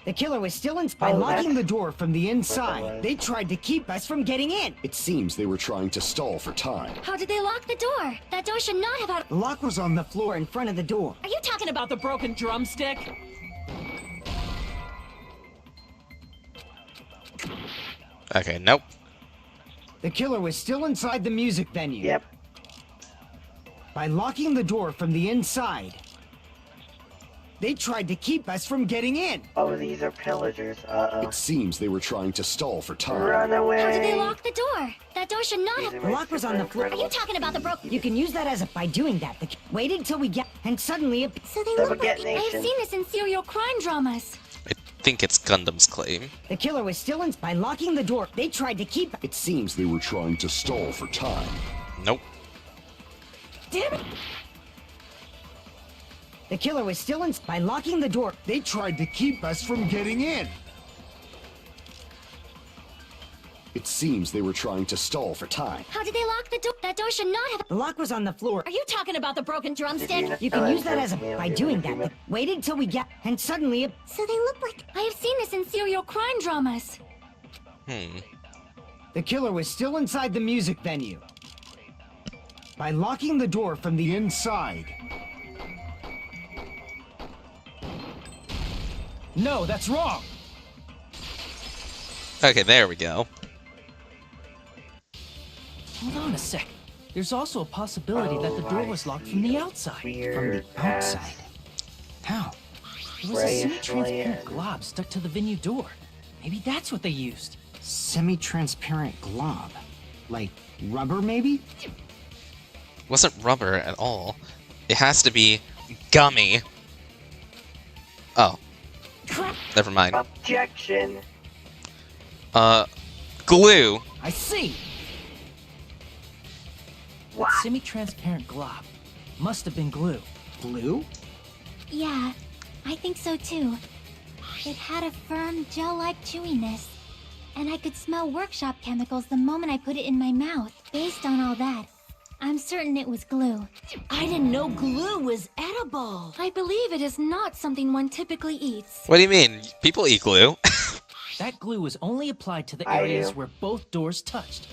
The killer was still in. By Oh, locking that's the door from the what inside, that was. they tried to keep us from getting in. It seems they were trying to stall for time. How did they lock the door? That door should not have had. The lock was on the floor in front of the door. Are you talking about the broken drumstick? Okay, nope. The killer was still inside the music venue. Yep. By locking the door from the inside, they tried to keep us from getting in. Oh, these are pillagers. Uh-oh. It seems they were trying to stall for time. Run away. How did they lock the door? That door should not have... The lock was on the floor. Are you talking about the broken... You can use that as a... By doing that, waited till we get... And suddenly it... So they look like... I have seen this in serial crime dramas. I think it's Gundam's claim. The killer was still in... By locking the door, they tried to keep... It seems they were trying to stall for time. Nope. Damn it! The killer was still in... By locking the door, they tried to keep us from getting in. It seems they were trying to stall for time. How did they lock the door? That door should not have... The lock was on the floor. Are you talking about the broken drumstick? You can use that as a... By doing that, waited till we get... And suddenly it... So they look like... I have seen this in serial crime dramas. The killer was still inside the music venue. By locking the door from the inside. No, that's wrong! Okay, there we go. Hold on a sec. There's also a possibility that the door was locked from the outside. From the outside? How? There was a semi-transparent glob stuck to the venue door. Maybe that's what they used. Semi-transparent glob? Like rubber, maybe? Wasn't rubber at all. It has to be gummy. Oh. Never mind. Objection. Glue. I see. What? That semi-transparent glob must have been glue. Glue? Yeah, I think so too. It had a firm, gel-like chewiness. And I could smell workshop chemicals the moment I put it in my mouth. Based on all that, I'm certain it was glue. I didn't know glue was edible. I believe it is not something one typically eats. What do you mean? People eat glue. That glue was only applied to the I areas do. where both doors touched.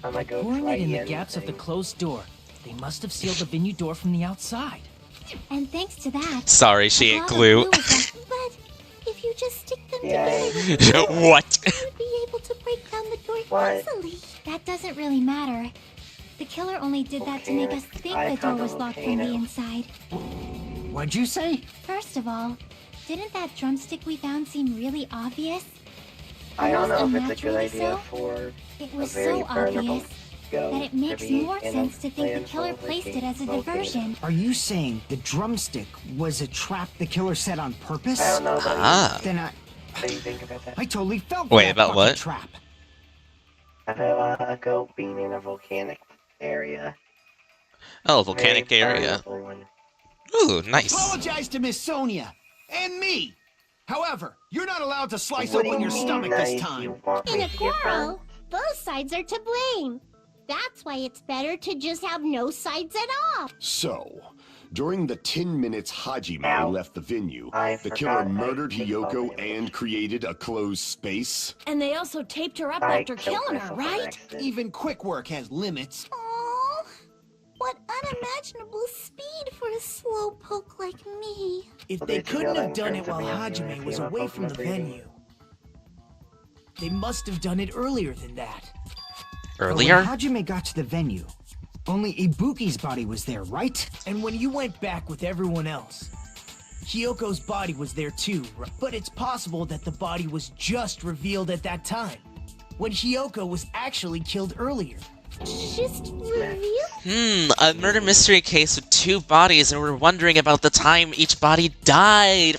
I'm gonna go Pouring try it in the anything. gaps of the closed door, they must have sealed the venue door from the outside. And thanks to that... Sorry, she a ate glob of glue. was left. But if you just stick them Yeah. together, What? you would be able to break down the door What? easily. That doesn't really matter. The killer only did that to make us think I the door found a was locked from the volcano. inside. What'd you say? First of all, didn't that drumstick we found seem really obvious? I don't know if Almost it's a good unnaturally idea so? for It a was very so vulnerable obvious go that it makes to be more in a sense to think the landfill killer of a placed it as a volcano. diversion. Are you saying the drumstick was a trap the killer set on purpose? I don't know about Ah. Then what do you think about that? I totally fell for Wait, that about fucking what? trap. About a goat being in a volcanic area. Oh, volcanic Very area. vulnerable one. Ooh, nice. Apologize to Miss Sonia and me. However, you're not allowed to slice What do open you your mean, stomach nice? this time. You want In me a to get quarrel, burned? both sides are to blame. That's why it's better to just have no sides at all. So, during the 10 minutes Hajime Ow. left the venue, I the killer forgot I murdered did Hiyoko call him. and created a closed space? And they also taped her up I after killed killing her, myself on right? accident. Even quick work has limits. Oh, what unimaginable speed for a slowpoke like me. If Well, they did you couldn't know have that in done it terms of while the Hajime was female away from the Pokemon breeding? venue, they must have done it earlier than that. Earlier? But when Hajime got to the venue, only Ibuki's body was there, right? And when you went back with everyone else, Hiyoko's body was there too, right? But it's possible that the body was just revealed at that time, when Hiyoko was actually killed earlier. Just reveal? A murder mystery case with 2 bodies, and we're wondering about the time each body died.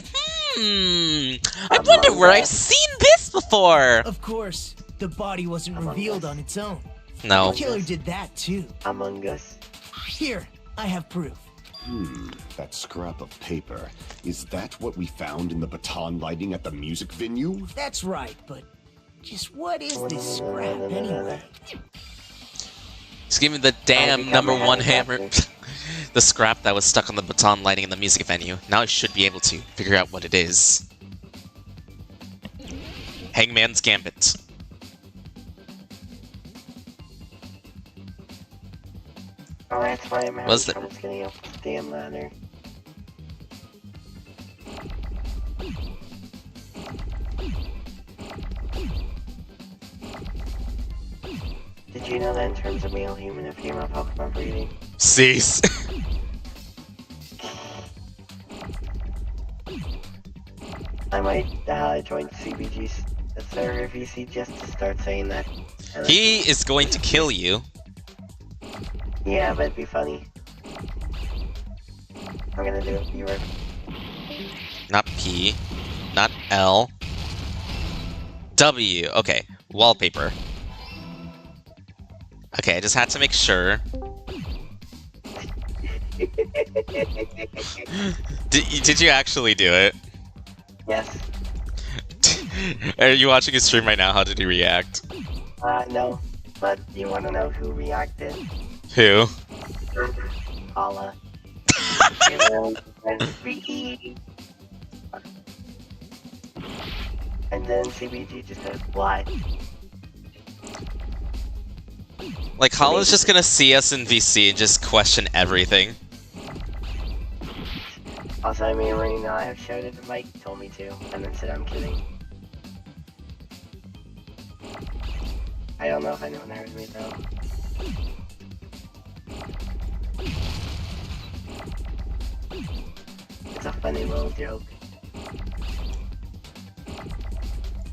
I wonder where I've seen this before. Of course, the body wasn't revealed on its own. No. The killer did that too. Among Us. Here, I have proof. That scrap of paper. Is that what we found in the baton lighting at the music venue? That's right, but just what is this scrap anyway? Just give me the damn #1 hammer. The scrap that was stuck on the baton lighting in the music venue. Now I should be able to figure out what it is. Hangman's Gambit. Oh, that's why I'm having Was there- trouble getting up this damn ladder. Did you know that in terms of male human and female Pokemon breeding? Cease. I might join CBG's server VC just to start saying that. He is going to kill you. Yeah, but it'd be funny. I'm gonna do it. You ready? Not P. Not L. W. Okay. Wallpaper. Okay, I just had to make sure. Did you actually do it? Yes. Are you watching his stream right now? How did he react? No. But you wanna know who reacted? Who? Paula. And then CBG just said, what? Like, Hala's just gonna see us in VC and just question everything. Also, I mean, already know I have showed it to Mike, told me to, and then said I'm kidding. I don't know if anyone heard me though. It's a funny little joke.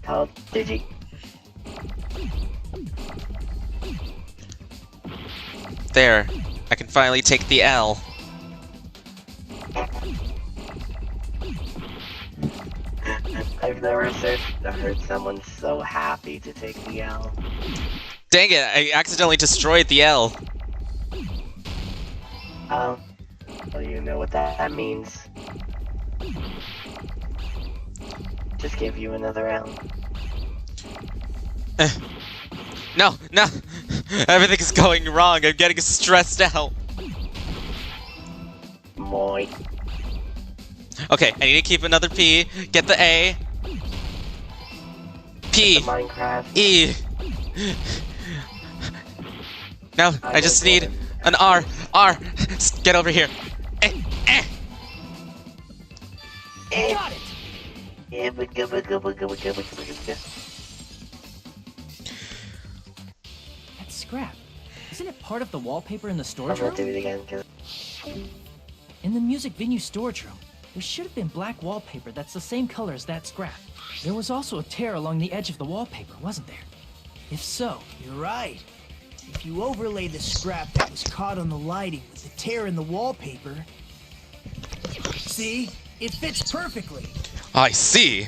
Called Digi. There. I can finally take the L. I've never heard someone so happy to take the L. Dang it, I accidentally destroyed the L. Oh. Well, you know what that means. Just give you another L. No, no! Everything is going wrong, I'm getting stressed out. Moi. Okay, I need to keep another P, get the A. P. Minecraft. E. Now, I just need an R. R! Get over here. Got it! That's scrap. Isn't it part of the wallpaper in the storage room? I'm gonna do it again, In the music venue storage room, there should have been black wallpaper that's the same color as that scrap. There was also a tear along the edge of the wallpaper, wasn't there? If so, You're right. If you overlay the scrap that was caught on the lighting with the tear in the wallpaper... See? It fits perfectly. I see.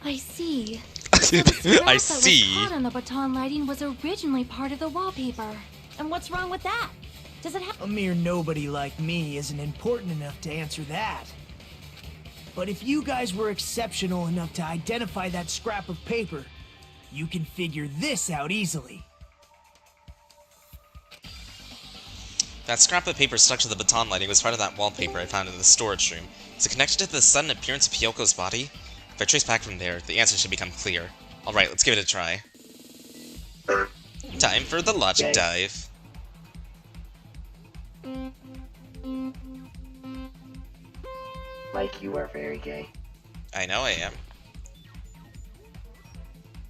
I see. I That was see. caught on the baton lighting was originally part of the wallpaper. And what's wrong with that? Does it have— A mere nobody like me isn't important enough to answer that. But if you guys were exceptional enough to identify that scrap of paper, you can figure this out easily. That scrap of paper stuck to the baton lighting was part of that wallpaper I found in the storage room. Is it connected to the sudden appearance of Pyoko's body? If I trace back from there, the answer should become clear. Alright, let's give it a try. Time for the logic dive. Mike, you are very gay. I know I am.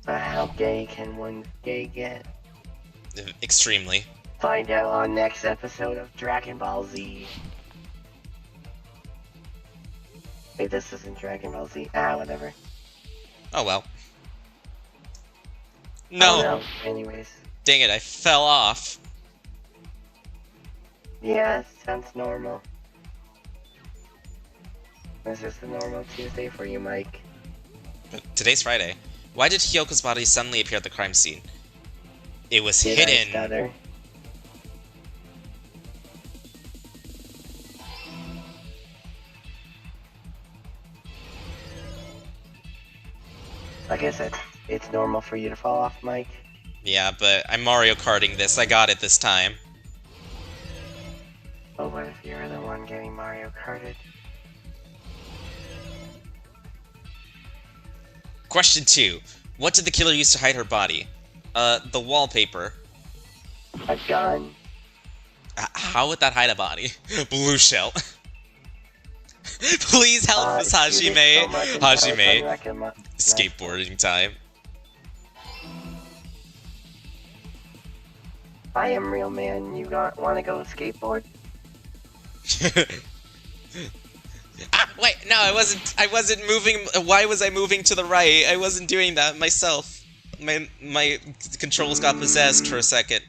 How gay can one gay get? Extremely. Find out on next episode of Dragon Ball Z. Wait, this isn't Dragon Ball Z. Whatever. Oh well. No! Oh, no. Anyways. Dang it, I fell off. Yeah, sounds normal. This is the normal Tuesday for you, Mike. But today's Friday. Why did Hyoko's body suddenly appear at the crime scene? It was Did I hidden. stutter? Like I said, it's normal for you to fall off, Mike. Yeah, but I'm Mario Karting this. I got it this time. But what if you're the one getting Mario Karted? Question 2. What did the killer use to hide her body? The wallpaper. A gun. How would that hide a body? Blue shell. Please help us, Hajime! Hajime. Skateboarding time. I am real man. You want to go skateboard? Ah, wait, no, I wasn't moving. Why was I moving to the right? I wasn't doing that myself. My controls got possessed for a second.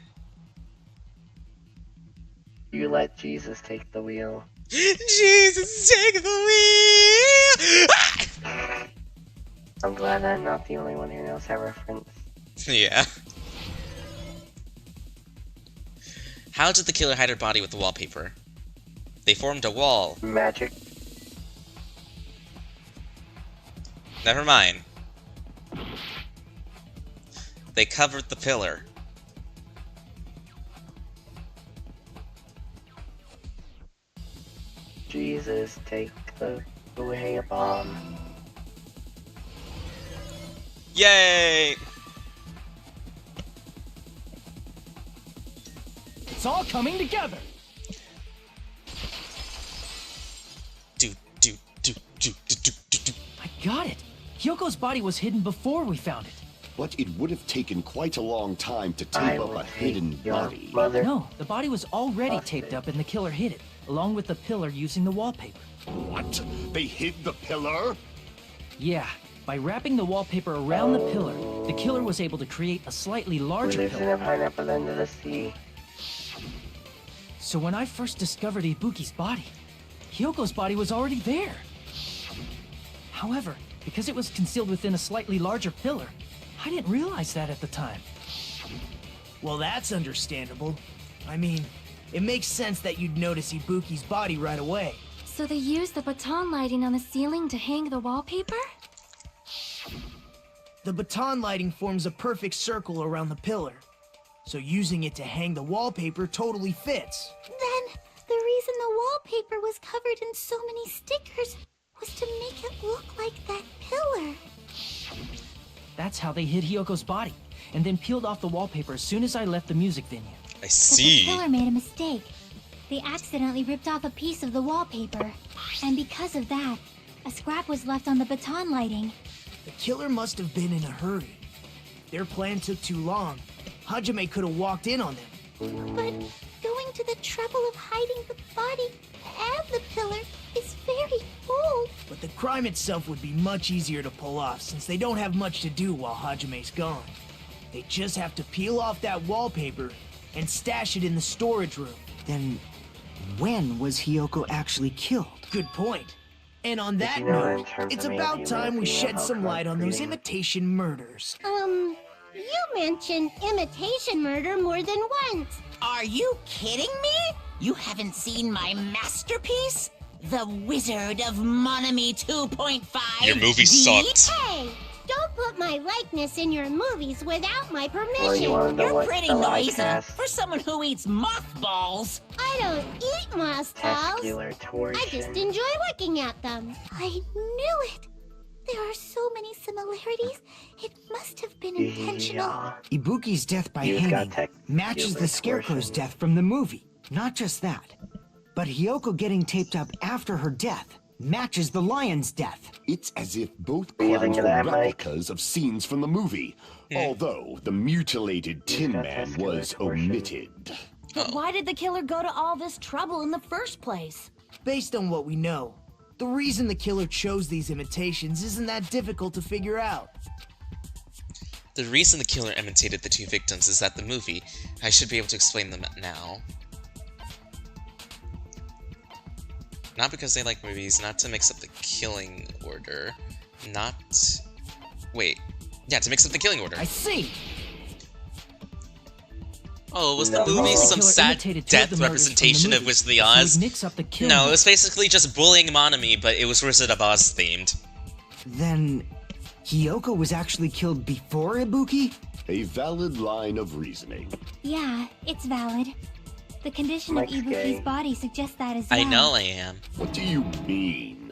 You let Jesus take the wheel. Jesus, take the wheel! Ah! I'm glad I'm not the only one who knows that reference. Yeah. How did the killer hide her body with the wallpaper? They formed a wall. Magic. Never mind. They covered the pillar. Jesus, take the away a bomb. Yay! It's all coming together. I got it. Hyoko's body was hidden before we found it. But it would have taken quite a long time to tape up a hidden body. No, the body was already taped up and the killer hid it, along with the pillar using the wallpaper. What? They hid the pillar? Yeah, by wrapping the wallpaper around the pillar, the killer was able to create a slightly larger Lives in pillar. a pineapple under the sea. So when I first discovered Ibuki's body, Hyoko's body was already there. However, because it was concealed within a slightly larger pillar, I didn't realize that at the time. Well, that's understandable. I mean, it makes sense that you'd notice Ibuki's body right away. So they used the baton lighting on the ceiling to hang the wallpaper? The baton lighting forms a perfect circle around the pillar. So using it to hang the wallpaper totally fits. Then, the reason the wallpaper was covered in so many stickers was to make it look like that pillar. That's how they hid Hyoko's body, and then peeled off the wallpaper as soon as I left the music venue. I see. But the killer made a mistake. They accidentally ripped off a piece of the wallpaper. And because of that, a scrap was left on the baton lighting. The killer must have been in a hurry. Their plan took too long. Hajime could have walked in on them. But going to the trouble of hiding the body and the pillar is very bold. But the crime itself would be much easier to pull off since they don't have much to do while Hajime's gone. They just have to peel off that wallpaper and stash it in the storage room. Then, when was Hiyoko actually killed? Good point. And on that You know, in note, terms it's of about maybe time we looking shed at some how light on those creating- imitation murders. You mentioned imitation murder more than once. Are you kidding me? You haven't seen my masterpiece? The Wizard of Monami 2.5. Your movie sucked. Hey, don't put my likeness in your movies without my permission. Well, you wanna know You're what pretty the like noisy has? for someone who eats mothballs. I don't eat mothballs. Testicular torsion. I just enjoy looking at them. I knew it. There are so many similarities. It must have been intentional. Yeah. Ibuki's death by You've got hanging matches the Scarecrow's torsion. death from the movie. Not just that, but Hiyoko getting taped up after her death matches the lion's death. It's as if both What do you clowns think of were that, Mike? replicas of scenes from the movie. Although the mutilated Tin got Man testicular was torsion. omitted. But why did the killer go to all this trouble in the first place? Based on what we know, the reason the killer chose these imitations isn't that difficult to figure out. The reason the killer imitated the two victims is that the movie. I should be able to explain them now. Not because they like movies, not to mix up the killing order, not... Wait. Yeah, to mix up the killing order. I see. Oh, was No. the movie The some killer sad imitated two of death the murders representation from the of Wizard of movie, the so he'd Oz? mix up the killing No, it order. was basically just bullying Monami, but it was Wizard of Oz themed. Then, Hiyoko was actually killed before Ibuki? A valid line of reasoning. Yeah, it's valid. The condition Mike's of Ibuki's gay. body suggests that as well. I know I am. What do you mean?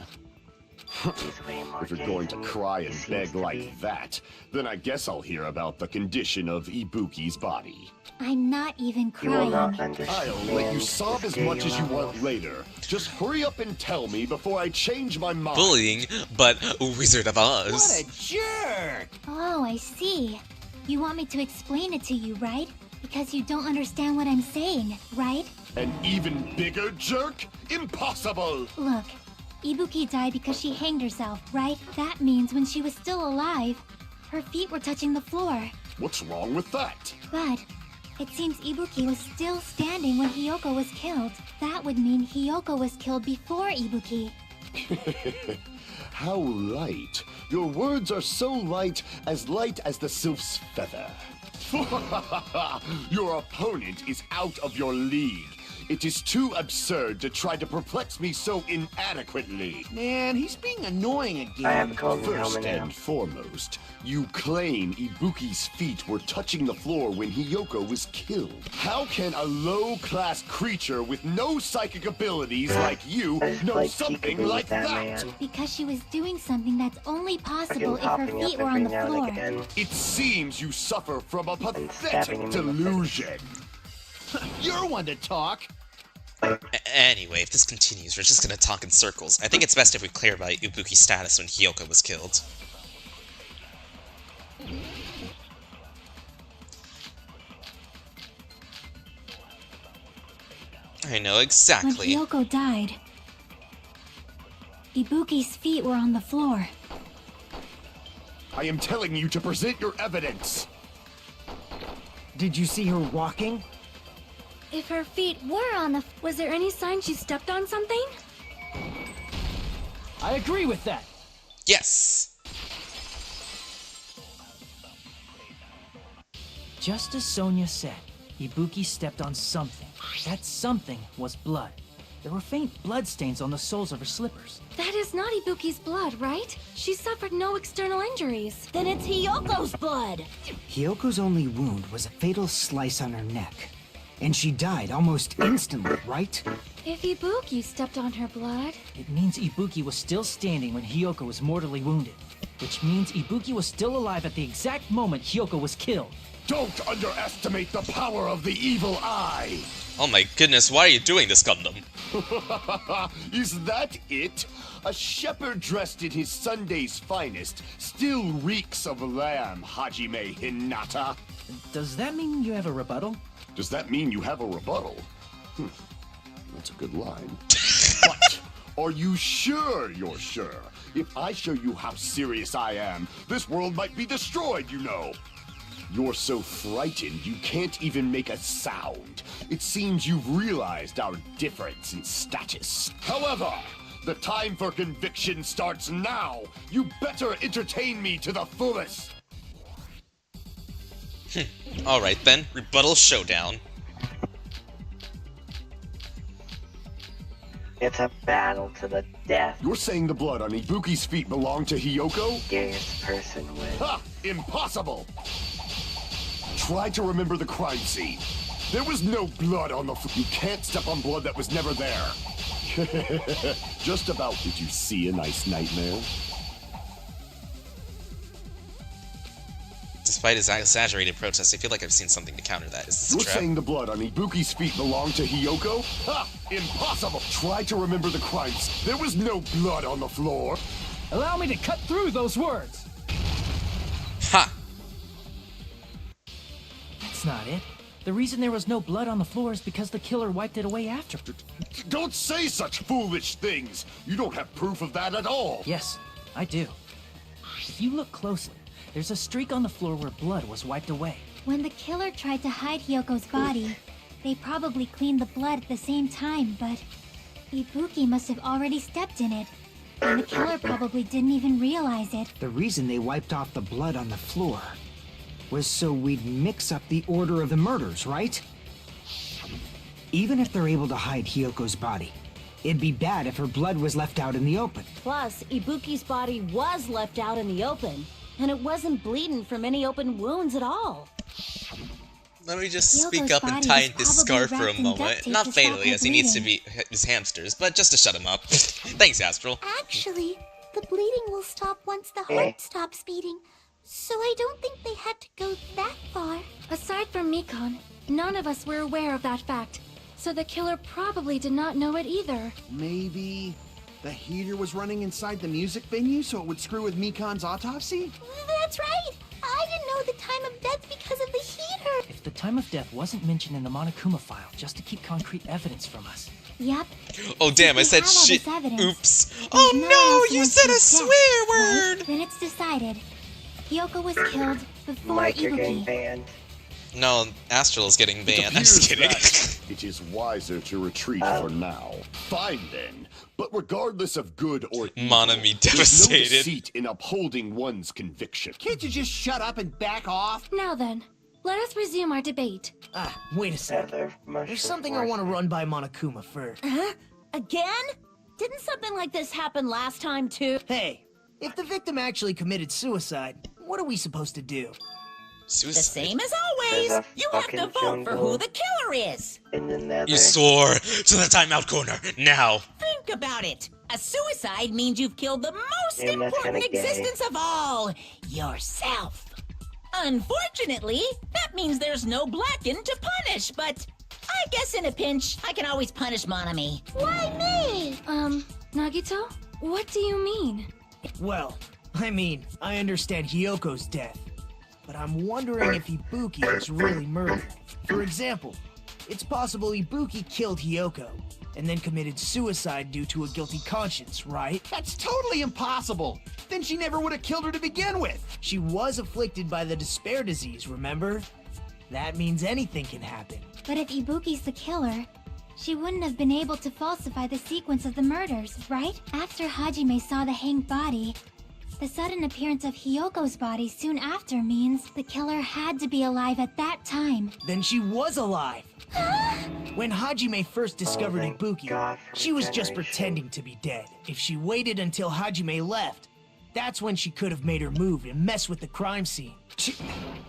He's way more If you're gay going to than cry he and seems beg to like be. that, then I guess I'll hear about the condition of Ibuki's body. I'm not even You will not crying. understand. I'll let you sob the as gay much as you want levels. later. Just hurry up and tell me before I change my mind. Bullying, but Wizard of Oz. What a jerk! Oh, I see. You want me to explain it to you, right? Because you don't understand what I'm saying, right? An even bigger jerk? Impossible! Look, Ibuki died because she hanged herself, right? That means when she was still alive, her feet were touching the floor. What's wrong with that? But it seems Ibuki was still standing when Hiyoko was killed. That would mean Hiyoko was killed before Ibuki. How light. Your words are so light as the sylph's feather. Your opponent is out of your league. It is too absurd to try to perplex me so inadequately. Man, he's being annoying again. I have a golden First helmet now. and foremost, you claim Ibuki's feet were touching the floor when Hiyoko was killed. How can a low-class creature with no psychic abilities like you know something like that? Because she was doing something that's only possible if her popping up feet were on the every now and floor. again. It seems you suffer from a stabbing pathetic him in the delusion. You're one to talk. Anyway, if this continues, we're just gonna talk in circles. I think it's best if we clarify Ibuki's status when Hiyoko was killed. I know exactly. When Hiyoko died, Ibuki's feet were on the floor. I am telling you to present your evidence. Did you see her walking? If her feet were on the... Was there any sign she stepped on something? I agree with that. Yes! Just as Sonia said, Ibuki stepped on something. That something was blood. There were faint bloodstains on the soles of her slippers. That is not Ibuki's blood, right? She suffered no external injuries. Then it's Hiyoko's blood. Hiyoko's only wound was a fatal slice on her neck. And she died almost instantly, right? If Ibuki stepped on her blood... It means Ibuki was still standing when Hiyoko was mortally wounded. Which means Ibuki was still alive at the exact moment Hiyoko was killed. Don't underestimate the power of the evil eye! Oh my goodness, why are you doing this, Gundam? Is that it? A shepherd dressed in his Sunday's finest still reeks of lamb, Hajime Hinata. Does that mean you have a rebuttal? Does that mean you have a rebuttal? That's a good line. But are you sure you're sure? If I show you how serious I am, this world might be destroyed, you know. You're so frightened you can't even make a sound. It seems you've realized our difference in status. However, the time for conviction starts now. You better entertain me to the fullest. Alright then, rebuttal showdown. It's a battle to the death. You're saying the blood on Ibuki's feet belonged to Hiyoko? Gayest person wins. Ha! Impossible! Try to remember the crime scene. There was no blood on the floor. You can't step on blood that was never there. Just about did you see a nice nightmare? Despite his exaggerated protests, I feel like I've seen something to counter that. Is this a You're trap? saying the blood on Ibuki's feet belonged to Hiyoko? Ha! Impossible! Try to remember the crimes. There was no blood on the floor. Allow me to cut through those words! Ha! That's not it. The reason there was no blood on the floor is because the killer wiped it away after. Don't say such foolish things! You don't have proof of that at all! Yes, I do. If you look closely, there's a streak on the floor where blood was wiped away. When the killer tried to hide Hyoko's body, they probably cleaned the blood at the same time, but Ibuki must have already stepped in it. And the killer probably didn't even realize it. The reason they wiped off the blood on the floor was so we'd mix up the order of the murders, right? Even if they're able to hide Hyoko's body, it'd be bad if her blood was left out in the open. Plus, Ibuki's body was left out in the open, and it wasn't bleeding from any open wounds at all. Let me just Hyoko's speak up and body tie was this probably scarf for a wrapped in duct moment. tape Not to stop fatally, her as he needs to bleeding. be his hamsters, but just to shut him up. Thanks, Astral. Actually, the bleeding will stop once the heart stops beating. So I don't think they had to go that far. Aside from Mikon, none of us were aware of that fact. So the killer probably did not know it either. Maybe the heater was running inside the music venue so it would screw with Mikon's autopsy? That's right! I didn't know the time of death because of the heater. If the time of death wasn't mentioned in the Monokuma file just to keep concrete evidence from us. Yep. Oh damn, I We said have all shit. this evidence. Oops. There's Oh no one no, else you wants said a to swear death, word! right? Then it's decided. Hyoko was killed before Mike, you're getting Ibuki. banned. No, Astral's getting It banned. I'm just appears kidding. that it is wiser to retreat for now. Fine then. But regardless of good or evil, Monami there's no devastated. deceit in upholding one's conviction. Can't you just shut up and back off? Now then, let us resume our debate. Wait a sec. There's something I want to run by Monokuma first. Huh? Again? Didn't something like this happen last time too? Hey, if the victim actually committed suicide, what are we supposed to do? The same as always. You have to vote for who the killer is. In the nether. You soar to the timeout corner, now! Think about it. A suicide means you've killed the most Damn, that's important kinda gay. existence of all, yourself. Unfortunately, that means there's no Blacken to punish, but I guess in a pinch, I can always punish Monami. Why me? Nagito? What do you mean? Well, I mean, I understand Hyoko's death, but I'm wondering if Ibuki was really murdered. For example, it's possible Ibuki killed Hyoko and then committed suicide due to a guilty conscience, right? That's totally impossible. Then she never would have killed her to begin with. She was afflicted by the despair disease, remember? That means anything can happen. But if Ibuki's the killer, she wouldn't have been able to falsify the sequence of the murders, right? After Hajime saw the hanged body, the sudden appearance of Hyoko's body soon after means the killer had to be alive at that time. Then she was alive. When Hajime first discovered Ibuki, she was just pretending to be dead. If she waited until Hajime left, that's when she could have made her move and mess with the crime scene.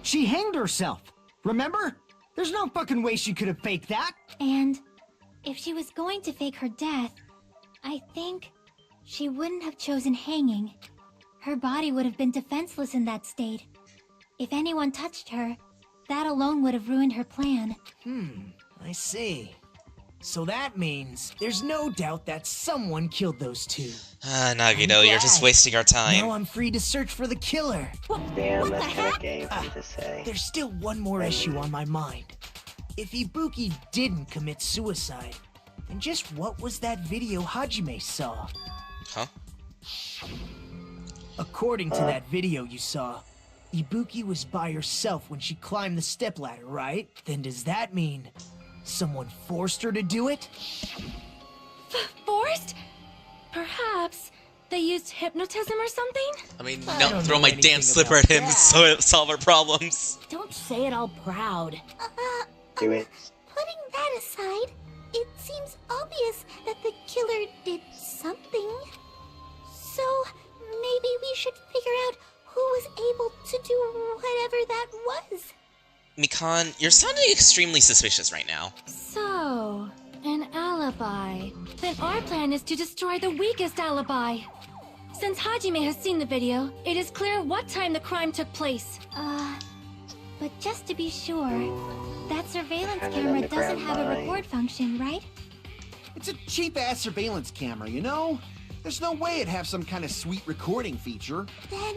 She hanged herself. Remember? There's no fucking way she could have faked that. And if she was going to fake her death, I think she wouldn't have chosen hanging. Her body would have been defenseless in that state. If anyone touched her, that alone would have ruined her plan. I see. So that means there's no doubt that someone killed those two. Nagito, you're just wasting our time. Now I'm free to search for the killer. Damn, that's kind of gay of you to say. There's still one more issue on my mind. If Ibuki didn't commit suicide, then just what was that video Hajime saw? Huh? According to that video you saw, Ibuki was by herself when she climbed the stepladder, right? Then does that mean someone forced her to do it? Forced? Perhaps they used hypnotism or something? I mean, I no, don't throw know my anything dance slipper about at him that. so it solve our problems. Don't say it all proud. Do it. Putting that aside, it seems obvious that the killer did something. So maybe we should figure out who was able to do whatever that was. Mikan, you're sounding extremely suspicious right now. So, an alibi. Then our plan is to destroy the weakest alibi. Since Hajime has seen the video, it is clear what time the crime took place. But just to be sure, that surveillance camera doesn't have a record function, right? It's a cheap-ass surveillance camera, you know? There's no way it'd have some kind of sweet recording feature. Then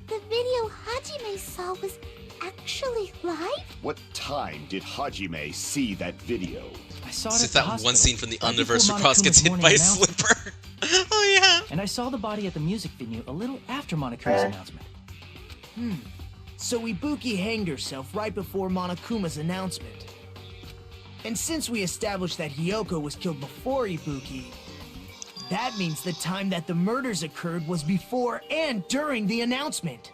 the video Hajime saw was actually live? What time did Hajime see that video? I saw it Since at the that hospital, one scene from the right before Universe where Cross gets Monokuma's hit by a morning announcement. slipper. Oh yeah. And I saw the body at the music venue a little after Monokuma's announcement. So Ibuki hanged herself right before Monokuma's announcement. And since we established that Hyoko was killed before Ibuki, that means the time that the murders occurred was before and during the announcement.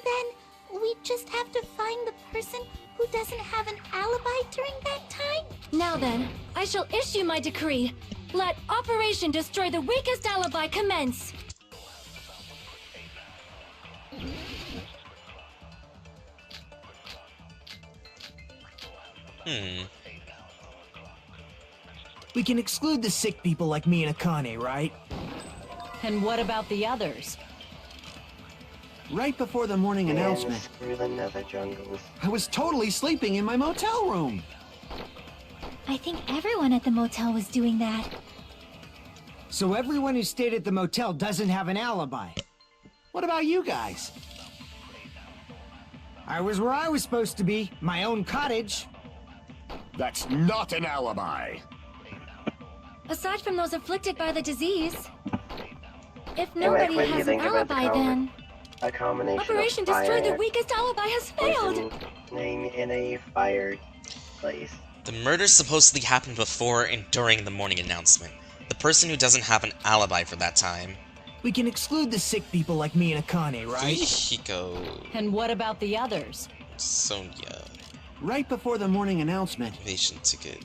Then we just have to find the person who doesn't have an alibi during that time? Now then, I shall issue my decree. Let Operation Destroy the Weakest Alibi commence. We can exclude the sick people like me and Akane, right? And what about the others? Right before the morning announcement, Screw the nether jungles. I was totally sleeping in my motel room. I think everyone at the motel was doing that. So everyone who stayed at the motel doesn't have an alibi. What about you guys? I was where I was supposed to be, my own cottage. That's not an alibi. Aside from those afflicted by the disease, if Anyway, nobody what do you has an think about the alibi, then A combination Operation of Destroy the fire Weakest Alibi has failed. poisoning in a fire place. The murder supposedly happened before and during the morning announcement. The person who doesn't have an alibi for that time. We can exclude the sick people like me and Akane, right? Fuyuhiko, And what about the others? Sonia, Right before the morning announcement, patient ticket.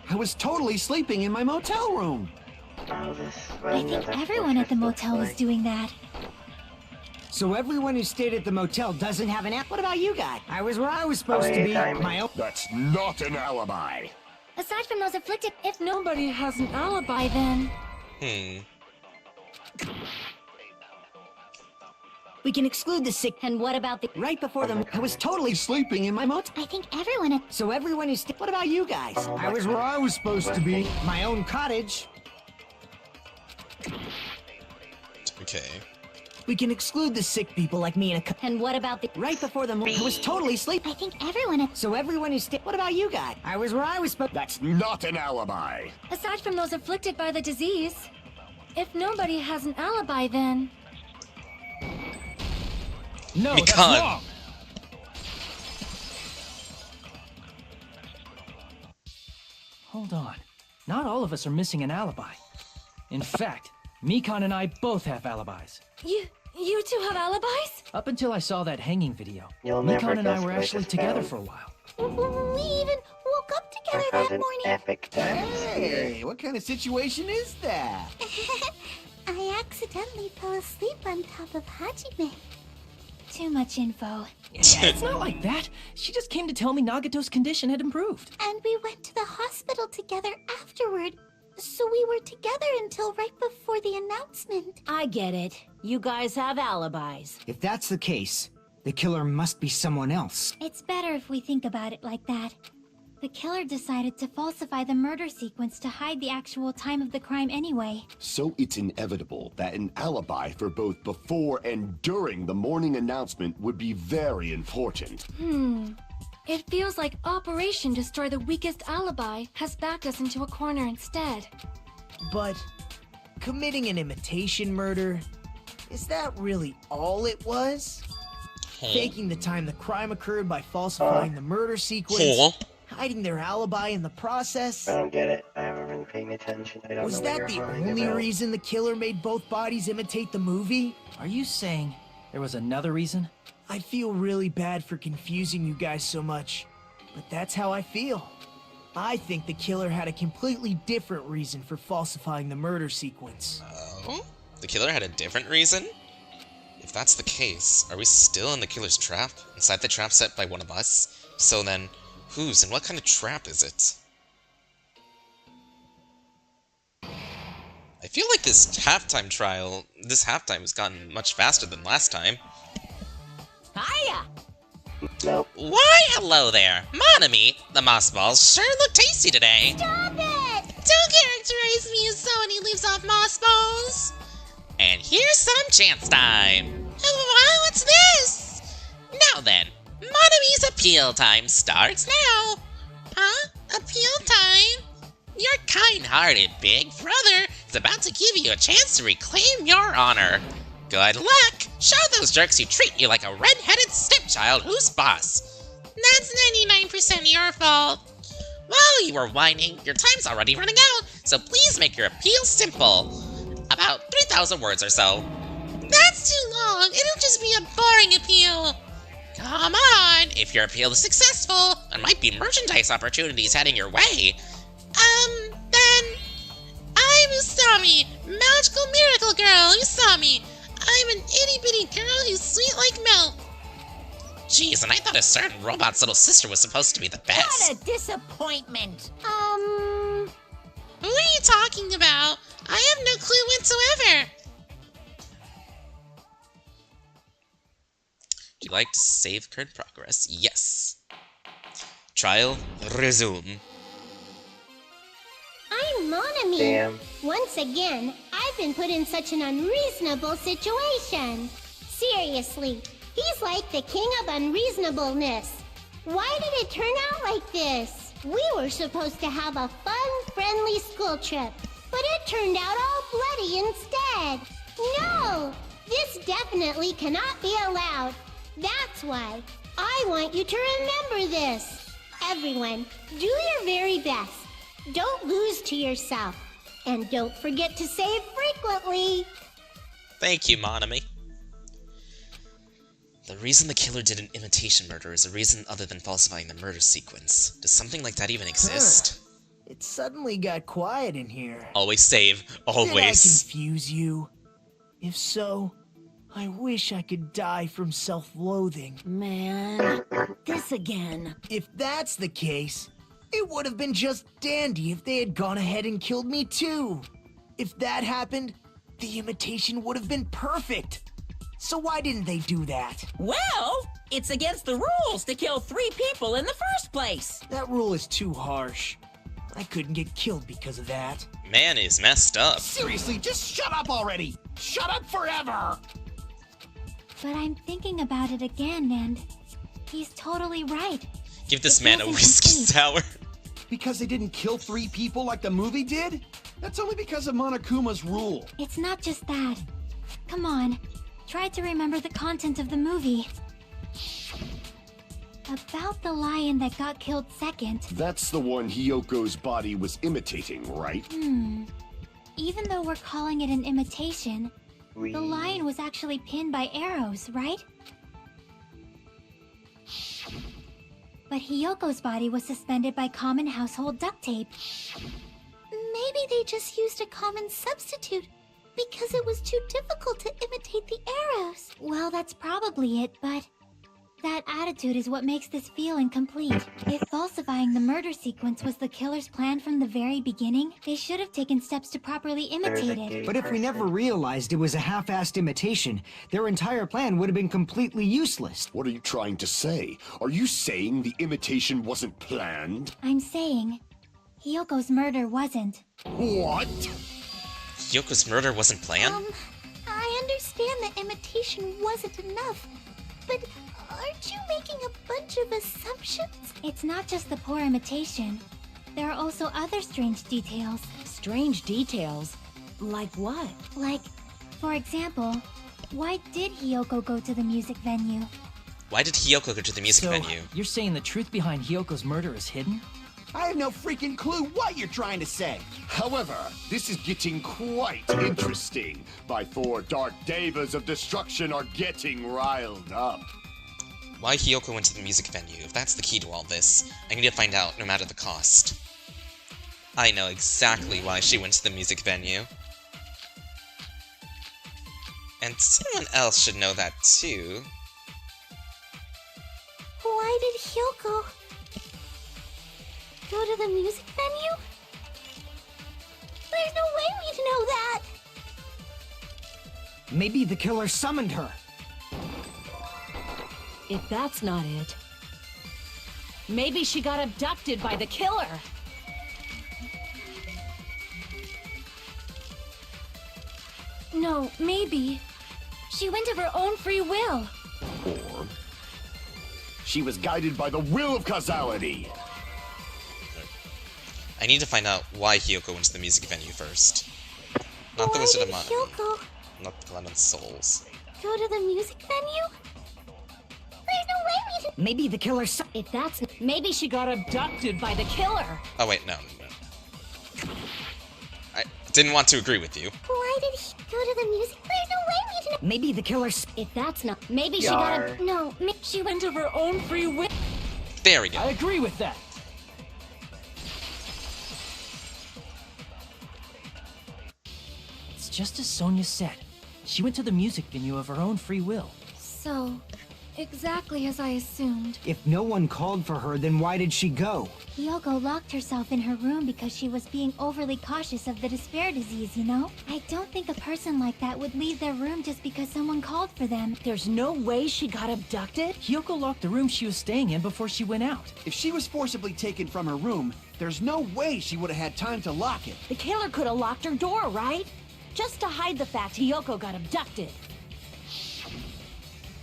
I was totally sleeping in my motel room. Oh, this I think everyone at the motel was doing that. So everyone who stayed at the motel doesn't have an app. What about you guys? I was where I was supposed to be, my own. That's not an alibi. Aside from those afflicted, if nobody has an alibi, then We can exclude the sick. And what about the... Right before the... I was totally sleeping in my motel. I think everyone at... So everyone who stayed. What about you guys? I was where I was supposed to be, my own cottage. Okay. We can exclude the sick people like me and Akane. And what about the... Right before the... I was totally sleeping. I think everyone at... So everyone who stayed. What about you guys? I was where I was supposed. That's not an alibi. Aside from those afflicted by the disease, if nobody has an alibi, then No, Mikan. that's wrong. Hold on. Not all of us are missing an alibi. In fact, Mikan and I both have alibis. you two have alibis? Up until I saw that hanging video, You'll never Mikan and I guess were what I actually just together found. for a while. We even woke up together I found that an morning. epic Hey, what kind of situation is that? I accidentally fell asleep on top of Hajime. Too much info. It's not like that. She just came to tell me Nagato's condition had improved. And we went to the hospital together afterward. So we were together until right before the announcement. I get it. You guys have alibis. If that's the case, the killer must be someone else. It's better if we think about it like that. The killer decided to falsify the murder sequence to hide the actual time of the crime anyway. So it's inevitable that an alibi for both before and during the morning announcement would be very important. It feels like Operation Destroy the Weakest Alibi has backed us into a corner instead. But committing an imitation murder, is that really all it was? Faking the time the crime occurred by falsifying the murder sequence, hiding their alibi in the process. I don't get it. I haven't been paying attention. I don't Was know what that the you're talking only about. reason the killer made both bodies imitate the movie? Are you saying there was another reason? I feel really bad for confusing you guys so much, but that's how I feel. I think the killer had a completely different reason for falsifying the murder sequence. Oh? The killer had a different reason? If that's the case, are we still in the killer's trap? Inside the trap set by one of us? So then, whose and what kind of trap is it? I feel like this halftime has gotten much faster than last time. Hiya! Nope. Why, hello there. Monami, the moss balls sure look tasty today. Stop it! Don't characterize me as someone who lives off moss balls. And here's some chance time. Wow, what's this? Now then, Monami's appeal time starts now. Huh? Appeal time? Your kind-hearted big brother is about to give you a chance to reclaim your honor. Good luck! Show those jerks who treat you like a red-headed stepchild who's boss. That's 99% your fault. While you were whining, your time's already running out, so please make your appeal simple. About 3,000 words or so. That's too long. It'll just be a boring appeal. Come on! If your appeal is successful, there might be merchandise opportunities heading your way. Then... I'm Usami, magical miracle girl, Usami. I'm an itty-bitty girl who's sweet like milk. Jeez, and I thought a certain robot's little sister was supposed to be the best. What a disappointment! Who are you talking about? I have no clue whatsoever. Would you like to save current progress? Yes. Trial resume. I'm Monami. Damn. Once again, I've been put in such an unreasonable situation. Seriously, He's like the king of unreasonableness. Why did it turn out like this? We were supposed to have a fun, friendly school trip, but it turned out all bloody instead. No! This definitely cannot be allowed. That's why I want you to remember this. Everyone, do your very best. Don't lose to yourself. And don't forget to save frequently. Thank you, Monami. The reason the killer did an imitation murder is a reason other than falsifying the murder sequence. Does something like that even exist? It suddenly got quiet in here. Always save. Did I Always. confuse you? If so, I wish I could die from self-loathing. Man, this again. If that's the case, it would have been just dandy if they had gone ahead and killed me too. If that happened, the imitation would have been perfect. So why didn't they do that? Well, it's against the rules to kill 3 people in the first place. That rule is too harsh. I couldn't get killed because of that. Man is messed up. Seriously, just shut up already! Shut up forever! But I'm thinking about it again, and he's totally right. Give this man a whiskey sour. Because they didn't kill 3 people like the movie did? That's only because of Monokuma's rule. It's not just that. Come on, try to remember the content of the movie. About the lion that got killed second. That's the one Hiyoko's body was imitating, right? Even though we're calling it an imitation, the lion was actually pinned by arrows, right? But Hiyoko's body was suspended by common household duct tape. Maybe they just used a common substitute because it was too difficult to imitate the arrows. Well, that's probably it, but that attitude is what makes this feel incomplete. If falsifying the murder sequence was the killer's plan from the very beginning, they should have taken steps to properly imitate it. But if we never realized it was a half-assed imitation, their entire plan would have been completely useless. What are you trying to say? Are you saying the imitation wasn't planned? I'm saying, Hiyoko's murder wasn't. What? Hiyoko's murder wasn't planned? I understand that imitation wasn't enough, but aren't you making a bunch of assumptions? It's not just the poor imitation. There are also other strange details. Strange details? Like what? Like, for example, why did Hiyoko go to the music venue? Why did Hiyoko go to the music venue? You're saying the truth behind Hiyoko's murder is hidden? I have no freaking clue what you're trying to say. However, this is getting quite interesting. My 4 dark devas of destruction are getting riled up. Why Hiyoko went to the music venue? If that's the key to all this, I need to find out, no matter the cost. I know exactly why she went to the music venue. And someone else should know that too. Why did Hiyoko go to the music venue? There's no way we'd know that! Maybe the killer summoned her. If that's not it, maybe she got abducted by the killer. No, maybe. She went of her own free will. Or she was guided by the will of causality. I need to find out why Hiyoko went to the music venue first. Not the Wizard of Mana. Hiyoko Not the Glen of Souls. go to the music venue? There's no way we'd... Maybe the killer If that's... Maybe she got abducted by the killer. Oh wait, no. I didn't want to agree with you. Why did he go to the music? There's no way we'd know... Maybe the killer If that's not... Maybe she got... No, She went of her own free will. There we go. I agree with that. It's just as Sonia said. She went to the music venue of her own free will. So, exactly as I assumed. If no one called for her, then why did she go? Hiyoko locked herself in her room because she was being overly cautious of the despair disease, you know? I don't think a person like that would leave their room just because someone called for them. There's no way she got abducted? Hiyoko locked the room she was staying in before she went out. If she was forcibly taken from her room, there's no way she would have had time to lock it. The killer could have locked her door, right? Just to hide the fact Hiyoko got abducted.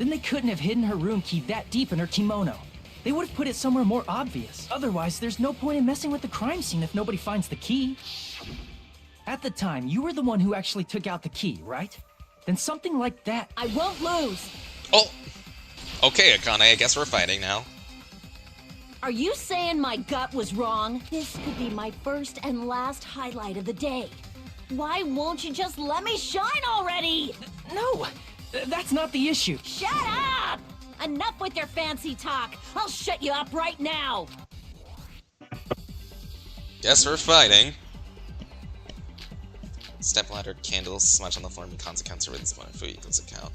Then they couldn't have hidden her room key that deep in her kimono. They would have put it somewhere more obvious. Otherwise, there's no point in messing with the crime scene if nobody finds the key. At the time, you were the one who actually took out the key, right? Then something like that... I won't lose! Oh! Okay, Akane, I guess we're fighting now. Are you saying my gut was wrong? This could be my first and last highlight of the day. Why won't you just let me shine already? No! That's not the issue. Shut up! Enough with your fancy talk. I'll shut you up right now. Guess we're fighting. Stepladder, candles, smudge on the floor, and consequence of this one in Fuyuhiko's account.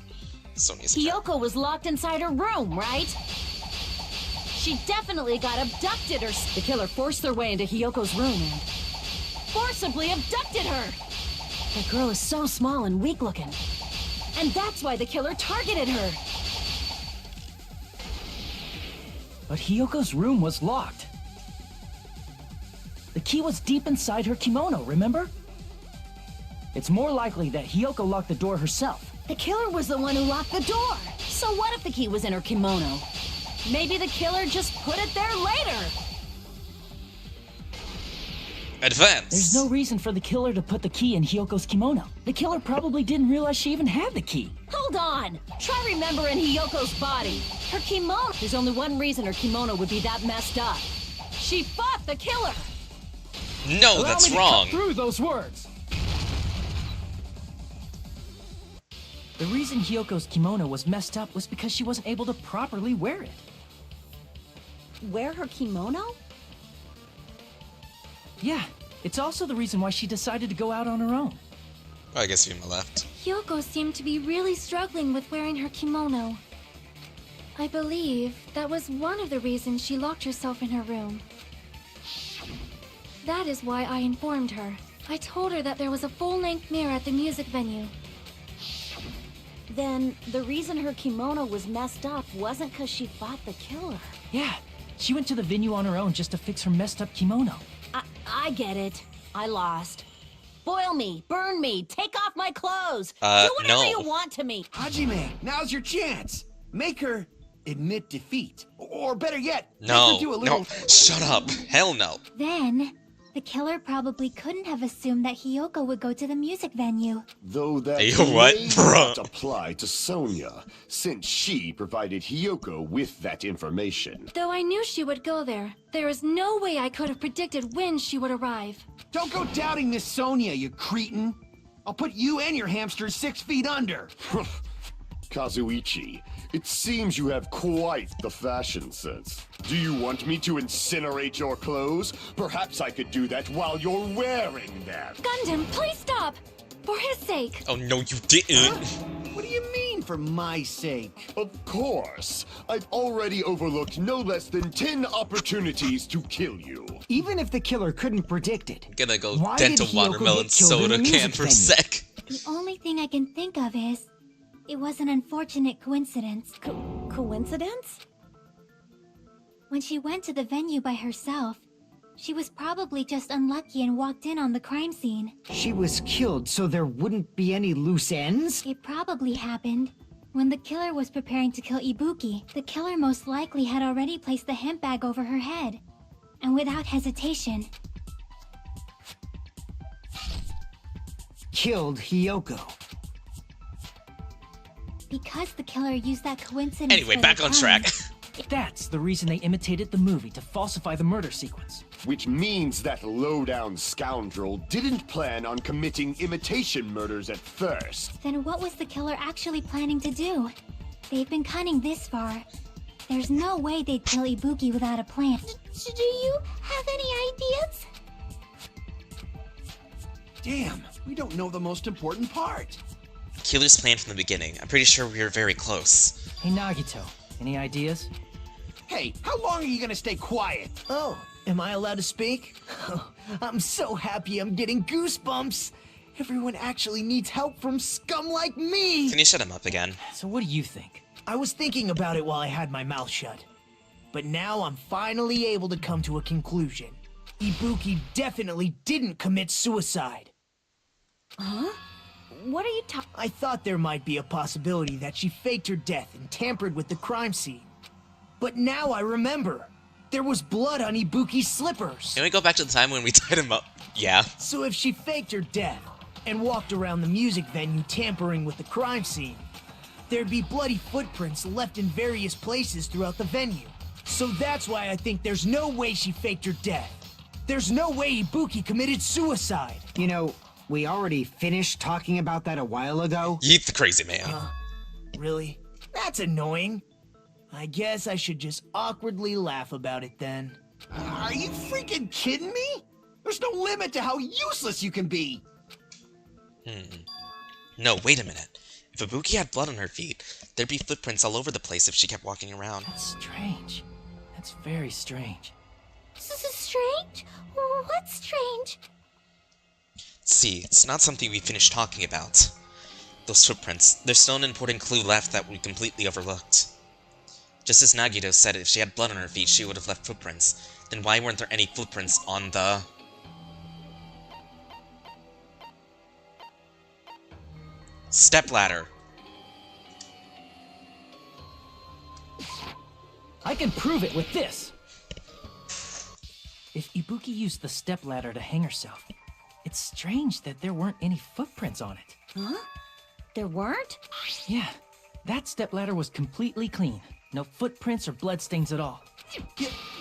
Sony's account. Hiyoko was locked inside her room, right? She definitely got abducted or... The killer forced their way into Hiyoko's room and... forcibly abducted her! The girl is so small and weak-looking. And that's why the killer targeted her! But Hiyoko's room was locked. The key was deep inside her kimono, remember? It's more likely that Hiyoko locked the door herself. The killer was the one who locked the door! So what if the key was in her kimono? Maybe the killer just put it there later! Advance! There's no reason for the killer to put the key in Hiyoko's kimono. The killer probably didn't realize she even had the key. Hold on! Try remembering Hiyoko's body. Her kimono... There's only one reason her kimono would be that messed up. She fought the killer! No, that's wrong. Cut through those words. The reason Hiyoko's kimono was messed up was because she wasn't able to properly wear it. Wear her kimono? Yeah, it's also the reason why she decided to go out on her own. Oh, I guess Yuma left. Hiyoko seemed to be really struggling with wearing her kimono. I believe that was one of the reasons she locked herself in her room. That is why I informed her. I told her that there was a full-length mirror at the music venue. Then, the reason her kimono was messed up wasn't because she fought the killer. Yeah, she went to the venue on her own just to fix her messed up kimono. I get it. I lost. Boil me, burn me, take off my clothes. Do whatever no. you want to me. Hajime, now's your chance. Make her admit defeat. Or better yet, No, make her do a little... no, shut up. Hell no. Then, the killer probably couldn't have assumed that Hiyoko would go to the music venue. Though that Hey, what? may Bruh. not apply to Sonia, since she provided Hiyoko with that information. Though I knew she would go there, there is no way I could have predicted when she would arrive. Don't go doubting Miss Sonia, you cretin. I'll put you and your hamsters 6 feet under. Kazuichi, it seems you have quite the fashion sense. Do you want me to incinerate your clothes? Perhaps I could do that while you're wearing them. Gundam, please stop! For his sake! Oh, no, you didn't. What do you mean, for my sake? Of course. I've already overlooked no less than 10 opportunities to kill you. Even if the killer couldn't predict it, Gonna go why dent did a Hiyoko watermelon get killed in soda the can music for a venue? sec. The only thing I can think of is... it was an unfortunate coincidence. Coincidence? When she went to the venue by herself, she was probably just unlucky and walked in on the crime scene. She was killed so there wouldn't be any loose ends? It probably happened when the killer was preparing to kill Ibuki. The killer most likely had already placed the hemp bag over her head. And without hesitation... killed Hiyoko. Because the killer used that coincidence. Anyway, for back the on crime. track. That's the reason they imitated the movie to falsify the murder sequence. Which means that low-down scoundrel didn't plan on committing imitation murders at first. Then what was the killer actually planning to do? They've been cunning this far. There's no way they'd kill Ibuki without a plan. Do you have any ideas? Damn, we don't know the most important part. Killer's plan from the beginning. I'm pretty sure we were very close. Hey, Nagito, any ideas? Hey, how long are you gonna stay quiet? Oh, am I allowed to speak? Oh, I'm so happy I'm getting goosebumps. Everyone actually needs help from scum like me. Can you shut him up again? So what do you think? I was thinking about it while I had my mouth shut. But now I'm finally able to come to a conclusion. Ibuki definitely didn't commit suicide. Huh? what are you talking? I thought there might be a possibility that she faked her death and tampered with the crime scene. But now I remember. There was blood on Ibuki's slippers. Can we go back to the time when we tied him up? Yeah. So if she faked her death and walked around the music venue tampering with the crime scene, there'd be bloody footprints left in various places throughout the venue. So that's why I think there's no way she faked her death. There's no way Ibuki committed suicide. You know, we already finished talking about that a while ago. Yeet the crazy man. Really? That's annoying. I guess I should just awkwardly laugh about it then. Are you freaking kidding me? There's no limit to how useless you can be. No, wait a minute. If Ibuki had blood on her feet, there'd be footprints all over the place if she kept walking around. That's strange. That's very strange. This is strange? What's strange? See, it's not something we finished talking about. Those footprints, there's still an important clue left that we completely overlooked. Just as Nagito said, if she had blood on her feet, she would have left footprints. Then why weren't there any footprints on the... stepladder? I can prove it with this! If Ibuki used the stepladder to hang herself, it's strange that there weren't any footprints on it. Huh? There weren't? Yeah, that stepladder was completely clean. No footprints or bloodstains at all.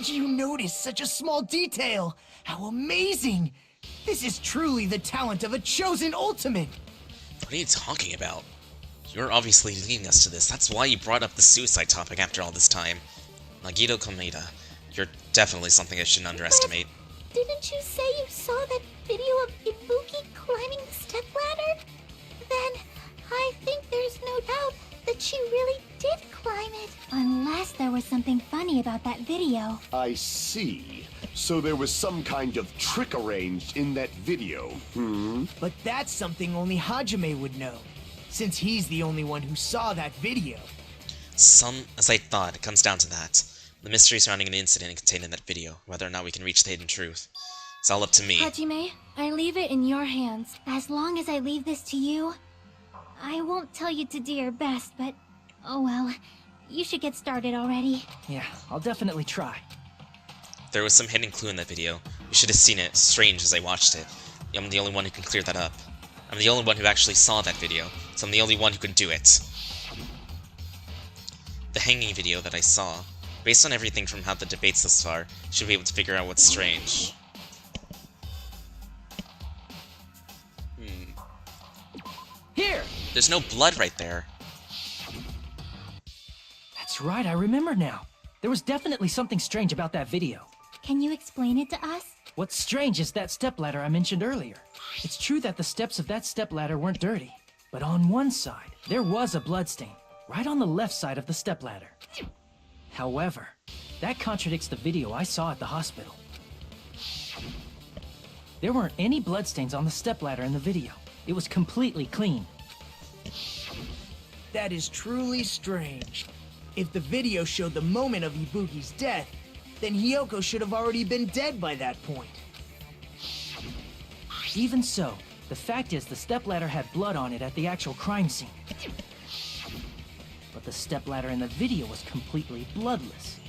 You noticed such a small detail! How amazing! This is truly the talent of a chosen ultimate! What are you talking about? You're obviously leading us to this. That's why you brought up the suicide topic after all this time. Nagito Komeda, you're definitely something I shouldn't underestimate. Didn't you say you saw that video of Ibuki climbing the stepladder? Then I think there's no doubt that she really did climb it. Unless there was something funny about that video. I see. So there was some kind of trick arranged in that video, But that's something only Hajime would know, since he's the only one who saw that video. As I thought, it comes down to that. The mystery surrounding an incident contained in that video, whether or not we can reach the hidden truth. It's all up to me. Hajime, I leave it in your hands. As long as I leave this to you, I won't tell you to do your best, but oh well. You should get started already. Yeah, I'll definitely try. There was some hidden clue in that video. You should have seen it. Strange as I watched it. I'm the only one who can clear that up. I'm the only one who actually saw that video, so I'm the only one who can do it. The hanging video that I saw, based on everything from how the debates thus far, should be able to figure out what's strange. Here! There's no blood right there. That's right, I remember now. There was definitely something strange about that video. Can you explain it to us? What's strange is that stepladder I mentioned earlier. It's true that the steps of that stepladder weren't dirty, but on one side, there was a bloodstain, right on the left side of the stepladder. However, that contradicts the video I saw at the hospital. There weren't any bloodstains on the stepladder in the video. It was completely clean. That is truly strange. If the video showed the moment of Ibuki's death, then Hiyoko should have already been dead by that point. Even so, the fact is the stepladder had blood on it at the actual crime scene. But the stepladder in the video was completely bloodless.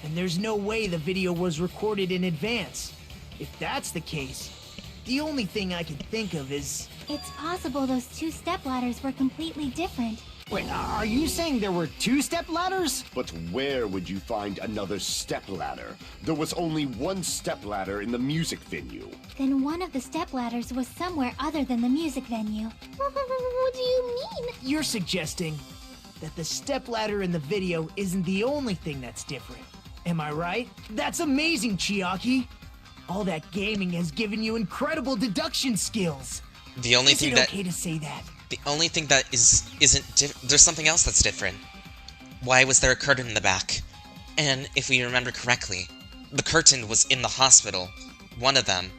And there's no way the video was recorded in advance. If that's the case, the only thing I can think of is... It's possible those two stepladders were completely different. Wait, are you saying there were two stepladders? But where would you find another stepladder? There was only one stepladder in the music venue. Then one of the stepladders was somewhere other than the music venue. What do you mean? You're suggesting that the stepladder in the video isn't the only thing that's different. Am I right? That's amazing, Chiaki! All that gaming has given you incredible deduction skills. The only thing that... Is it okay to say that? The only thing that there's something else that's different. Why was there a curtain in the back? And if we remember correctly, the curtain was in the hospital, one of them,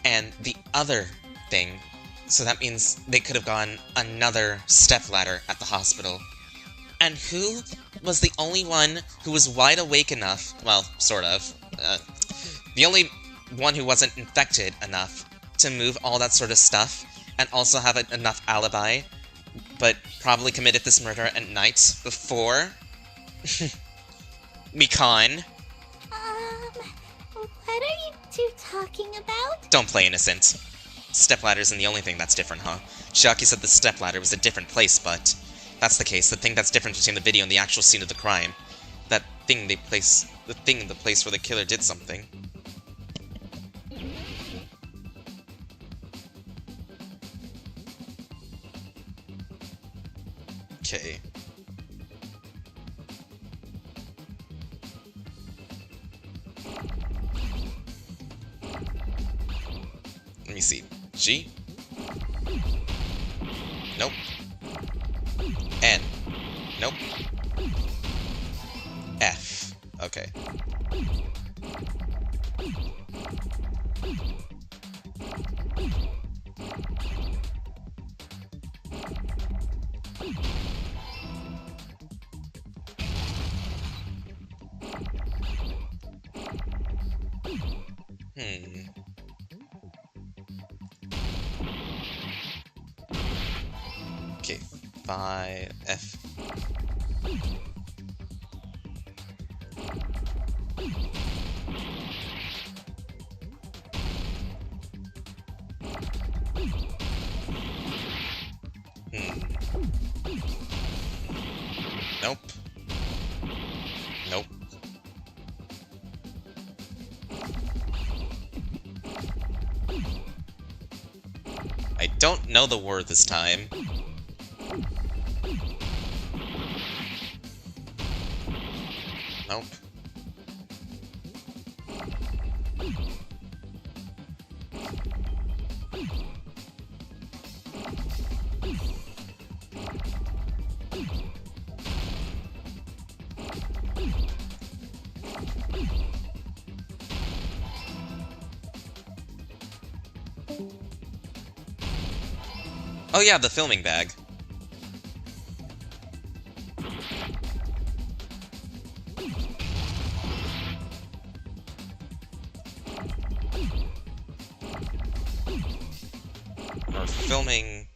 and the other thing, so that means they could have gone another stepladder at the hospital. And who was the only one who was wide awake enough, well, sort of, the only one who wasn't infected enough to move all that sort of stuff and also have enough alibi, but probably committed this murder at night before Mikan. What are you two talking about? Don't play innocent. Stepladder isn't the only thing that's different, huh? Chiaki said the stepladder was a different place, but that's the case. The thing that's different between the video and the actual scene of the crime. That thing the place where the killer did something. Okay. Let me see. G? Nope. N? Nope. F. Okay. Okay, 5 F. Nope. Nope. I don't know the word this time. Nope. Oh yeah, the filming bag. Or filming...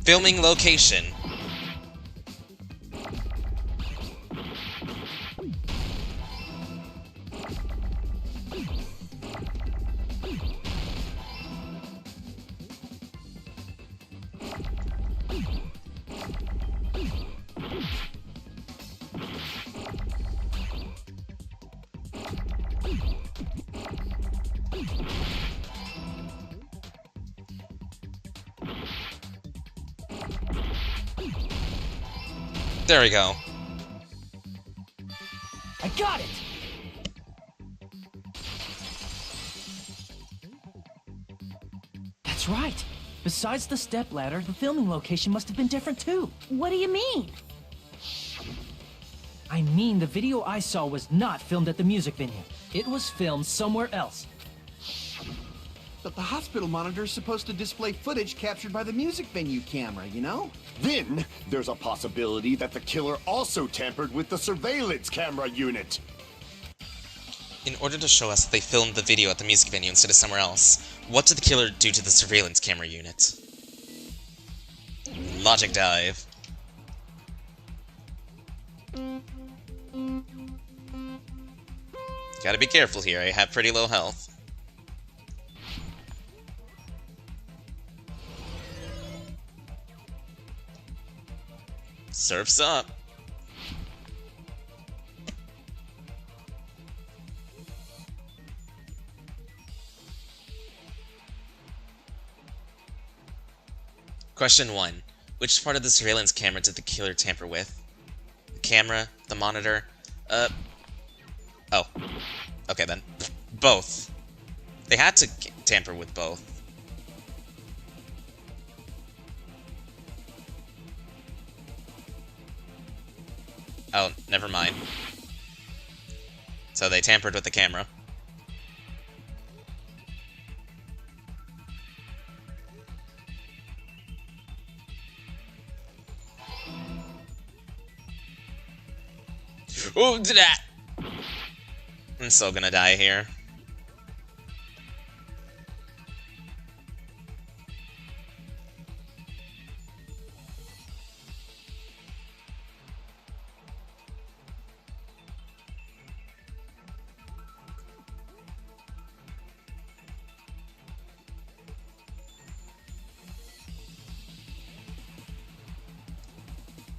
Filming location. There we go. I got it! That's right. Besides the stepladder, the filming location must have been different too. What do you mean? I mean, the video I saw was not filmed at the music venue. It was filmed somewhere else. But the hospital monitor is supposed to display footage captured by the music venue camera, you know? Then, there's a possibility that the killer also tampered with the surveillance camera unit. In order to show us that they filmed the video at the music venue instead of somewhere else, what did the killer do to the surveillance camera unit? Logic dive. Gotta be careful here, I have pretty low health. Surf's up. Question 1. Which part of the surveillance camera did the killer tamper with? The camera? The monitor? Oh. Okay then. Both. They had to tamper with both. Oh, never mind. So they tampered with the camera. Ooh, that! I'm still gonna die here.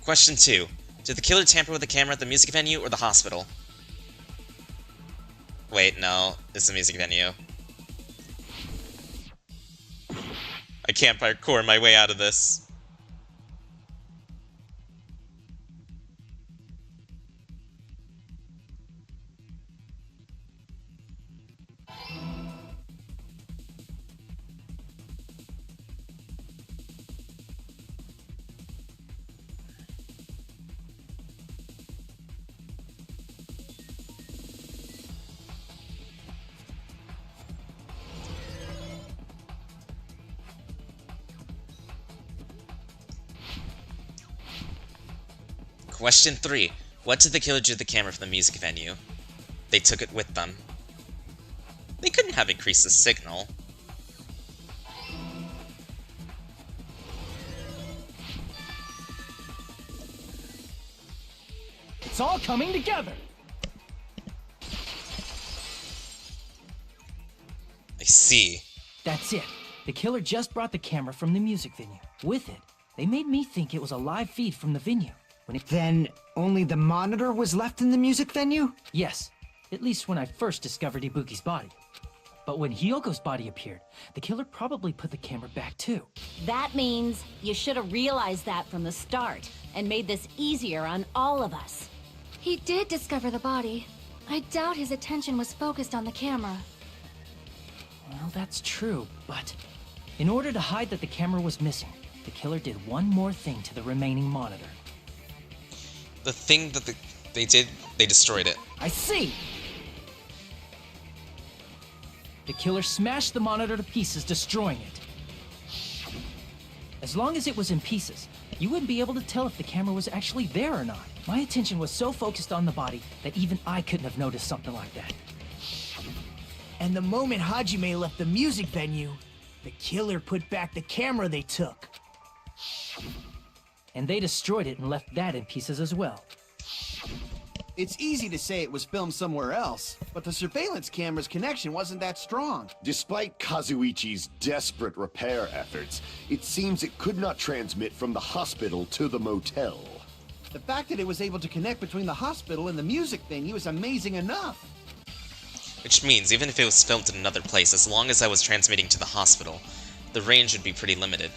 Question 2. Did the killer tamper with the camera at the music venue or the hospital? Wait, no. It's the music venue. I can't parkour my way out of this. Question 3. What did the killer do to the camera from the music venue? They took it with them. They couldn't have increased the signal. It's all coming together! I see. That's it. The killer just brought the camera from the music venue. With it, they made me think it was a live feed from the venue. Then only the monitor was left in the music venue? Yes, at least when I first discovered Ibuki's body. But when Hyoko's body appeared, the killer probably put the camera back too. That means you should have realized that from the start and made this easier on all of us. He did discover the body. I doubt his attention was focused on the camera. Well, that's true, but in order to hide that the camera was missing, the killer did one more thing to the remaining monitor. The thing that they did, they destroyed it. I see! The killer smashed the monitor to pieces, destroying it. As long as it was in pieces, you wouldn't be able to tell if the camera was actually there or not. My attention was so focused on the body that even I couldn't have noticed something like that. And the moment Hajime left the music venue, the killer put back the camera they took. And they destroyed it and left that in pieces as well. It's easy to say it was filmed somewhere else, but the surveillance camera's connection wasn't that strong. Despite Kazuichi's desperate repair efforts, it seems it could not transmit from the hospital to the motel. The fact that it was able to connect between the hospital and the music venue is amazing enough. Which means, even if it was filmed in another place, as long as I was transmitting to the hospital, the range would be pretty limited.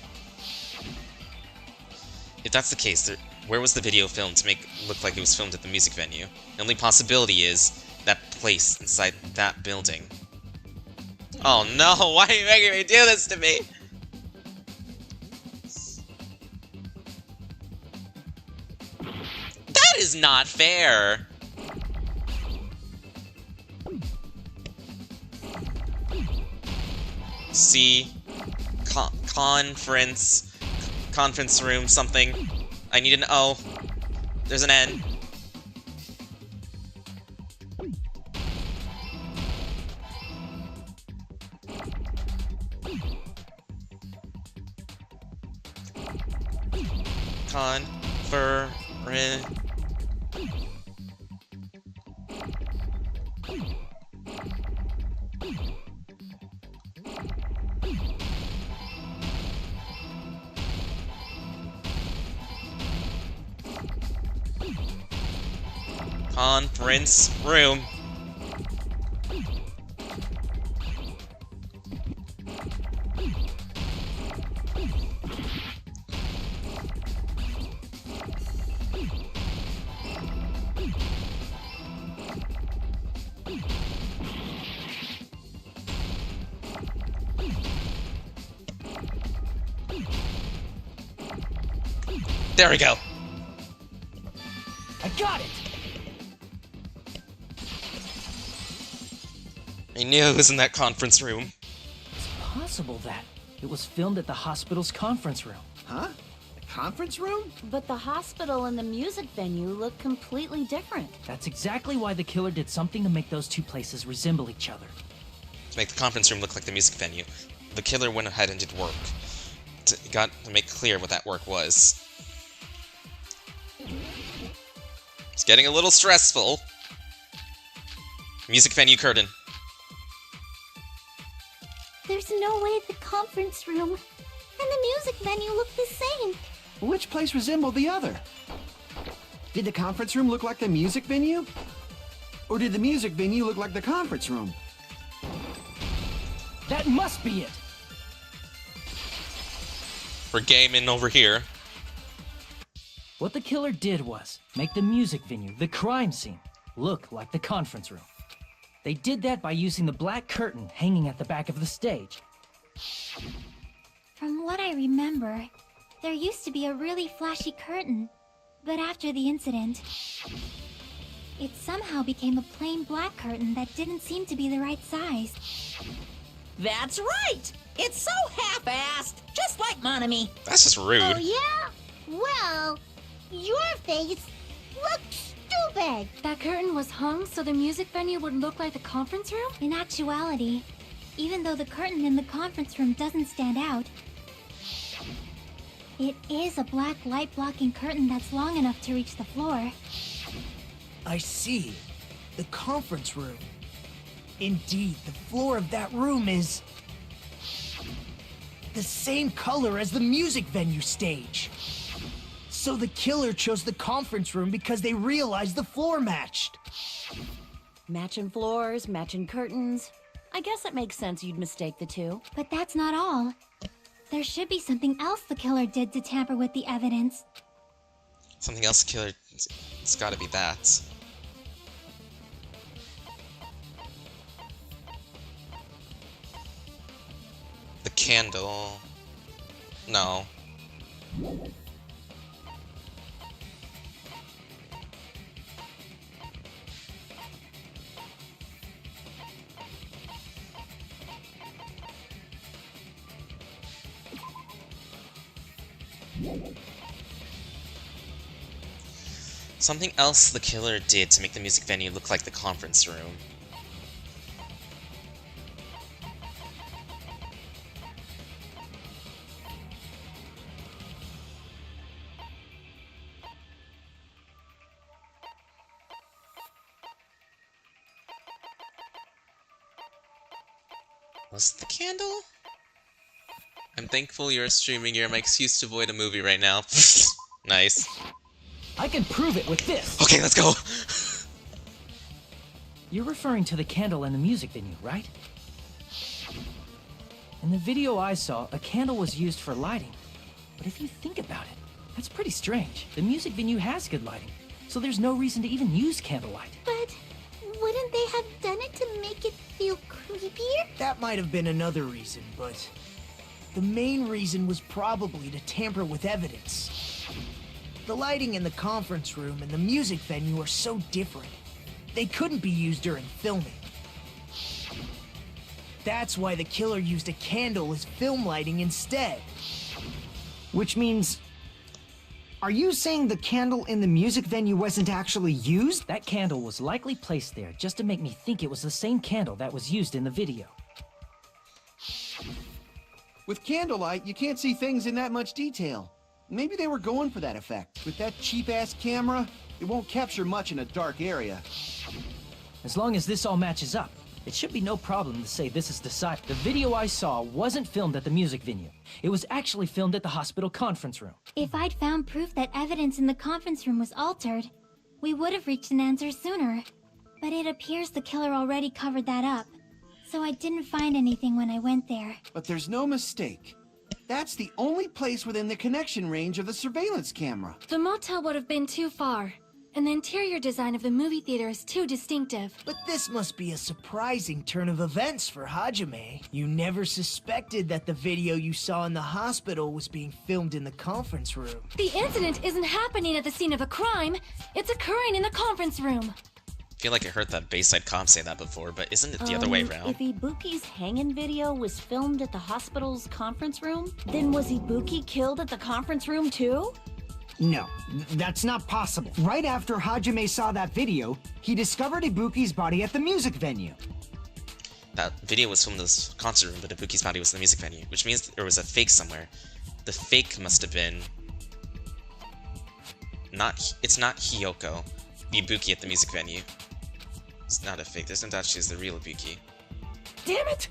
If that's the case, where was the video filmed to make it look like it was filmed at the music venue? The only possibility is that place inside that building. Oh no, why are you making me do this to me? That is not fair! C. Conference room, something. I need an O. There's an N. Conference room. There we go. I got it! I knew it was in that conference room. It's possible that it was filmed at the hospital's conference room. Huh? The conference room? But the hospital and the music venue look completely different. That's exactly why the killer did something to make those two places resemble each other. To make the conference room look like the music venue, the killer went ahead and did work. Got to make clear what that work was. It's getting a little stressful. Music venue curtain. There's no way the conference room and the music venue look the same. Which place resembled the other? Did the conference room look like the music venue? Or did the music venue look like the conference room? That must be it! We're gaming over here. What the killer did was make the music venue, the crime scene, look like the conference room. They did that by using the black curtain hanging at the back of the stage. From what I remember, there used to be a really flashy curtain. But after the incident, it somehow became a plain black curtain that didn't seem to be the right size. That's right! It's so half-assed, just like Monami. That's just rude. Oh, yeah? Well, your face looks stupid. That curtain was hung so the music venue would look like the conference room? In actuality, even though the curtain in the conference room doesn't stand out, it is a black light-blocking curtain that's long enough to reach the floor. I see. The conference room. Indeed, the floor of that room is the same color as the music venue stage. So the killer chose the conference room because they realized the floor matched. Matching floors, matching curtains. I guess it makes sense you'd mistake the two. But that's not all. There should be something else the killer did to tamper with the evidence. Something else the killer... It's gotta be that. The candle... No. Something else the killer did to make the music venue look like the conference room. Was it the candle? I'm thankful you're streaming. You're my excuse to avoid a movie right now. Nice. I can prove it with this! Okay, let's go! You're referring to the candle in the music venue, right? In the video I saw, a candle was used for lighting. But if you think about it, that's pretty strange. The music venue has good lighting, so there's no reason to even use candlelight. But wouldn't they have done it to make it feel creepier? That might have been another reason, but the main reason was probably to tamper with evidence. The lighting in the conference room and the music venue are so different. They couldn't be used during filming. That's why the killer used a candle as film lighting instead. Which means... Are you saying the candle in the music venue wasn't actually used? That candle was likely placed there just to make me think it was the same candle that was used in the video. With candlelight, you can't see things in that much detail. Maybe they were going for that effect. With that cheap-ass camera, it won't capture much in a dark area. As long as this all matches up, it should be no problem to say this is decided. The video I saw wasn't filmed at the music venue. It was actually filmed at the hospital conference room. If I'd found proof that evidence in the conference room was altered, we would have reached an answer sooner. But it appears the killer already covered that up, so I didn't find anything when I went there. But there's no mistake. That's the only place within the connection range of the surveillance camera. The motel would have been too far, and the interior design of the movie theater is too distinctive. But this must be a surprising turn of events for Hajime. You never suspected that the video you saw in the hospital was being filmed in the conference room. The incident isn't happening at the scene of a crime, it's occurring in the conference room. feel like I heard that Bayside Cop say that before, but isn't it the other way around? If Ibuki's hanging video was filmed at the hospital's conference room, then was Ibuki killed at the conference room too? No, that's not possible. Right after Hajime saw that video, he discovered Ibuki's body at the music venue. That video was filmed in this concert room, but Ibuki's body was in the music venue, which means there was a fake somewhere. The fake must have been... It's not Hiyoko. Ibuki at the music venue. It's not a fake. There's no doubt she's the real Ibuki. Damn it!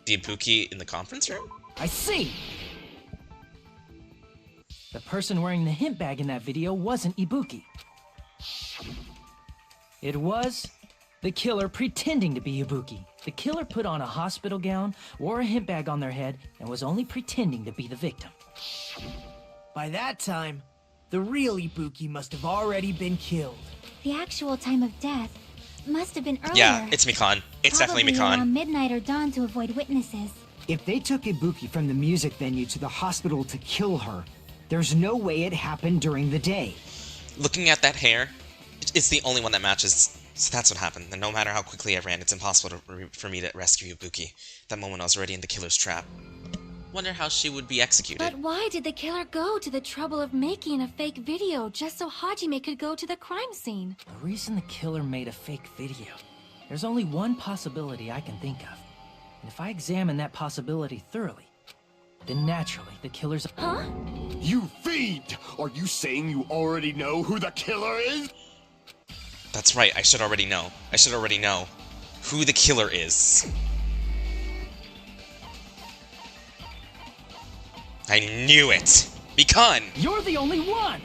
The Ibuki in the conference room? I see! The person wearing the hint bag in that video wasn't Ibuki. It was the killer pretending to be Ibuki. The killer put on a hospital gown, wore a hint bag on their head, and was only pretending to be the victim. By that time, the real Ibuki must have already been killed. The actual time of death must have been earlier. Yeah, it's Mikan. It's definitely Probably Mikan. around midnight or dawn to avoid witnesses. If they took Ibuki from the music venue to the hospital to kill her, there's no way it happened during the day. Looking at that hair, it's the only one that matches. So that's what happened. And no matter how quickly I ran, it's impossible for me to rescue Ibuki. That moment I was already in the killer's trap. Wonder how she would be executed. But why did the killer go to the trouble of making a fake video just so Hajime could go to the crime scene? The reason the killer made a fake video, there's only one possibility I can think of. And if I examine that possibility thoroughly, then naturally the killer's... Huh? You fiend! Are you saying you already know who the killer is? That's right, I should already know. I should already know who the killer is. I knew it! Mikan! You're the only one!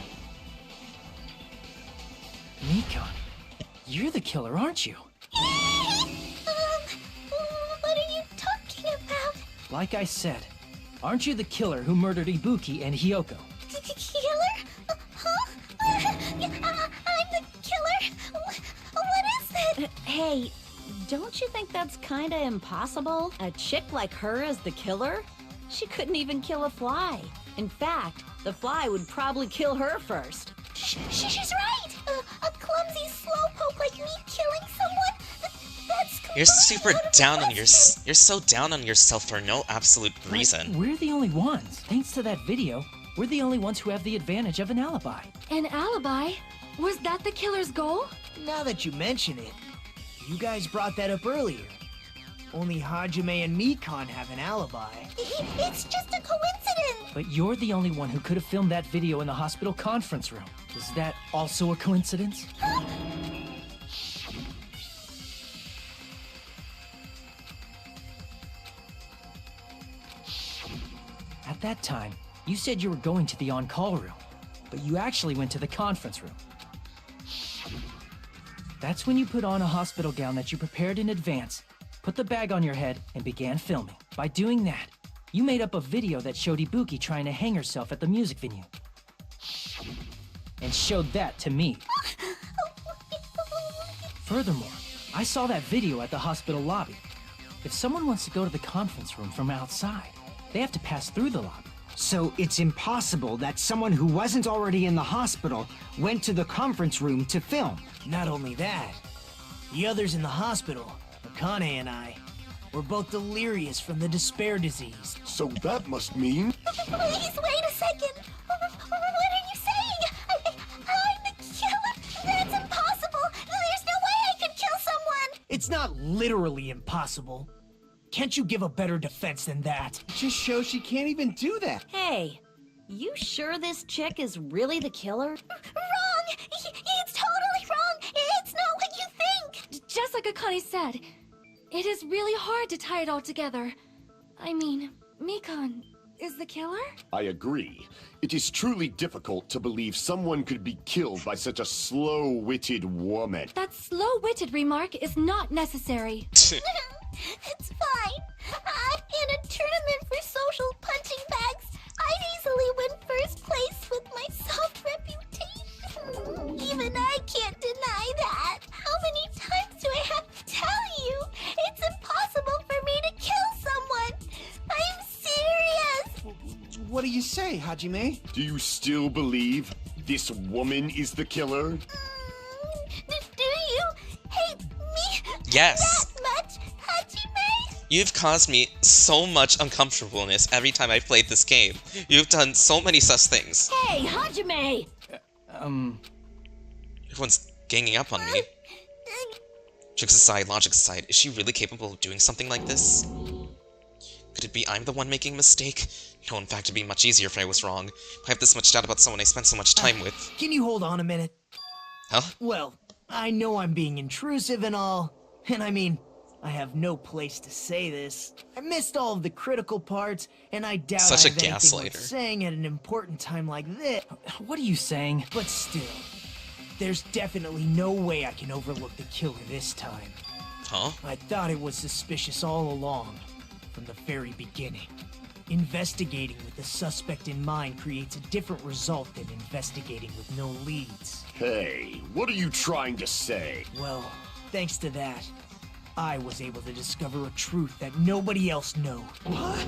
Mikan, you're the killer, aren't you? What are you talking about? Like I said, aren't you the killer who murdered Ibuki and Hiyoko? Killer? Huh? I'm the killer? What is it? Hey, don't you think that's kinda impossible? A chick like her as the killer? She couldn't even kill a fly. In fact, the fly would probably kill her first. She's right! A clumsy slowpoke like me killing someone? That's You're super down on you're so down on yourself for no absolute reason. We're the only ones. Thanks to that video, we're the only ones who have the advantage of an alibi. An alibi? Was that the killer's goal? Now that you mention it, you guys brought that up earlier. Only Hajime and Mikan have an alibi. It's just a coincidence! But you're the only one who could have filmed that video in the hospital conference room. Is that also a coincidence? At that time, you said you were going to the on-call room, but you actually went to the conference room. That's when you put on a hospital gown that you prepared in advance, put the bag on your head, and began filming. By doing that, you made up a video that showed Ibuki trying to hang herself at the music venue. And showed that to me. Furthermore, I saw that video at the hospital lobby. If someone wants to go to the conference room from outside, they have to pass through the lobby. So it's impossible that someone who wasn't already in the hospital went to the conference room to film. Not only that, the others in the hospital, Akane and I, were both delirious from the despair disease. So that must mean... Please wait a second! What are you saying? I'm the killer? That's impossible! There's no way I could kill someone! It's not literally impossible. Can't you give a better defense than that? It just shows she can't even do that. Hey, you sure this chick is really the killer? Wrong! It's totally wrong! It's not what you think! Just like Akane said, it is really hard to tie it all together. I mean, Mikan is the killer? I agree. It is truly difficult to believe someone could be killed by such a slow-witted woman. That slow-witted remark is not necessary. It's fine. In a tournament for social punching bags, I'd easily win first place with my soft reputation. Even I can't deny that. How many times do I have to tell you? It's impossible for me to kill someone. I'm serious. What do you say, Hajime? Do you still believe? This woman is the killer? Do you hate me Yes. that much, Hajime? You've caused me so much uncomfortableness every time I've played this game. You've done so many such things. Hey, Hajime! Everyone's ganging up on me. Tricks aside, logic aside, is she really capable of doing something like this? Could it be I'm the one making a mistake? No, in fact, it'd be much easier if I was wrong. If I have this much doubt about someone I spent so much time with. Can you hold on a minute? Huh? Well, I know I'm being intrusive and all, and I mean, I have no place to say this. I missed all of the critical parts, and I doubt Such I a have anything worth gaslighter. saying at an important time like this. What are you saying? But still, there's definitely no way I can overlook the killer this time. Huh? I thought it was suspicious all along, from the very beginning. Investigating with the suspect in mind creates a different result than investigating with no leads. Hey, what are you trying to say? Well, thanks to that, I was able to discover a truth that nobody else knows. What?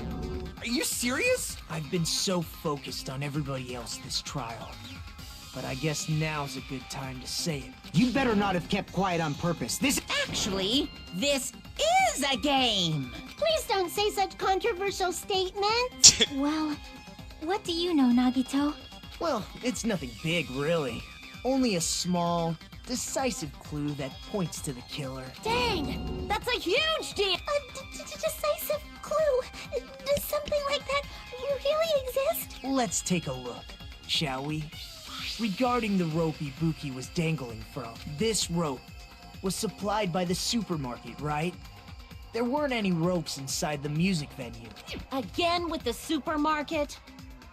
Are you serious? I've been so focused on everybody else this trial. But I guess now's a good time to say it. You'd better not have kept quiet on purpose. Actually, this is a game! Please don't say such controversial statements. Well, what do you know, Nagito? Well, it's nothing big, really. Only a small, decisive clue that points to the killer. Dang! That's a huge deal! A decisive clue? Does something like that really exist? Let's take a look, shall we? Regarding the rope Ibuki was dangling from, this rope was supplied by the supermarket, right? There weren't any ropes inside the music venue. Again with the supermarket?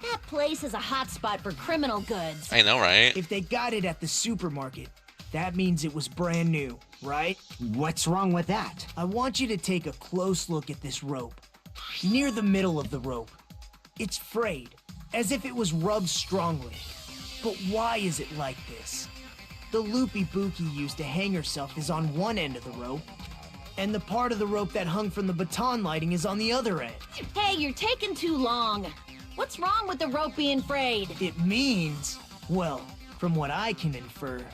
That place is a hotspot for criminal goods. I know, right? If they got it at the supermarket, that means it was brand new, right? What's wrong with that? I want you to take a close look at this rope. Near the middle of the rope, it's frayed, as if it was rubbed strongly. But why is it like this? The loop Ibuki used to hang herself is on one end of the rope, and the part of the rope that hung from the baton lighting is on the other end. Hey, you're taking too long. What's wrong with the rope being frayed? It means, well, from what I can infer,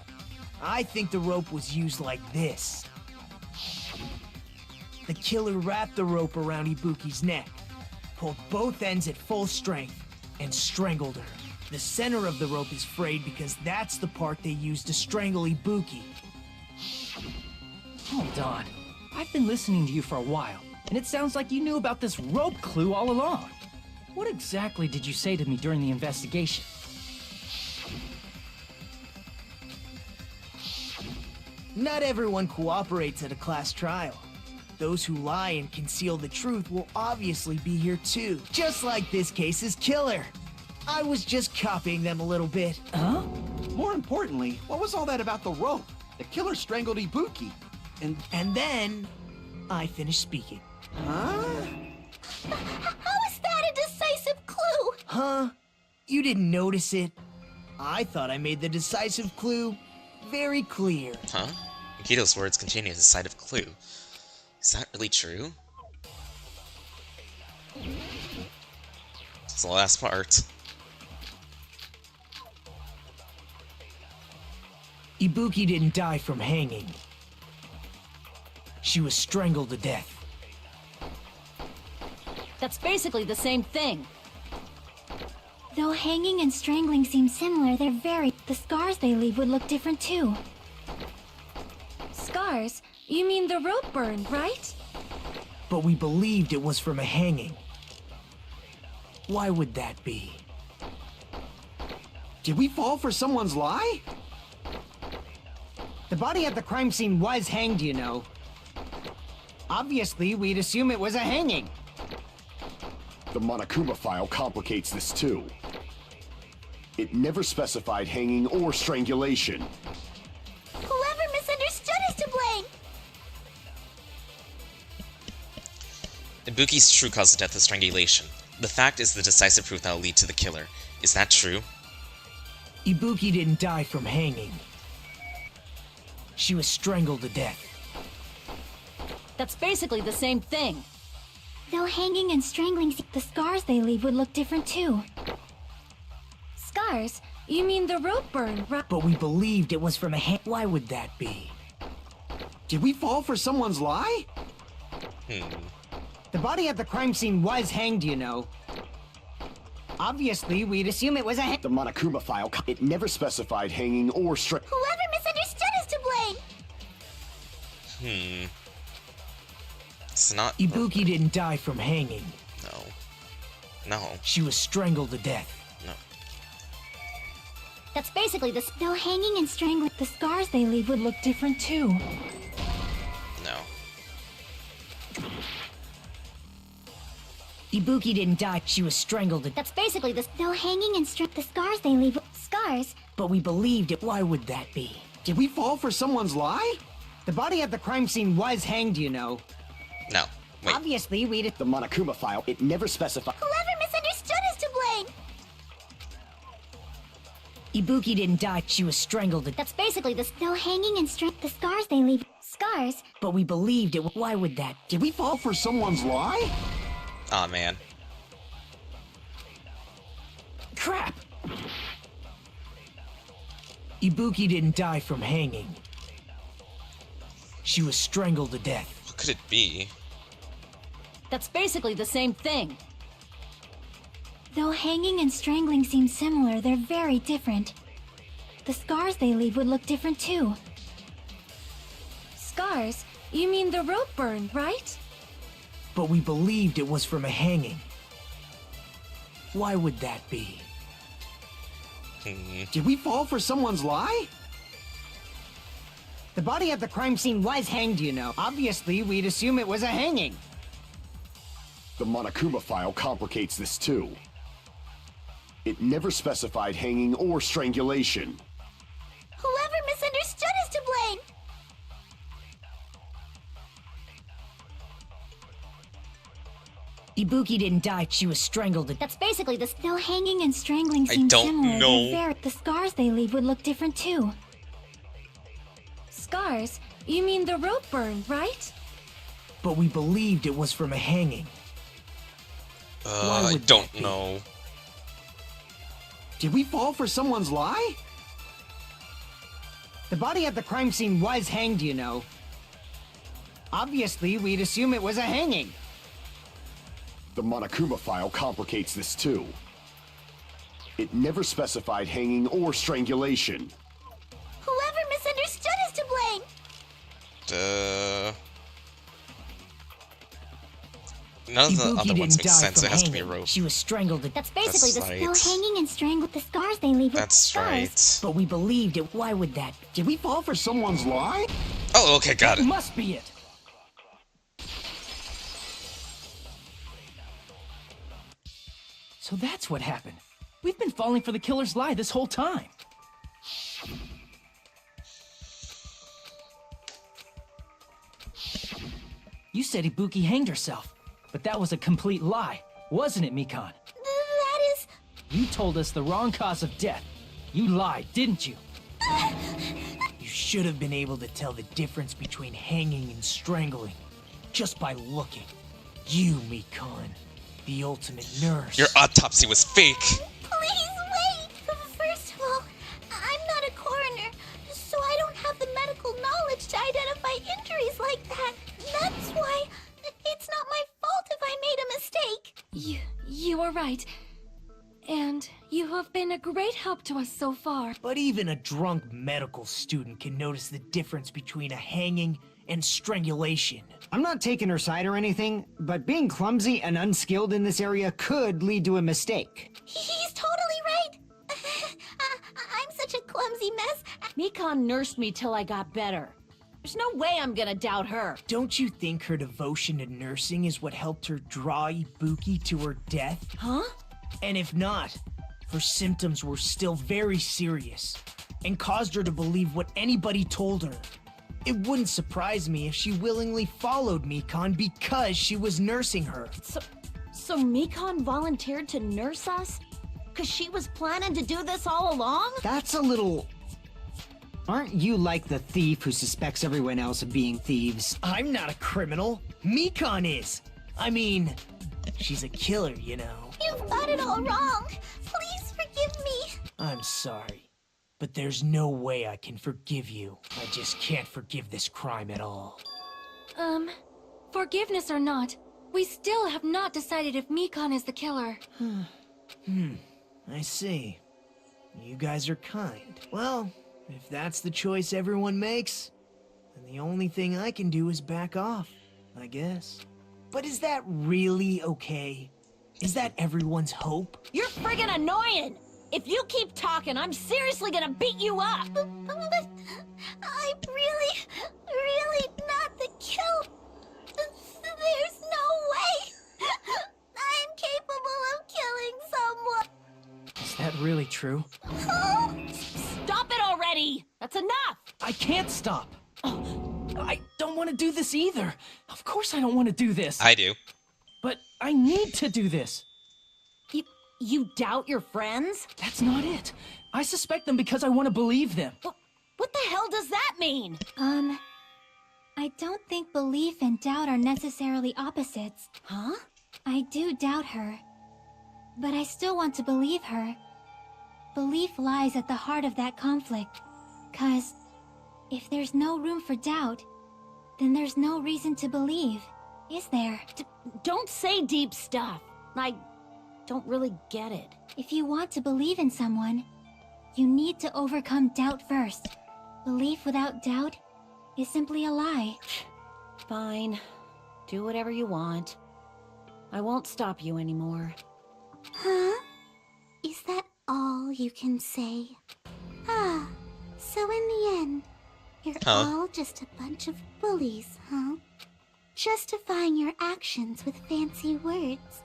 I think the rope was used like this. The killer wrapped the rope around Ibuki's neck, pulled both ends at full strength, and strangled her. The center of the rope is frayed because that's the part they used to strangle Ibuki. Hold on. I've been listening to you for a while, and it sounds like you knew about this rope clue all along. What exactly did you say to me during the investigation? Not everyone cooperates at a class trial. Those who lie and conceal the truth will obviously be here too, just like this case's killer. I was just copying them a little bit. Huh? More importantly, what was all that about the rope? The killer strangled Ibuki. And then I finished speaking. Huh? How is that a decisive clue? Huh? You didn't notice it? I thought I made the decisive clue very clear. Huh? Akito's words contain a decisive clue. Is that really true? It's the last part. Ibuki didn't die from hanging. She was strangled to death. That's basically the same thing. Though hanging and strangling seem similar, they're very... The scars they leave would look different too. Scars? You mean the rope burn, right? But we believed it was from a hanging. Why would that be? Did we fall for someone's lie? The body at the crime scene was hanged, you know. Obviously, we'd assume it was a hanging. The Monokuma file complicates this too. It never specified hanging or strangulation. Whoever misunderstood is to blame. Ibuki's true cause of death is strangulation. The fact is the decisive proof that will lead to the killer. Is that true? Ibuki didn't die from hanging. She was strangled to death. That's basically the same thing. Though hanging and strangling, the scars they leave would look different too. Scars? you mean the rope burn, right? But we believed it was from a hand. Why would that be? Did we fall for someone's lie? The body at the crime scene was hanged, you know. Obviously, we'd assume it was a The Monokuma file, it never specified hanging or Whoever misunderstood is to blame. It's not... Ibuki didn't die from hanging. No. No. She was strangled to death. No. That's basically the... No hanging and strangling. The scars they leave would look different too. No. Ibuki didn't die, she was strangled to... That's basically the... No hanging and the scars they leave... Scars? But we believed it. Why would that be? Did we fall for someone's lie? The body at the crime scene was hanged, you know. No. Wait. Obviously, we'd... The Monokuma file, it never specified... Whoever misunderstood is to blame. Ibuki didn't die, she was strangled to... That's basically the... No hanging and the scars they leave... Scars? But we believed it. Why would that... Did we fall for someone's lie? Aw, man. Crap! Ibuki didn't die from hanging. She was strangled to death. What could it be? That's basically the same thing. Though hanging and strangling seem similar, they're very different. The scars they leave would look different too. Scars? You mean the rope burn, right? But we believed it was from a hanging. Why would that be? Did we fall for someone's lie? The body at the crime scene was hanged, you know. Obviously, we'd assume it was a hanging. The Monokuma file complicates this too. It never specified hanging or strangulation. Whoever misunderstood is to blame. Ibuki didn't die, she was strangled to... That's basically the... No hanging and strangling seem similar. know. The scars they leave would look different too. Scars? You mean the rope burn, right? But we believed it was from a hanging. I don't know. Did we fall for someone's lie? The body at the crime scene was hanged, you know. Obviously, we'd assume it was a hanging. The Monokuma file complicates this too. It never specified hanging or strangulation. Whoever misunderstood is to blame. None of the Ibuki other ones didn't make die sense. from It has to be hanging. rope. She was strangled to... That's basically That's the... No right. hanging and strangling. The scars they leave would... That's Scars. right. But we believed it. Why would that... Did we fall for someone's lie? Oh, okay, got That it. must be it. So that's what happened. We've been falling for the killer's lie this whole time. You said Ibuki hanged herself, but that was a complete lie, wasn't it, Mikan? That is... You told us the wrong cause of death. You lied, didn't you? You should have been able to tell the difference between hanging and strangling just by looking. You, Mikan, the ultimate nurse. Your autopsy was fake. Please wait! First of all, I'm not a coroner, so I don't have the medical knowledge to identify injuries like that. That's why it's not my fault if I made a mistake. You are right. And you have been a great help to us so far. But even a drunk medical student can notice the difference between a hanging and strangulation. I'm not taking her side or anything, but being clumsy and unskilled in this area could lead to a mistake. He's totally right. I'm such a clumsy mess. Mikan nursed me till I got better. There's no way I'm gonna doubt her. Don't you think her devotion to nursing is what helped her draw Ibuki to her death? Huh? And if not, her symptoms were still very serious and caused her to believe what anybody told her. It wouldn't surprise me if she willingly followed Mikan because she was nursing her. So Mikan volunteered to nurse us? Cause she was planning to do this all along? That's a little... Aren't you like the thief who suspects everyone else of being thieves? I'm not a criminal. Mikan is. I mean, she's a killer, you know. You've got it all wrong. Please forgive me. I'm sorry, but there's no way I can forgive you. I just can't forgive this crime at all. Forgiveness or not, we still have not decided if Mikan is the killer. I see. You guys are kind. Well, if that's the choice everyone makes, then the only thing I can do is back off, I guess. But is that really okay? Is that everyone's hope? You're friggin' annoying! If you keep talking, I'm seriously gonna beat you up! But I'm really not the killer. There's no way I'm capable of killing someone. Is that really true? Stop it already! That's enough! I can't stop. I don't want to do this either. Of course I don't want to do this. I do. But I need to do this. You doubt your friends? That's not it. I suspect them because I want to believe them. What the hell does that mean? I don't think belief and doubt are necessarily opposites. Huh? I do doubt her, but I still want to believe her. Belief lies at the heart of that conflict, 'cause if there's no room for doubt, then there's no reason to believe, is there? Don't say deep stuff. I don't really get it. If you want to believe in someone, you need to overcome doubt first. Belief without doubt is simply a lie. Fine. Do whatever you want. I won't stop you anymore. Huh? Is that all you can say? So in the end, you're all just a bunch of bullies, huh? Justifying your actions with fancy words.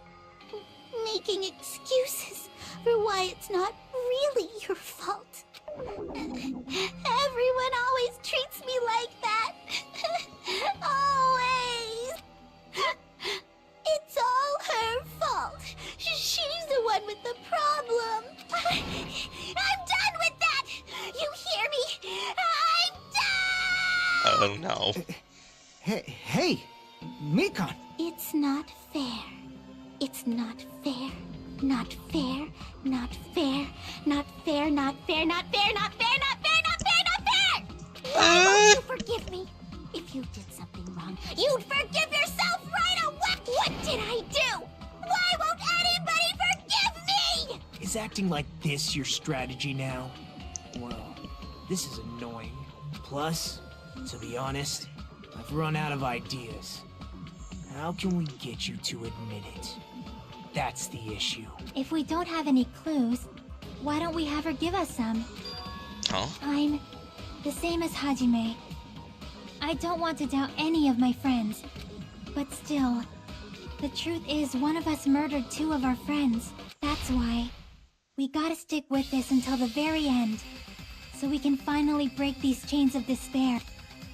Making excuses for why it's not really your fault. Everyone always treats me like that. Always. It's all her fault. She's the one with the problem. I'm done with that. You hear me? I'm done. Oh no. Hey, Mikan. It's not fair. It's not fair. Not fair. Not fair. Not fair. Not fair. Not fair. Not fair. Not fair. Not fair. Not fair. Why won't you forgive me? If you did something wrong, you'd forgive yourself right away. What did I do? Why won't anybody forgive me? Is acting like this your strategy now? Well, this is annoying. Plus, to be honest, I've run out of ideas. How can we get you to admit it? That's the issue. If we don't have any clues, why don't we have her give us some? Huh? I'm the same as Hajime. I don't want to doubt any of my friends, but still, the truth is one of us murdered two of our friends. That's why we gotta stick with this until the very end, so we can finally break these chains of despair.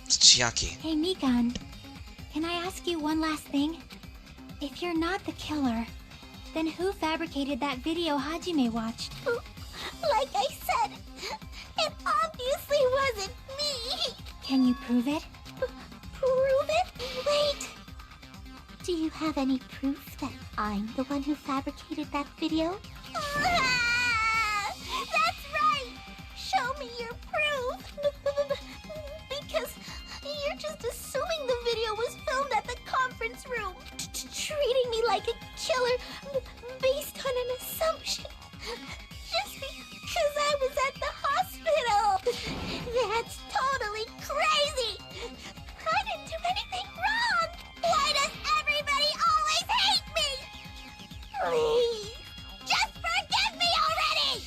It's Chiaki. Hey Mikan, can I ask you one last thing? If you're not the killer, then who fabricated that video Hajime watched? Like I said, it obviously wasn't me. Can you prove it? Prove it? Wait. Do you have any proof that I'm the one who fabricated that video? That's right! Show me your proof! Because you're just assuming the video was filmed at the conference room. Treating me like a killer based on an assumption. Just because I was at the hospital. That's totally crazy! I didn't do anything wrong! Why does everybody always hate me? Please, just forgive me already!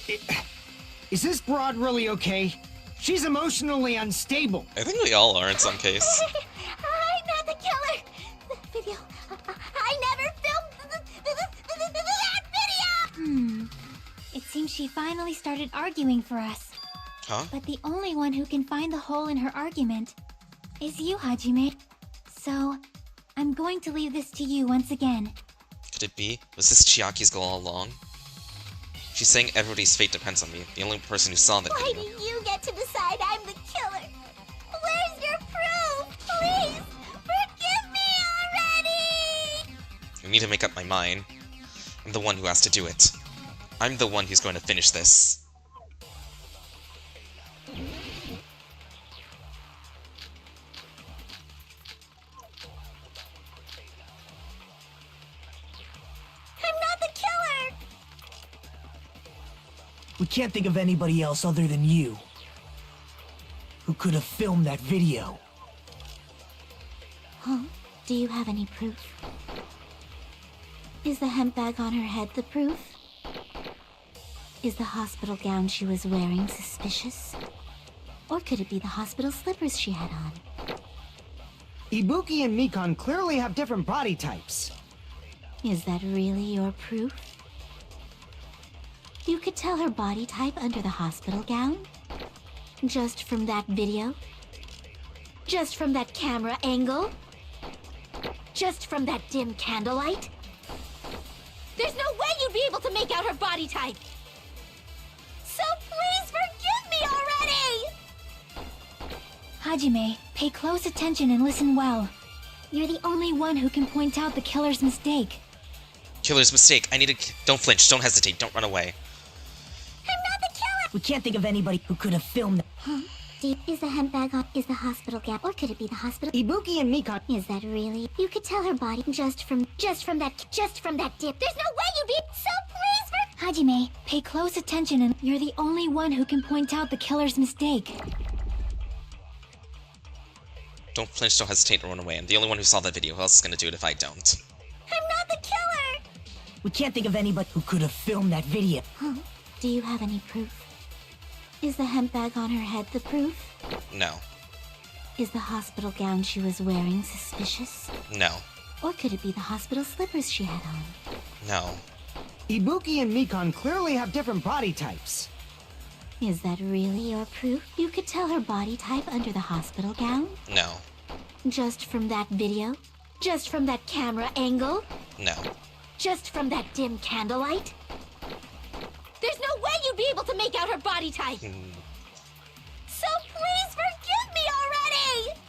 Is this broad really okay? She's emotionally unstable. I think we all are in some case. I'm not the killer! The video... I never filmed that video! It seems she finally started arguing for us. Huh? But the only one who can find the hole in her argument is you, Hajime. So, I'm going to leave this to you once again. Could it be? Was this Chiaki's goal all along? She's saying everybody's fate depends on me, the only person who saw that Why video. do you get to decide I'm the killer? Where's your proof? Please, forgive me already! I need to make up my mind. I'm the one who has to do it. I'm the one who's going to finish this. We can't think of anybody else other than you who could have filmed that video. Huh? Do you have any proof? Is the hemp bag on her head the proof? Is the hospital gown she was wearing suspicious? Or could it be the hospital slippers she had on? Ibuki and Mikan clearly have different body types. Is that really your proof? You could tell her body type under the hospital gown? Just from that video? Just from that camera angle? Just from that dim candlelight? There's no way you'd be able to make out her body type! So please forgive me already! Hajime, pay close attention and listen well. You're the only one who can point out the killer's mistake. Killer's mistake. I need to... Don't flinch. Don't hesitate. Don't run away. I'm not the killer! We can't think of anybody who could have filmed that. Huh? Is the hemp bag on? Is the hospital gown? Or could it be the hospital? Ibuki and Mikan. Is that really? You could tell her body just from that dip. There's no way you'd be... So please Hajime, pay close attention and you're the only one who can point out the killer's mistake. Don't flinch, don't hesitate, and run away. I'm the only one who saw that video. Who else is gonna do it if I don't? I'm not the killer! We can't think of anybody who could have filmed that video. Huh? Do you have any proof? Is the hemp bag on her head the proof? No. Is the hospital gown she was wearing suspicious? No. Or could it be the hospital slippers she had on? No. Ibuki and Mikan clearly have different body types. Is that really your proof? You could tell her body type under the hospital gown? No. Just from that video? Just from that camera angle? No. Just from that dim candlelight? There's no way you'd be able to make out her body type! So please forgive me already!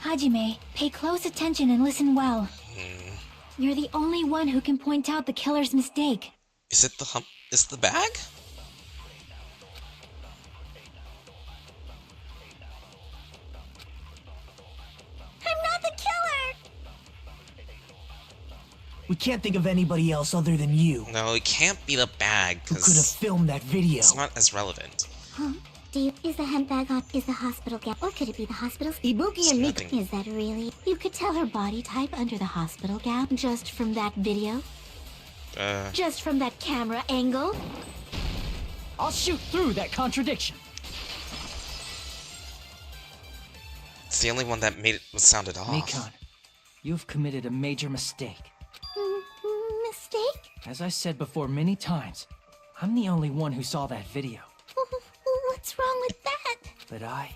Hajime, pay close attention and listen well. You're the only one who can point out the killer's mistake. Is it the hump? Is it the bag? I'm not the killer! We can't think of anybody else other than you No, it can't be the bag, who could have because filmed that video. it's not as relevant. Huh? Is the hemp bag on? Is the hospital gown? Or could it be the hospital's? Ibuki and Mikan. Nothing. Is that really? You could tell her body type under the hospital gown just from that video? Just from that camera angle? I'll shoot through that contradiction. It's the only one that made it sounded off. Mikan, you've committed a major mistake. Mistake? As I said before many times, I'm the only one who saw that video. What's wrong with that? But I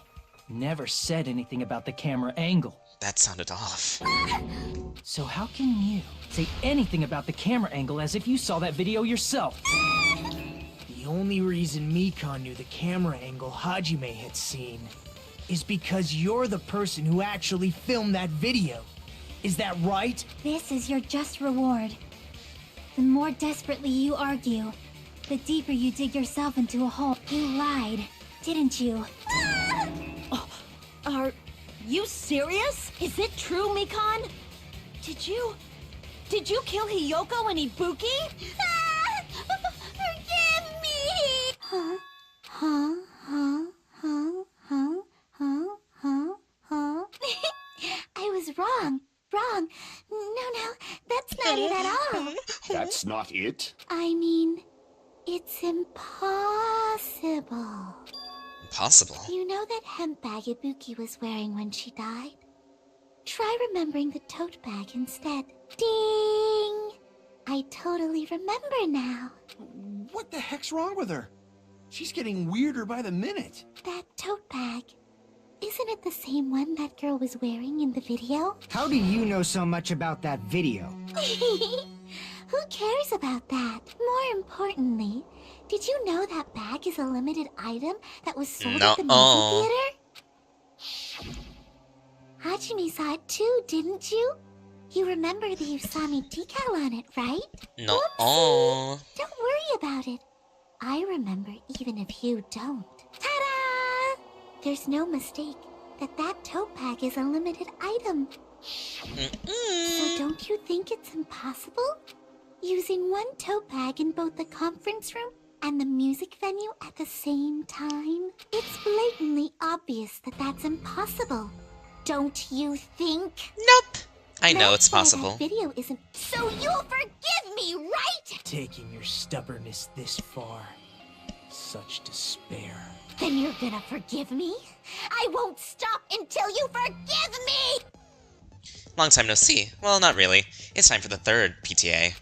never said anything about the camera angle. That sounded off. So how can you say anything about the camera angle as if you saw that video yourself? The only reason Mikan knew the camera angle Hajime had seen is because you're the person who actually filmed that video. Is that right? This is your just reward. The more desperately you argue, the deeper you dig yourself into a hole. You lied, didn't you? Are you serious? Is it true, Mikan? Did you kill Hiyoko and Ibuki? Forgive me! Huh? I was wrong. No, that's not it at all. That's not it? I mean, it's impossible. Impossible? You know that hemp bag Ibuki was wearing when she died? Try remembering the tote bag instead. Ding! I totally remember now. What the heck's wrong with her? She's getting weirder by the minute. That tote bag. Isn't it the same one that girl was wearing in the video? How do you know so much about that video? Who cares about that? More importantly, did you know that bag is a limited item that was sold at the movie theater? Hajime saw it too, didn't you? You remember the Usami decal on it, right? No. Don't worry about it. I remember even if you don't. Ta-da! There's no mistake that tote bag is a limited item. So don't you think it's impossible? Using one tote bag in both the conference room and the music venue at the same time? It's blatantly obvious that that's impossible. Don't you think? Nope. I know That's it's why possible. That video isn't. So you'll forgive me, right? Taking your stubbornness this far. Such despair. Then you're gonna forgive me? I won't stop until you forgive me! Long time no see. Well, not really. It's time for the third PTA.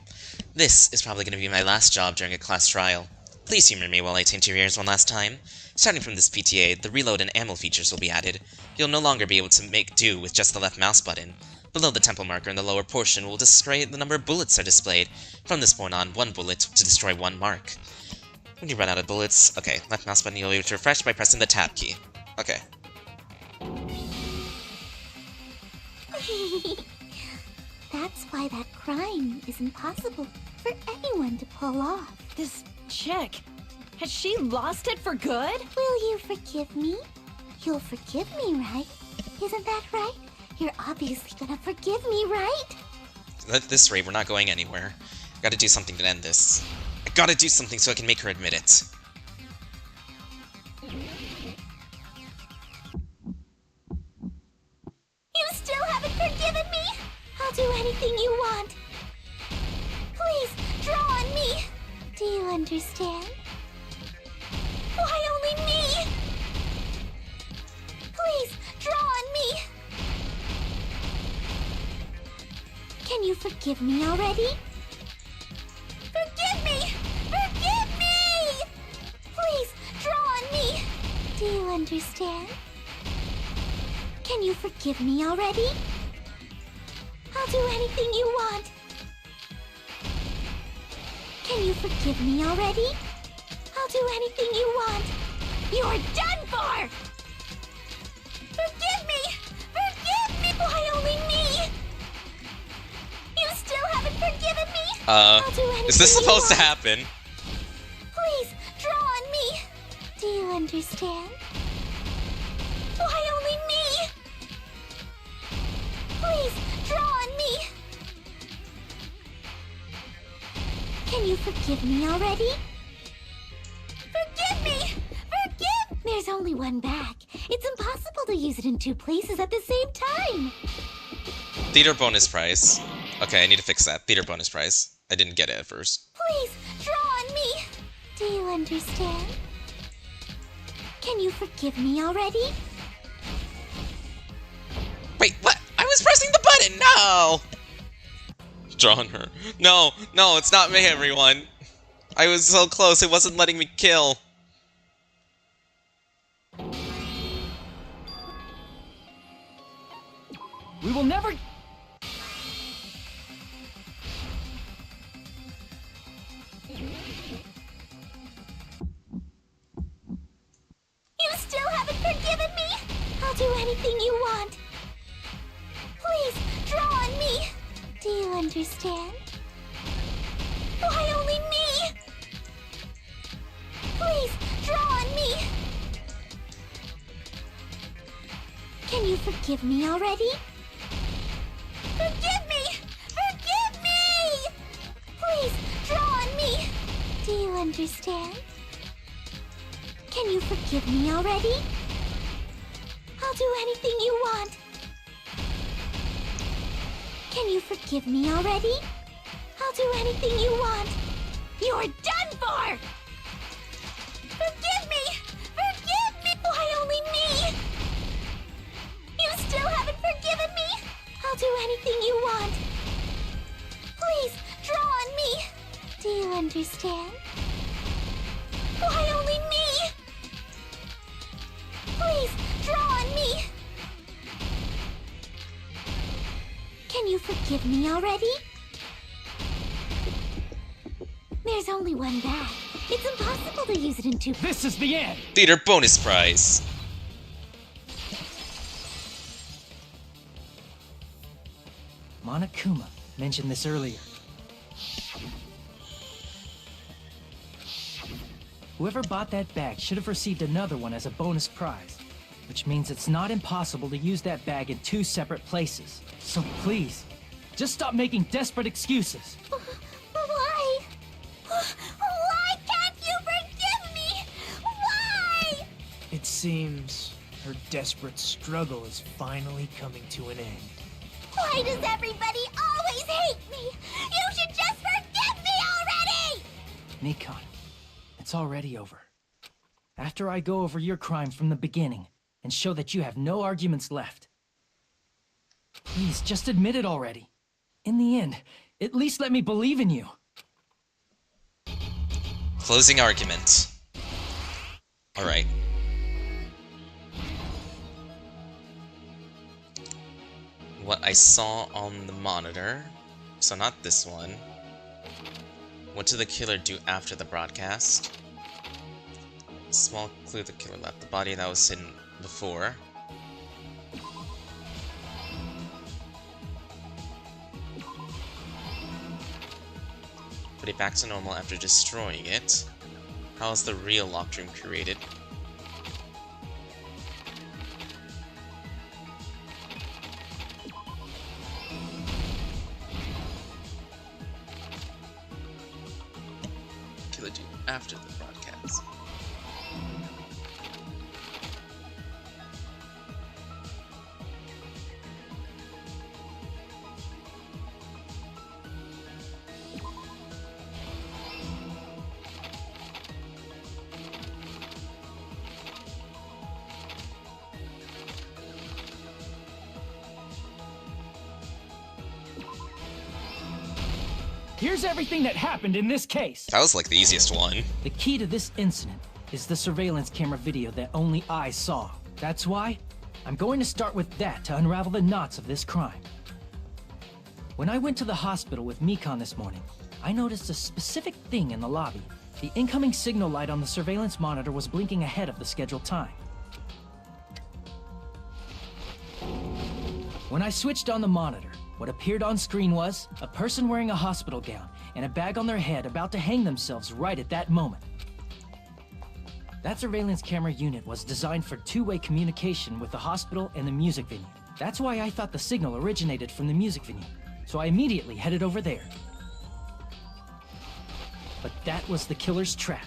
This is probably going to be my last job during a class trial. Please humor me while I taint your ears one last time. Starting from this PTA, the reload and ammo features will be added. You'll no longer be able to make do with just the left mouse button. Below the temple marker in the lower portion will display the number of bullets are displayed. From this point on, 1 bullet to destroy 1 mark. When you run out of bullets, okay, left mouse button you'll be able to refresh by pressing the tab key. Okay. That's why that crime is impossible for anyone to pull off. This chick, has she lost it for good? Will you forgive me? You'll forgive me, right? Isn't that right? You're obviously gonna forgive me, right? At this rate, we're not going anywhere. I gotta do something to end this. I gotta do something so I can make her admit it. You still haven't forgiven me? I'll do anything you want. Please, draw on me. Do you understand? Why only me? Please, draw on me. Can you forgive me already? Forgive me! Forgive me! Please, draw on me. Do you understand? Can you forgive me already? I'll do anything you want. Can you forgive me already? I'll do anything you want. You're done for! Forgive me! Forgive me! Why only me? You still haven't forgiven me? I'll do anything is this supposed to you want. happen? Please, draw on me. Do you understand? Why only me? Please, draw on me. Can you forgive me already? Forgive me! Forgive! There's only one bag. It's impossible to use it in 2 places at the same time. Theater bonus prize. Okay, I need to fix that. Theater bonus prize. I didn't get it at first. Please, draw on me. Do you understand? Can you forgive me already? Wait, what? I was pressing the button! No! Draw on her. No, no, it's not me, everyone. I was so close, it wasn't letting me kill. We will never... You still haven't forgiven me? I'll do anything you want. Please, draw on me. Do you understand? Why only me? Please, draw on me. Can you forgive me already? Forgive me! Forgive me! Please, draw on me. Do you understand? Can you forgive me already? I'll do anything you want. Can you forgive me already? I'll do anything you want. You're done for! Forgive me! Forgive me! Why only me? You still haven't forgiven me? I'll do anything you want. Please, draw on me. Do you understand? Why only me? Please, draw on me. Can you forgive me already? There's only one bag. It's impossible to use it in 2. This is the end! Theater bonus prize. Monokuma mentioned this earlier. Whoever bought that bag should have received another one as a bonus prize, which means it's not impossible to use that bag in 2 separate places. So please, just stop making desperate excuses. Why? Why can't you forgive seems her desperate struggle is finally coming to an end. Why does everybody always hate me? You should just forgive me already! Mikon, it's already over. After I go over your crime from the beginning and show that you have no arguments left. Please, just admit it already. In the end, at least let me believe in you. Closing argument. Alright. What I saw on the monitor, so not this one. What did the killer do after the broadcast? Small clue: the killer left the body that was hidden before. Put it back to normal after destroying it. How is the real locked room created? Killer do after the broadcast. Here's everything that happened in this case. That was like the easiest one. The key to this incident is the surveillance camera video that only I saw. That's why I'm going to start with that to unravel the knots of this crime. When I went to the hospital with Mikon this morning, I noticed a specific thing in the lobby. The incoming signal light on the surveillance monitor was blinking ahead of the scheduled time. When I switched on the monitor, what appeared on screen was a person wearing a hospital gown and a bag on their head about to hang themselves right at that moment. That surveillance camera unit was designed for two-way communication with the hospital and the music venue. That's why I thought the signal originated from the music venue, so I immediately headed over there. But that was the killer's trap.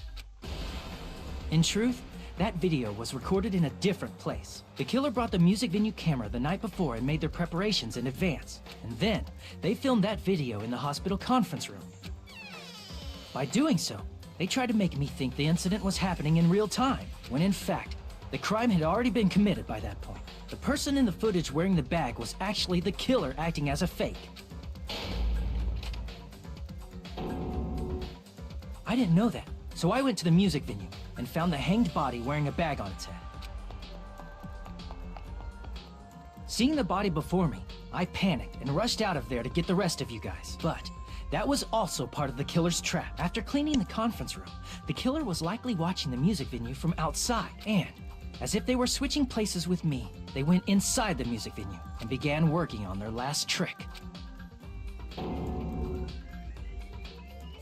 In truth, that video was recorded in a different place. The killer brought the music venue camera the night before and made their preparations in advance. And then, they filmed that video in the hospital conference room. By doing so, they tried to make me think the incident was happening in real time, when in fact, the crime had already been committed by that point. The person in the footage wearing the bag was actually the killer acting as a fake. I didn't know that, so I went to the music venue and found the hanged body wearing a bag on its head. Seeing the body before me, I panicked and rushed out of there to get the rest of you guys. But that was also part of the killer's trap. After cleaning the conference room, the killer was likely watching the music venue from outside. And, as if they were switching places with me, they went inside the music venue and began working on their last trick.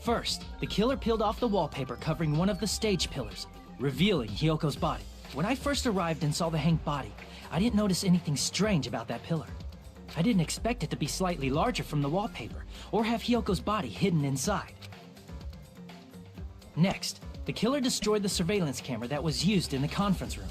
First, the killer peeled off the wallpaper covering one of the stage pillars, revealing Hyoko's body. When I first arrived and saw the hanged body, I didn't notice anything strange about that pillar. I didn't expect it to be slightly larger from the wallpaper, or have Hyoko's body hidden inside. Next, the killer destroyed the surveillance camera that was used in the conference room.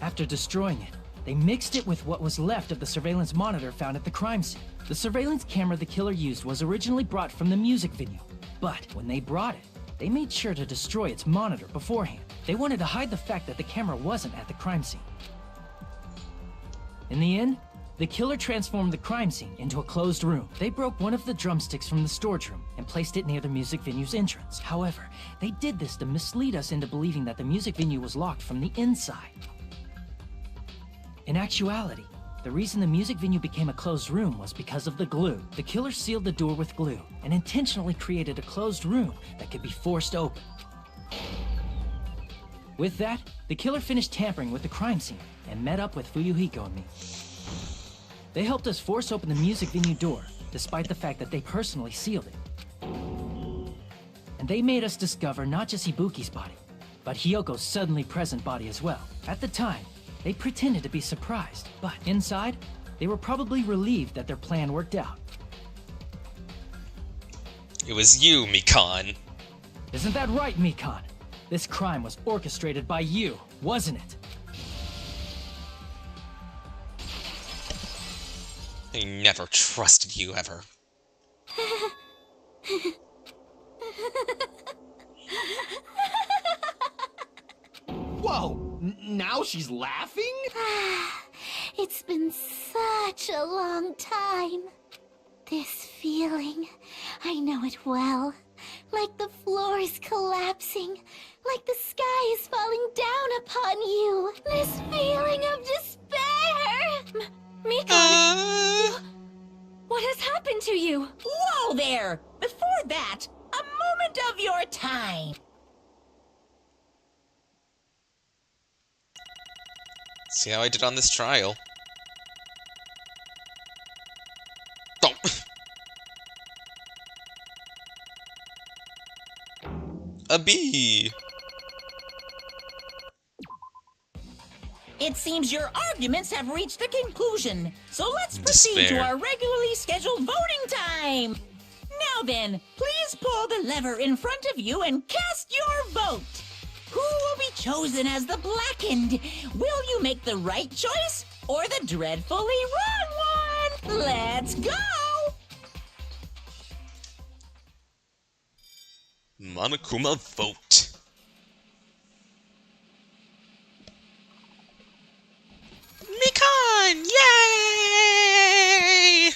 After destroying it, they mixed it with what was left of the surveillance monitor found at the crime scene. The surveillance camera the killer used was originally brought from the music venue, but when they brought it, they made sure to destroy its monitor beforehand. They wanted to hide the fact that the camera wasn't at the crime scene. In the end, the killer transformed the crime scene into a closed room. They broke one of the drumsticks from the storage room and placed it near the music venue's entrance. However, they did this to mislead us into believing that the music venue was locked from the inside. In actuality, the reason the music venue became a closed room was because of the glue. The killer sealed the door with glue and intentionally created a closed room that could be forced open. With that, the killer finished tampering with the crime scene and met up with Fuyuhiko and me. They helped us force open the music venue door, despite the fact that they personally sealed it. And they made us discover not just Ibuki's body, but Hyoko's suddenly present body as well. At the time, they pretended to be surprised, but inside, they were probably relieved that their plan worked out. It was you, Mikon. Isn't that right, Mikon? This crime was orchestrated by you, wasn't it? I never trusted you ever. Whoa! Now she's laughing? It's been such a long time. This feeling, I know it well. Like the floor is collapsing, like the sky is falling down upon you. This feeling of despair! Mikon! What has happened to you? Whoa there! Before that, a moment of your time. See how I did on this trial. Oh. A bee! It seems your arguments have reached a conclusion, so let's proceed to our regularly scheduled voting time! Now then, please pull the lever in front of you and cast your vote! Who will be chosen as the Blackened? Will you make the right choice or the dreadfully wrong one? Let's go! Monokuma vote. Mikon! Yay!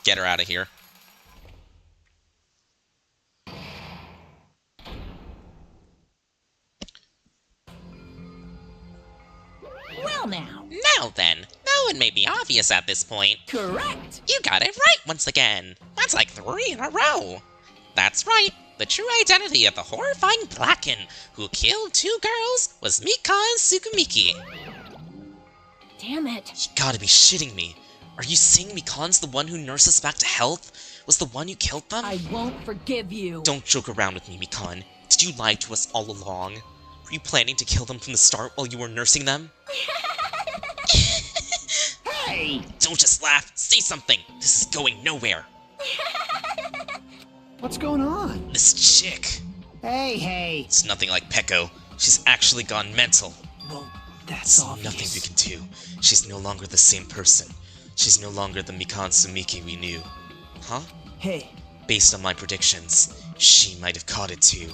Get her out of here. Well now. Now then, no one may be obvious at this point. Correct. You got it right once again. That's like 3 in a row. That's right. The true identity of the horrifying Blacken who killed 2 girls was Mikon Tsukumiki. Damn it. You gotta be shitting me. Are you saying Mikon's the one who nursed us back to health? Was the one who killed them? I won't forgive you. Don't joke around with me, Mikon. Did you lie to us all along? Were you planning to kill them from the start while you were nursing them? Hey! Don't just laugh. Say something. This is going nowhere. What's going on? This chick. Hey! It's nothing like Peko. She's actually gone mental. Well, that's obvious. Nothing we can do. She's no longer the same person. She's no longer the Mikon Sumiki we knew. Huh? Hey. Based on my predictions, she might have caught it too.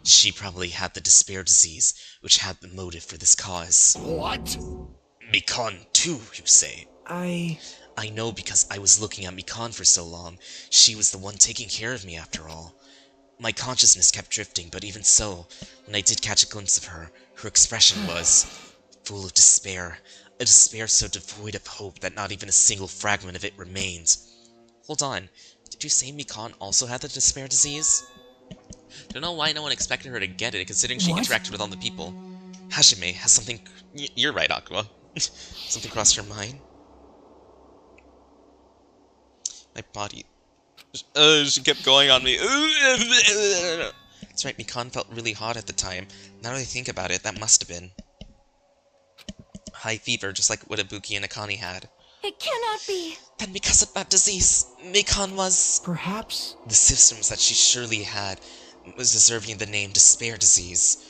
She probably had the despair disease, which had the motive for this cause. What? Mikon too, you say? I know because I was looking at Mikon for so long. She was the one taking care of me after all. My consciousness kept drifting, but even so, when I did catch a glimpse of her, her expression was full of despair. A despair so devoid of hope that not even a single fragment of it remained. Hold on, did you say Mikon also had the despair disease? Don't know why no one expected her to get it, considering she interacted with all the people. Hajime, has something... You're right, Aqua. Something crossed your mind? My body... she kept going on me. That's right, Mikon felt really hot at the time. Now that I think about it, that must have been. High fever, just like what Ibuki and Akane had. It cannot be. Then because of that disease, Mikon was... Perhaps? The systems that she surely had was deserving the name Despair Disease.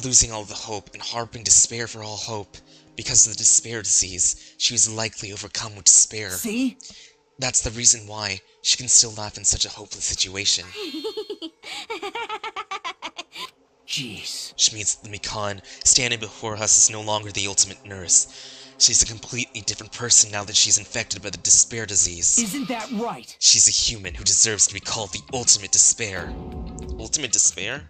Losing all the hope and harboring despair for all hope. Because of the Despair Disease, she was likely overcome with despair. See? That's the reason why she can still laugh in such a hopeless situation. Jeez. Which means that Mikon, standing before us, is no longer the ultimate nurse. She's a completely different person now that she's infected by the Despair Disease. Isn't that right? She's a human who deserves to be called the Ultimate Despair. Ultimate Despair?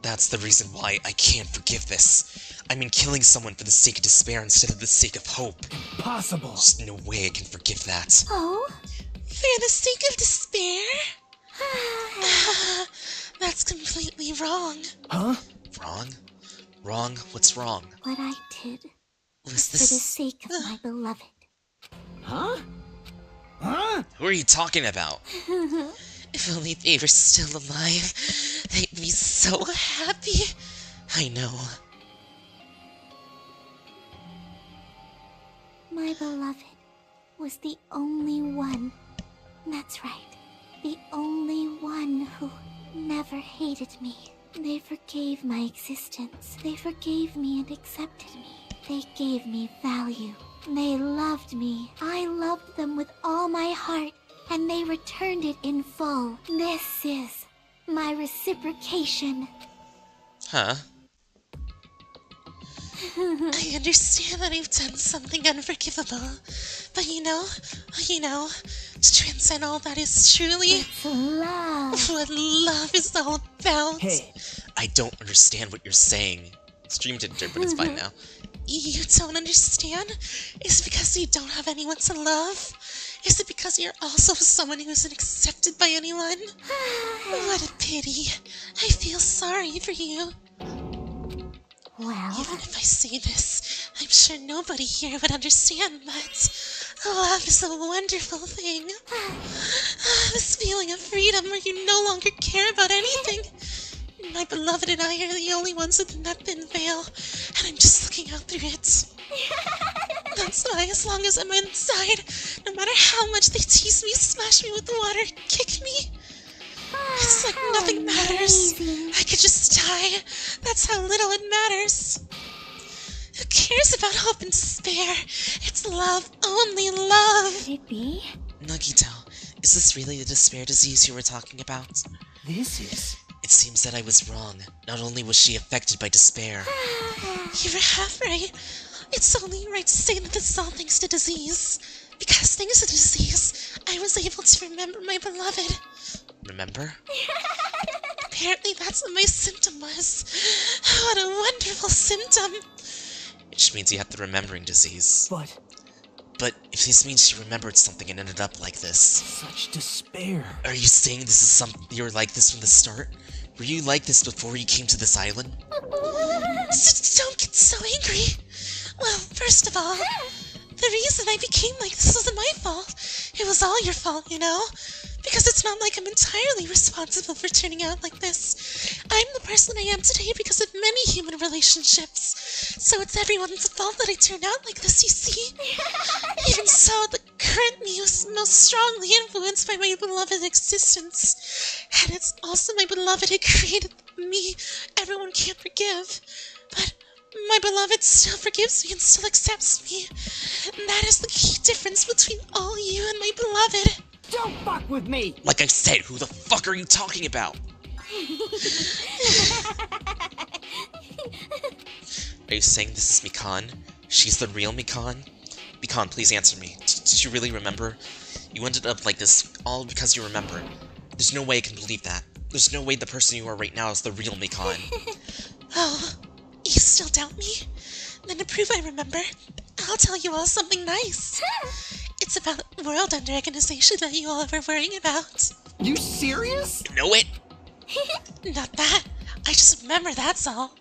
That's the reason why I can't forgive this. I mean, killing someone for the sake of despair instead of the sake of hope. Impossible. There's no way I can forgive that. Oh? For the sake of despair? That's completely wrong. Huh? Wrong? Wrong? What's wrong? What I did Was for the sake of my beloved. Huh? Huh? Who are you talking about? If only they were still alive, they'd be so happy. I know. My beloved. was the only one. That's right. The only one who never hated me. They forgave my existence. They forgave me and accepted me. They gave me value. They loved me. I loved them with all my heart, and they returned it in full. This is my reciprocation. Huh? I understand that I've done something unforgivable, but you know, to transcend all that is truly It's love. what love is all about. Hey, I don't understand what you're saying. Stream didn't do, but it's fine now. You don't understand? Is it because you don't have anyone to love? Is it because you're also someone who isn't accepted by anyone? What a pity. I feel sorry for you. Well, Even if I say this, I'm sure nobody here would understand, but love is a wonderful thing. This feeling of freedom where you no longer care about anything. My beloved and I are the only ones within that thin veil, and I'm just looking out through it. That's why, as long as I'm inside, no matter how much they tease me, smash me with water, kick me, it's like nothing matters. I could just die. That's how little it matters. Who cares about hope and despair? It's love, only love. could it be? Nagito, is this really the despair disease you were talking about? this is... It seems that I was wrong. Not only was she affected by despair. You were half right. It's only right to say that this is all thanks to disease. Because thanks to disease, I was able to remember my beloved. Remember? Apparently that's what my symptom was. What a wonderful symptom. Which means you have the remembering disease. But if this means she remembered something and ended up like this... Such despair. Are you saying this is you were like this from the start? Were you like this before you came to this island? Don't get so angry. Well, first of all, the reason I became like this wasn't my fault. It was all your fault, you know? Because it's not like I'm entirely responsible for turning out like this. I'm the person I am today because of many human relationships. So it's everyone's fault that I turned out like this, you see? Even so, the current me was most strongly influenced by my beloved existence. And it's also my beloved who created me everyone can't forgive. But my beloved still forgives me and still accepts me. And that is the key difference between all you and my beloved. Don't fuck with me! Like I said, who the fuck are you talking about? Are you saying this is Mikan? She's the real Mikan? Mikan, please answer me. Did you really remember? You ended up like this all because you remember. There's no way I can believe that. There's no way the person you are right now is the real Mikan. Oh, you still doubt me? Then to prove I remember, I'll tell you all something nice. It's about the World End organization that you all were worrying about. You serious? You know it? Not that. I just remember, that's all.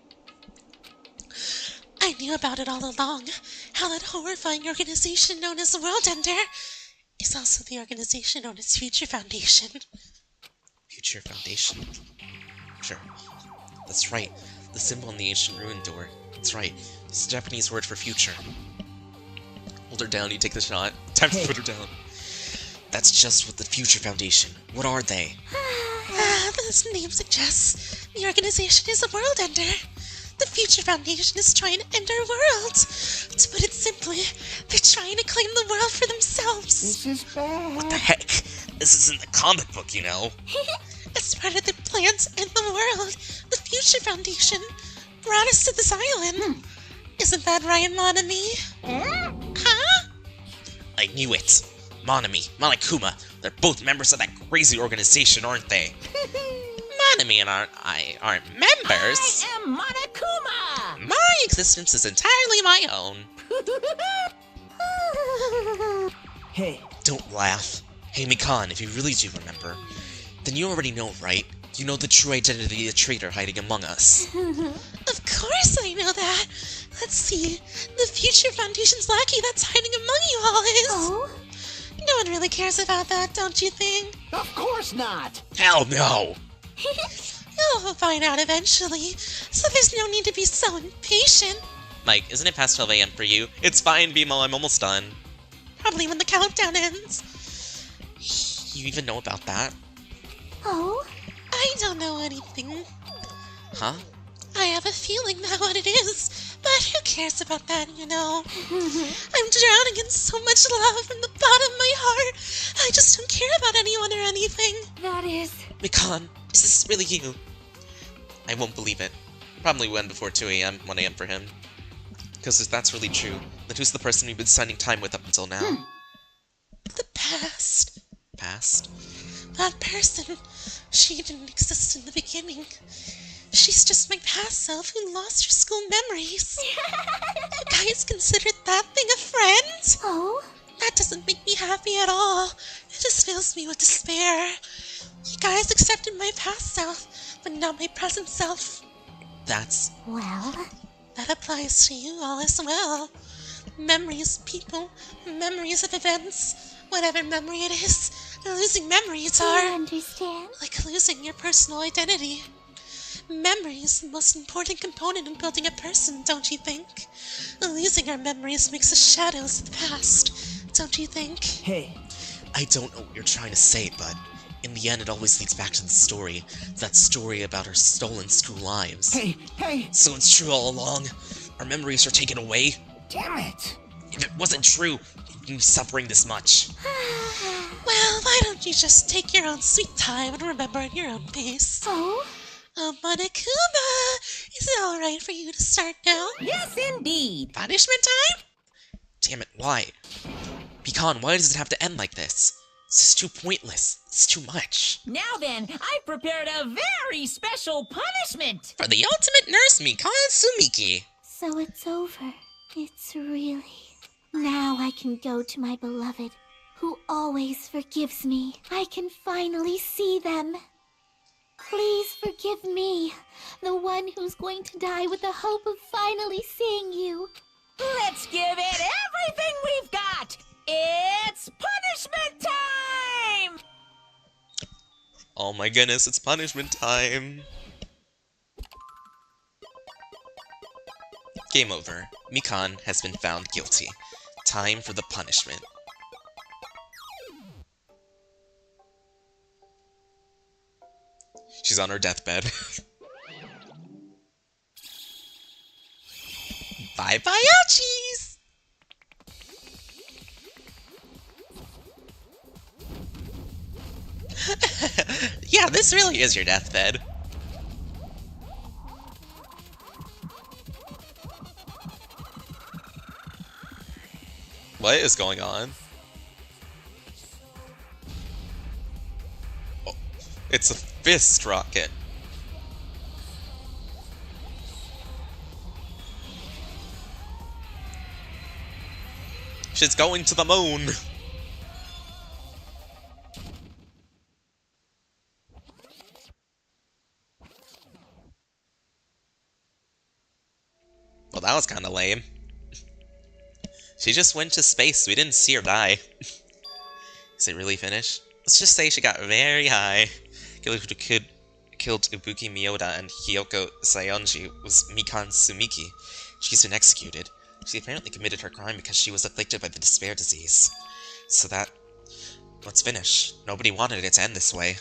I knew about it all along. How that horrifying organization known as the World Ender is also the organization known as Future Foundation. Future Foundation? Sure. That's right. The symbol in the ancient ruin door. That's right. It's a Japanese word for future. Hold her down, you take the shot. Time to put her down. That's just what the Future Foundation. What are they? As the name suggests, the organization is a world ender. The Future Foundation is trying to end our world. To put it simply, they're trying to claim the world for themselves. This is bad. What the heck? This isn't the comic book, you know. As part of their plan to end the world, the Future Foundation brought us to this island. Isn't that right, Monami? Huh? I knew it. Monami, Monokuma, they're both members of that crazy organization, aren't they? Monami and I aren't members. I am Monokuma! My existence is entirely my own. Hey. Don't laugh. Hey, Mikan, if you really do remember, then you already know, right? You know the true identity of the traitor hiding among us. Of course I know that. Let's see. The Future Foundation's lackey that's hiding among you all is... Oh? No one really cares about that, don't you think? Of course not! Hell no! You'll find out eventually, so there's no need to be so impatient. Mike, isn't it past 12 a.m. for you? It's fine, Beemo, I'm almost done. probably when the countdown ends. You even know about that? Oh? I don't know anything. Huh? I have a feeling now what it is, but who cares about that, you know? I'm drowning in so much love from the bottom of my heart. I just don't care about anyone or anything. That is... Mikan, is this really you? I won't believe it. Probably went before 2 a.m., 1 a.m. for him. Because if that's really true, then who's the person we've been spending time with up until now? The past. Past? That person, she didn't exist in the beginning. She's just my past self who lost her school memories. You guys considered that thing a friend? Oh? That doesn't make me happy at all. It just fills me with despair. You guys accepted my past self, but not my present self. That's... Well, that applies to you all as well. Memories of people, memories of events, whatever memory it is, losing memories are... I understand. Like losing your personal identity. Memory is the most important component in building a person, don't you think? Losing our memories makes us shadows of the past, don't you think? Hey. I don't know what you're trying to say, but in the end it always leads back to the story. That story about our stolen school lives. Hey! So it's true all along? Our memories are taken away? Damn it! If it wasn't true, you wouldn't be suffering this much. Well, why don't you just take your own sweet time and remember at your own pace? Oh? Monokuma! Is it alright for you to start now? Yes, indeed! Punishment time? Damn it, why? Pecan, why does it have to end like this? This is too pointless. It's too much. Now then, I've prepared a very special punishment! For the ultimate nurse, Mikan Sumiki! So it's over. It's really... Now I can go to my beloved, who always forgives me. I can finally see them. Please forgive me, the one who's going to die with the hope of finally seeing you. Let's give it everything we've got! It's punishment time! Oh my goodness, it's punishment time! Game over. Mikan has been found guilty. Time for the punishment. She's on her deathbed. Bye-bye, ouchies! Yeah, this really is your deathbed. What is going on? Oh, it's a fist rocket. She's going to the moon. Well, that was kind of lame. She just went to space. We didn't see her die. Is it really finished? Let's just say she got very high. Killed Ibuki Miyoda and Hiyoko Sayonji was Mikan Sumiki. She's been executed. She apparently committed her crime because she was afflicted by the despair disease. So let's finish. Nobody wanted it to end this way.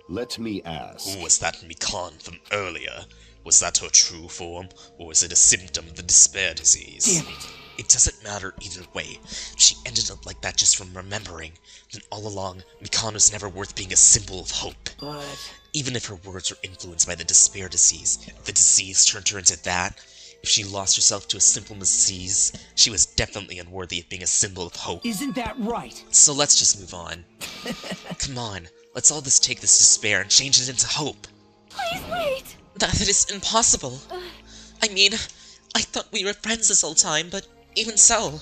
Let me ask. Who was that Mikan from earlier? Was that her true form, or is it a symptom of the despair disease? Damn it. It doesn't matter either way. She ended up like that just from remembering. And all along, Mikan was never worth being a symbol of hope. But... Even if her words were influenced by the despair disease, the disease turned her into that. If she lost herself to a simple disease, she was definitely unworthy of being a symbol of hope. Isn't that right? So let's just move on. Come on, let's all just take this despair and change it into hope. Please wait! That is impossible. I mean, I thought we were friends this whole time, but even so.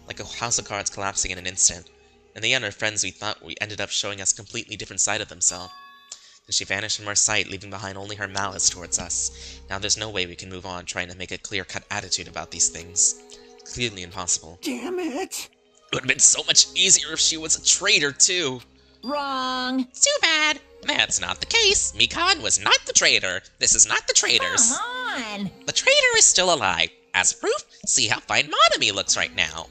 Like a house of cards collapsing in an instant. In the end, our friends we thought we ended up showing us a completely different side of themselves. Then she vanished from our sight, leaving behind only her malice towards us. Now there's no way we can move on trying to make a clear-cut attitude about these things. Clearly impossible. Damn it! It would have been so much easier if she was a traitor, too. Wrong. Too bad. That's not the case. Mikan was not the traitor. This is not the traitors. Come on. The traitor is still alive. As proof, see how fine Monami looks right now.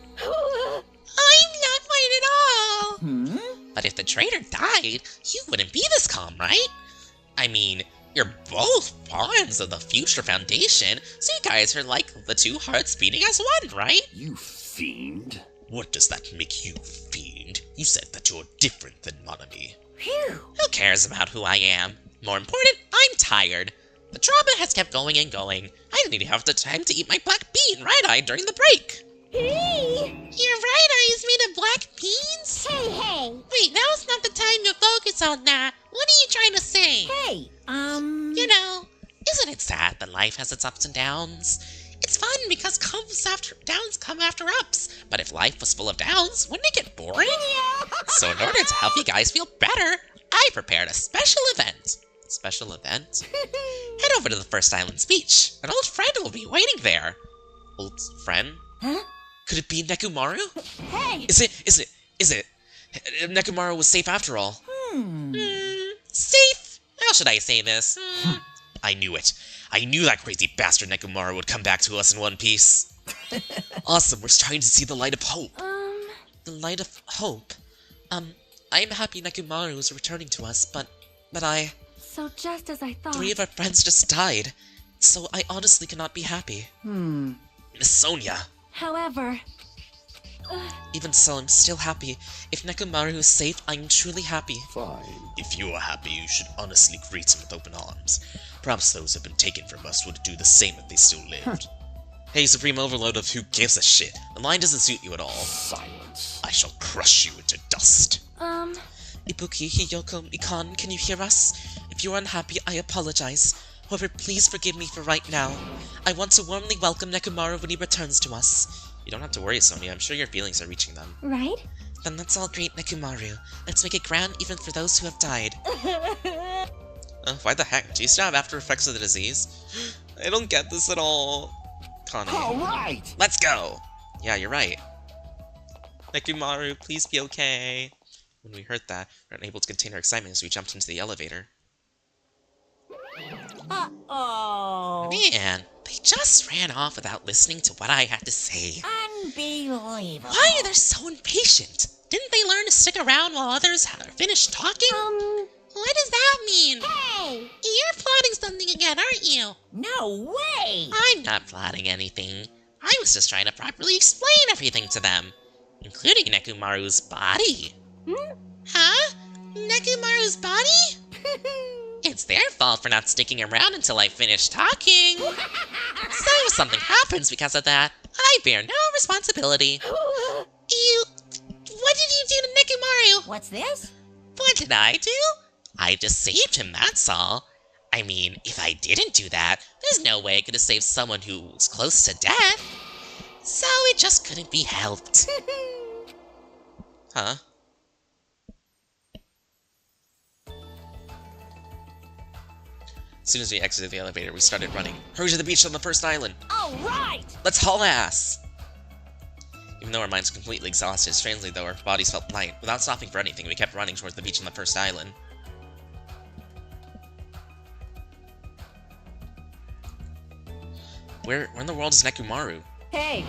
at all! But if the traitor died, you wouldn't be this calm, right? I mean, you're both pawns of the Future Foundation, so you guys are like the two hearts beating as one, right? You fiend. What does that make you, fiend? You said that you're different than Monami. Who cares about who I am? More important, I'm tired. The drama has kept going and going. I didn't even have the time to eat my black bean right-eye during the break. Hey! Your right eye is made of black beans? Hey! Wait, now's not the time to focus on that. What are you trying to say? Hey, You know, isn't it sad that life has its ups and downs? It's fun because downs come after ups. But if life was full of downs, wouldn't it get boring? So in order to help you guys feel better, I prepared a special event. Special event? Head over to the First Island's beach. An old friend will be waiting there. Old friend? Huh? Could it be Nekomaru? Hey! Is it? Nekomaru was safe after all. Safe? How should I say this? I knew it. I knew that crazy bastard Nekomaru would come back to us in one piece. Awesome, we're starting to see the light of hope. The light of hope? I'm happy Nekomaru is returning to us, but I... So just as I thought... 3 of our friends just died, so I honestly cannot be happy. Miss Sonia. However... Even so, I'm still happy. If Nekomaru is safe, I'm truly happy. Fine. If you are happy, you should honestly greet him with open arms. Perhaps those who have been taken from us would do the same if they still lived. Hey, Supreme Overload of who gives a shit. The line doesn't suit you at all. Silence. I shall crush you into dust. Ibuki, Hiyoko, Mikan, can you hear us? If you are unhappy, I apologize. However, please forgive me for right now. I want to warmly welcome Nekomaru when he returns to us. You don't have to worry, Sonia. I'm sure your feelings are reaching them. Right? Then let's all greet Nekomaru. Let's make it grand even for those who have died. Why the heck? Do you still have after effects of the disease? I don't get this at all. Connie. All right! Let's go! Yeah, you're right. Nekomaru, please be okay. When we heard that, we were unable to contain our excitement as we jumped into the elevator. Uh-oh. Man, they just ran off without listening to what I had to say. Unbelievable. Why are they so impatient? Didn't they learn to stick around while others finished talking? What does that mean? Hey! You're plotting something again, aren't you? No way! I'm not plotting anything. I was just trying to properly explain everything to them, including Nekomaru's body. Huh? Nekomaru's body? It's their fault for not sticking around until I finish talking. So if something happens because of that, I bear no responsibility. What did you do to Nekomaru? What's this? What did I do? I just saved him, that's all. I mean, if I didn't do that, there's no way I could have saved someone who was close to death. So it just couldn't be helped. Huh? As soon as we exited the elevator, we started running. Hurry to the beach on the first island! All right! Let's haul ass! Even though our minds were completely exhausted, strangely though, our bodies felt light. Without stopping for anything, we kept running towards the beach on the first island. Where in the world is Nekomaru? Hey!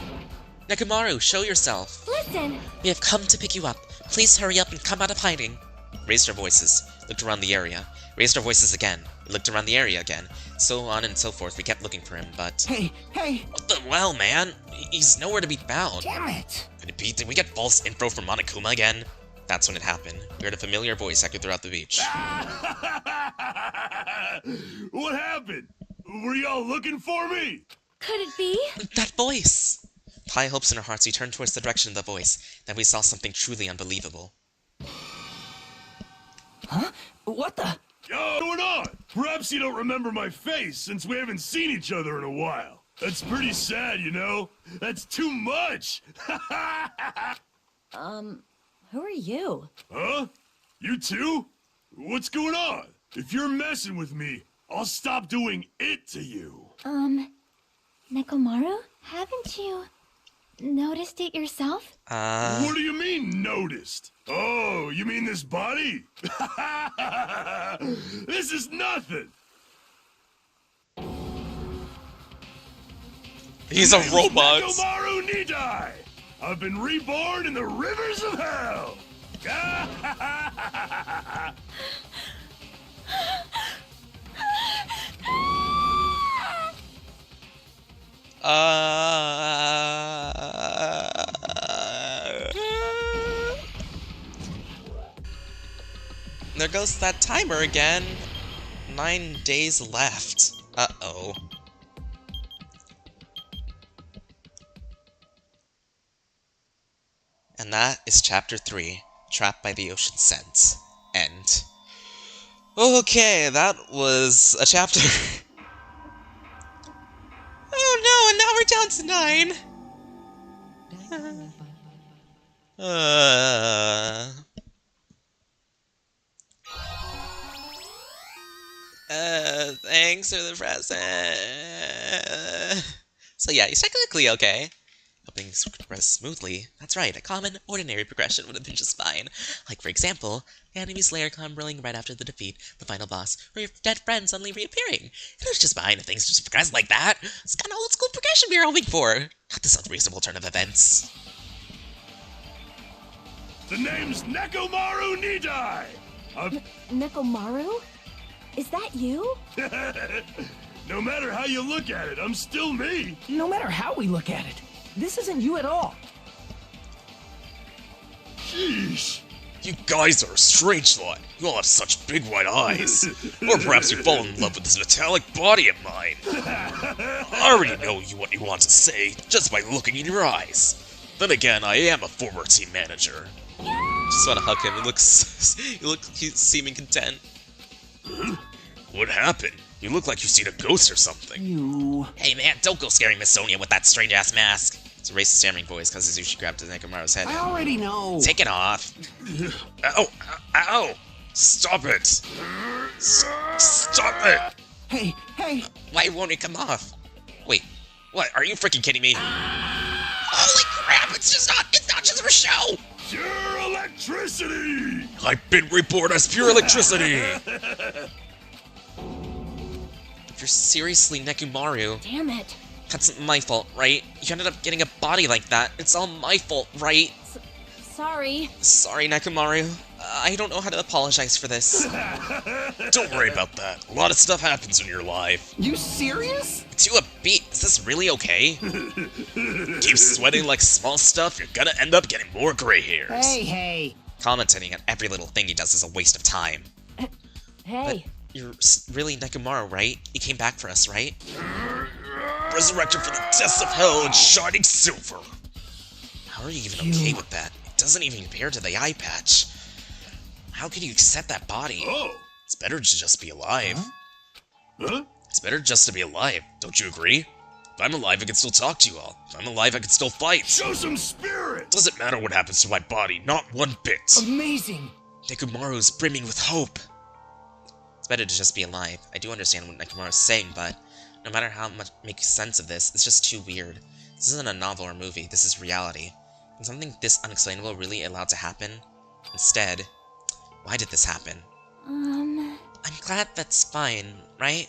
Nekomaru, show yourself! Listen! We have come to pick you up. Please hurry up and come out of hiding. Raised our voices, looked around the area. Raised our voices again. We looked around the area again. So on and so forth, we kept looking for him, but... Hey! What the well, man? He's nowhere to be found. Damn it! Could it be? Did we get false info from Monokuma again? That's when it happened. We heard a familiar voice echo throughout the beach. What happened? Were y'all looking for me? Could it be? That voice! With high hopes in our hearts, we turned towards the direction of the voice. Then we saw something truly unbelievable. Huh? What the? Yo, what's going on? Perhaps you don't remember my face since we haven't seen each other in a while. That's pretty sad, you know? That's too much! Who are you? Huh? You too? What's going on? If you're messing with me, I'll stop doing it to you. Nekomaru? Haven't you noticed it yourself? What do you mean, noticed? Oh, you mean this body? This is nothing! He's a robot! Nekomaru Nidai! I've been reborn in the rivers of hell! There goes that timer again. 9 days left. Uh-oh. And that is Chapter 3, Trapped by the Ocean Scent. End. Okay, that was a chapter. Oh no, and now we're down to 9. Thanks for the present. So yeah, he's technically okay. Hoping things would progress smoothly. That's right, a common, ordinary progression would have been just fine. Like, for example, the enemy's lair crumbling right after the defeat, the final boss, or your dead friend suddenly reappearing. It was just fine if things just progressed like that. It's kind of old-school progression we were hoping for. Not this unreasonable turn of events. The name's Nekomaru Nidai! Nekomaru? Is that you? No matter how you look at it, I'm still me! No matter how we look at it, this isn't you at all. Sheesh! You guys are a strange lot. You all have such big white eyes. Or perhaps you fall in love with this metallic body of mine. I already know what you want to say, just by looking in your eyes. Then again, I am a former team manager. Just want to hug him. He's seeming content. What happened? You look like you've seen a ghost or something. You... Hey man, don't go scaring Miss Sonia with that strange-ass mask. It's a racist stammering voice because Izushi grabbed Nekomaru's head. I already know. Take it off. Ow! Ow! Stop it! Stop it! Hey! Why won't it come off? Wait, what? Are you freaking kidding me? Holy crap! It's not just for show. Pure electricity! I've been reborn as pure electricity! If you're seriously Nekomaru... Damn it. That's my fault, right? You ended up getting a body like that. It's all my fault, right? Sorry. Sorry, Nekomaru. I don't know how to apologize for this. Don't worry about that. A lot of stuff happens in your life. You serious? To a beat. Is this really okay? Keep sweating like small stuff, you're gonna end up getting more gray hairs. Hey! Commenting on every little thing he does is a waste of time. Hey. But you're really Nekomaru, right? You came back for us, right? Resurrected from the depths of hell in shining silver. How are you even okay with that? It doesn't even compare to the eye patch. How could you accept that body? Oh! It's better to just be alive. Huh? It's better just to be alive, don't you agree? If I'm alive, I can still talk to you all. If I'm alive, I can still fight. Show some spirit! Doesn't matter what happens to my body, not one bit. Amazing! Nekomaru's brimming with hope. It's better to just be alive. I do understand what Nekomaru's saying, but no matter how much makes sense of this, it's just too weird. This isn't a novel or movie, this is reality. And something this unexplainable really allowed to happen? Instead, why did this happen? I'm glad that's fine, right?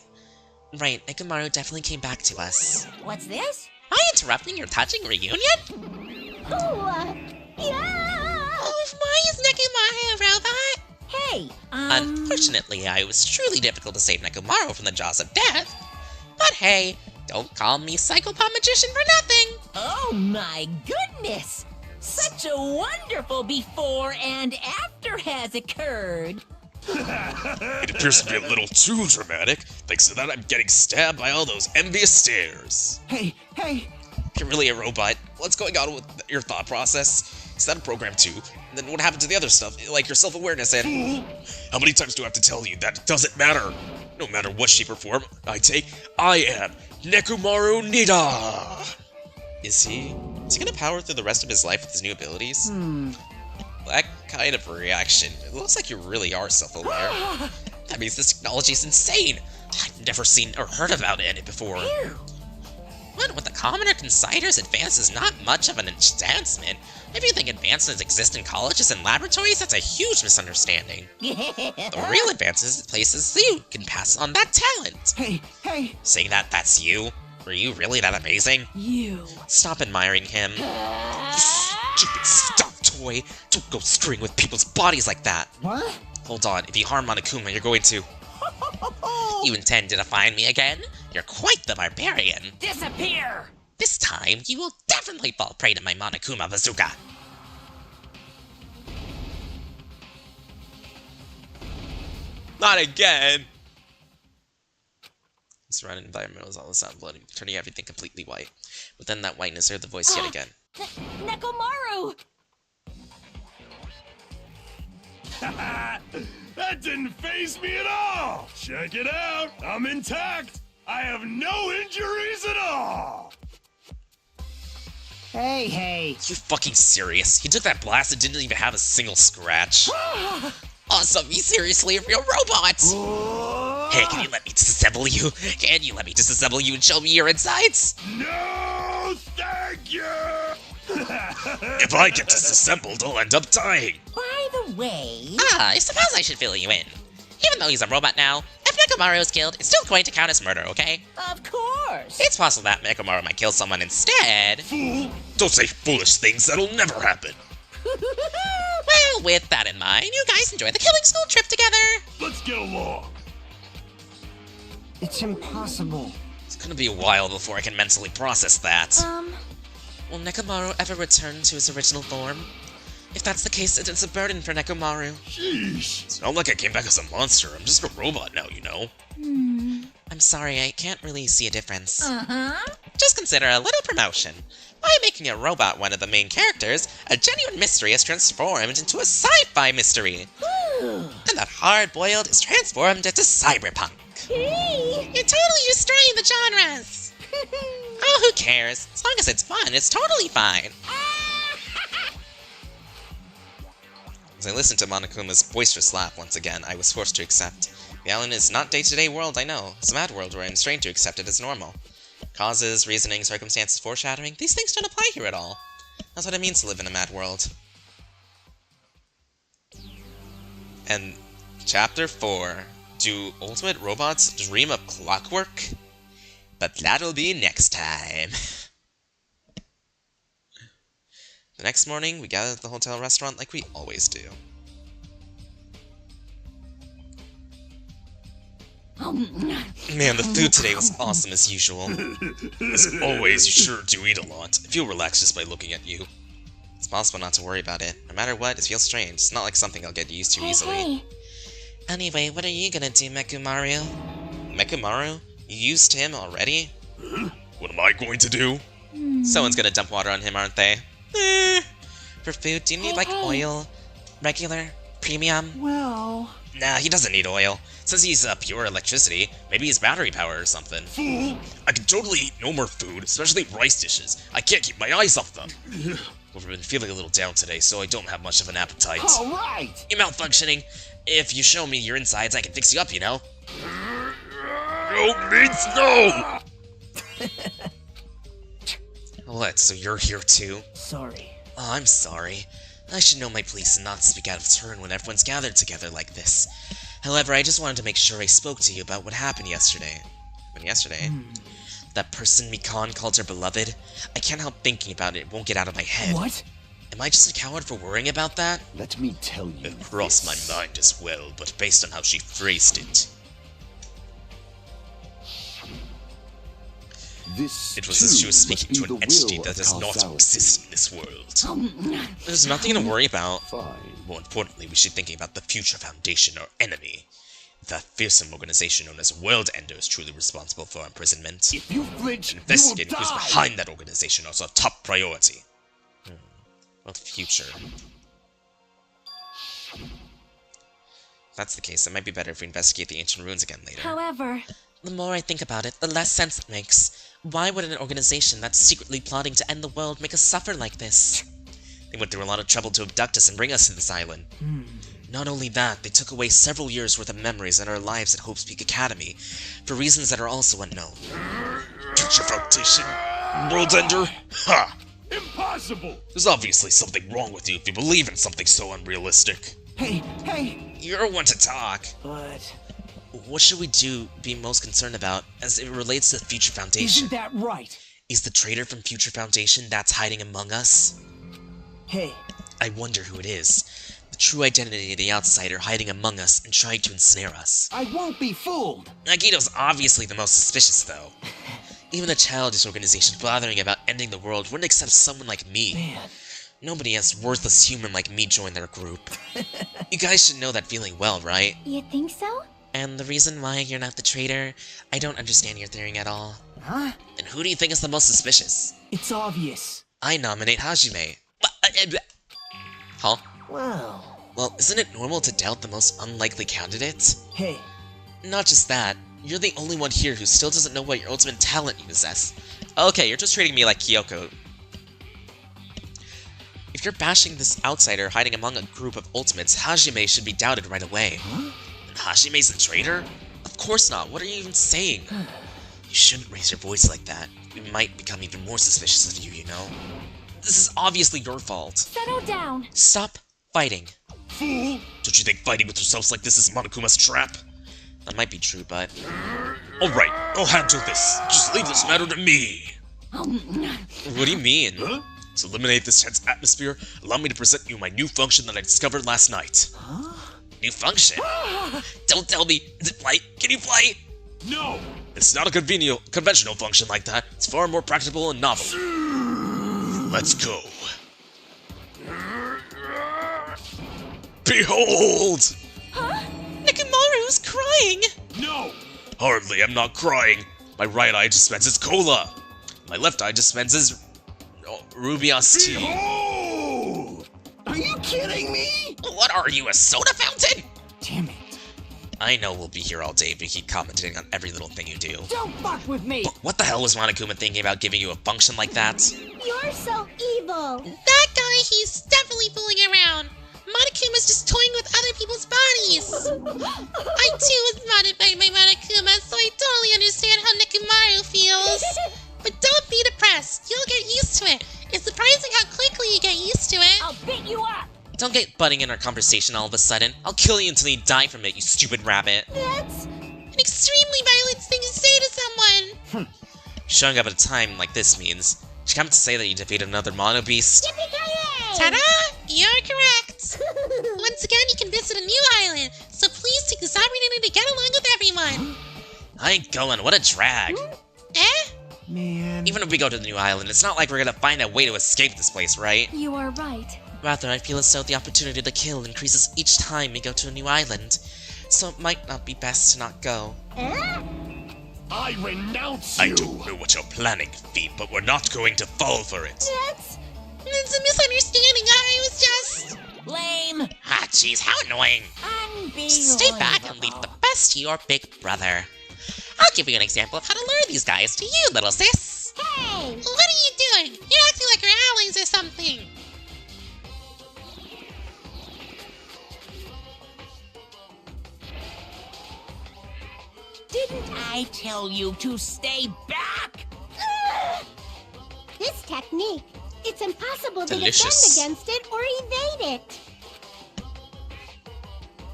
Right, Nekomaru definitely came back to us. What's this? Am I interrupting your touching reunion? Why is Nekomaru a robot? Hey, Unfortunately, I was truly difficult to save Nekomaru from the jaws of death. But hey, don't call me Psychopomp Magician for nothing! Oh my goodness! Such a wonderful before and after has occurred. It appears to be a little too dramatic. Thanks to that, I'm getting stabbed by all those envious stares. Hey! You're really a robot. What's going on with your thought process? Is that a program too? And then what happened to the other stuff, like your self-awareness and... How many times do I have to tell you that it doesn't matter? No matter what shape or form I take, I am Nekomaru Nida! Is he gonna power through the rest of his life with his new abilities? That kind of reaction. It looks like you really are self-aware. That means this technology is insane! I've never seen or heard about it before. What, with the commoner Consider's advance is not much of an advancement. If you think advancements exist in colleges and laboratories, that's a huge misunderstanding. The real advances places you can pass on that talent. Hey! Saying that's you? Were you really that amazing? You. Stop admiring him. Stupid stuff toy! Don't go screwing with people's bodies like that! What? Hold on, if you harm Monokuma, you're going to... You intend to define me again? You're quite the barbarian! Disappear! This time, you will definitely fall prey to my Monokuma bazooka! Not again! The surrounding environment was all the sound flooding, turning everything completely white. Within that whiteness, heard the voice yet again. Nekomaru! That didn't faze me at all! Check it out! I'm intact! I have no injuries at all! Hey! You fucking serious? He took that blast and didn't even have a single scratch. Awesome, you seriously a real robot! Hey, can you let me disassemble you? Can you let me disassemble you and show me your insides? No, thank you! If I get disassembled, I'll end up dying. By the way... I suppose I should fill you in. Even though he's a robot now, if Nekomaru is killed, it's still going to count as murder, okay? Of course! It's possible that Nekomaru might kill someone instead. Fool! Don't say foolish things, that'll never happen. Well, with that in mind, you guys enjoy the killing school trip together. Let's get along. It's impossible. It's gonna be a while before I can mentally process that. Will Nekomaru ever return to his original form? If that's the case, it's a burden for Nekomaru. Sheesh. It's not like I came back as a monster, I'm just a robot now, you know? I'm sorry, I can't really see a difference. Uh-huh. Just consider a little promotion. By making a robot one of the main characters, a genuine mystery is transformed into a sci-fi mystery. And that hard-boiled is transformed into cyberpunk. You're totally destroying the genres! Oh, who cares? As long as it's fun, it's totally fine. As I listened to Monokuma's boisterous laugh once again, I was forced to accept. The island is not day-to-day world, I know. It's a mad world where I'm strained to accept it as normal. Causes, reasoning, circumstances, foreshadowing, these things don't apply here at all. That's what it means to live in a mad world. And Chapter 4. Do ultimate robots dream of clockwork? But that'll be next time. The next morning, we gathered at the hotel restaurant like we always do. Man, the food today was awesome as usual. As always, you sure do eat a lot. I feel relaxed just by looking at you. It's possible not to worry about it. No matter what, it feels strange. It's not like something I'll get used to easily. Hey. Anyway, what are you gonna do, Mekumaru? Mekumaru? You used him already? What am I going to do? Someone's gonna dump water on him, aren't they? For food, do you need, oil? Regular? Premium? Well... Nah, he doesn't need oil. Since he's pure electricity, maybe he's battery power or something. Fool! I can totally eat no more food, especially rice dishes. I can't keep my eyes off them. I've been feeling a little down today, so I don't have much of an appetite. Alright! You're malfunctioning. If you show me your insides, I can fix you up, you know? No means no! What, so you're here too? Sorry. Oh, I'm sorry. I should know my place and not speak out of turn when everyone's gathered together like this. However, I just wanted to make sure I spoke to you about what happened yesterday. That person Mikan called her beloved? I can't help thinking about it. It won't get out of my head. What? Am I just a coward for worrying about that? Let me tell you. It crossed my mind as well, but based on how she phrased it. It was as she was speaking to an entity that does not exist in this world. There's nothing to worry about. More importantly, we should be thinking about the future Foundation, our enemy. The fearsome organization known as World Ender is truly responsible for our imprisonment. If you flinch, Investigating you will who's die. behind that organization is our top priority. Well, the future. If that's the case, it might be better if we investigate the ancient ruins again later. However, The more I think about it, the less sense it makes. Why would an organization that's secretly plotting to end the world make us suffer like this? They went through a lot of trouble to abduct us and bring us to this island. Not only that, they took away several years' worth of memories and our lives at Hope's Peak Academy, for reasons that are also unknown. Future Foundation? World Ender? Ha! Impossible! There's obviously something wrong with you if you believe in something so unrealistic. Hey! You're one to talk. But... What should we be most concerned about as it relates to the Future Foundation? Isn't that right? Is the traitor from Future Foundation that's hiding among us? Hey. I wonder who it is. The true identity of the outsider hiding among us and trying to ensnare us. I won't be fooled! Nagito's obviously the most suspicious, though. Even a childish organization bothering about ending the world wouldn't accept someone like me. Man. Nobody has worthless human like me join their group. You guys should know that feeling well, right? You think so? And the reason why you're not the traitor, I don't understand your theory at all. Huh? Then who do you think is the most suspicious? It's obvious. I nominate Hajime. Huh? Well, isn't it normal to doubt the most unlikely candidate? Hey. Not just that, you're the only one here who still doesn't know what your ultimate talent you possess. Okay, you're just treating me like Kyoko. If you're bashing this outsider hiding among a group of ultimates, Hajime should be doubted right away. Huh? And Hajime's the traitor? Of course not, what are you even saying? You shouldn't raise your voice like that. We might become even more suspicious of you, you know? This is obviously your fault. Settle down. Stop fighting. Fool! Don't you think fighting with yourselves like this is Monokuma's trap? That might be true, but... Alright, I'll handle this. Just leave this matter to me. What do you mean? Huh? To eliminate this tense atmosphere, allow me to present you my new function that I discovered last night. Huh? New function? Don't tell me. Is it flight? Can you fly? No! It's not a conventional function like that. It's far more practical and novel. Let's go. Behold! Huh? Nekomaru's crying! No! Hardly, I'm not crying. My right eye dispenses cola. My left eye dispenses... ruby iced tea. Behold! Are you kidding me? What are you, a soda fountain? Damn it. I know we'll be here all day if you keep commenting on every little thing you do. Don't fuck with me! But what the hell was Monokuma thinking about giving you a function like that? You're so evil. That guy, he's definitely fooling around. Monokuma's just toying with other people's bodies. I too was modded by my Monokuma, so I totally understand how Nekomaru feels. But don't be depressed. You'll get used to it. It's surprising how quickly you get used to it. I'll beat you up. Don't get butting in our conversation all of a sudden. I'll kill you until you die from it, you stupid rabbit. That's an extremely violent thing to say to someone. Showing up at a time like this means you come to say that you defeated another mono beast. yippee-ki-yay! Ta-da! You're correct. Once again, you can visit a new island, so please take this opportunity to get along with everyone. I ain't going, what a drag. Eh? Man. Even if we go to the new island, it's not like we're gonna find a way to escape this place, right? You are right. Rather, I feel as though the opportunity to kill increases each time we go to a new island, so it might not be best to not go. I renounce I you! don't know what you're planning, Phoebe, but we're not going to fall for it. That's It's a misunderstanding. I was just... Lame. Ah, jeez, how annoying. Unbelievable. Stay back and leave the best to your big brother. I'll give you an example of how to lure these guys to you, little sis. hey! What are you doing? You're acting like you're allies or something. Didn't I tell you to stay back? This technique, it's impossible Delicious. to defend against it or evade it.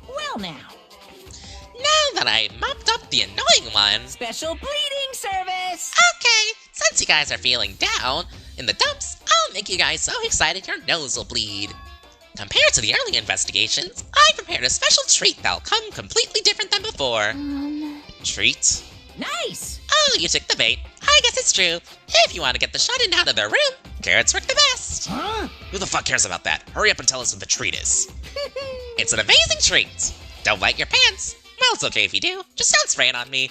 Well now, Now that I mopped up the annoying one, special bleeding service. okay, since you guys are feeling down in the dumps, I'll make you guys so excited your nose will bleed. Compared to the early investigations, I prepared a special treat that'll come completely different than before. Treat? Nice. Oh, you took the bait. I guess it's true. If you want to get the shut-in out of their room, carrots work the best. Huh? Who the fuck cares about that? Hurry up and tell us what the treat is. It's an amazing treat. Don't wet your pants. Well, it's okay if you do. Just don't spray it on me.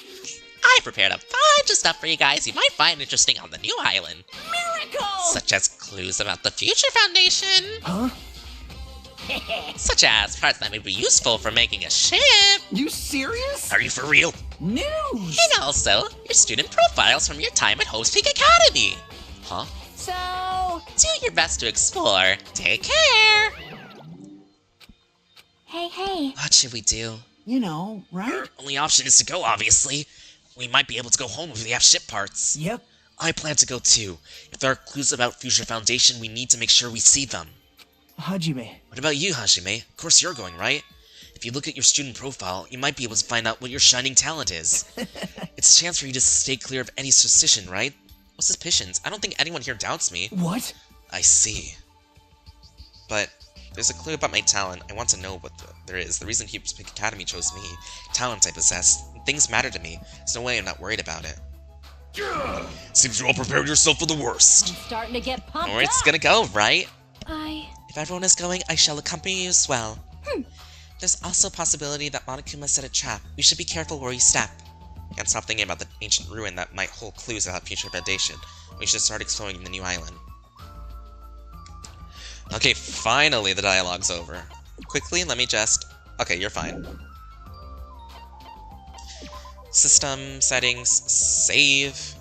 I prepared a bunch of stuff for you guys you might find interesting on the new island. Miracle. Such as clues about the Future Foundation. Huh? Such as parts that may be useful for making a ship. You serious? Are you for real? News! And also, your student profiles from your time at Hope's Peak Academy. Huh? So, Do your best to explore. Take care. Hey. What should we do? You know, right? Only option is to go, obviously. We might be able to go home if we have ship parts. Yep. I plan to go too. If there are clues about Future Foundation, we need to make sure we see them. Hajime. What about you, Hajime? Of course you're going, right? If you look at your student profile, you might be able to find out what your shining talent is. It's a chance for you to stay clear of any suspicion, right? What suspicions? I don't think anyone here doubts me. What? I see. but there's a clue about my talent. I want to know what there is. The reason Heroes Pick Academy chose me. Talents I possess. Things matter to me. There's no way I'm not worried about it. Seems you all prepared yourself for the worst. I'm starting to get pumped Where it's up. gonna go, right? I... If everyone is going, I shall accompany you as well. There's also a possibility that Monokuma set a trap. We should be careful where we step. Can't stop thinking about the ancient ruin that might hold clues about future predation. We should start exploring the new island. Okay, finally the dialogue's over. Quickly, let me just... Okay, you're fine. System, settings, save.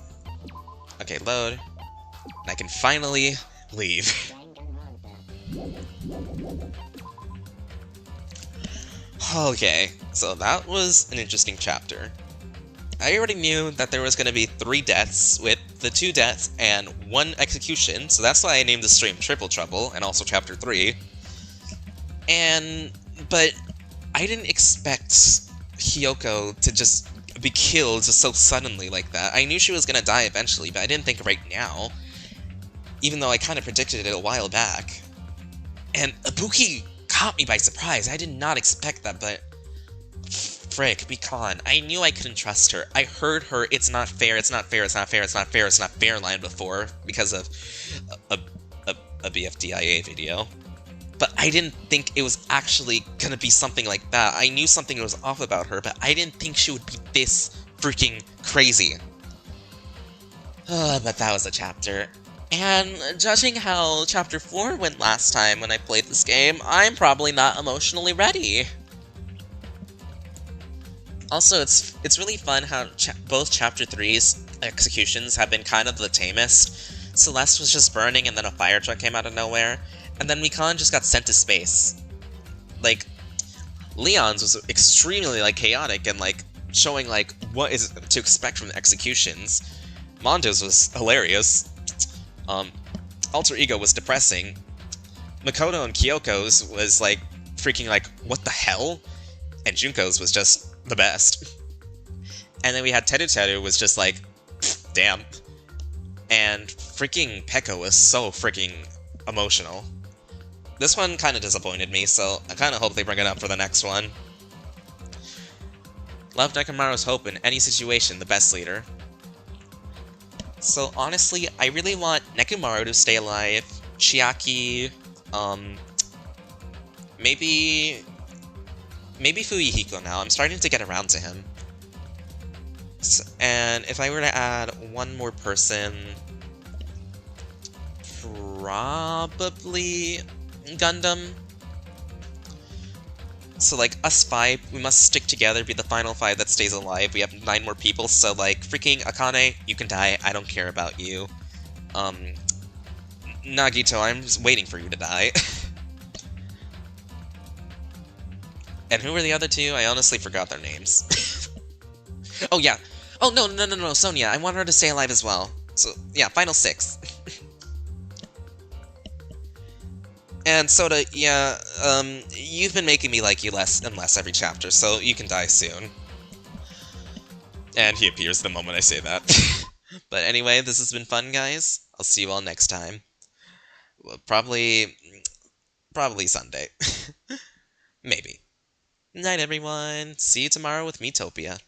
Okay, load. And I can finally leave. Okay, so that was an interesting chapter. I already knew that there was going to be 3 deaths, with the 2 deaths and 1 execution, so that's why I named the stream Triple Trouble, and also Chapter 3. But I didn't expect Hiyoko to just be killed just so suddenly like that. I knew she was going to die eventually, but I didn't think right now, even though I kind of predicted it a while back. And Ibuki caught me by surprise. I did not expect that, but frick, Mikan. I knew I couldn't trust her. I heard her "it's not fair, it's not fair, it's not fair, it's not fair, it's not fair" line before because of a BFDIA video. But I didn't think it was actually gonna be something like that. I knew something was off about her, but I didn't think she would be this freaking crazy. But that was a chapter. And judging how Chapter 4 went last time when I played this game, I'm probably not emotionally ready. Also, it's really fun how both Chapter 3's executions have been kind of the tamest. Celeste was just burning and then a fire truck came out of nowhere, and then Mikan just got sent to space. Like, Leon's was extremely, like, chaotic and, like, showing, like, what is to expect from the executions. Mondo's was hilarious. Alter Ego was depressing. Makoto and Kyoko's was, like, freaking, like, what the hell? And Junko's was just the best. And then we had Teru Teru was just like, damn. And freaking Peko was so freaking emotional. This one kind of disappointed me, so I kind of hope they bring it up for the next one. Love Nekomaru's hope in any situation, the best leader. So honestly, I really want Nekomaru to stay alive, Chiaki, maybe Fuyuhiko now. I'm starting to get around to him. And if I were to add one more person, probably Gundam. So like us 5, we must stick together, be the final 5 that stays alive. We have 9 more people, so like freaking Akane, you can die. I don't care about you. Nagito, I'm just waiting for you to die. And who were the other 2? I honestly forgot their names. Oh yeah. Oh no, Sonia. I want her to stay alive as well. So yeah, final 6. And Soda, yeah, you've been making me like you less and less every chapter, so you can die soon. And he appears the moment I say that. But anyway, this has been fun, guys. I'll see you all next time. Well, probably Sunday. Maybe. Night, everyone. See you tomorrow with Metopia.